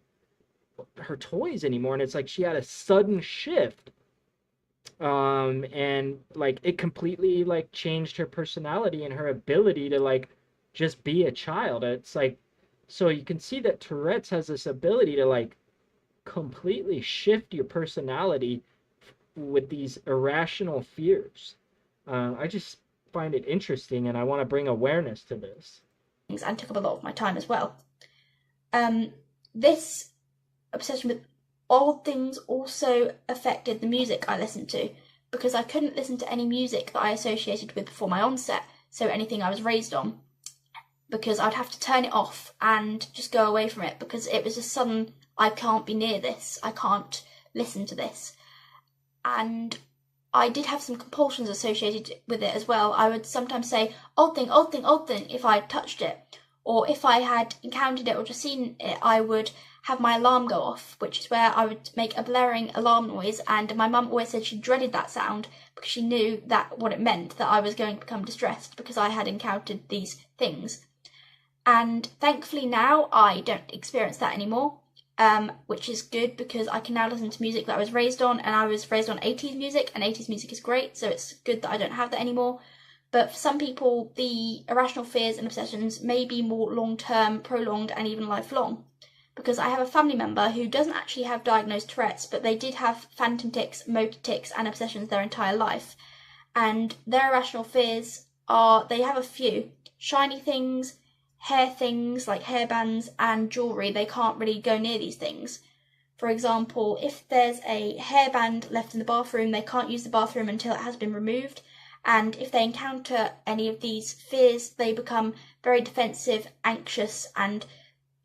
her toys anymore, and it's like she had a sudden shift, and like it completely like changed her personality and her ability to like just be a child. It's like, so you can see that Tourette's has this ability to like completely shift your personality with these irrational fears. I just find it interesting, and I want to bring awareness to this. And took up a lot of my time as well. This obsession with old things also affected the music I listened to, because I couldn't listen to any music that I associated with before my onset, so anything I was raised on, because I'd have to turn it off and just go away from it, because it was a sudden, I can't be near this, I can't listen to this. And I did have some compulsions associated with it as well. I would sometimes say, old thing, old thing, old thing, if I touched it. Or if I had encountered it or just seen it, I would have my alarm go off, which is where I would make a blaring alarm noise. And my mum always said she dreaded that sound because she knew that what it meant, that I was going to become distressed because I had encountered these things. And thankfully now I don't experience that anymore, which is good because I can now listen to music that I was raised on, and I was raised on 80s music, and 80s music is great, so it's good that I don't have that anymore. But for some people, the irrational fears and obsessions may be more long-term, prolonged, and even lifelong. Because I have a family member who doesn't actually have diagnosed Tourette's, but they did have phantom tics, motor tics, and obsessions their entire life. And their irrational fears are, they have a few. Shiny things, hair things like hairbands and jewellery, they can't really go near these things. For example, if there's a hairband left in the bathroom, they can't use the bathroom until it has been removed. And if they encounter any of these fears, they become very defensive, anxious, and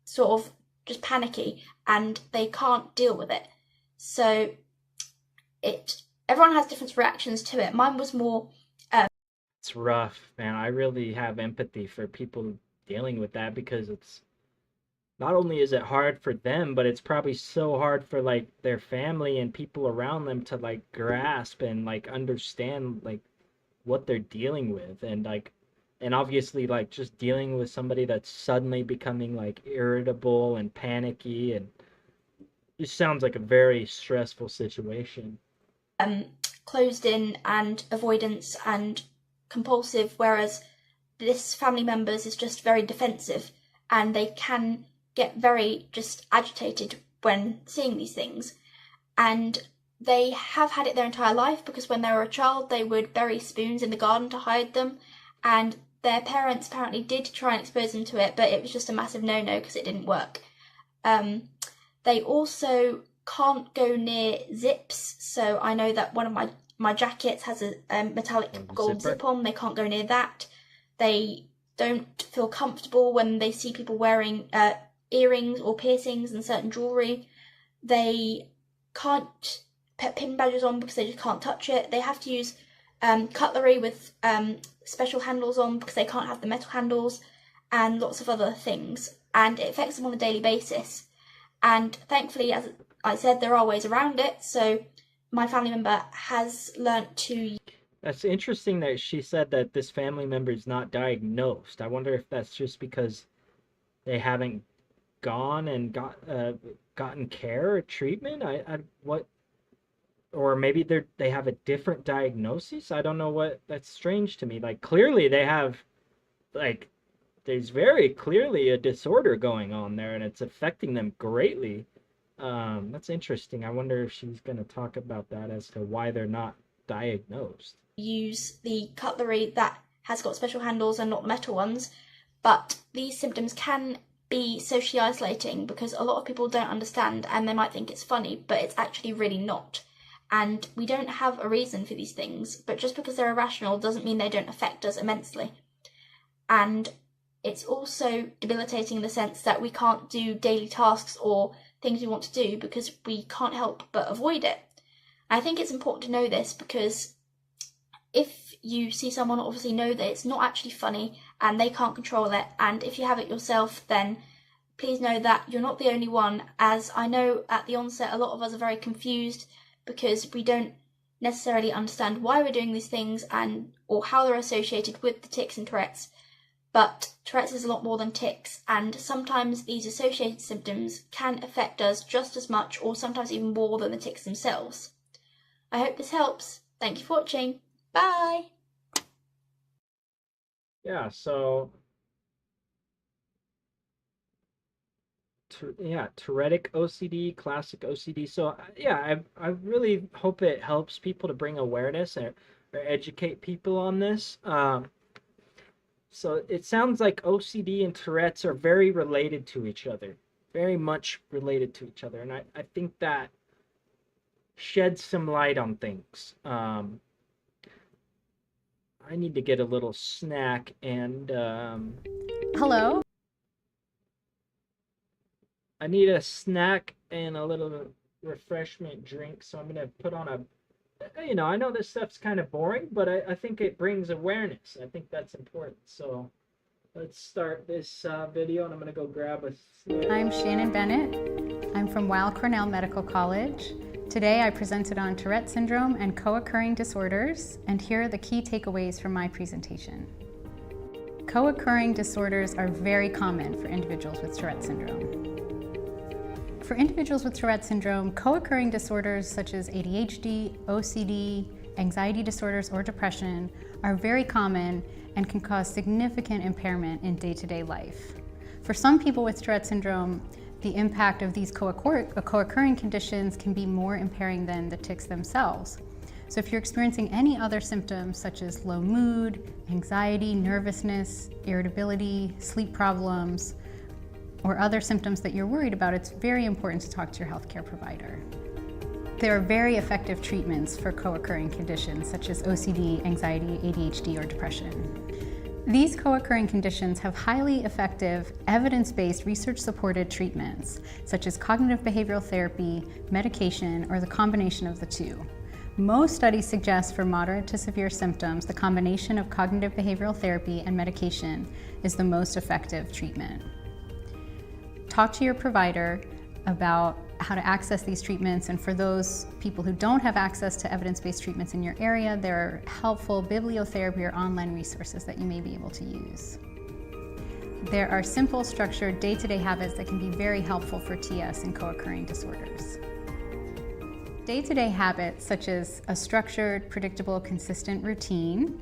sort of just panicky, and they can't deal with it. So everyone has different reactions to it. Mine was more... It's rough, man. I really have empathy for people dealing with that, because it's not only is it hard for them, but it's probably so hard for like their family and people around them to like grasp and like understand like what they're dealing with, and obviously like just dealing with somebody that's suddenly becoming like irritable and panicky, and just sounds like a very stressful situation. Closed in and avoidance and compulsive, whereas this family member's is just very defensive, and they can get very just agitated when seeing these things. And they have had it their entire life, because when they were a child they would bury spoons in the garden to hide them, and their parents apparently did try and expose them to it, but it was just a massive no-no because it didn't work. They also can't go near zips, so I know that one of my jackets has a metallic gold zip on. They can't go near that. They don't feel comfortable when they see people wearing earrings or piercings and certain jewellery. They can't put pin badges on because they just can't touch it. They have to use cutlery with special handles on because they can't have the metal handles, and lots of other things. And it affects them on a daily basis. And thankfully, as I said, there are ways around it. So my family member has learnt to... That's interesting that she said that this family member is not diagnosed. I wonder if that's just because they haven't gone and gotten care or treatment. Or maybe they have a different diagnosis. I don't know what. That's strange to me. Like clearly they have, like, there's very clearly a disorder going on there, and it's affecting them greatly. That's interesting. I wonder if she's gonna talk about that as to why they're not diagnosed. Use the cutlery that has got special handles and not metal ones, but these symptoms can be socially isolating because a lot of people don't understand, and they might think it's funny, but it's actually really not. And we don't have a reason for these things, but just because they're irrational doesn't mean they don't affect us immensely. And it's also debilitating in the sense that we can't do daily tasks or things we want to do because we can't help but avoid it. And I think it's important to know this, because if you see someone, obviously know that it's not actually funny and they can't control it, and if you have it yourself, then please know that you're not the only one. As I know at the onset a lot of us are very confused because we don't necessarily understand why we're doing these things and or how they're associated with the tics and Tourette's. But Tourette's is a lot more than tics, and sometimes these associated symptoms can affect us just as much or sometimes even more than the tics themselves. I hope this helps. Thank you for watching. Bye! Yeah, so... Tourettic OCD, classic OCD. So, yeah, I really hope it helps people to bring awareness or educate people on this. So it sounds like OCD and Tourette's are very related to each other, very much related to each other. And I think that sheds some light on things. I need to get a little snack and Hello? I need a snack and a little refreshment drink, so I'm gonna put on a, I know this stuff's kind of boring, but I think it brings awareness. I think that's important. So let's start this video, and I'm gonna go grab a snack. I'm Shannon Bennett. I'm from Weill Cornell Medical College. Today I presented on Tourette syndrome and co-occurring disorders, and here are the key takeaways from my presentation. Co-occurring disorders are very common for individuals with Tourette syndrome. For individuals with Tourette syndrome, co-occurring disorders such as ADHD, OCD, anxiety disorders, or depression are very common and can cause significant impairment in day-to-day life. For some people with Tourette syndrome, the impact of these co-occurring conditions can be more impairing than the tics themselves. So if you're experiencing any other symptoms such as low mood, anxiety, nervousness, irritability, sleep problems, or other symptoms that you're worried about, it's very important to talk to your healthcare provider. There are very effective treatments for co-occurring conditions such as OCD, anxiety, ADHD, or depression. These co-occurring conditions have highly effective, evidence-based, research-supported treatments, such as cognitive behavioral therapy, medication, or the combination of the two. Most studies suggest for moderate to severe symptoms, the combination of cognitive behavioral therapy and medication is the most effective treatment. Talk to your provider about how to access these treatments, and for those people who don't have access to evidence-based treatments in your area, there are helpful bibliotherapy or online resources that you may be able to use. There are simple, structured, day-to-day habits that can be very helpful for TS and co-occurring disorders. Day-to-day habits such as a structured, predictable, consistent routine,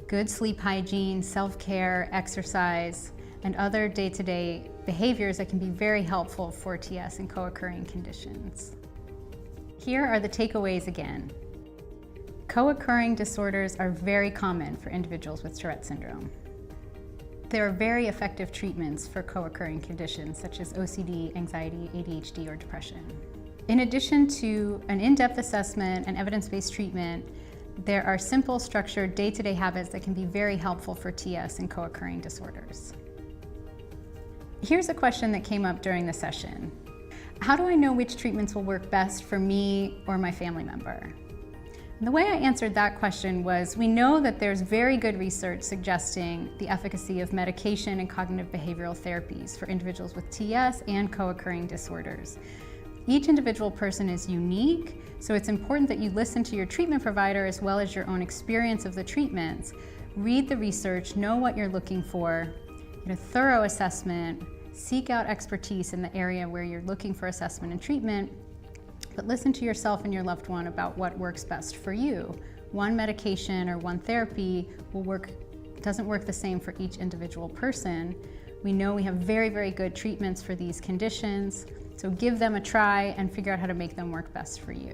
good sleep hygiene, self-care, exercise, and other day-to-day behaviors that can be very helpful for TS and co-occurring conditions. Here are the takeaways again. Co-occurring disorders are very common for individuals with Tourette syndrome. There are very effective treatments for co-occurring conditions such as OCD, anxiety, ADHD, or depression. In addition to an in-depth assessment and evidence-based treatment, there are simple, structured, day-to-day habits that can be very helpful for TS and co-occurring disorders. Here's a question that came up during the session. How do I know which treatments will work best for me or my family member? And the way I answered that question was, we know that there's very good research suggesting the efficacy of medication and cognitive behavioral therapies for individuals with TS and co-occurring disorders. Each individual person is unique, so it's important that you listen to your treatment provider as well as your own experience of the treatments. Read the research, know what you're looking for, get a thorough assessment, seek out expertise in the area where you're looking for assessment and treatment, but listen to yourself and your loved one about what works best for you. One medication or one therapy doesn't work the same for each individual person. We know we have very, very good treatments for these conditions, so give them a try and figure out how to make them work best for you.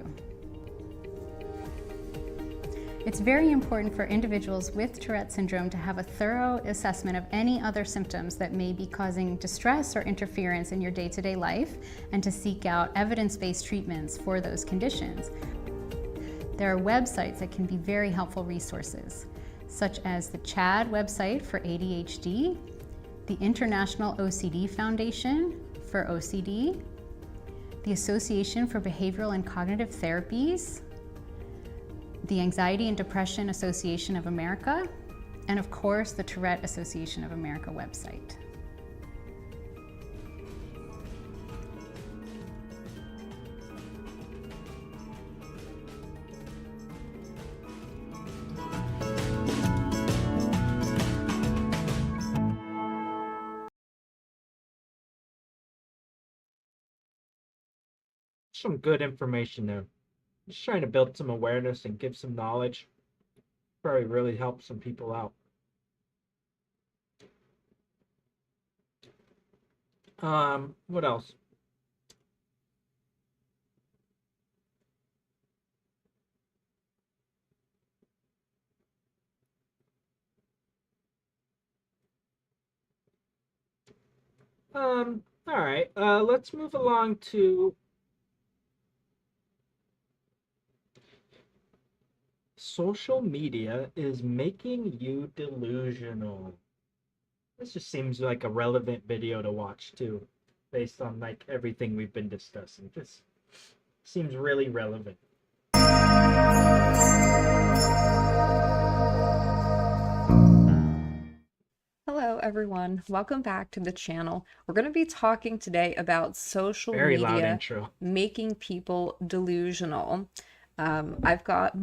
It's very important for individuals with Tourette syndrome to have a thorough assessment of any other symptoms that may be causing distress or interference in your day-to-day life, and to seek out evidence-based treatments for those conditions. There are websites that can be very helpful resources, such as the CHAD website for ADHD, the International OCD Foundation for OCD, the Association for Behavioral and Cognitive Therapies, the Anxiety and Depression Association of America, and of course, the Tourette Association of America website. Some good information there. Just trying to build some awareness and give some knowledge. Probably really help some people out. What else? All right. Let's move along to social media is making you delusional. This just seems like a relevant video to watch too, based on like everything we've been discussing. This seems really relevant. Hello everyone, welcome back to the channel. We're going to be talking today about social Very loud media intro. making people delusional. I've got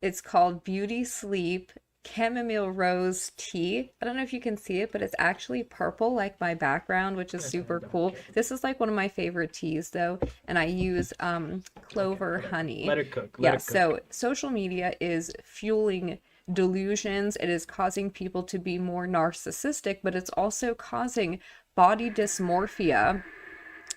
it's called Beauty Sleep Chamomile Rose Tea. I don't know if you can see it, but it's actually purple like my background, which is super cool. This is like one of my favorite teas though, and I use clover honey. Let it cook. Yeah, so social media is fueling delusions. It is causing people to be more narcissistic, but it's also causing body dysmorphia.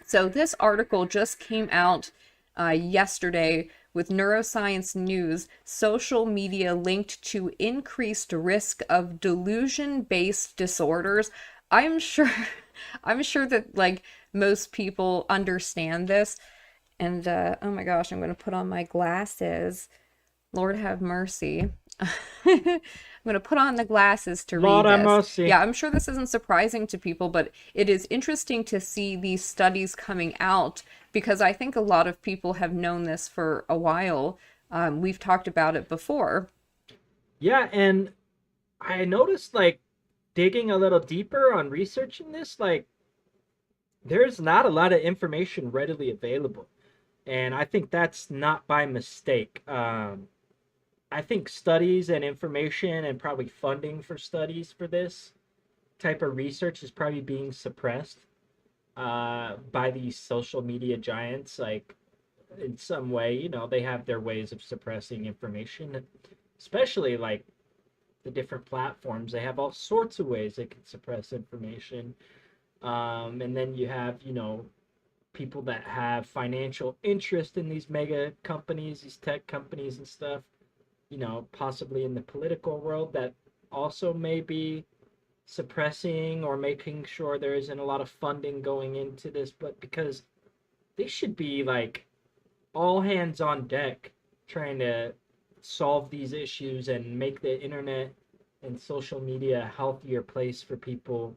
So this article just came out yesterday with Neuroscience News. Social media linked to increased risk of delusion-based disorders. I'm sure that like most people understand this. And oh my gosh, I'm going to put on my glasses. Lord have mercy. I'm going to put on the glasses to read this. Yeah, I'm sure this isn't surprising to people, but it is interesting to see these studies coming out because I think a lot of people have known this for a while. We've talked about it before. Yeah, and I noticed like digging a little deeper on researching this, like there's not a lot of information readily available. And I think that's not by mistake. I think studies and information and probably funding for studies for this type of research is probably being suppressed by these social media giants. Like in some way, you know, they have their ways of suppressing information, especially like the different platforms. They have all sorts of ways they can suppress information. And then you have, you know, people that have financial interest in these mega companies, these tech companies and stuff, you know, possibly in the political world that also may be suppressing or making sure there isn't a lot of funding going into this, but because they should be like all hands on deck trying to solve these issues and make the internet and social media a healthier place for people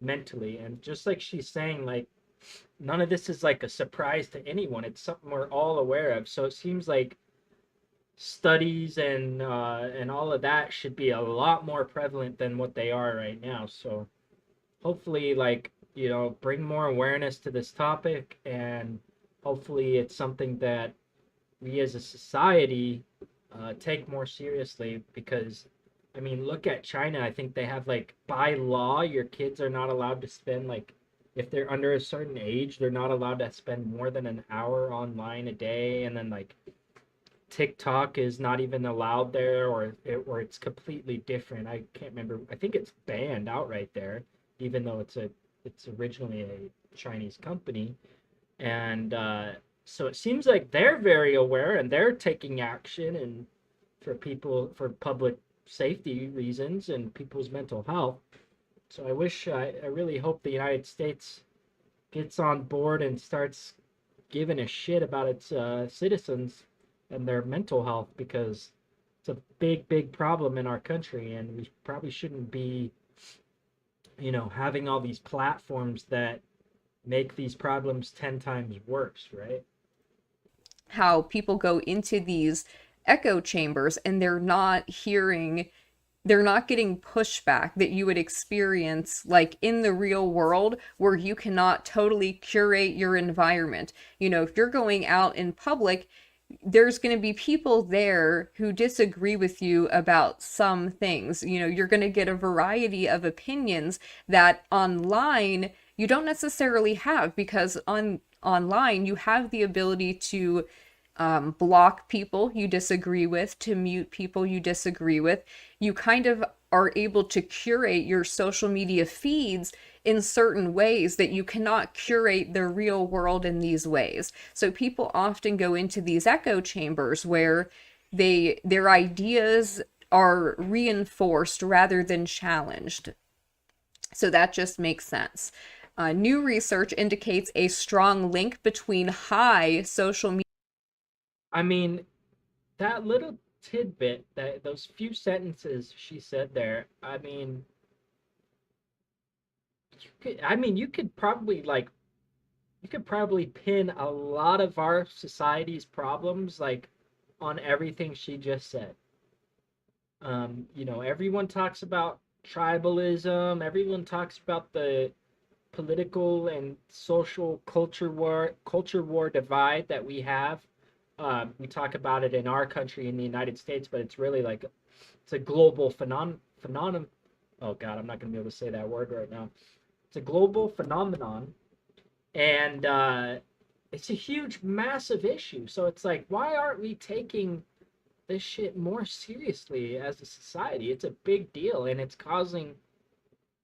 mentally. And just like she's saying, like none of this is like a surprise to anyone. It's something we're all aware of. So it seems like studies and all of that should be a lot more prevalent than what they are right now. So hopefully, like, you know, bring more awareness to this topic, and hopefully it's something that we as a society take more seriously. Because I mean, look at China. I think they have like by law your kids are not allowed to spend, like, if they're under a certain age, they're not allowed to spend more than an hour online a day. And then like TikTok is not even allowed there, or it's completely different. I can't remember. I think it's banned outright there, even though it's originally a Chinese company. And so it seems like they're very aware and they're taking action, and for public safety reasons and people's mental health. So I really hope the United States gets on board and starts giving a shit about its citizens and their mental health, because it's a big problem in our country, and we probably shouldn't be, you know, having all these platforms that make these problems 10 times worse, right? How people go into these echo chambers and they're not getting pushback that you would experience like in the real world, where you cannot totally curate your environment. You know, if you're going out in public, there's going to be people there who disagree with you about some things. You know, you're going to get a variety of opinions that online you don't necessarily have, because online you have the ability to block people you disagree with, to mute people you disagree with. You kind of are able to curate your social media feeds in certain ways that you cannot curate the real world in these ways. So people often go into these echo chambers where their ideas are reinforced rather than challenged. So that just makes sense. New research indicates a strong link between high social media. I mean, that little tidbit, that those few sentences she said there, I mean, you could probably pin a lot of our society's problems like on everything she just said. Everyone talks about tribalism. Everyone talks about the political and social culture war divide that we have. We talk about it in our country, in the United States, but it's really like it's a global phenomenon. Oh God, I'm not going to be able to say that word right now. It's a global phenomenon, and it's a huge, massive issue. So it's like, why aren't we taking this shit more seriously as a society? It's a big deal, and it's causing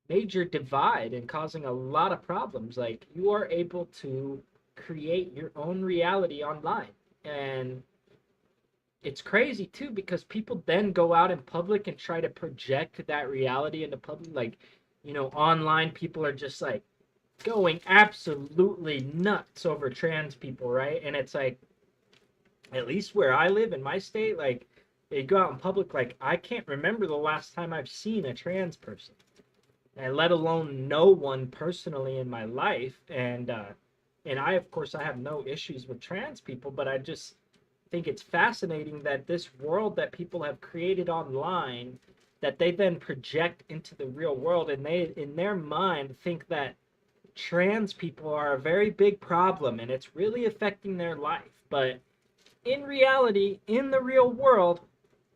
major divide and causing a lot of problems. Like, you are able to create your own reality online, and it's crazy too, because people then go out in public and try to project that reality into public. Like, online people are just like going absolutely nuts over trans people, right? And it's like, at least where I live in my state, like, they go out in public, like, I can't remember the last time I've seen a trans person, and let alone know one personally in my life. And I, of course, I have no issues with trans people, but I just think it's fascinating that this world that people have created online, that they then project into the real world, and they, in their mind, think that trans people are a very big problem and it's really affecting their life. But in reality, in the real world,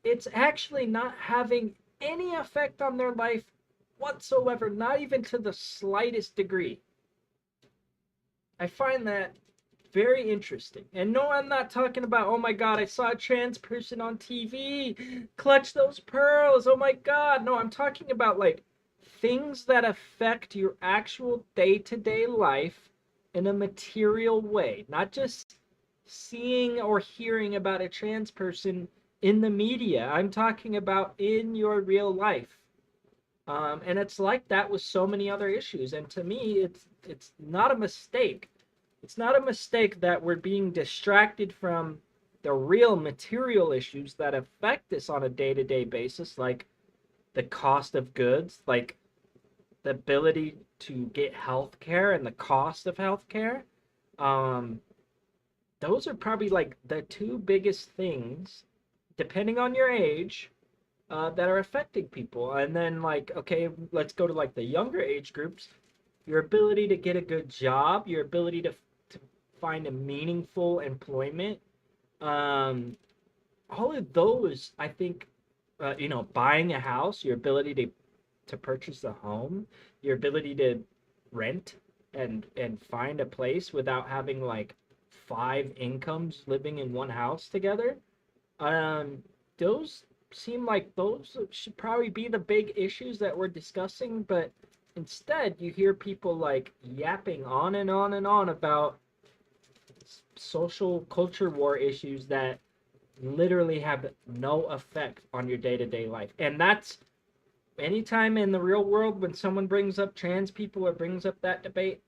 it's actually not having any effect on their life whatsoever, not even to the slightest degree. I find that very interesting. And no, I'm not talking about, oh my God, I saw a trans person on TV, clutch those pearls, oh my God. No, I'm talking about like things that affect your actual day-to-day life in a material way, not just seeing or hearing about a trans person in the media. I'm talking about in your real life. And it's like that with so many other issues. And to me, it's not a mistake. It's not a mistake that we're being distracted from the real material issues that affect us on a day-to-day basis, like the cost of goods, like the ability to get health care and the cost of health care. Those are probably like the two biggest things, depending on your age, that are affecting people. And then, like, okay, let's go to like the younger age groups. Your ability to get a good job, your ability to find a meaningful employment, all of those, I think, buying a house, your ability to purchase a home, your ability to rent and find a place without having like 5 incomes living in one house together. Those seem like those should probably be the big issues that we're discussing, but instead you hear people like yapping on and on and on about social culture war issues that literally have no effect on your day-to-day life. And that's anytime in the real world when someone brings up trans people or brings up that debate,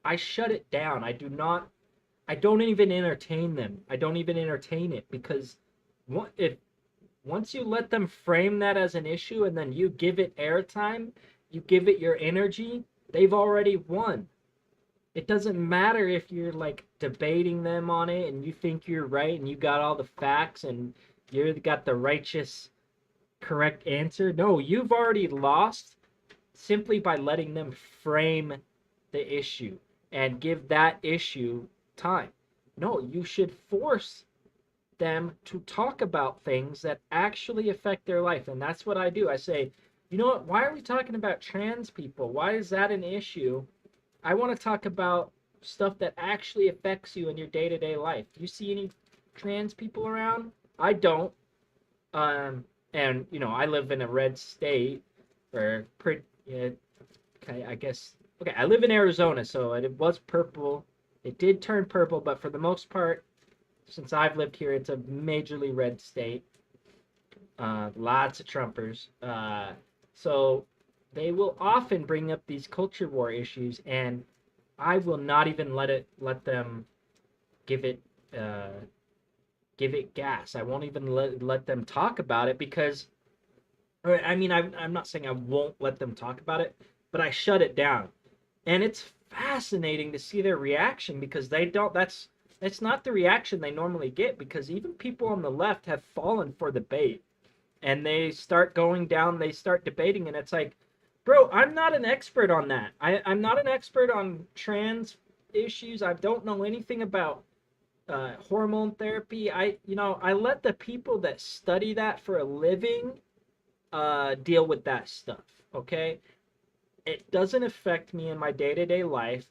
I shut it down. I don't even entertain them. I don't even entertain it, because once you let them frame that as an issue and then you give it airtime, you give it your energy, they've already won. It doesn't matter if you're like debating them on it and you think you're right and you got all the facts and you got the righteous, correct answer. No, you've already lost simply by letting them frame the issue and give that issue time. No, you should force them to talk about things that actually affect their life. And that's what I do. I say, you know what? Why are we talking about trans people? Why is that an issue? I want to talk about stuff that actually affects you in your day-to-day life. Do you see any trans people around? I don't. And I live in a red state, or I guess. Okay, I live in Arizona, so it was purple. It did turn purple, but for the most part, since I've lived here, it's a majorly red state. Lots of Trumpers. So they will often bring up these culture war issues, and I will not even let them give it give it gas. I won't even let them talk about it because, or, I mean, I'm not saying I won't let them talk about it, but I shut it down. And it's fascinating to see their reaction because it's not the reaction they normally get, because even people on the left have fallen for the bait and they start going down, they start debating, and it's like, bro, I'm not an expert on that. I'm not an expert on trans issues. I don't know anything about hormone therapy. I let the people that study that for a living deal with that stuff, okay? It doesn't affect me in my day-to-day life.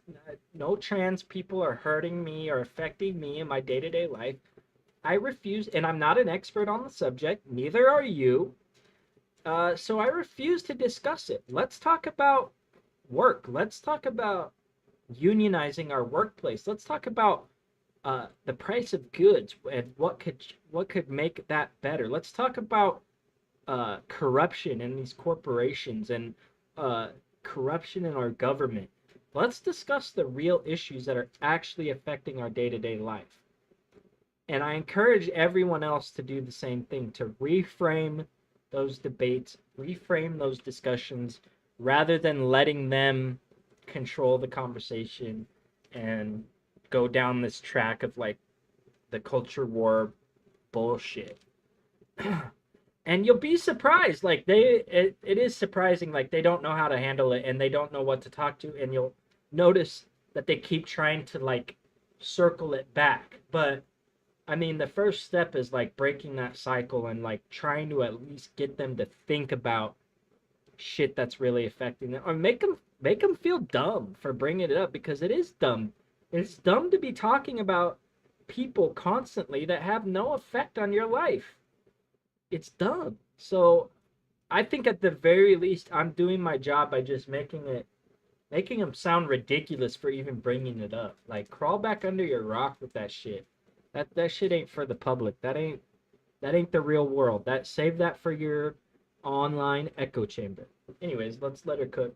No trans people are hurting me or affecting me in my day-to-day life. I refuse, and I'm not an expert on the subject, neither are you. So I refuse to discuss it. Let's talk about work. Let's talk about unionizing our workplace. Let's talk about the price of goods and what could make that better. Let's talk about corruption in these corporations and corruption in our government. Let's discuss the real issues that are actually affecting our day-to-day life. And I encourage everyone else to do the same thing, to reframe those debates, reframe those discussions, rather than letting them control the conversation and go down this track of like the culture war bullshit. And you'll be surprised, like it is surprising, like they don't know how to handle it and they don't know what to talk to, and you'll notice that they keep trying to like circle it back. But I mean, the first step is like breaking that cycle and like trying to at least get them to think about shit that's really affecting them, or make them feel dumb for bringing it up, because it is dumb. It's dumb to be talking about people constantly that have no effect on your life. It's dumb. So I think at the very least I'm doing my job by just making them sound ridiculous for even bringing it up. Like, crawl back under your rock with that shit. That shit ain't for the public. That ain't the real world. Save that for your online echo chamber. Anyways, let's let her cook.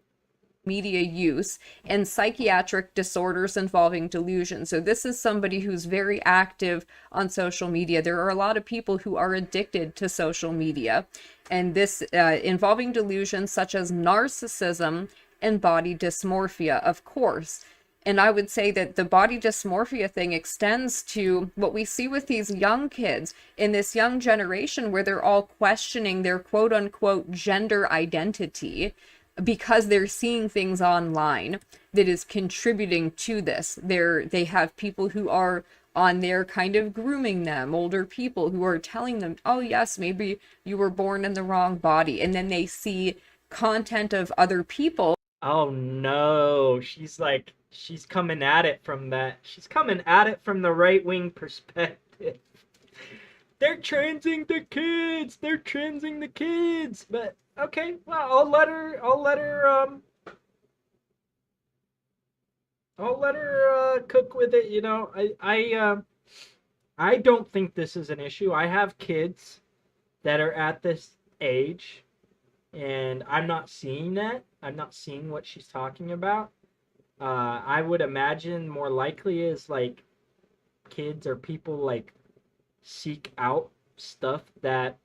Media use and psychiatric disorders involving delusion. So this is somebody who's very active on social media. There are a lot of people who are addicted to social media, and this involving delusions such as narcissism and body dysmorphia, of course. And I would say that the body dysmorphia thing extends to what we see with these young kids in this young generation, where they're all questioning their quote unquote gender identity because they're seeing things online that is contributing to this. They have people who are on there kind of grooming them, older people who are telling them, oh yes, maybe you were born in the wrong body. And then they see content of other people. Oh no, she's coming at it from the right-wing perspective. They're transing the kids. But okay, well, I'll let her cook with it, you know. I don't think this is an issue. I have kids that are at this age, and I'm not seeing that. I'm not seeing what she's talking about. I would imagine more likely is like kids or people like seek out stuff that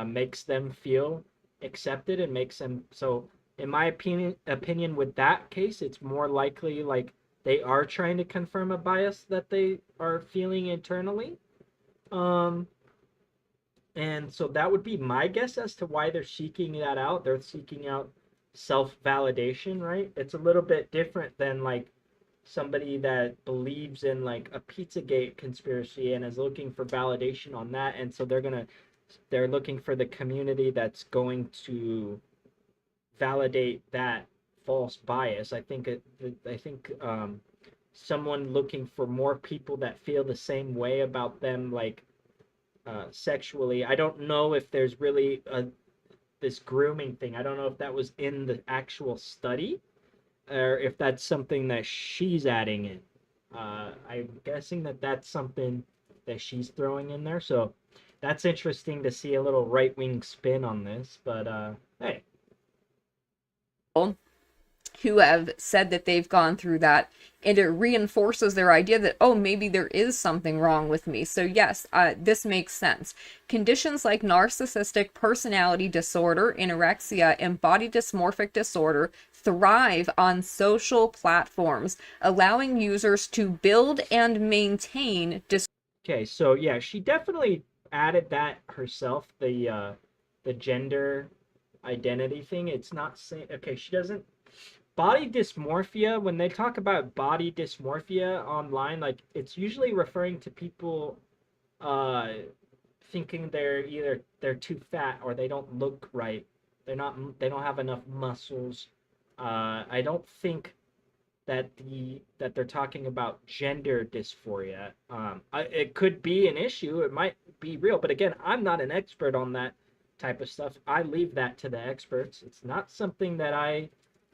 makes them feel accepted and makes them, so in my opinion with that case, it's more likely like they are trying to confirm a bias that they are feeling internally. And so that would be my guess as to why they're seeking that out. They're seeking out self-validation, right? It's a little bit different than like somebody that believes in like a Pizzagate conspiracy and is looking for validation on that, and so they're looking for the community that's going to validate that false bias. I think someone looking for more people that feel the same way about them, like sexually. I don't know if there's really this grooming thing. I don't know if that was in the actual study or if that's something that she's adding in. I'm guessing that that's something that she's throwing in there. So that's interesting to see a little right-wing spin on this. But hey. who have said that they've gone through that, and it reinforces their idea that, oh, maybe there is something wrong with me. So yes, this makes sense. Conditions like narcissistic personality disorder, anorexia, and body dysmorphic disorder thrive on social platforms, allowing users to build and maintain Okay, so yeah, she definitely added that herself, the gender identity thing. It's not saying, okay, she doesn't. Body dysmorphia, when they talk about body dysmorphia online, like, it's usually referring to people thinking they're too fat, or they don't look right. They don't have enough muscles. I don't think that they're talking about gender dysphoria. It could be an issue. It might be real, but again, I'm not an expert on that type of stuff. I leave that to the experts. It's not something that I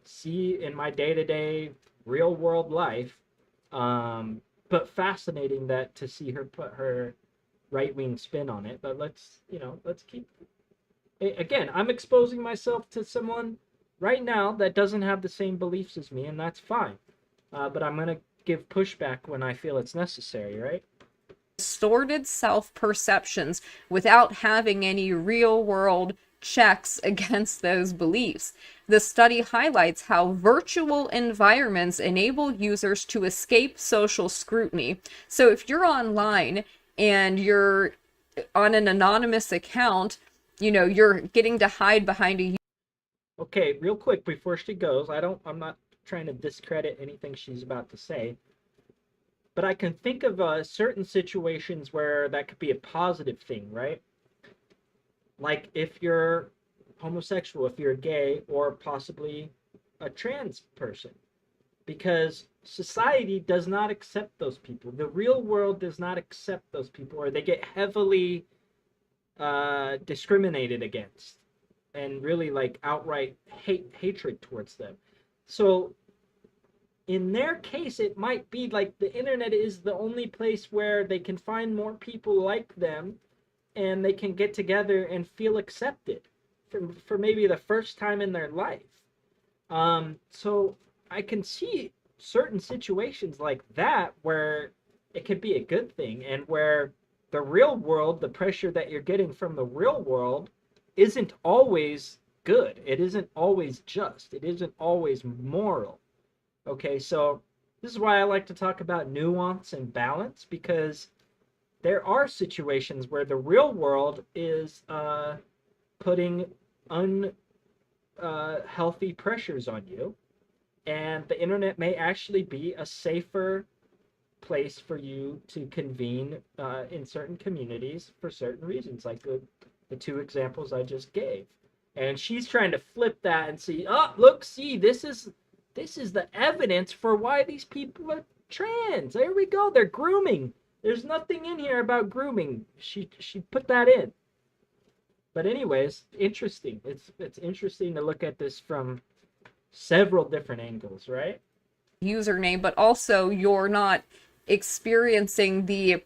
see in my day-to-day real world life. But fascinating that to see her put her right-wing spin on it. But let's keep, again, I'm exposing myself to someone right now that doesn't have the same beliefs as me, and that's fine. But I'm going to give pushback when I feel it's necessary, right? distorted self-perceptions without having any real-world checks against those beliefs. The study highlights how virtual environments enable users to escape social scrutiny. So if you're online and you're on an anonymous account, you're getting to hide behind a... Okay, real quick before she goes, I'm not trying to discredit anything she's about to say, but I can think of certain situations where that could be a positive thing, right? Like if you're homosexual, if you're gay, or possibly a trans person, because society does not accept those people. The real world does not accept those people, or they get heavily discriminated against, and really like outright hatred towards them. So in their case, it might be like the internet is the only place where they can find more people like them, and they can get together and feel accepted for maybe the first time in their life. So I can see certain situations like that where it could be a good thing, and where the real world, the pressure that you're getting from the real world, isn't always good. It isn't always just. It isn't always moral. Okay, so this is why I like to talk about nuance and balance, because there are situations where the real world is putting unhealthy pressures on you, and the internet may actually be a safer place for you to convene in certain communities for certain reasons, like the two examples I just gave. And she's trying to flip that and see, oh, look, see, this is the evidence for why these people are trans. There we go. They're grooming. There's nothing in here about grooming. She put that in. But anyways, interesting. It's interesting to look at this from several different angles, right? Username, but also you're not experiencing the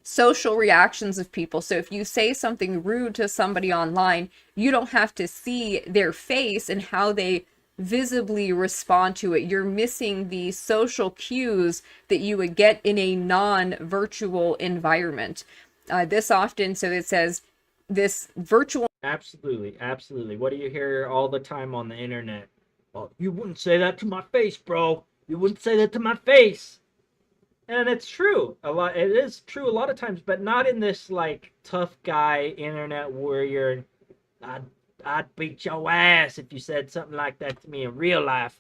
social reactions of people. So if you say something rude to somebody online, you don't have to see their face and how they visibly respond to it. You're missing the social cues that you would get in a non-virtual environment. This often, so it says, this virtual... Absolutely. What do you hear all the time on the internet? Oh, you wouldn't say that to my face, bro. You wouldn't say that to my face. And it's true. It is true a lot of times, but not in this like tough guy internet warrior. I'd beat your ass if you said something like that to me in real life.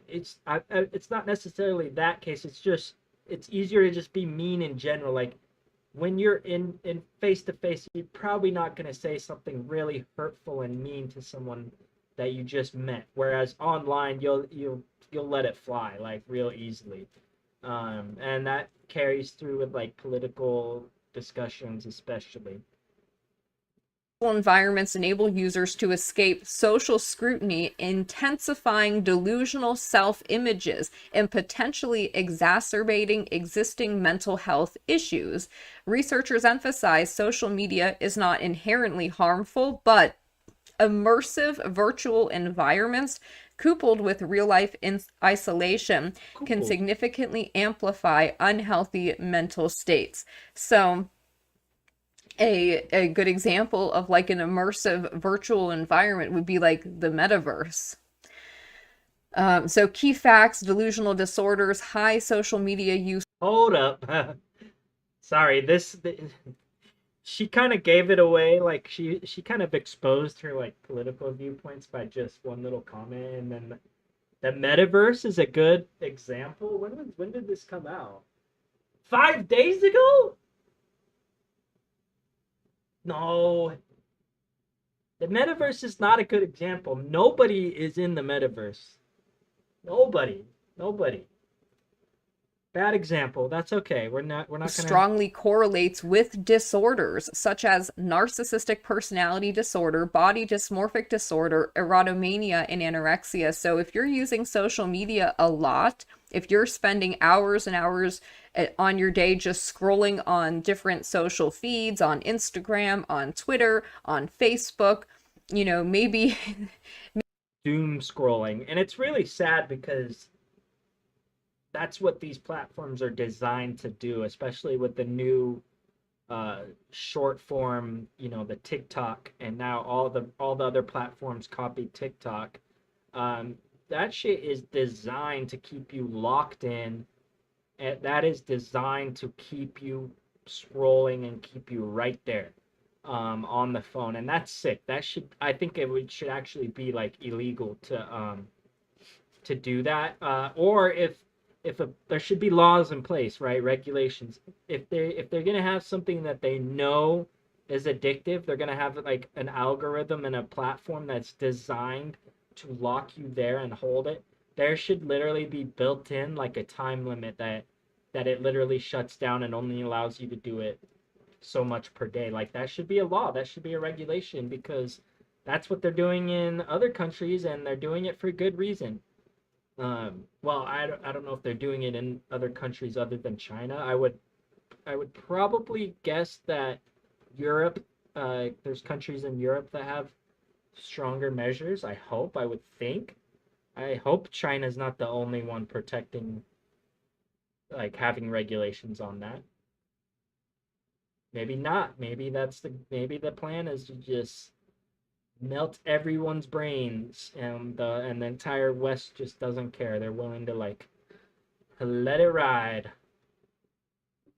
It's not necessarily that case. It's easier to just be mean in general. Like when you're in face to face, you're probably not going to say something really hurtful and mean to someone that you just met. Whereas online, you'll let it fly like real easily. And that carries through with like political discussions, especially. Environments enable users to escape social scrutiny, intensifying delusional self-images and potentially exacerbating existing mental health issues. Researchers emphasize social media is not inherently harmful, but immersive virtual environments coupled with real-life isolation can significantly amplify unhealthy mental states. So a good example of like an immersive virtual environment would be like the metaverse. So key facts: delusional disorders, high social media use. Hold up. Sorry, she kind of gave it away. Like she kind of exposed her like political viewpoints by just one little comment, and then the metaverse is a good example. When did this come out? 5 days ago? No. The metaverse is not a good example. Nobody is in the metaverse. Nobody. Bad example. That's okay. We're not gonna strongly correlates with disorders such as narcissistic personality disorder, body dysmorphic disorder, erotomania, and anorexia. So if you're using social media a lot, if you're spending hours and hours on your day just scrolling on different social feeds, on Instagram, on Twitter, on Facebook, you know, maybe doom scrolling. And it's really sad because that's what these platforms are designed to do, especially with the new short form, you know, the TikTok, and now all the other platforms copy TikTok. That shit is designed to keep you locked in, and that is designed to keep you scrolling and keep you right there on the phone, and that's sick. I think should actually be like illegal to do that, or if there should be laws in place, right? Regulations. If they're gonna have something that they know is addictive, they're gonna have like an algorithm and a platform that's designed to lock you there and hold it. There should literally be built in like a time limit that it literally shuts down and only allows you to do it so much per day. Like that should be a law. That should be a regulation, because that's what they're doing in other countries, and they're doing it for good reason. Well, I don't know if they're doing it in other countries other than China. I would probably guess that Europe, there's countries in Europe that have stronger measures. I would think. I hope China's not the only one protecting, like having regulations on that. Maybe not. Maybe the plan is to just melt everyone's brains, and the entire West just doesn't care. They're willing to like let it ride.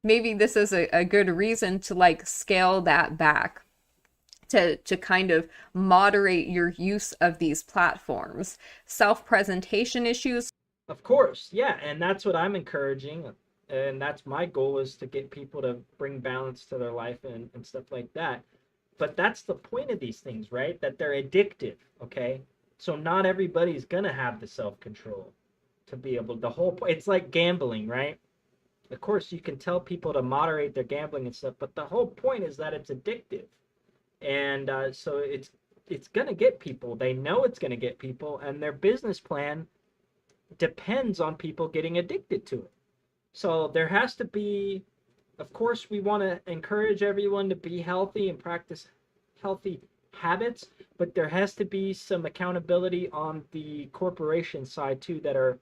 Maybe this is a good reason to like scale that back, to kind of moderate your use of these platforms. Self-presentation issues. Of course, yeah, and that's what I'm encouraging, and that's my goal, is to get people to bring balance to their life and stuff like that. But that's the point of these things, right? That they're addictive, okay? So not everybody's gonna have the self-control to be able. The whole point, it's like gambling, right? Of course, you can tell people to moderate their gambling and stuff, but the whole point is that it's addictive, and so it's gonna get people. They know it's gonna get people, and their business plan depends on people getting addicted to it. So there has to be. Of course, we want to encourage everyone to be healthy and practice healthy habits, but there has to be some accountability on the corporation side too, that are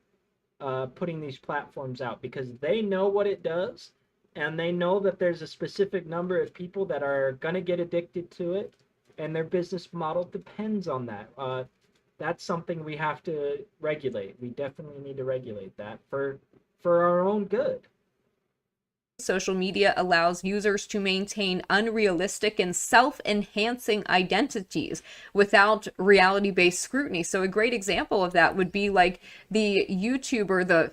putting these platforms out, because they know what it does, and they know that there's a specific number of people that are going to get addicted to it, and their business model depends on that. That's something we have to regulate. We definitely need to regulate that for our own good. Social media allows users to maintain unrealistic and self-enhancing identities without reality-based scrutiny. So a great example of that would be like the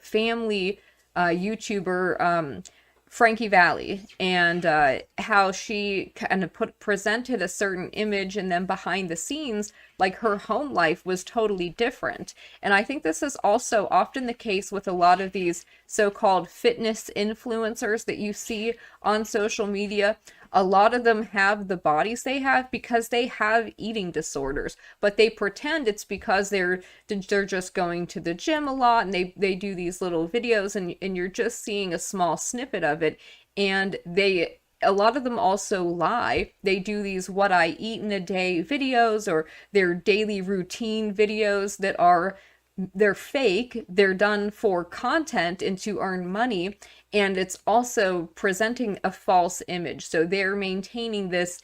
family YouTuber, Frankie Valli, and how she kind of presented a certain image, and then behind the scenes, like her home life was totally different. And I think this is also often the case with a lot of these so-called fitness influencers that you see on social media. A lot of them have the bodies they have because they have eating disorders, but they pretend it's because they're just going to the gym a lot, and they do these little videos, and you're just seeing a small snippet of it, and they a lot of them also lie. They do these what I eat in a day videos, or their daily routine videos they're fake, they're done for content and to earn money, and it's also presenting a false image. So they're maintaining this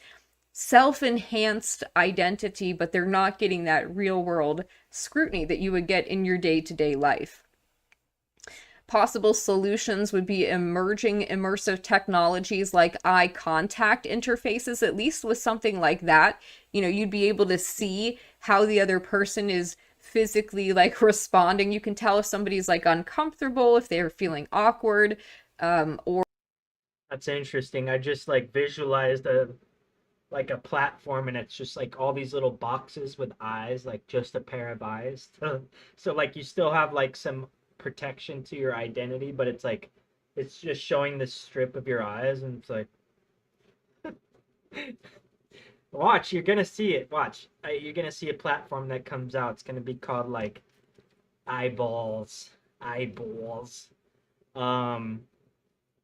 self-enhanced identity, but they're not getting that real world scrutiny that you would get in your day-to-day life. Possible solutions would be emerging immersive technologies like eye contact interfaces. At least with something like that, you'd be able to see how the other person is physically like responding. You can tell if somebody's like uncomfortable, if they're feeling awkward, or That's interesting. I just like visualized a platform, and it's just like all these little boxes with eyes, like just a pair of eyes. So like you still have like some protection to your identity, but it's like it's just showing this strip of your eyes, and it's like watch, you're gonna see it. Watch, you're gonna see a platform that comes out. It's gonna be called like eyeballs,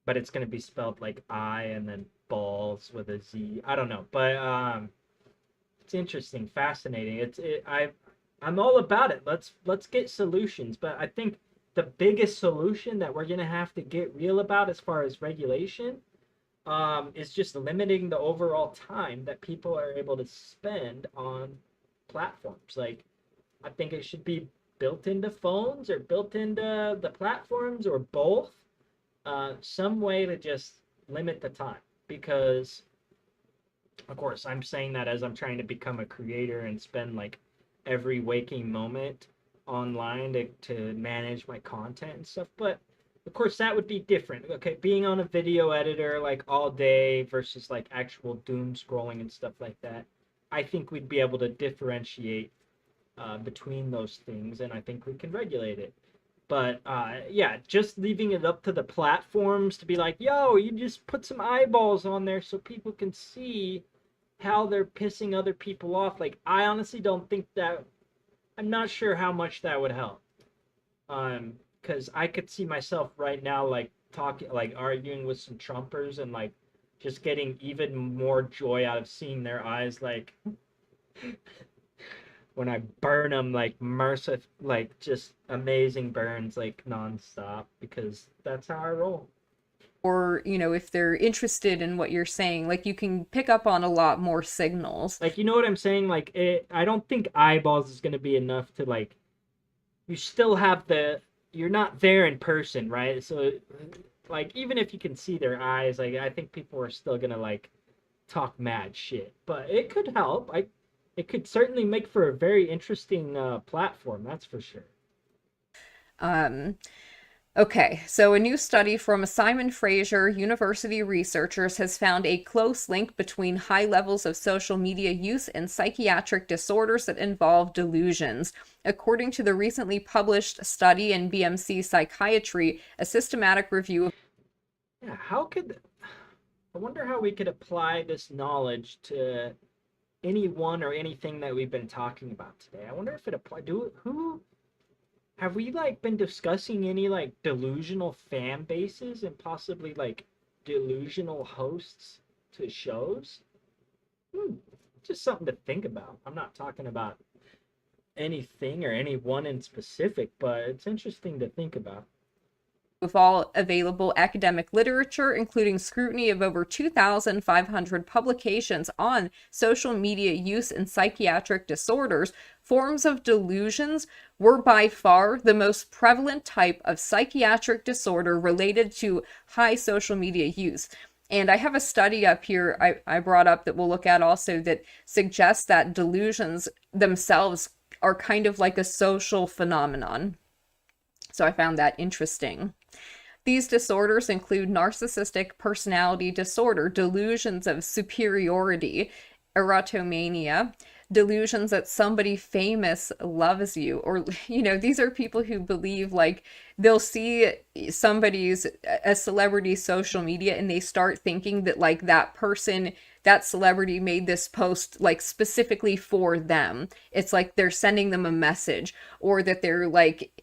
but it's gonna be spelled like I and then balls with a Z. I don't know, but it's interesting, fascinating. I'm all about it. Let's get solutions, but I think the biggest solution that we're gonna have to get real about as far as regulation is just limiting the overall time that people are able to spend on platforms. Like, I think it should be built into phones or built into the platforms or both. Some way to just limit the time, because of course I'm saying that as I'm trying to become a creator and spend like every waking moment online to manage my content and stuff. But of course that would be different. Okay, being on a video editor like all day versus like actual doom scrolling and stuff like that, I think we'd be able to differentiate between those things, and I think we can regulate it. But yeah, just leaving it up to the platforms to be like, yo, you just put some eyeballs on there so people can see how they're pissing other people off. Like, I honestly don't think that, I'm not sure how much that would help. Because I could see myself right now, like, arguing with some Trumpers and, like, just getting even more joy out of seeing their eyes, like, when I burn them, like, just amazing burns, like, nonstop, because that's how I roll. Or, if they're interested in what you're saying, like, you can pick up on a lot more signals. Like, you know what I'm saying? Like, I don't think eyeballs is going to be enough to, like, you still have you're not there in person, right? So, like, even if you can see their eyes, like, I think people are still going to, like, talk mad shit. But it could help. It could certainly make for a very interesting platform, that's for sure. Okay, so a new study from Simon Fraser University researchers has found a close link between high levels of social media use and psychiatric disorders that involve delusions. According to the recently published study in BMC Psychiatry, a systematic review of... Yeah, I wonder how we could apply this knowledge to anyone or anything that we've been talking about today. I wonder if it applies. Have we like been discussing any like delusional fan bases and possibly like delusional hosts to shows? Just something to think about. I'm not talking about anything or anyone in specific, but it's interesting to think about. With all available academic literature, including scrutiny of over 2,500 publications on social media use and psychiatric disorders, forms of delusions were by far the most prevalent type of psychiatric disorder related to high social media use. And I have a study up here I brought up that we'll look at also that suggests that delusions themselves are kind of like a social phenomenon. So I found that interesting. These disorders include narcissistic personality disorder, delusions of superiority, erotomania, delusions that somebody famous loves you, or, these are people who believe like they'll see a celebrity's social media and they start thinking that like that celebrity made this post like specifically for them. It's like they're sending them a message, or that they're like,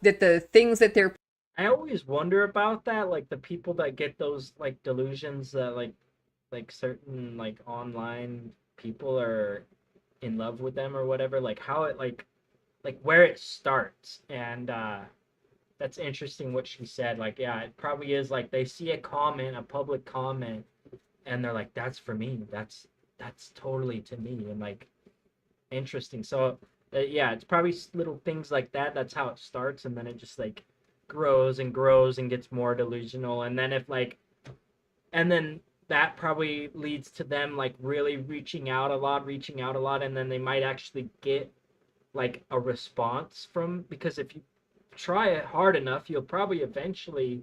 that the things that they're... I always wonder about that, like the people that get those like delusions that like like certain like online people are in love with them or whatever, like how it like where it starts. And that's interesting what she said. Like, yeah, it probably is like they see a comment, a public comment, and they're like, that's for me, that's totally to me. And like, interesting. So yeah, it's probably little things like that. That's how it starts, and then it just like grows and grows and gets more delusional. And then if like, and then that probably leads to them like really reaching out a lot, and then they might actually get like a response from, because if you try it hard enough, you'll probably eventually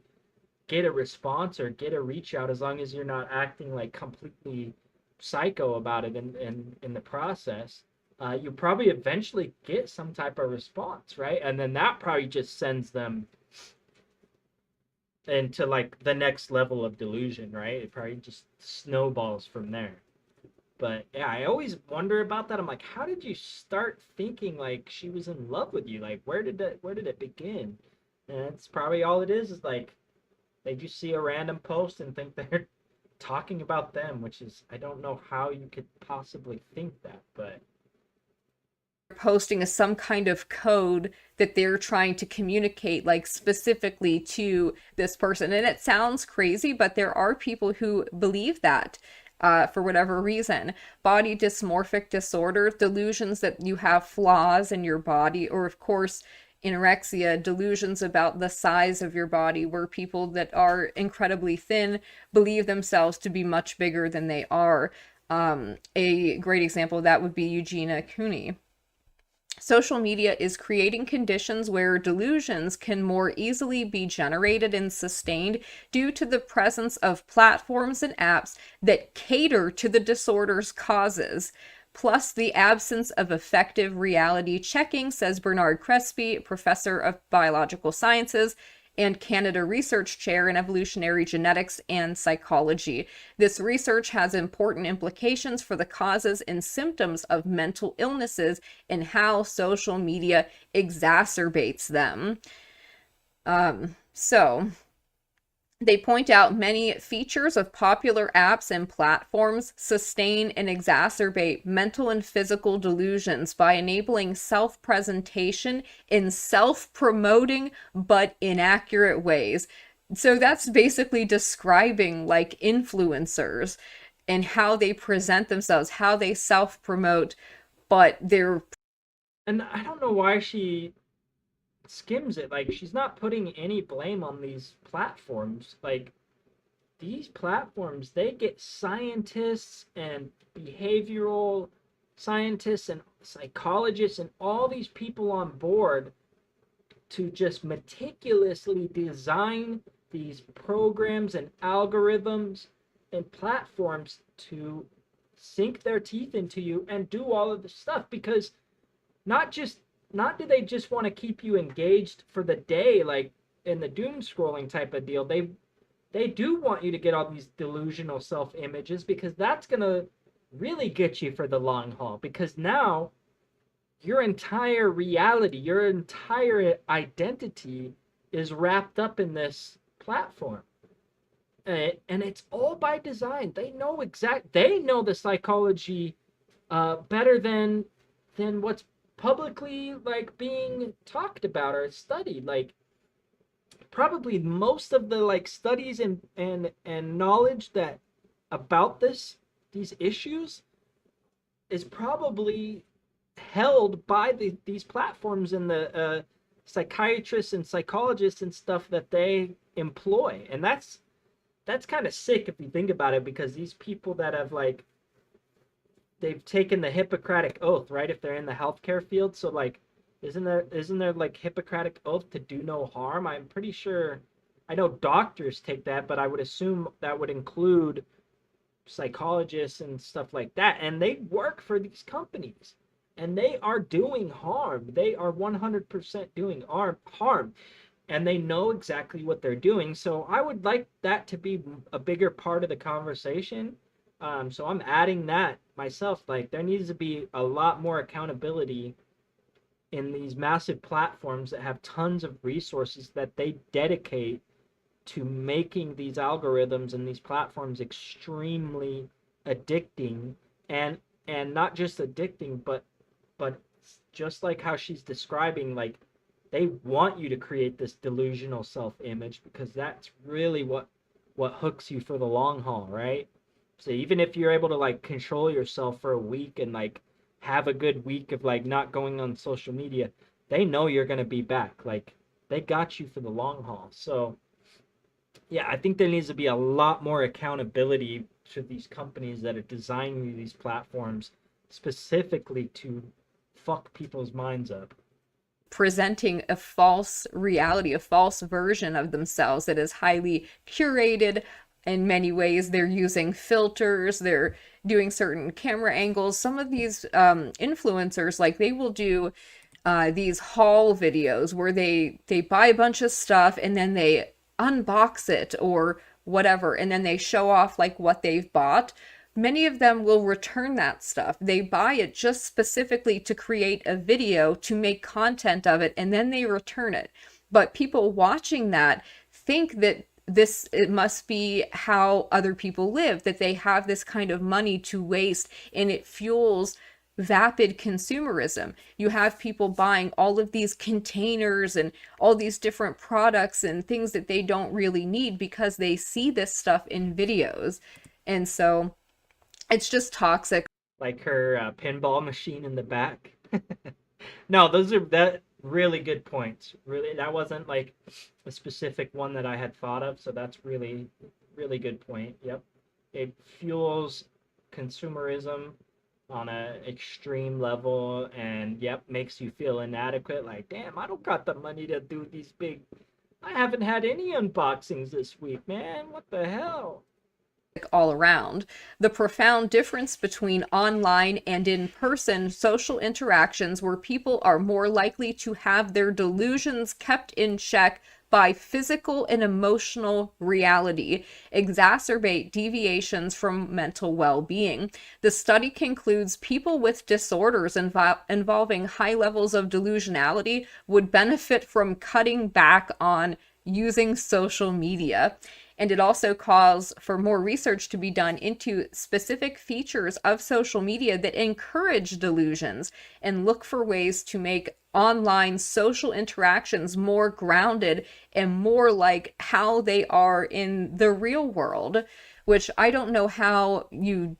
get a response or get a reach out, as long as you're not acting like completely psycho about it in the process. You probably eventually get some type of response, right? And then that probably just sends them into like the next level of delusion, right? It probably just snowballs from there. But yeah, I always wonder about that. I'm like, how did you start thinking like she was in love with you? Like, where did it begin? And it's probably all it is like they just see a random post and think they're talking about them, which is, I don't know how you could possibly think that, but posting some kind of code that they're trying to communicate like specifically to this person. And it sounds crazy, but there are people who believe that for whatever reason. Body dysmorphic disorder, delusions that you have flaws in your body, or of course anorexia, delusions about the size of your body, where people that are incredibly thin believe themselves to be much bigger than they are. A great example of that would be Eugenia Cooney. Social media is creating conditions where delusions can more easily be generated and sustained due to the presence of platforms and apps that cater to the disorder's causes, plus the absence of effective reality checking, says Bernard Crespi, professor of biological sciences and Canada Research Chair in Evolutionary Genetics and Psychology. This research has important implications for the causes and symptoms of mental illnesses and how social media exacerbates them. So they point out many features of popular apps and platforms sustain and exacerbate mental and physical delusions by enabling self-presentation in self-promoting but inaccurate ways. So that's basically describing like influencers and how they present themselves, how they self-promote, but they're... And I don't know why she skims it. Like, she's not putting any blame on these platforms. Like, these platforms, they get scientists and behavioral scientists and psychologists and all these people on board to just meticulously design these programs and algorithms and platforms to sink their teeth into you and do all of the stuff, because not do they just want to keep you engaged for the day, like in the doom scrolling type of deal. They do want you to get all these delusional self images, because that's going to really get you for the long haul, because now your entire reality, your entire identity is wrapped up in this platform. And it's all by design. They know the psychology better than what's publicly like being talked about or studied. Like, probably most of the like studies and knowledge that about these issues is probably held by these platforms and the psychiatrists and psychologists and stuff that they employ. And that's kind of sick if you think about it, because these people that have like, they've taken the Hippocratic Oath, right? If they're in the healthcare field. So like, isn't there like Hippocratic Oath to do no harm? I'm pretty sure, I know doctors take that, but I would assume that would include psychologists and stuff like that. And they work for these companies and they are doing harm. They are 100% doing harm. And they know exactly what they're doing. So I would like that to be a bigger part of the conversation. So I'm adding that myself. Like, there needs to be a lot more accountability in these massive platforms that have tons of resources that they dedicate to making these algorithms and these platforms extremely addicting, and not just addicting, but just like how she's describing, like they want you to create this delusional self-image because that's really what hooks you for the long haul, right? So even if you're able to like control yourself for a week and like have a good week of like not going on social media, they know you're going to be back. Like they got you for the long haul. So yeah, I think there needs to be a lot more accountability to these companies that are designing these platforms specifically to fuck people's minds up. Presenting a false reality, a false version of themselves that is highly curated. In many ways, they're using filters, they're doing certain camera angles. Some of these influencers, like they will do these haul videos where they buy a bunch of stuff and then they unbox it or whatever, and then they show off like what they've bought. Many of them will return that stuff. They buy it just specifically to create a video, to make content of it, and then they return it. But people watching that think that it must be how other people live, that they have this kind of money to waste, and it fuels vapid consumerism. You have people buying all of these containers and all these different products and things that they don't really need because they see this stuff in videos. And so it's just toxic. Like her pinball machine in the back. No, those are that really good points. Really, that wasn't like a specific one that I had thought of, so that's really, really good point. Yep. It fuels consumerism on an extreme level, and yep, makes you feel inadequate. Like, damn, I don't got the money to do these big. I haven't had any unboxings this week, man. What the hell? All around. The profound difference between online and in-person social interactions, where people are more likely to have their delusions kept in check by physical and emotional reality, exacerbate deviations from mental well-being. The study concludes people with disorders involving high levels of delusionality would benefit from cutting back on using social media. And it also calls for more research to be done into specific features of social media that encourage delusions, and look for ways to make online social interactions more grounded and more like how they are in the real world. Which I don't know how you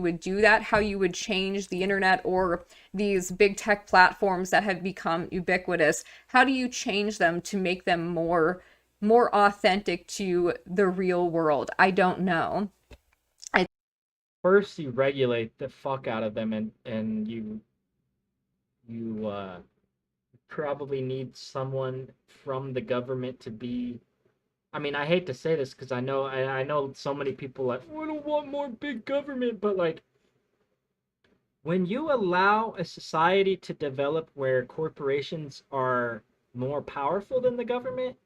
would do that, how you would change the internet or these big tech platforms that have become ubiquitous. How do you change them to make them more authentic to the real world? I don't know. First, you regulate the fuck out of them, and you probably need someone from the government to be. I mean, I hate to say this because I know so many people like, I don't want more big government, but like, when you allow a society to develop where corporations are more powerful than the government,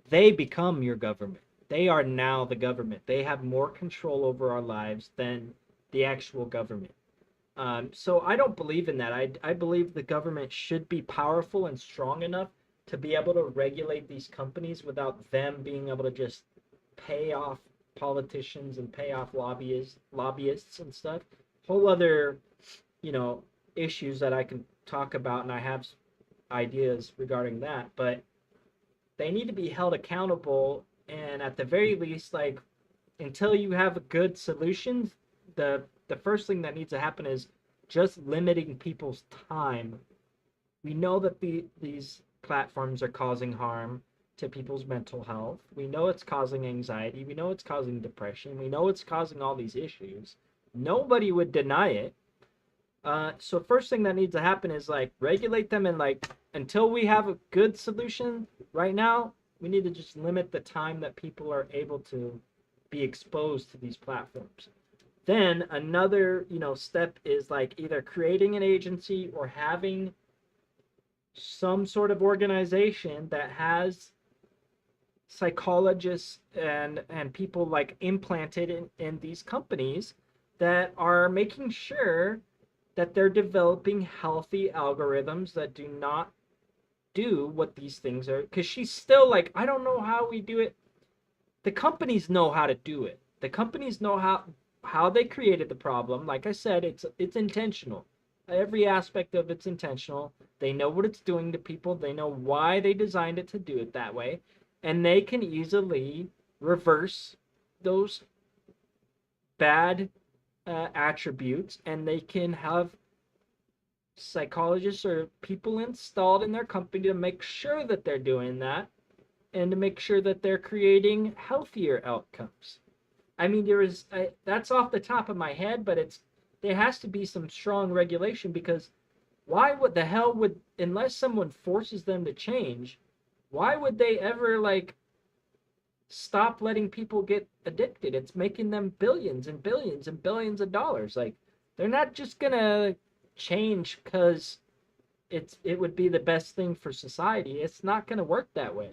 they become your government. They are now the government. They have more control over our lives than the actual government. So I don't believe in that. I believe the government should be powerful and strong enough to be able to regulate these companies without them being able to just pay off politicians and pay off lobbyists and stuff. Whole other, issues that I can talk about, and I have ideas regarding that, but they need to be held accountable, and at the very least, like, until you have a good solution, the first thing that needs to happen is just limiting people's time. We know that these platforms are causing harm to people's mental health. We know it's causing anxiety. We know it's causing depression. We know it's causing all these issues. Nobody would deny it. So first thing that needs to happen is like regulate them, and like until we have a good solution right now, we need to just limit the time that people are able to be exposed to these platforms. Then another, step is like either creating an agency or having some sort of organization that has psychologists and people like implanted in these companies that are making sure that they're developing healthy algorithms that do not do what these things are. Because she's still like, I don't know how we do it. the companies know how to do it. The companies know how they created the problem. Like I said, it's intentional. Every aspect of it's intentional. They know what it's doing to people. They know why they designed it to do it that way, and they can easily reverse those bad attributes, and they can have psychologists or people installed in their company to make sure that they're doing that, and to make sure that they're creating healthier outcomes. I mean, that's off the top of my head, but there has to be some strong regulation, because why would the hell would, unless someone forces them to change, why would they ever like stop letting people get addicted? It's making them billions and billions and billions of dollars. Like, they're not just gonna change because it would be the best thing for society. It's not gonna work that way.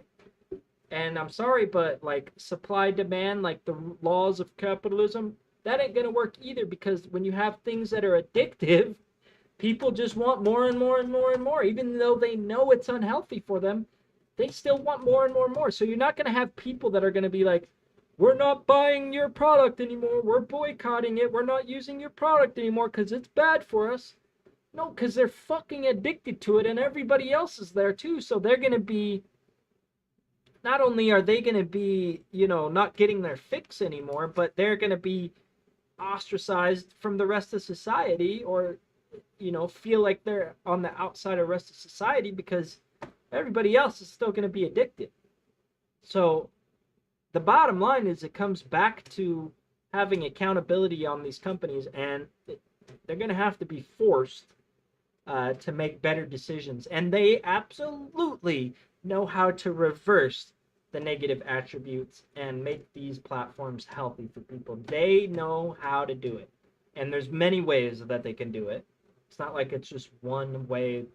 And I'm sorry, but like supply demand, like the laws of capitalism, that ain't gonna work either, because when you have things that are addictive, people just want more and more and more and more. Even though they know it's unhealthy for them, they still want more and more and more. So you're not gonna have people that are gonna be like, we're not buying your product anymore, we're boycotting it, we're not using your product anymore because it's bad for us. No, because they're fucking addicted to it, and everybody else is there too. So they're gonna be, not only are they going to be, not getting their fix anymore, but they're going to be ostracized from the rest of society, or, feel like they're on the outside of the rest of society, because everybody else is still going to be addicted. So the bottom line is, it comes back to having accountability on these companies, and they're going to have to be forced to make better decisions. And they absolutely know how to reverse the negative attributes and make these platforms healthy for people. They know how to do it, and there's many ways that they can do it. It's not like it's just one way,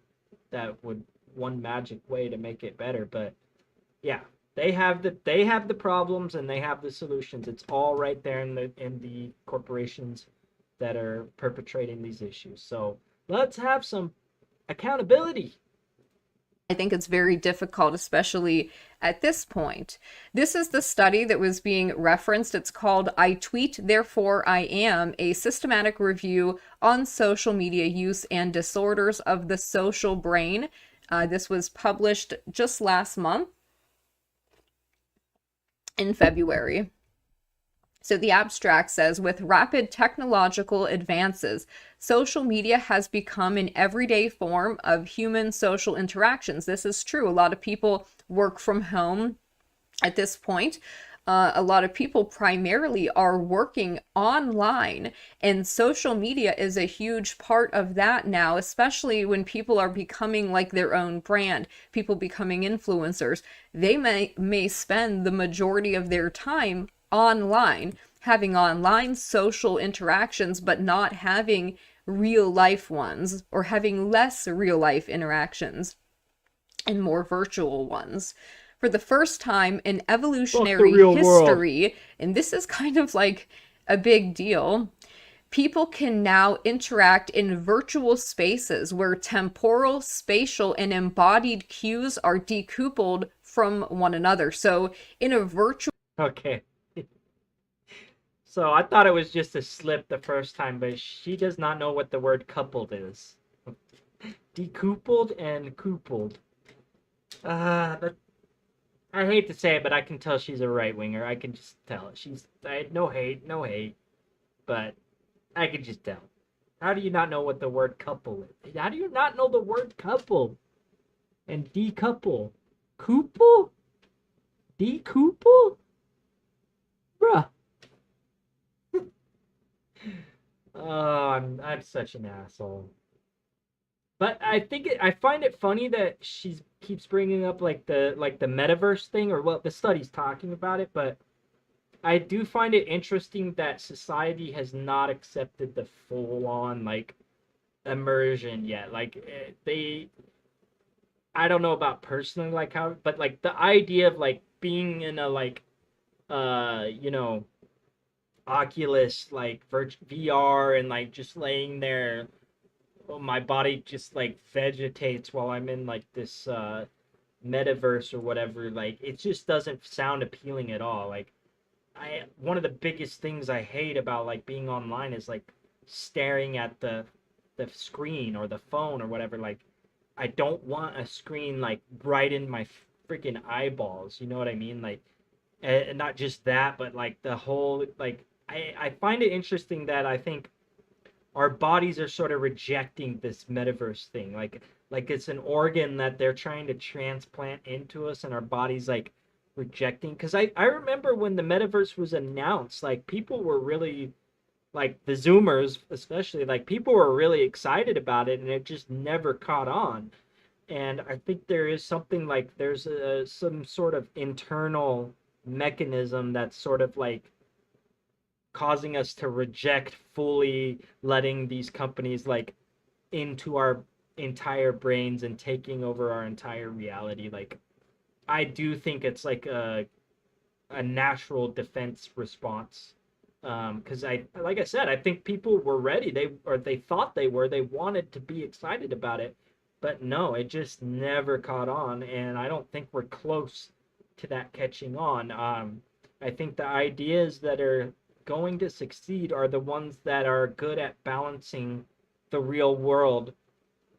one magic way to make it better. But yeah, they have the problems and they have the solutions. It's all right there in the corporations that are perpetrating these issues. So let's have some accountability. I think it's very difficult, especially at this point. This is the study that was being referenced. It's called I Tweet, Therefore I Am, a systematic review on social media use and disorders of the social brain. This was published just last month in February. So the abstract says, with rapid technological advances, social media has become an everyday form of human social interactions. This is true. A lot of people work from home at this point. A lot of people primarily are working online, and social media is a huge part of that now, especially when people are becoming like their own brand, people becoming influencers. They may spend the majority of their time online, having online social interactions, but not having real life ones, or having less real life interactions and more virtual ones. For the first time in evolutionary history, and this is kind of like a big deal, people can now interact in virtual spaces where temporal, spatial, and embodied cues are decoupled from one another. So in a virtual... Okay. So I thought it was just a slip the first time, but she does not know what the word coupled is. Decoupled and coupled. I hate to say it, but I can tell she's a right-winger. I can just tell it. No hate, but I can just tell. How do you not know what the word couple is? How do you not know the word couple and decouple? Couple? Decouple? Bruh. Oh, I'm such an asshole. But I find it funny that she keeps bringing up like the metaverse thing, or the study's talking about it, but I do find it interesting that society has not accepted the full-on like immersion yet. Like I don't know about personally like how, but like the idea of like being in a like Oculus like VR and like just laying there, my body just like vegetates while I'm in like this metaverse or whatever. Like it just doesn't sound appealing at all. Like one of the biggest things I hate about like being online is like staring at the screen or the phone or whatever. Like, I don't want a screen like right in my freaking eyeballs. You know what I mean? Like, and not just that, but like the whole like I find it interesting that I think our bodies are sort of rejecting this metaverse thing. Like it's an organ that they're trying to transplant into us, and our bodies like rejecting. Because I remember when the metaverse was announced, like people were really like the Zoomers, especially, like people were really excited about it, and it just never caught on. And I think there is something like there's some sort of internal mechanism that's sort of like causing us to reject fully letting these companies like into our entire brains and taking over our entire reality. Like, I do think it's like a natural defense response. Because like I said, I think people were ready. They thought they were. They wanted to be excited about it, but no, it just never caught on, and I don't think we're close to that catching on. I think the ideas that are going to succeed are the ones that are good at balancing the real world,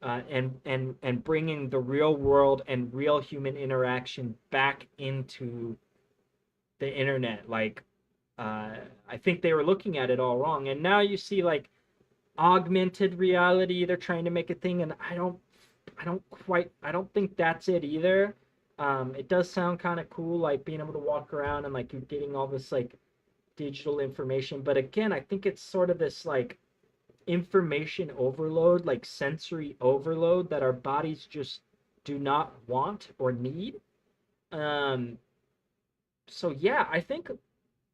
and bringing the real world and real human interaction back into the internet. Like, I think they were looking at it all wrong, and now you see like augmented reality. They're trying to make a thing, and I don't think that's it either. It does sound kind of cool, like being able to walk around and like you're getting all this like digital information, but again, I think it's sort of this like information overload, like sensory overload that our bodies just do not want or need. So yeah, I think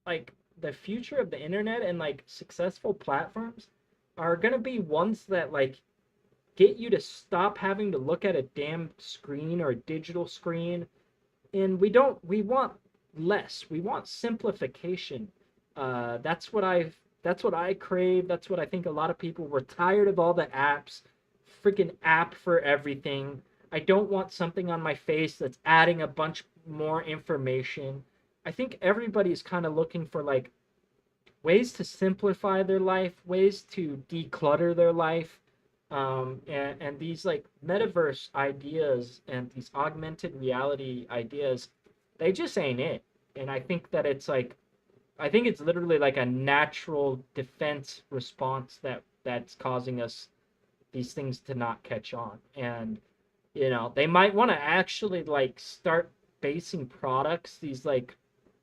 like the future of the internet and like successful platforms are going to be ones that like get you to stop having to look at a damn screen or a digital screen. And we want less. We want simplification. That's what I crave. That's what I think a lot of people were tired of, all the apps, freaking app for everything. I don't want something on my face that's adding a bunch more information. I think everybody's kind of looking for like ways to simplify their life, ways to declutter their life. And these like metaverse ideas and these augmented reality ideas, they just ain't it. And I think that it's literally like a natural defense response that's causing us these things to not catch on. And they might want to actually like start basing products, these like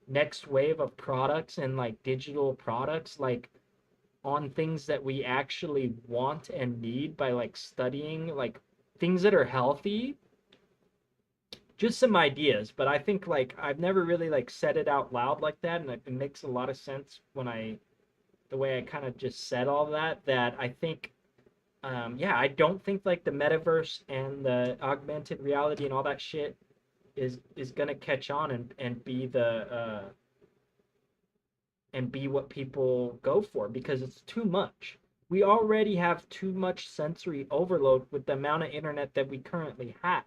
next wave of products and like digital products, like on things that we actually want and need, by like studying like things that are healthy. Just some ideas, but I think like I've never really like said it out loud like that, and it makes a lot of sense when the way I kind of just said all that I think I don't think like the metaverse and the augmented reality and all that shit is gonna catch on and be what people go for, because it's too much. We already have too much sensory overload with the amount of internet that we currently have.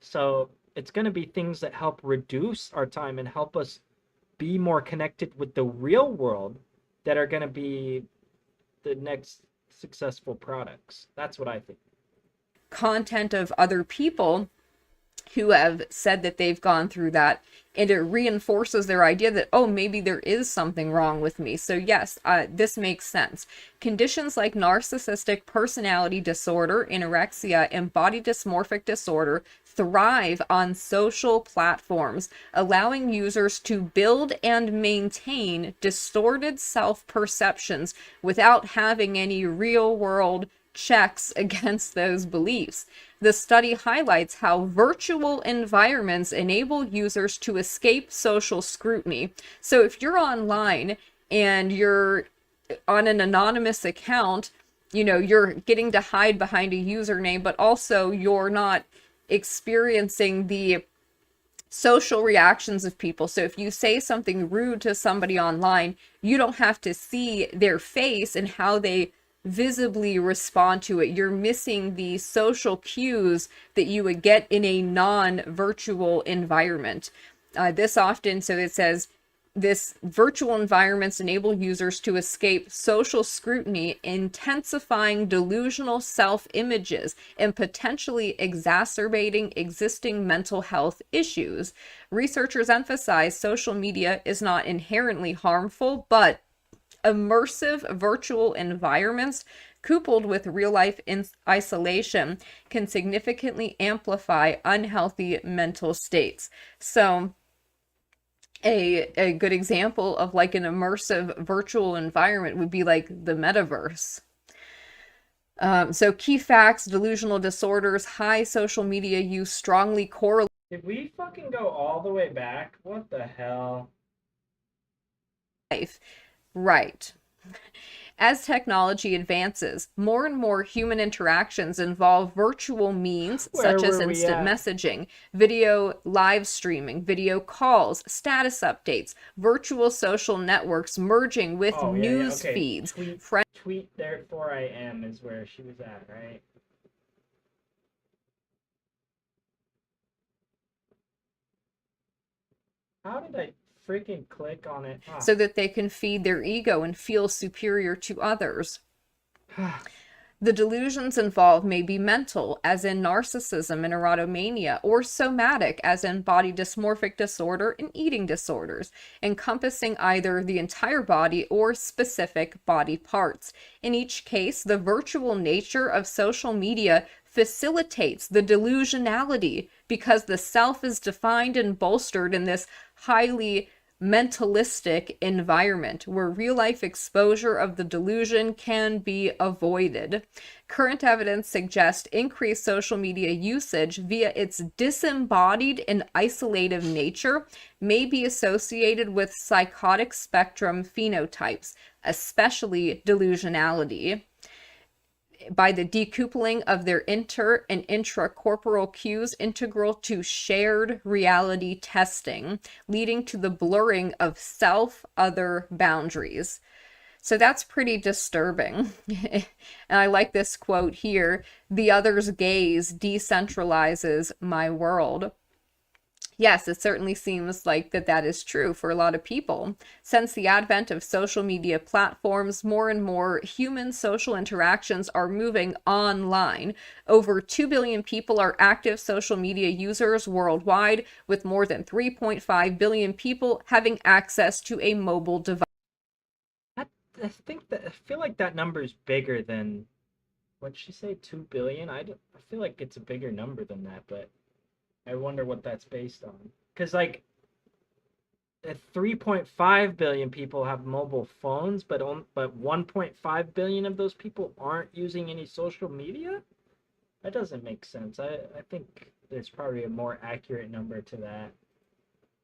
So it's going to be things that help reduce our time and help us be more connected with the real world that are going to be the next successful products. That's what I think. Content of other people who have said that they've gone through that, and it reinforces their idea that, oh, maybe there is something wrong with me. So yes, this makes sense. Conditions like narcissistic personality disorder, anorexia, and body dysmorphic disorder thrive on social platforms, allowing users to build and maintain distorted self-perceptions without having any real-world checks against those beliefs. The study highlights how virtual environments enable users to escape social scrutiny. So if you're online and you're on an anonymous account, you're getting to hide behind a username, but also you're not experiencing the social reactions of people. So if you say something rude to somebody online, you don't have to see their face and how they visibly respond to it. You're missing the social cues that you would get in a non-virtual environment. This often, so it says, This virtual environments enable users to escape social scrutiny, intensifying delusional self-images and potentially exacerbating existing mental health issues. Researchers emphasize social media is not inherently harmful, but immersive virtual environments coupled with real-life isolation can significantly amplify unhealthy mental states. So a good example of like an immersive virtual environment would be like the metaverse. So key facts: delusional disorders, high social media use strongly correlate. Did we fucking go all the way back? What the hell? Life. Right. As technology advances, more and more human interactions involve virtual means such as instant messaging, video live streaming, video calls, status updates, virtual social networks merging with news feeds. Tweet therefore I am is where she was at, right? How did I freaking click on it? So that they can feed their ego and feel superior to others. The delusions involved may be mental, as in narcissism and erotomania, or somatic, as in body dysmorphic disorder and eating disorders, encompassing either the entire body or specific body parts. In each case, the virtual nature of social media facilitates the delusionality because the self is defined and bolstered in this highly mentalistic environment where real-life exposure of the delusion can be avoided. Current evidence suggests increased social media usage via its disembodied and isolative nature may be associated with psychotic spectrum phenotypes, especially delusionality, by the decoupling of their inter and intracorporeal cues integral to shared reality testing, leading to the blurring of self-other boundaries. So that's pretty disturbing. And I like this quote here: "The other's gaze decentralizes my world." Yes, it certainly seems like that is true for a lot of people. Since the advent of social media platforms, more and more human social interactions are moving online. Over 2 billion people are active social media users worldwide, with more than 3.5 billion people having access to a mobile device. I feel like that number is bigger than, what'd she say, 2 billion? I feel like it's a bigger number than that, but I wonder what that's based on. Because, like, 3.5 billion people have mobile phones, but 1.5 billion of those people aren't using any social media? That doesn't make sense. I think there's probably a more accurate number to that.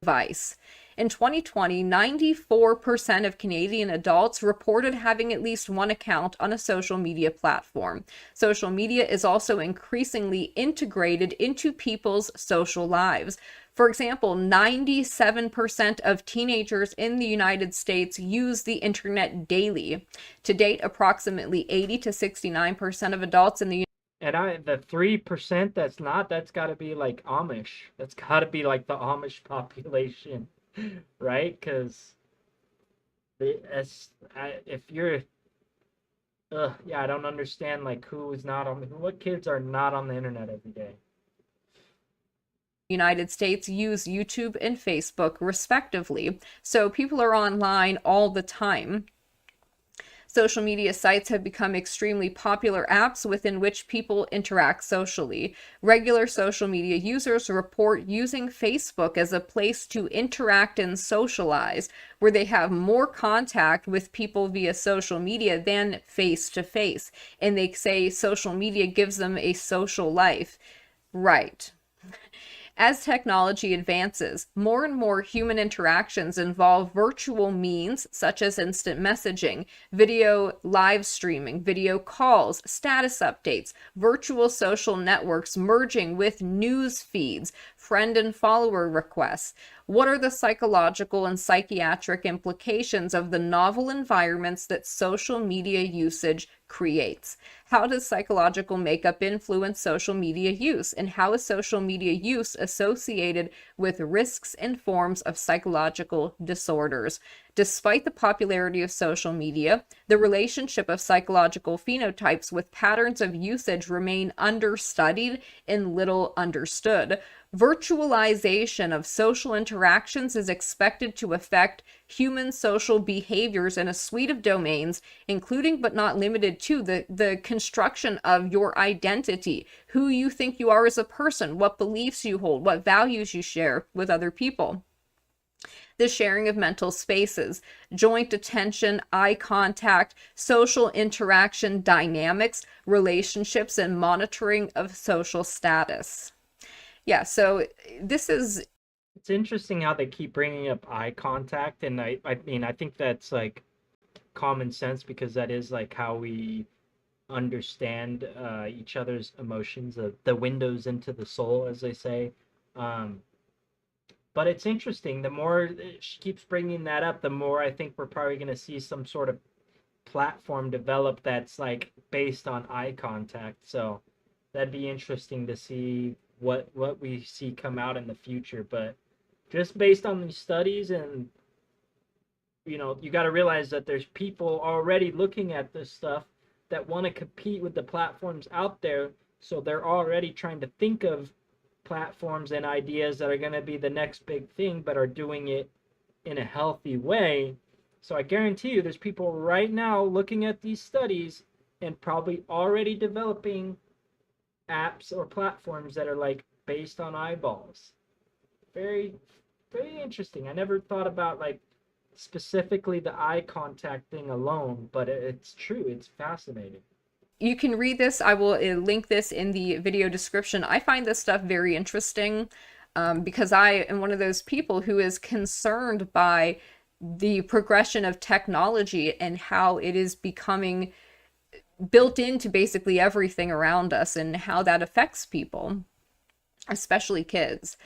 Device. In 2020, 94% of Canadian adults reported having at least one account on a social media platform. Social media is also increasingly integrated into people's social lives. For example, 97% of teenagers in the United States use the internet daily. To date, approximately 80 to 69% of adults in the And the 3% that's got to be like Amish. That's got to be like the Amish population, right? Because if you're, I don't understand like what kids are not on the internet every day. United States use YouTube and Facebook respectively. So people are online all the time. Social media sites have become extremely popular apps within which people interact socially. Regular social media users report using Facebook as a place to interact and socialize, where they have more contact with people via social media than face-to-face. And they say social media gives them a social life. Right. As technology advances, more and more human interactions involve virtual means such as instant messaging, video live streaming, video calls, status updates, virtual social networks merging with news feeds, friend and follower requests? What are the psychological and psychiatric implications of the novel environments that social media usage creates? How does psychological makeup influence social media use? And how is social media use associated with risks and forms of psychological disorders? Despite the popularity of social media, the relationship of psychological phenotypes with patterns of usage remain understudied and little understood. Virtualization of social interactions is expected to affect human social behaviors in a suite of domains, including but not limited to the construction of your identity, who you think you are as a person, what beliefs you hold, what values you share with other people. The sharing of mental spaces, joint attention, eye contact, social interaction dynamics, relationships, and monitoring of social status. Yeah, so this is... It's interesting how they keep bringing up eye contact, and I mean, I think that's like common sense, because that is like how we understand each other's emotions, the windows into the soul, as they say. But it's interesting, the more she keeps bringing that up, the more I think we're probably going to see some sort of platform develop that's like based on eye contact. So that'd be interesting to see what we see come out in the future. But just based on these studies, and you know, you got to realize that there's people already looking at this stuff that want to compete with the platforms out there, so they're already trying to think of platforms and ideas that are going to be the next big thing, but are doing it in a healthy way. So I guarantee you there's people right now looking at these studies and probably already developing apps or platforms that are like based on eyeballs. Very, very interesting. I never thought about like specifically the eye contact thing alone, but it's true. It's fascinating. You can read this. I will link this in the video description. I find this stuff very interesting because I am one of those people who is concerned by the progression of technology and how it is becoming built into basically everything around us, and how that affects people, especially kids.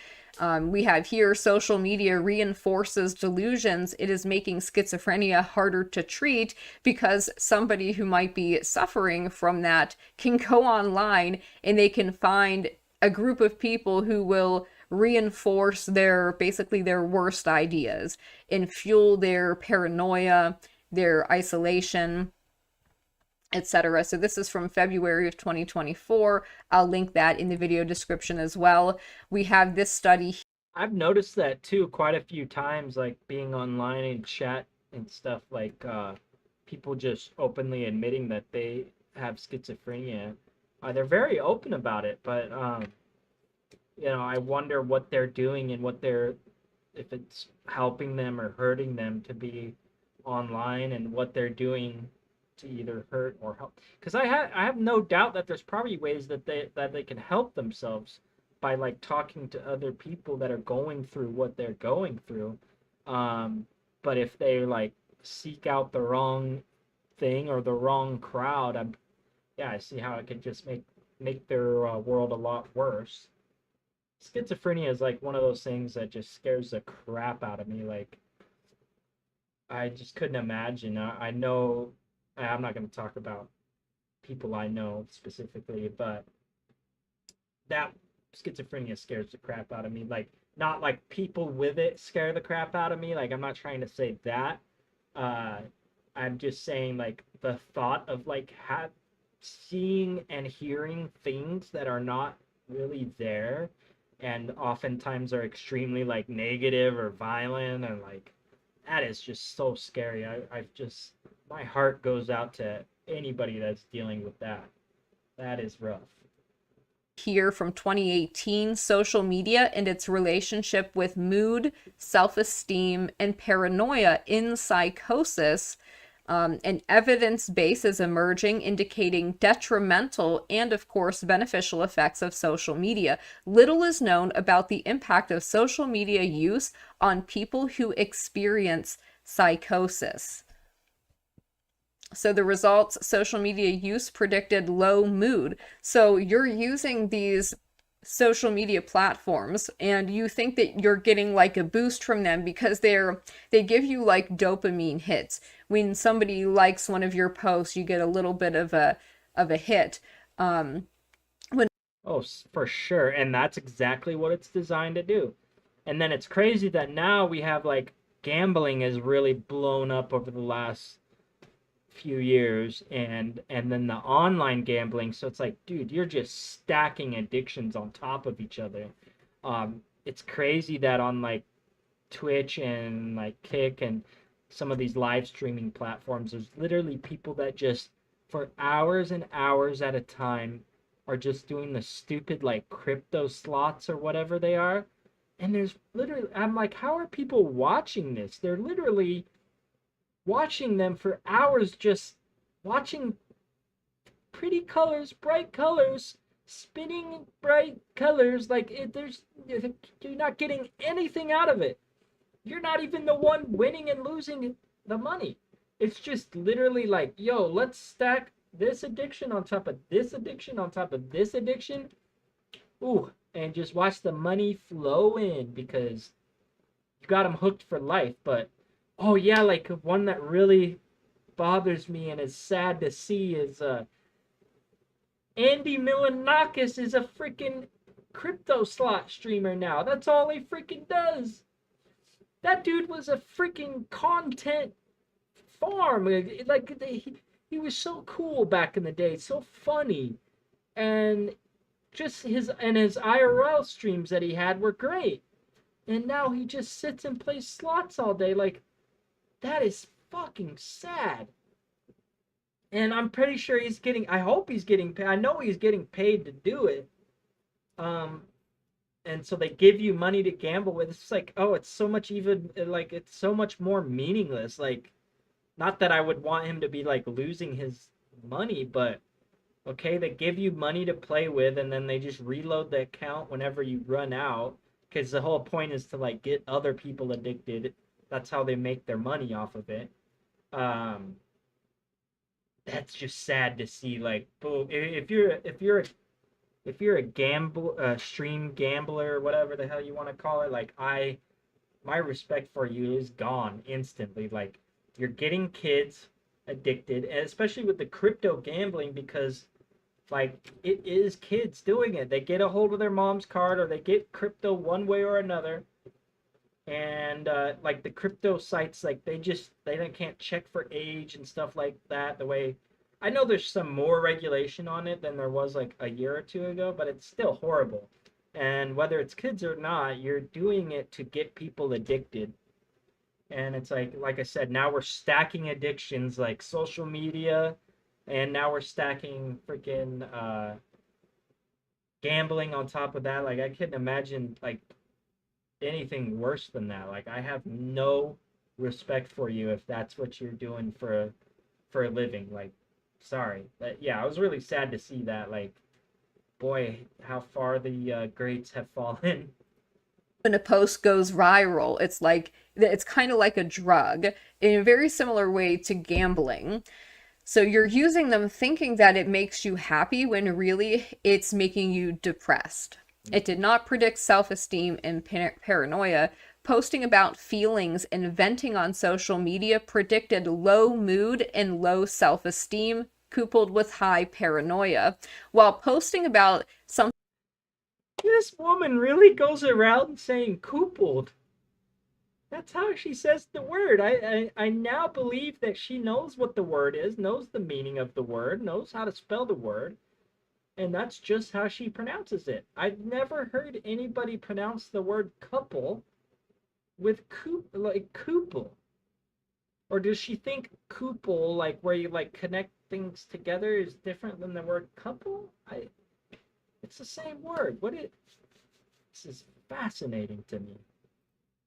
We have here, social media reinforces delusions. It is making schizophrenia harder to treat, because somebody who might be suffering from that can go online and they can find a group of people who will reinforce basically their worst ideas and fuel their paranoia, their isolation, etc. So this is from February of 2024. I'll link that in the video description as well. We have this study. I've noticed that too quite a few times, like being online and chat and stuff, like people just openly admitting that they have schizophrenia. They're very open about it, but you know, I wonder what they're doing and if it's helping them or hurting them to be online, and what they're doing to either hurt or help. Because I have no doubt that there's probably ways that they can help themselves by like talking to other people that are going through what they're going through. But if they like seek out the wrong thing or the wrong crowd, I see how it could just make their world a lot worse. Schizophrenia is like one of those things that just scares the crap out of me. Like, I just couldn't imagine. I know I'm not going to talk about people I know specifically, but that schizophrenia scares the crap out of me. Like, not like people with it scare the crap out of me. Like, I'm not trying to say that. I'm just saying, like, the thought of like seeing and hearing things that are not really there, and oftentimes are extremely like negative or violent, and like that is just so scary. I've just, my heart goes out to anybody that's dealing with that. That is rough. Here from 2018, social media and its relationship with mood, self-esteem, and paranoia in psychosis. An evidence base is emerging indicating detrimental and, of course, beneficial effects of social media. Little is known about the impact of social media use on people who experience psychosis. So the results, social media use predicted low mood. So you're using these social media platforms, and you think that you're getting like a boost from them because they give you like dopamine hits. When somebody likes one of your posts, you get a little bit of a hit. Oh, for sure. And that's exactly what it's designed to do. And then it's crazy that now we have like gambling is really blown up over the last few years, and then the online gambling. So it's like, dude, you're just stacking addictions on top of each other. It's crazy that on like Twitch and like Kick and some of these live streaming platforms, there's literally people that just for hours and hours at a time are just doing the stupid like crypto slots or whatever they are. And there's literally, I'm like, how are people watching this? They're literally watching them for hours, just watching pretty colors, bright colors, spinning bright colors. Like you're not getting anything out of it. You're not even the one winning and losing the money. It's just literally like, yo, let's stack this addiction on top of this addiction on top of this addiction. Ooh, and just watch the money flow in because you got them hooked for life. But oh yeah, like one that really bothers me and is sad to see is Andy Milonakis is a freaking crypto slot streamer now. That's all he freaking does. That dude was a freaking content farm. Like he was so cool back in the day, so funny, and just his IRL streams that he had were great. And now he just sits and plays slots all day. Like, that is fucking sad. And I'm pretty sure he's getting, I hope he's getting paid. I know he's getting paid to do it. And so they give you money to gamble with. It's like, oh, it's so much even, like, it's so much more meaningless. Like, not that I would want him to be, like, losing his money, but, okay, they give you money to play with, and then they just reload the account whenever you run out. Because the whole point is to, like, get other people addicted. That's how they make their money off of it. That's just sad to see. Like, if you're a stream gambler, whatever the hell you want to call it, like, my respect for you is gone instantly. Like, you're getting kids addicted, and especially with the crypto gambling, because like it is kids doing it. They get a hold of their mom's card or they get crypto one way or another, and like the crypto sites, like they can't check for age and stuff like that. The way I know there's some more regulation on it than there was like a year or two ago, but it's still horrible. And whether it's kids or not, you're doing it to get people addicted. And it's like I said, now we're stacking addictions like social media, and now we're stacking freaking gambling on top of that. Like, I couldn't imagine like anything worse than that. Like, I have no respect for you if that's what you're doing for a living. Like, sorry. But yeah, I was really sad to see that. Like, boy, how far the greats have fallen. When a post goes viral, it's kind of like a drug in a very similar way to gambling. So you're using them thinking that it makes you happy when really it's making you depressed. It did not predict self-esteem and paranoia. Posting about feelings and venting on social media predicted low mood and low self-esteem coupled with high paranoia. While posting about something, this woman really goes around saying coupled. That's how she says the word. I now believe that she knows what the word is, knows the meaning of the word, knows how to spell the word, and that's just how she pronounces it. I've never heard anybody pronounce the word couple with couple. Or does she think couple, like where you like connect things together, is different than the word couple? It's the same word. This is fascinating to me.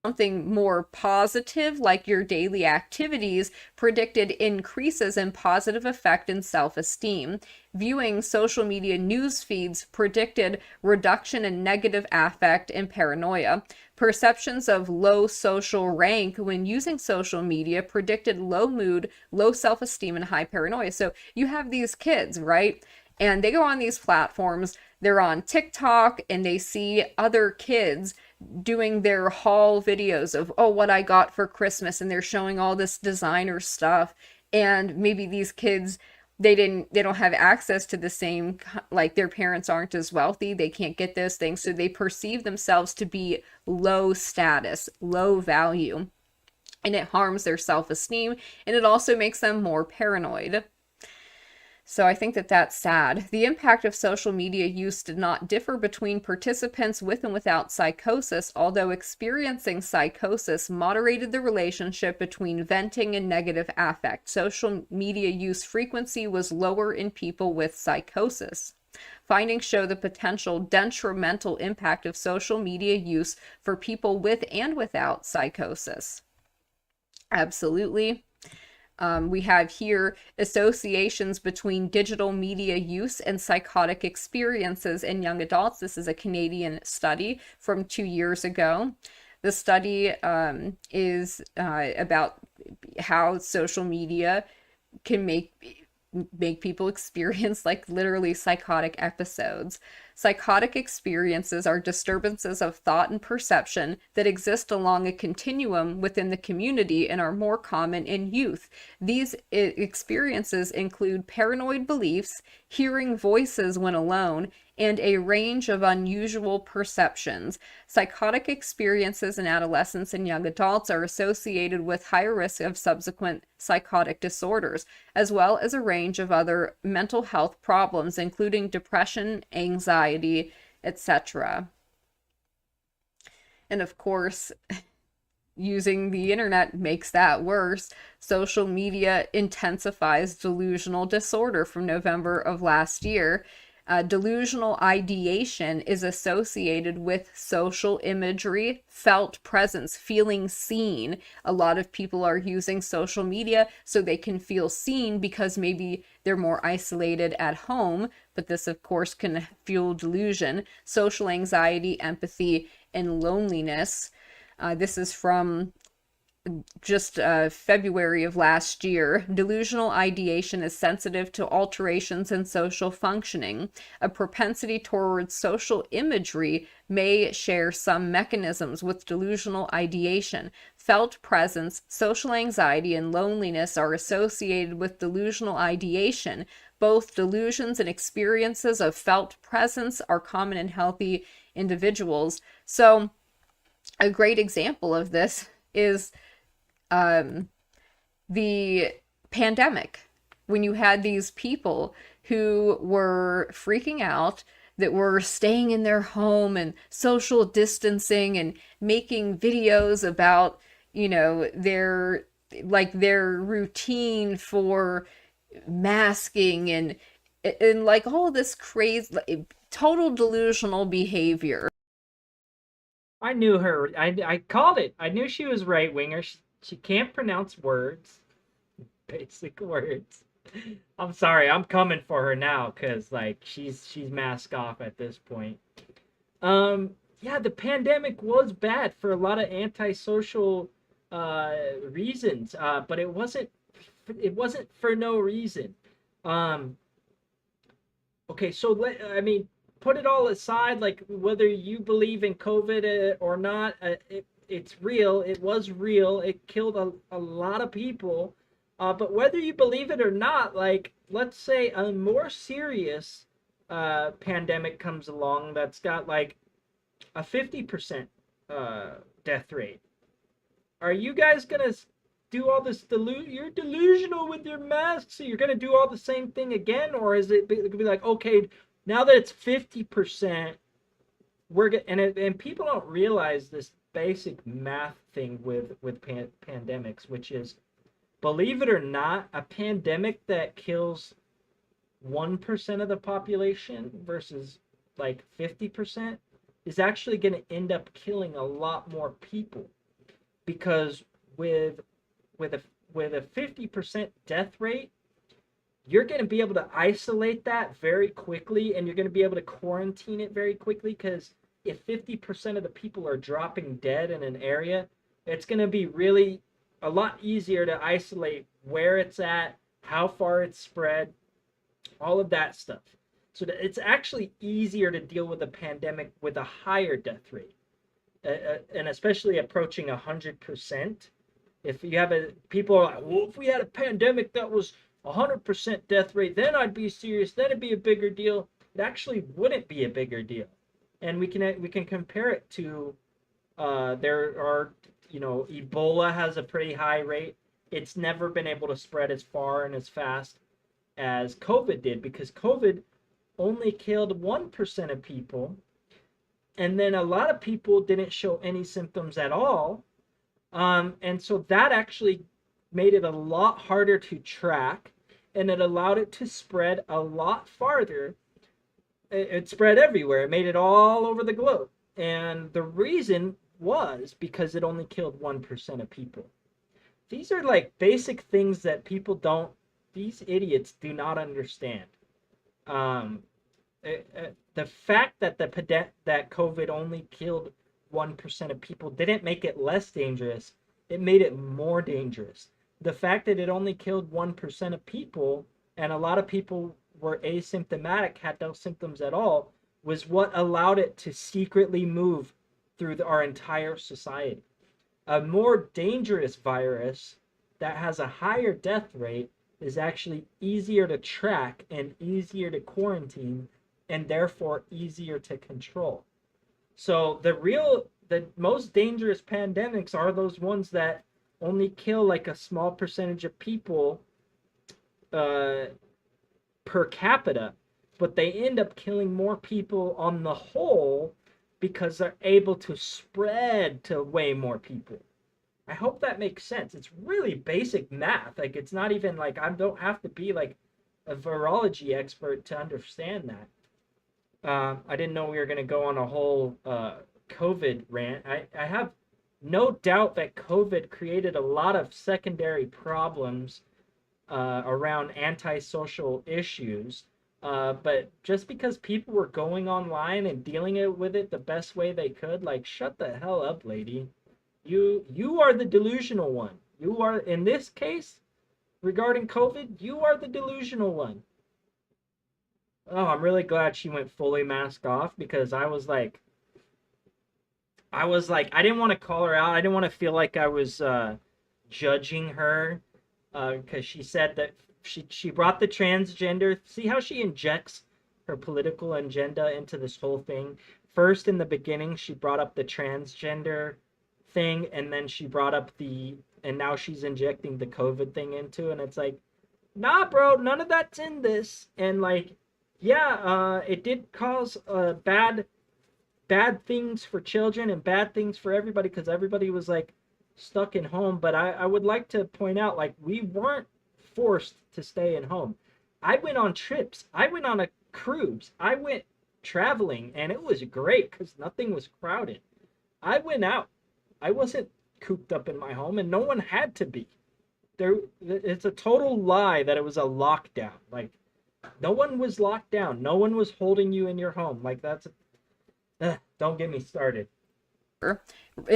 Something more positive, like your daily activities, predicted increases in positive effect in self-esteem. Viewing social media news feeds predicted reduction in negative affect and paranoia. Perceptions of low social rank when using social media predicted low mood, low self-esteem, and high paranoia. So you have these kids, right? And they go on these platforms, they're on TikTok and they see other kids doing their haul videos of, oh, what I got for Christmas, and they're showing all this designer stuff, and maybe these kids, they don't have access to the same, like their parents aren't as wealthy, they can't get those things, so they perceive themselves to be low status, low value, and it harms their self-esteem, and it also makes them more paranoid. So I think that that's sad. The impact of social media use did not differ between participants with and without psychosis, although experiencing psychosis moderated the relationship between venting and negative affect. Social media use frequency was lower in people with psychosis. Findings show the potential detrimental impact of social media use for people with and without psychosis. Absolutely. We have here associations between digital media use and psychotic experiences in young adults. This is a Canadian study from 2 years ago. The study is about how social media can make people experience like literally psychotic episodes. Psychotic experiences are disturbances of thought and perception that exist along a continuum within the community and are more common in youth. These experiences include paranoid beliefs, hearing voices when alone, and a range of unusual perceptions. Psychotic experiences in adolescents and young adults are associated with higher risk of subsequent psychotic disorders, as well as a range of other mental health problems, including depression, anxiety, etc. And of course, using the internet makes that worse. Social media intensifies delusional disorder from November of last year. Delusional ideation is associated with social imagery, felt presence, feeling seen. A lot of people are using social media so they can feel seen because maybe they're more isolated at home, but this of course can fuel delusion. Social anxiety, empathy, and loneliness. This is from just February of last year. Delusional ideation is sensitive to alterations in social functioning. A propensity towards social imagery may share some mechanisms with delusional ideation. Felt presence, social anxiety, and loneliness are associated with delusional ideation. Both delusions and experiences of felt presence are common in healthy individuals. So a great example of this is the pandemic, when you had these people who were freaking out, that were staying in their home and social distancing and making videos about, you know, their routine for masking and like all this crazy, total delusional behavior. I knew her. I called it. I knew she was right-winger. She can't pronounce words. Basic words. I'm sorry. I'm coming for her now because like she's mask off at this point. Yeah, the pandemic was bad for a lot of antisocial reasons, but it wasn't for no reason. Okay, so put it all aside, like whether you believe in COVID or not, it's real. It was real. It killed a lot of people. But whether you believe it or not, like, let's say a more serious pandemic comes along that's got like a 50% death rate. Are you guys gonna do all this you're delusional with your masks, so you're gonna do all the same thing again? Or is it gonna be like, okay, now that it's 50%, and people don't realize this basic math thing with pandemics, which is, believe it or not, a pandemic that kills 1% of the population versus like 50% is actually going to end up killing a lot more people, because with a 50% death rate, you're going to be able to isolate that very quickly, and you're going to be able to quarantine it very quickly, because if 50% of the people are dropping dead in an area, it's going to be really a lot easier to isolate where it's at, how far it's spread, all of that stuff. So that it's actually easier to deal with a pandemic with a higher death rate, and especially approaching 100%. If you have people are like, well, if we had a pandemic that was 100% death rate, then I'd be serious. Then it'd be a bigger deal. It actually wouldn't be a bigger deal, and we can compare it to there are, Ebola has a pretty high rate. It's never been able to spread as far and as fast as COVID did, because COVID only killed 1% of people, and then a lot of people didn't show any symptoms at all. And so that actually made it a lot harder to track, and it allowed it to spread a lot farther. It spread everywhere. It made it all over the globe. And the reason was because it only killed 1% of people. These are like basic things that these idiots do not understand. The fact that that COVID only killed 1% of people didn't make it less dangerous. It made it more dangerous. The fact that it only killed 1% of people, and a lot of people were asymptomatic, had no symptoms at all, was what allowed it to secretly move through our entire society. A more dangerous virus that has a higher death rate is actually easier to track and easier to quarantine, and therefore easier to control. So the most dangerous pandemics are those ones that only kill like a small percentage of people per capita, but they end up killing more people on the whole because they're able to spread to way more people. I hope that makes sense. It's really basic math. Like, it's not even like I don't have to be like a virology expert to understand that. I didn't know we were going to go on a whole COVID rant. I have no doubt that COVID created a lot of secondary problems around antisocial issues. But just because people were going online and dealing with it the best way they could, like, shut the hell up, lady. You are the delusional one. You are, in this case, regarding COVID, you are the delusional one. Oh, I'm really glad she went fully masked off, because I was like, I didn't want to call her out. I didn't want to feel like I was judging her, because she said that she brought the transgender. See how she injects her political agenda into this whole thing? First, in the beginning, she brought up the transgender thing, and then she brought up and now she's injecting the COVID thing into, and it's like, nah, bro, none of that's in this. And like, yeah, it did cause bad things for children and bad things for everybody, because everybody was like stuck in home. But I would like to point out, like, we weren't forced to stay at home. I went on trips. I went on a cruise. I went traveling, and it was great because nothing was crowded. I went out. I wasn't cooped up in my home, and no one had to be. It's a total lie that it was a lockdown. Like, no one was locked down. No one was holding you in your home. Like, don't get me started. And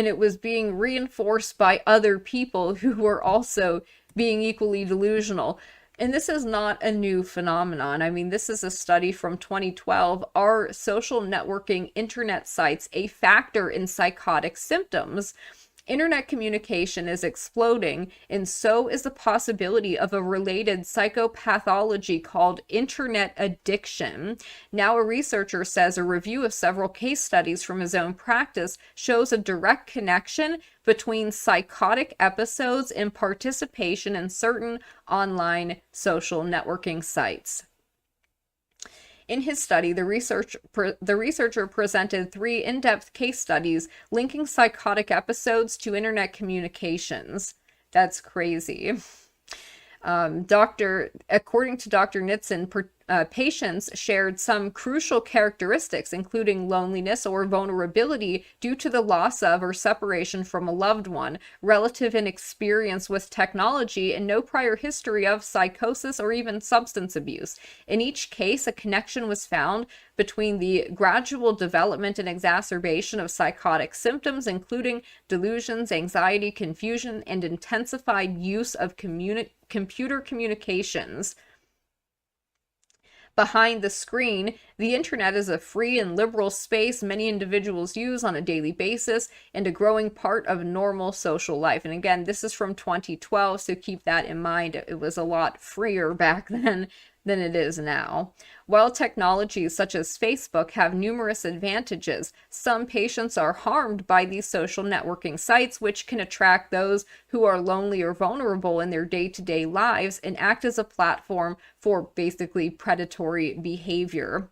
it was being reinforced by other people who were also being equally delusional. And this is not a new phenomenon. I mean, this is a study from 2012. Are social networking internet sites a factor in psychotic symptoms? Internet communication is exploding, and so is the possibility of a related psychopathology called internet addiction. Now, a researcher says a review of several case studies from his own practice shows a direct connection between psychotic episodes and participation in certain online social networking sites. In his study, the researcher presented 3 in-depth case studies linking psychotic episodes to internet communications. That's crazy. According to Dr. Nitzen, patients shared some crucial characteristics, including loneliness or vulnerability due to the loss of or separation from a loved one, relative inexperience with technology, and no prior history of psychosis or even substance abuse. In each case, a connection was found between the gradual development and exacerbation of psychotic symptoms, including delusions, anxiety, confusion, and intensified use of computer communications. Behind the screen, the internet is a free and liberal space many individuals use on a daily basis and a growing part of normal social life. And again, this is from 2012, so keep that in mind. It was a lot freer back then than it is now. While technologies such as Facebook have numerous advantages, some patients are harmed by these social networking sites, which can attract those who are lonely or vulnerable in their day-to-day lives and act as a platform for basically predatory behavior.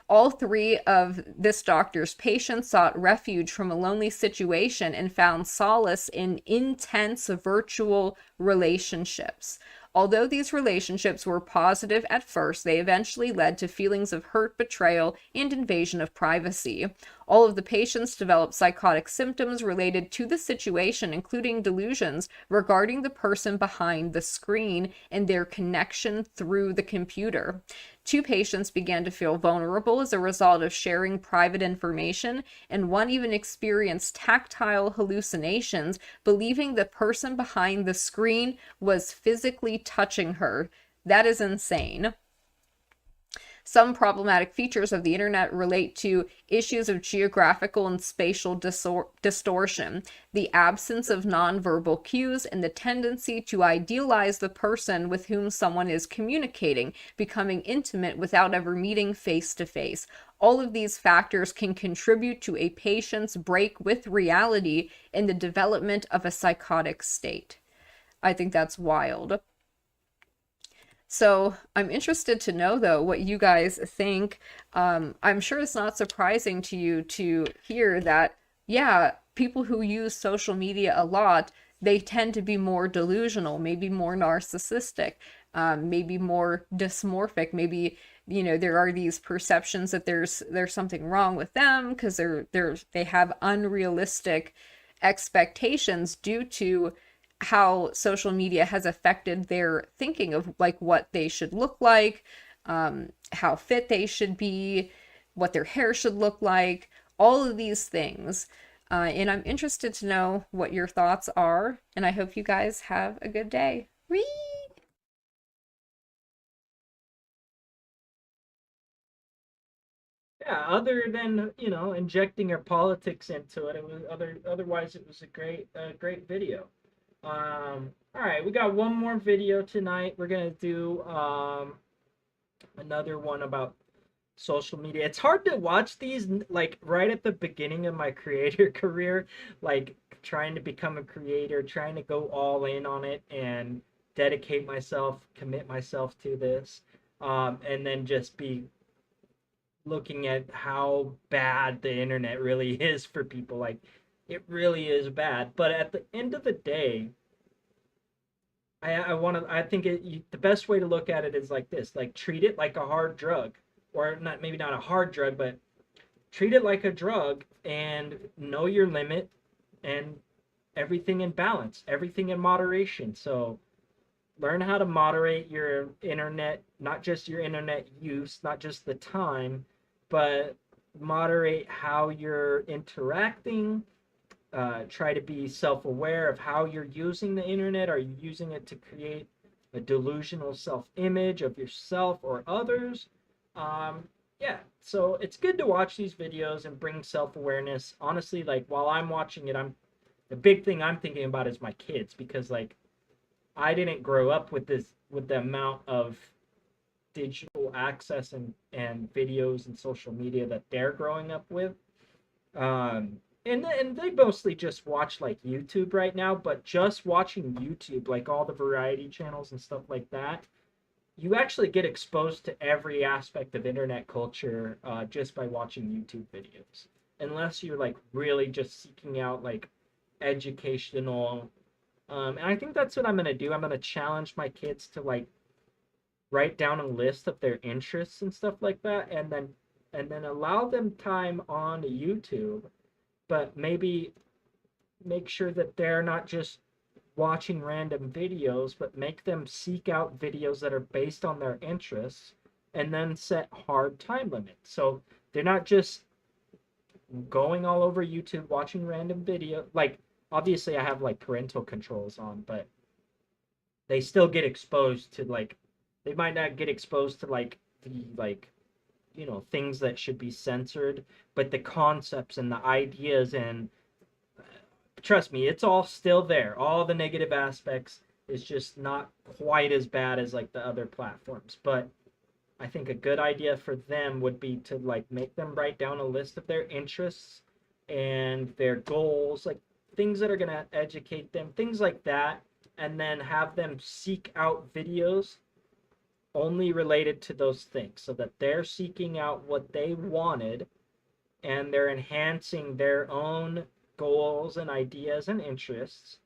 All three of this doctor's patients sought refuge from a lonely situation and found solace in intense virtual relationships. Although these relationships were positive at first, they eventually led to feelings of hurt, betrayal, and invasion of privacy. All of the patients developed psychotic symptoms related to the situation, including delusions regarding the person behind the screen and their connection through the computer. 2 patients began to feel vulnerable as a result of sharing private information, and one even experienced tactile hallucinations, believing the person behind the screen was physically touching her. That is insane. Some problematic features of the internet relate to issues of geographical and spatial distortion, the absence of nonverbal cues, and the tendency to idealize the person with whom someone is communicating, becoming intimate without ever meeting face to face. All of these factors can contribute to a patient's break with reality in the development of a psychotic state. I think that's wild. So I'm interested to know, though, what you guys think. I'm sure it's not surprising to you to hear that, yeah, people who use social media a lot, they tend to be more delusional, maybe more narcissistic, maybe more dysmorphic. Maybe, you know, there are these perceptions that there's something wrong with them because they have unrealistic expectations due to how social media has affected their thinking of like what they should look like, how fit they should be, what their hair should look like, all of these things. And I'm interested to know what your thoughts are, and I hope you guys have a good day. Whee! Yeah, other than, you know, injecting our politics into it, it was otherwise it was a great video. All right, we got one more video tonight. We're gonna do another one about social media. It's hard to watch these like right at the beginning of my creator career, like trying to become a creator, trying to go all in on it and dedicate myself, commit myself to this, and then just be looking at how bad the internet really is for people. Like, it really is bad. But at the end of the day, I think the best way to look at it is like this: like, treat it like a hard drug, or not, maybe not a hard drug, but treat it like a drug and know your limit and everything in balance, everything in moderation. So learn how to moderate your internet, not just your internet use, not just the time, but moderate how you're interacting. Try to be self-aware of how you're using the internet. Are you using it to create a delusional self-image of yourself or others? Yeah, so it's good to watch these videos and bring self-awareness. Honestly, like, while I'm watching it, the big thing I'm thinking about is my kids, because like I didn't grow up with the amount of digital access and videos and social media that they're growing up with. And they mostly just watch like YouTube right now, but just watching YouTube, like all the variety channels and stuff like that, you actually get exposed to every aspect of internet culture just by watching YouTube videos. Unless you're like really just seeking out like educational, and I think that's what I'm gonna do. I'm gonna challenge my kids to like write down a list of their interests and stuff like that, and then allow them time on YouTube, but maybe make sure that they're not just watching random videos, but make them seek out videos that are based on their interests, and then set hard time limits. So they're not just going all over YouTube watching random video. Like, obviously I have like parental controls on, but they still get exposed to like, they might not get exposed to like the like, things that should be censored, but the concepts and the ideas and trust me, it's all still there. All the negative aspects is just not quite as bad as like the other platforms. But I think a good idea for them would be to like make them write down a list of their interests and their goals, like things that are going to educate them, things like that, and then have them seek out videos only related to those things so that they're seeking out what they wanted and they're enhancing their own goals and ideas and interests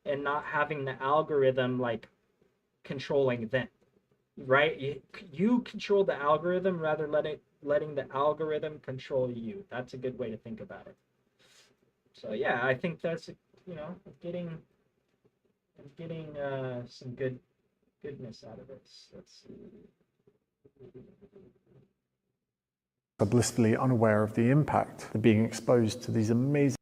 and not having the algorithm like controlling them, right? You control the algorithm rather letting the algorithm control you. That's a good way to think about it. So yeah, I think that's getting some goodness out of this. Let's see. Are blissfully unaware of the impact of being exposed to these amazing...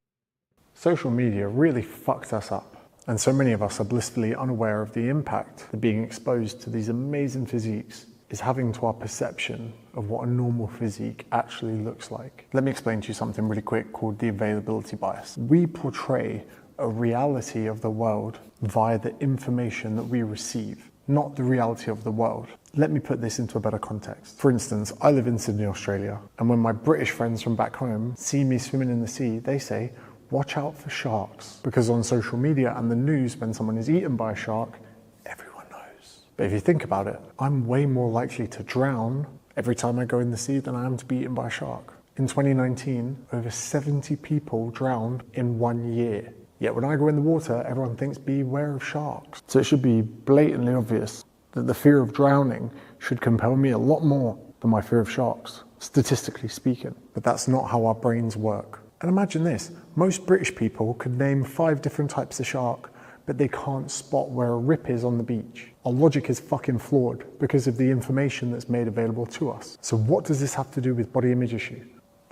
Social media really fucked us up. And so many of us are blissfully unaware of the impact that being exposed to these amazing physiques is having to our perception of what a normal physique actually looks like. Let me explain to you something really quick called the availability bias. We portray a reality of the world via the information that we receive, not the reality of the world. Let me put this into a better context. For instance, I live in Sydney, Australia, and when my British friends from back home see me swimming in the sea, they say, watch out for sharks. Because on social media and the news, when someone is eaten by a shark, everyone knows. But if you think about it, I'm way more likely to drown every time I go in the sea than I am to be eaten by a shark. In 2019, over 70 people drowned in 1 year. Yet when I go in the water, everyone thinks beware of sharks. So it should be blatantly obvious that the fear of drowning should compel me a lot more than my fear of sharks, statistically speaking. But that's not how our brains work. And imagine this, most British people could name 5 different types of shark, but they can't spot where a rip is on the beach. Our logic is fucking flawed because of the information that's made available to us. So what does this have to do with body image issue?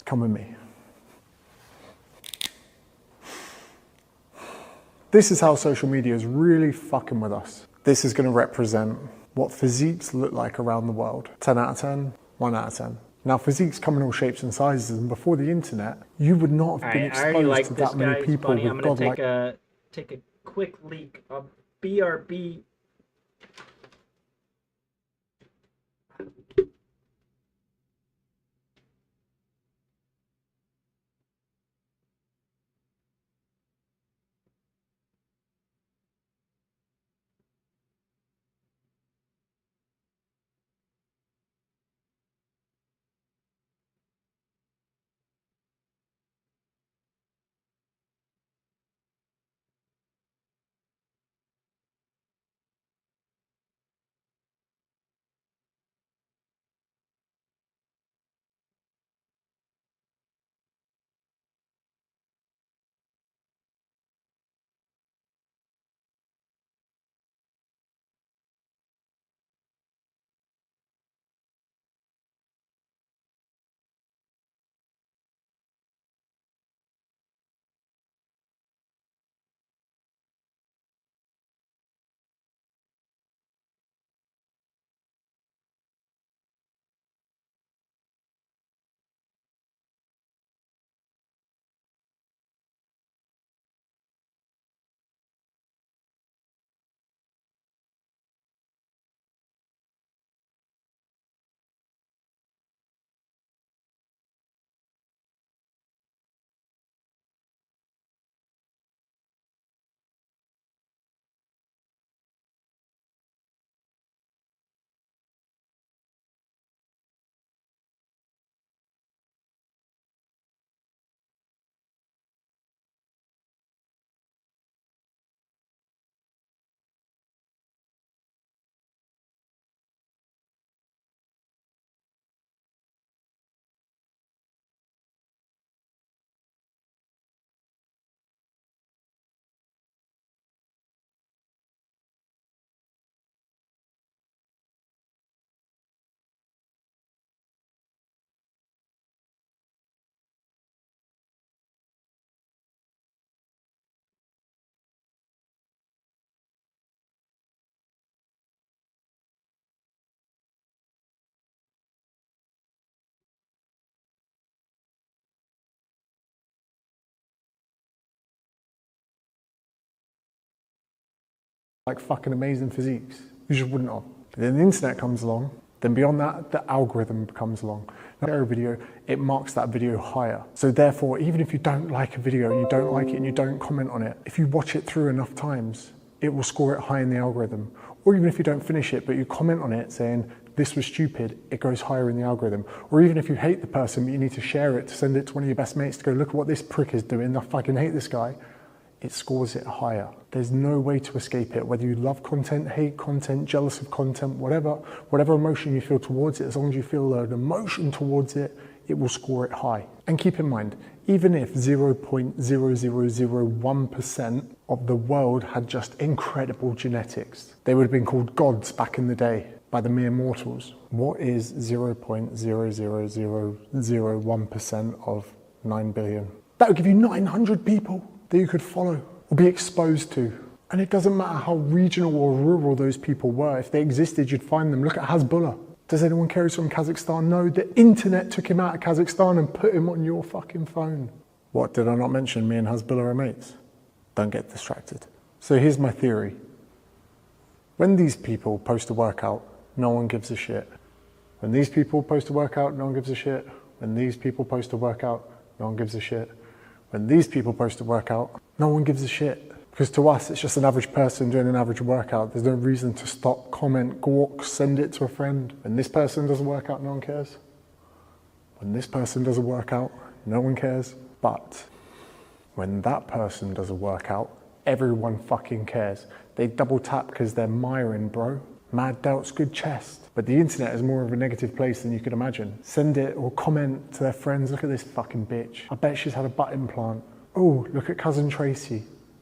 Come with me. This is how social media is really fucking with us. This is going to represent what physiques look like around the world. 10 out of 10, 1 out of 10. Now, physiques come in all shapes and sizes, and before the internet, you would not have been exposed to that many people with godlike... I'm going to take a quick leak of BRB like fucking amazing physiques. You just wouldn't have. But then the internet comes along. Then beyond that, the algorithm comes along. Every video, it marks that video higher. So therefore, even if you don't like a video and you don't like it and you don't comment on it, if you watch it through enough times, it will score it high in the algorithm. Or even if you don't finish it, but you comment on it saying, this was stupid, it goes higher in the algorithm. Or even if you hate the person, but you need to share it, to send it to one of your best mates to go, look at what this prick is doing, I fucking hate this guy. It scores it higher. There's no way to escape it. Whether you love content, hate content, jealous of content, whatever emotion you feel towards it, as long as you feel an emotion towards it, it will score it high. And keep in mind, even if 0.0001% of the world had just incredible genetics, they would have been called gods back in the day by the mere mortals. What is 0.00001% of 9 billion? That would give you 900 people that you could follow or be exposed to. And it doesn't matter how regional or rural those people were. If they existed, you'd find them. Look at Hasbullah. Does anyone care who's from Kazakhstan? No, the internet took him out of Kazakhstan and put him on your fucking phone. What, did I not mention me and Hasbullah are mates? Don't get distracted. So here's my theory. When these people post a workout, no one gives a shit. When these people post a workout, no one gives a shit. When these people post a workout, no one gives a shit. When these people post a workout, no one gives a shit. Because to us, it's just an average person doing an average workout. There's no reason to stop, comment, gawk, send it to a friend. When this person does a workout, no one cares. When this person does a workout, no one cares. But when that person does a workout, everyone fucking cares. They double tap because they're miring, bro. Mad delts, good chest. But the internet is more of a negative place than you could imagine. Send it or comment to their friends, look at this fucking bitch. I bet she's had a butt implant. Oh, look at cousin Tracy.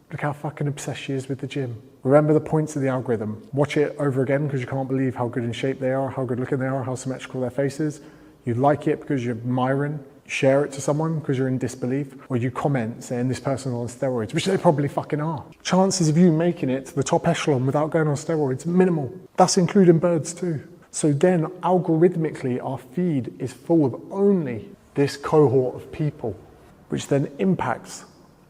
Look how fucking obsessed she is with the gym. Remember the points of the algorithm. Watch it over again because you can't believe how good in shape they are, how good looking they are, how symmetrical their face is. You like it because you're admiring. Share it to someone because you're in disbelief. Or you comment saying this person's on steroids, which they probably fucking are. Chances of you making it to the top echelon without going on steroids, minimal. That's including birds too. So then algorithmically our feed is full of only this cohort of people, which then impacts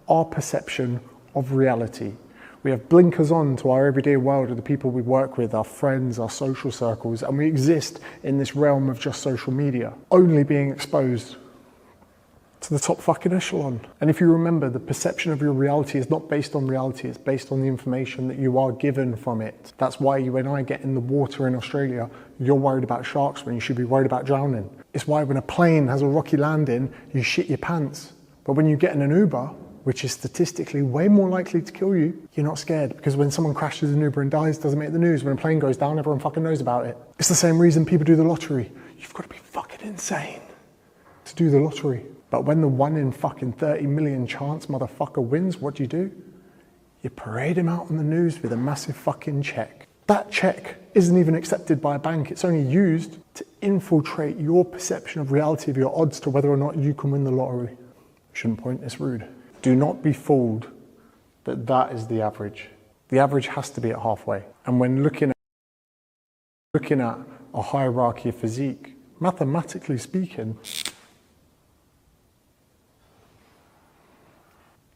our perception of reality. We have blinkers on to our everyday world of the people we work with, our friends, our social circles, and we exist in this realm of just social media, only being exposed to the top fucking echelon. And if you remember, the perception of your reality is not based on reality, it's based on the information that you are given from it. That's why you and I get in the water in Australia, you're worried about sharks when you should be worried about drowning. It's why when a plane has a rocky landing, you shit your pants. But when you get in an Uber, which is statistically way more likely to kill you, you're not scared. Because when someone crashes an Uber and dies, it doesn't make the news. When a plane goes down, everyone fucking knows about it. It's the same reason people do the lottery. You've got to be fucking insane to do the lottery. But when the 1 in fucking 30 million chance motherfucker wins, what do? You parade him out on the news with a massive fucking check. That check isn't even accepted by a bank. It's only used to infiltrate your perception of reality of your odds to whether or not you can win the lottery. Shouldn't point, it's rude. Do not be fooled that that is the average. The average has to be at halfway. And when looking at a hierarchy of physique, mathematically speaking,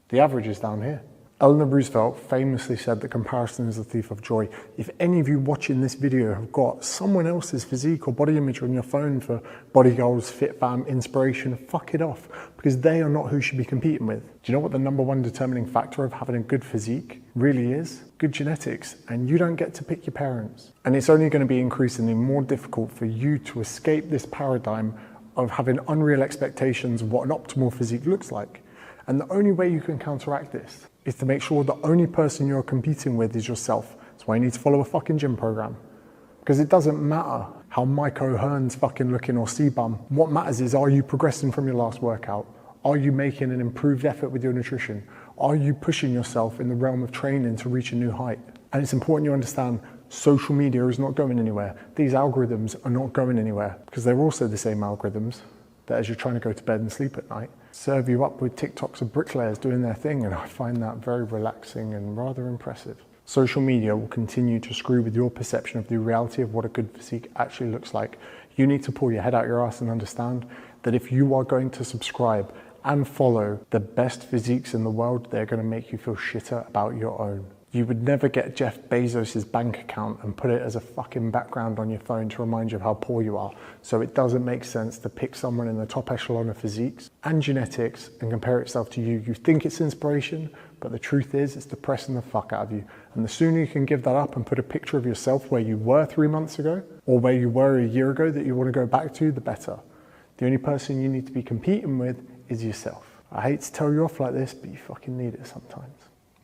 the average is down here. Eleanor Roosevelt famously said that comparison is the thief of joy. If any of you watching this video have got someone else's physique or body image on your phone for body goals, fit fam, inspiration, fuck it off, because they are not who you should be competing with. Do you know what the #1 determining factor of having a good physique really is? Good genetics, and you don't get to pick your parents. And it's only going to be increasingly more difficult for you to escape this paradigm of having unreal expectations of what an optimal physique looks like. And the only way you can counteract this is to make sure the only person you're competing with is yourself. That's why you need to follow a fucking gym program. Because it doesn't matter how Mike O'Hearn's fucking looking or C-bum. What matters is, are you progressing from your last workout? Are you making an improved effort with your nutrition? Are you pushing yourself in the realm of training to reach a new height? And it's important you understand social media is not going anywhere. These algorithms are not going anywhere because they're also the same algorithms that as you're trying to go to bed and sleep at night, serve you up with TikToks of bricklayers doing their thing, and I find that very relaxing and rather impressive. Social media will continue to screw with your perception of the reality of what a good physique actually looks like. You need to pull your head out your ass and understand that if you are going to subscribe and follow the best physiques in the world, they're going to make you feel shitter about your own. You would never get Jeff Bezos' bank account and put it as a fucking background on your phone to remind you of how poor you are. So it doesn't make sense to pick someone in the top echelon of physiques and genetics and compare itself to you. You think it's inspiration, but the truth is it's depressing the fuck out of you. And the sooner you can give that up and put a picture of yourself where you were 3 months ago or where you were a year ago that you want to go back to, the better. The only person you need to be competing with is yourself. I hate to tell you off like this, but you fucking need it sometimes.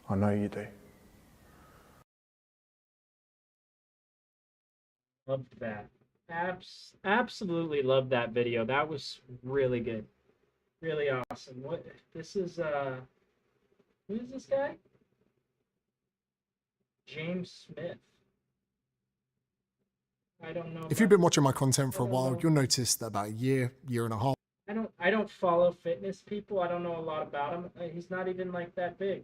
I know you do. Loved that. Absolutely loved that video. That was really good. Really awesome. What this is who is this guy? James Smith. I don't know. If you've been watching my content for a while, you'll notice that about a year and a half. I don't follow fitness people. I don't know a lot about him. He's not even like that big.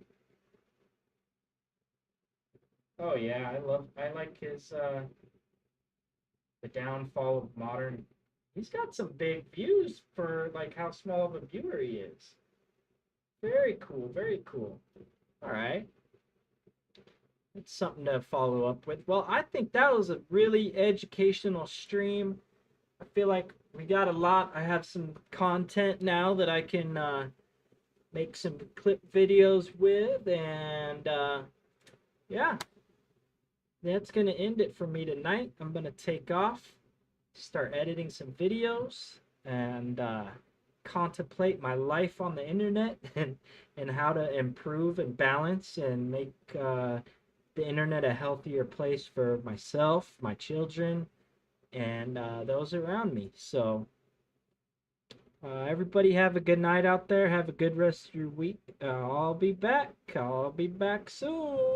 Oh yeah, I like his the downfall of modern. He's got some big views for like how small of a viewer he is. Very cool, very cool. All right. It's something to follow up with. Well, I think that was a really educational stream. I feel like we got a lot. I have some content now that I can make some clip videos with, and yeah. That's going to end it for me tonight. I'm going to take off, start editing some videos, and contemplate my life on the internet and how to improve and balance and make the internet a healthier place for myself, my children, and those around me. So everybody have a good night out there. Have a good rest of your week. I'll be back. I'll be back soon.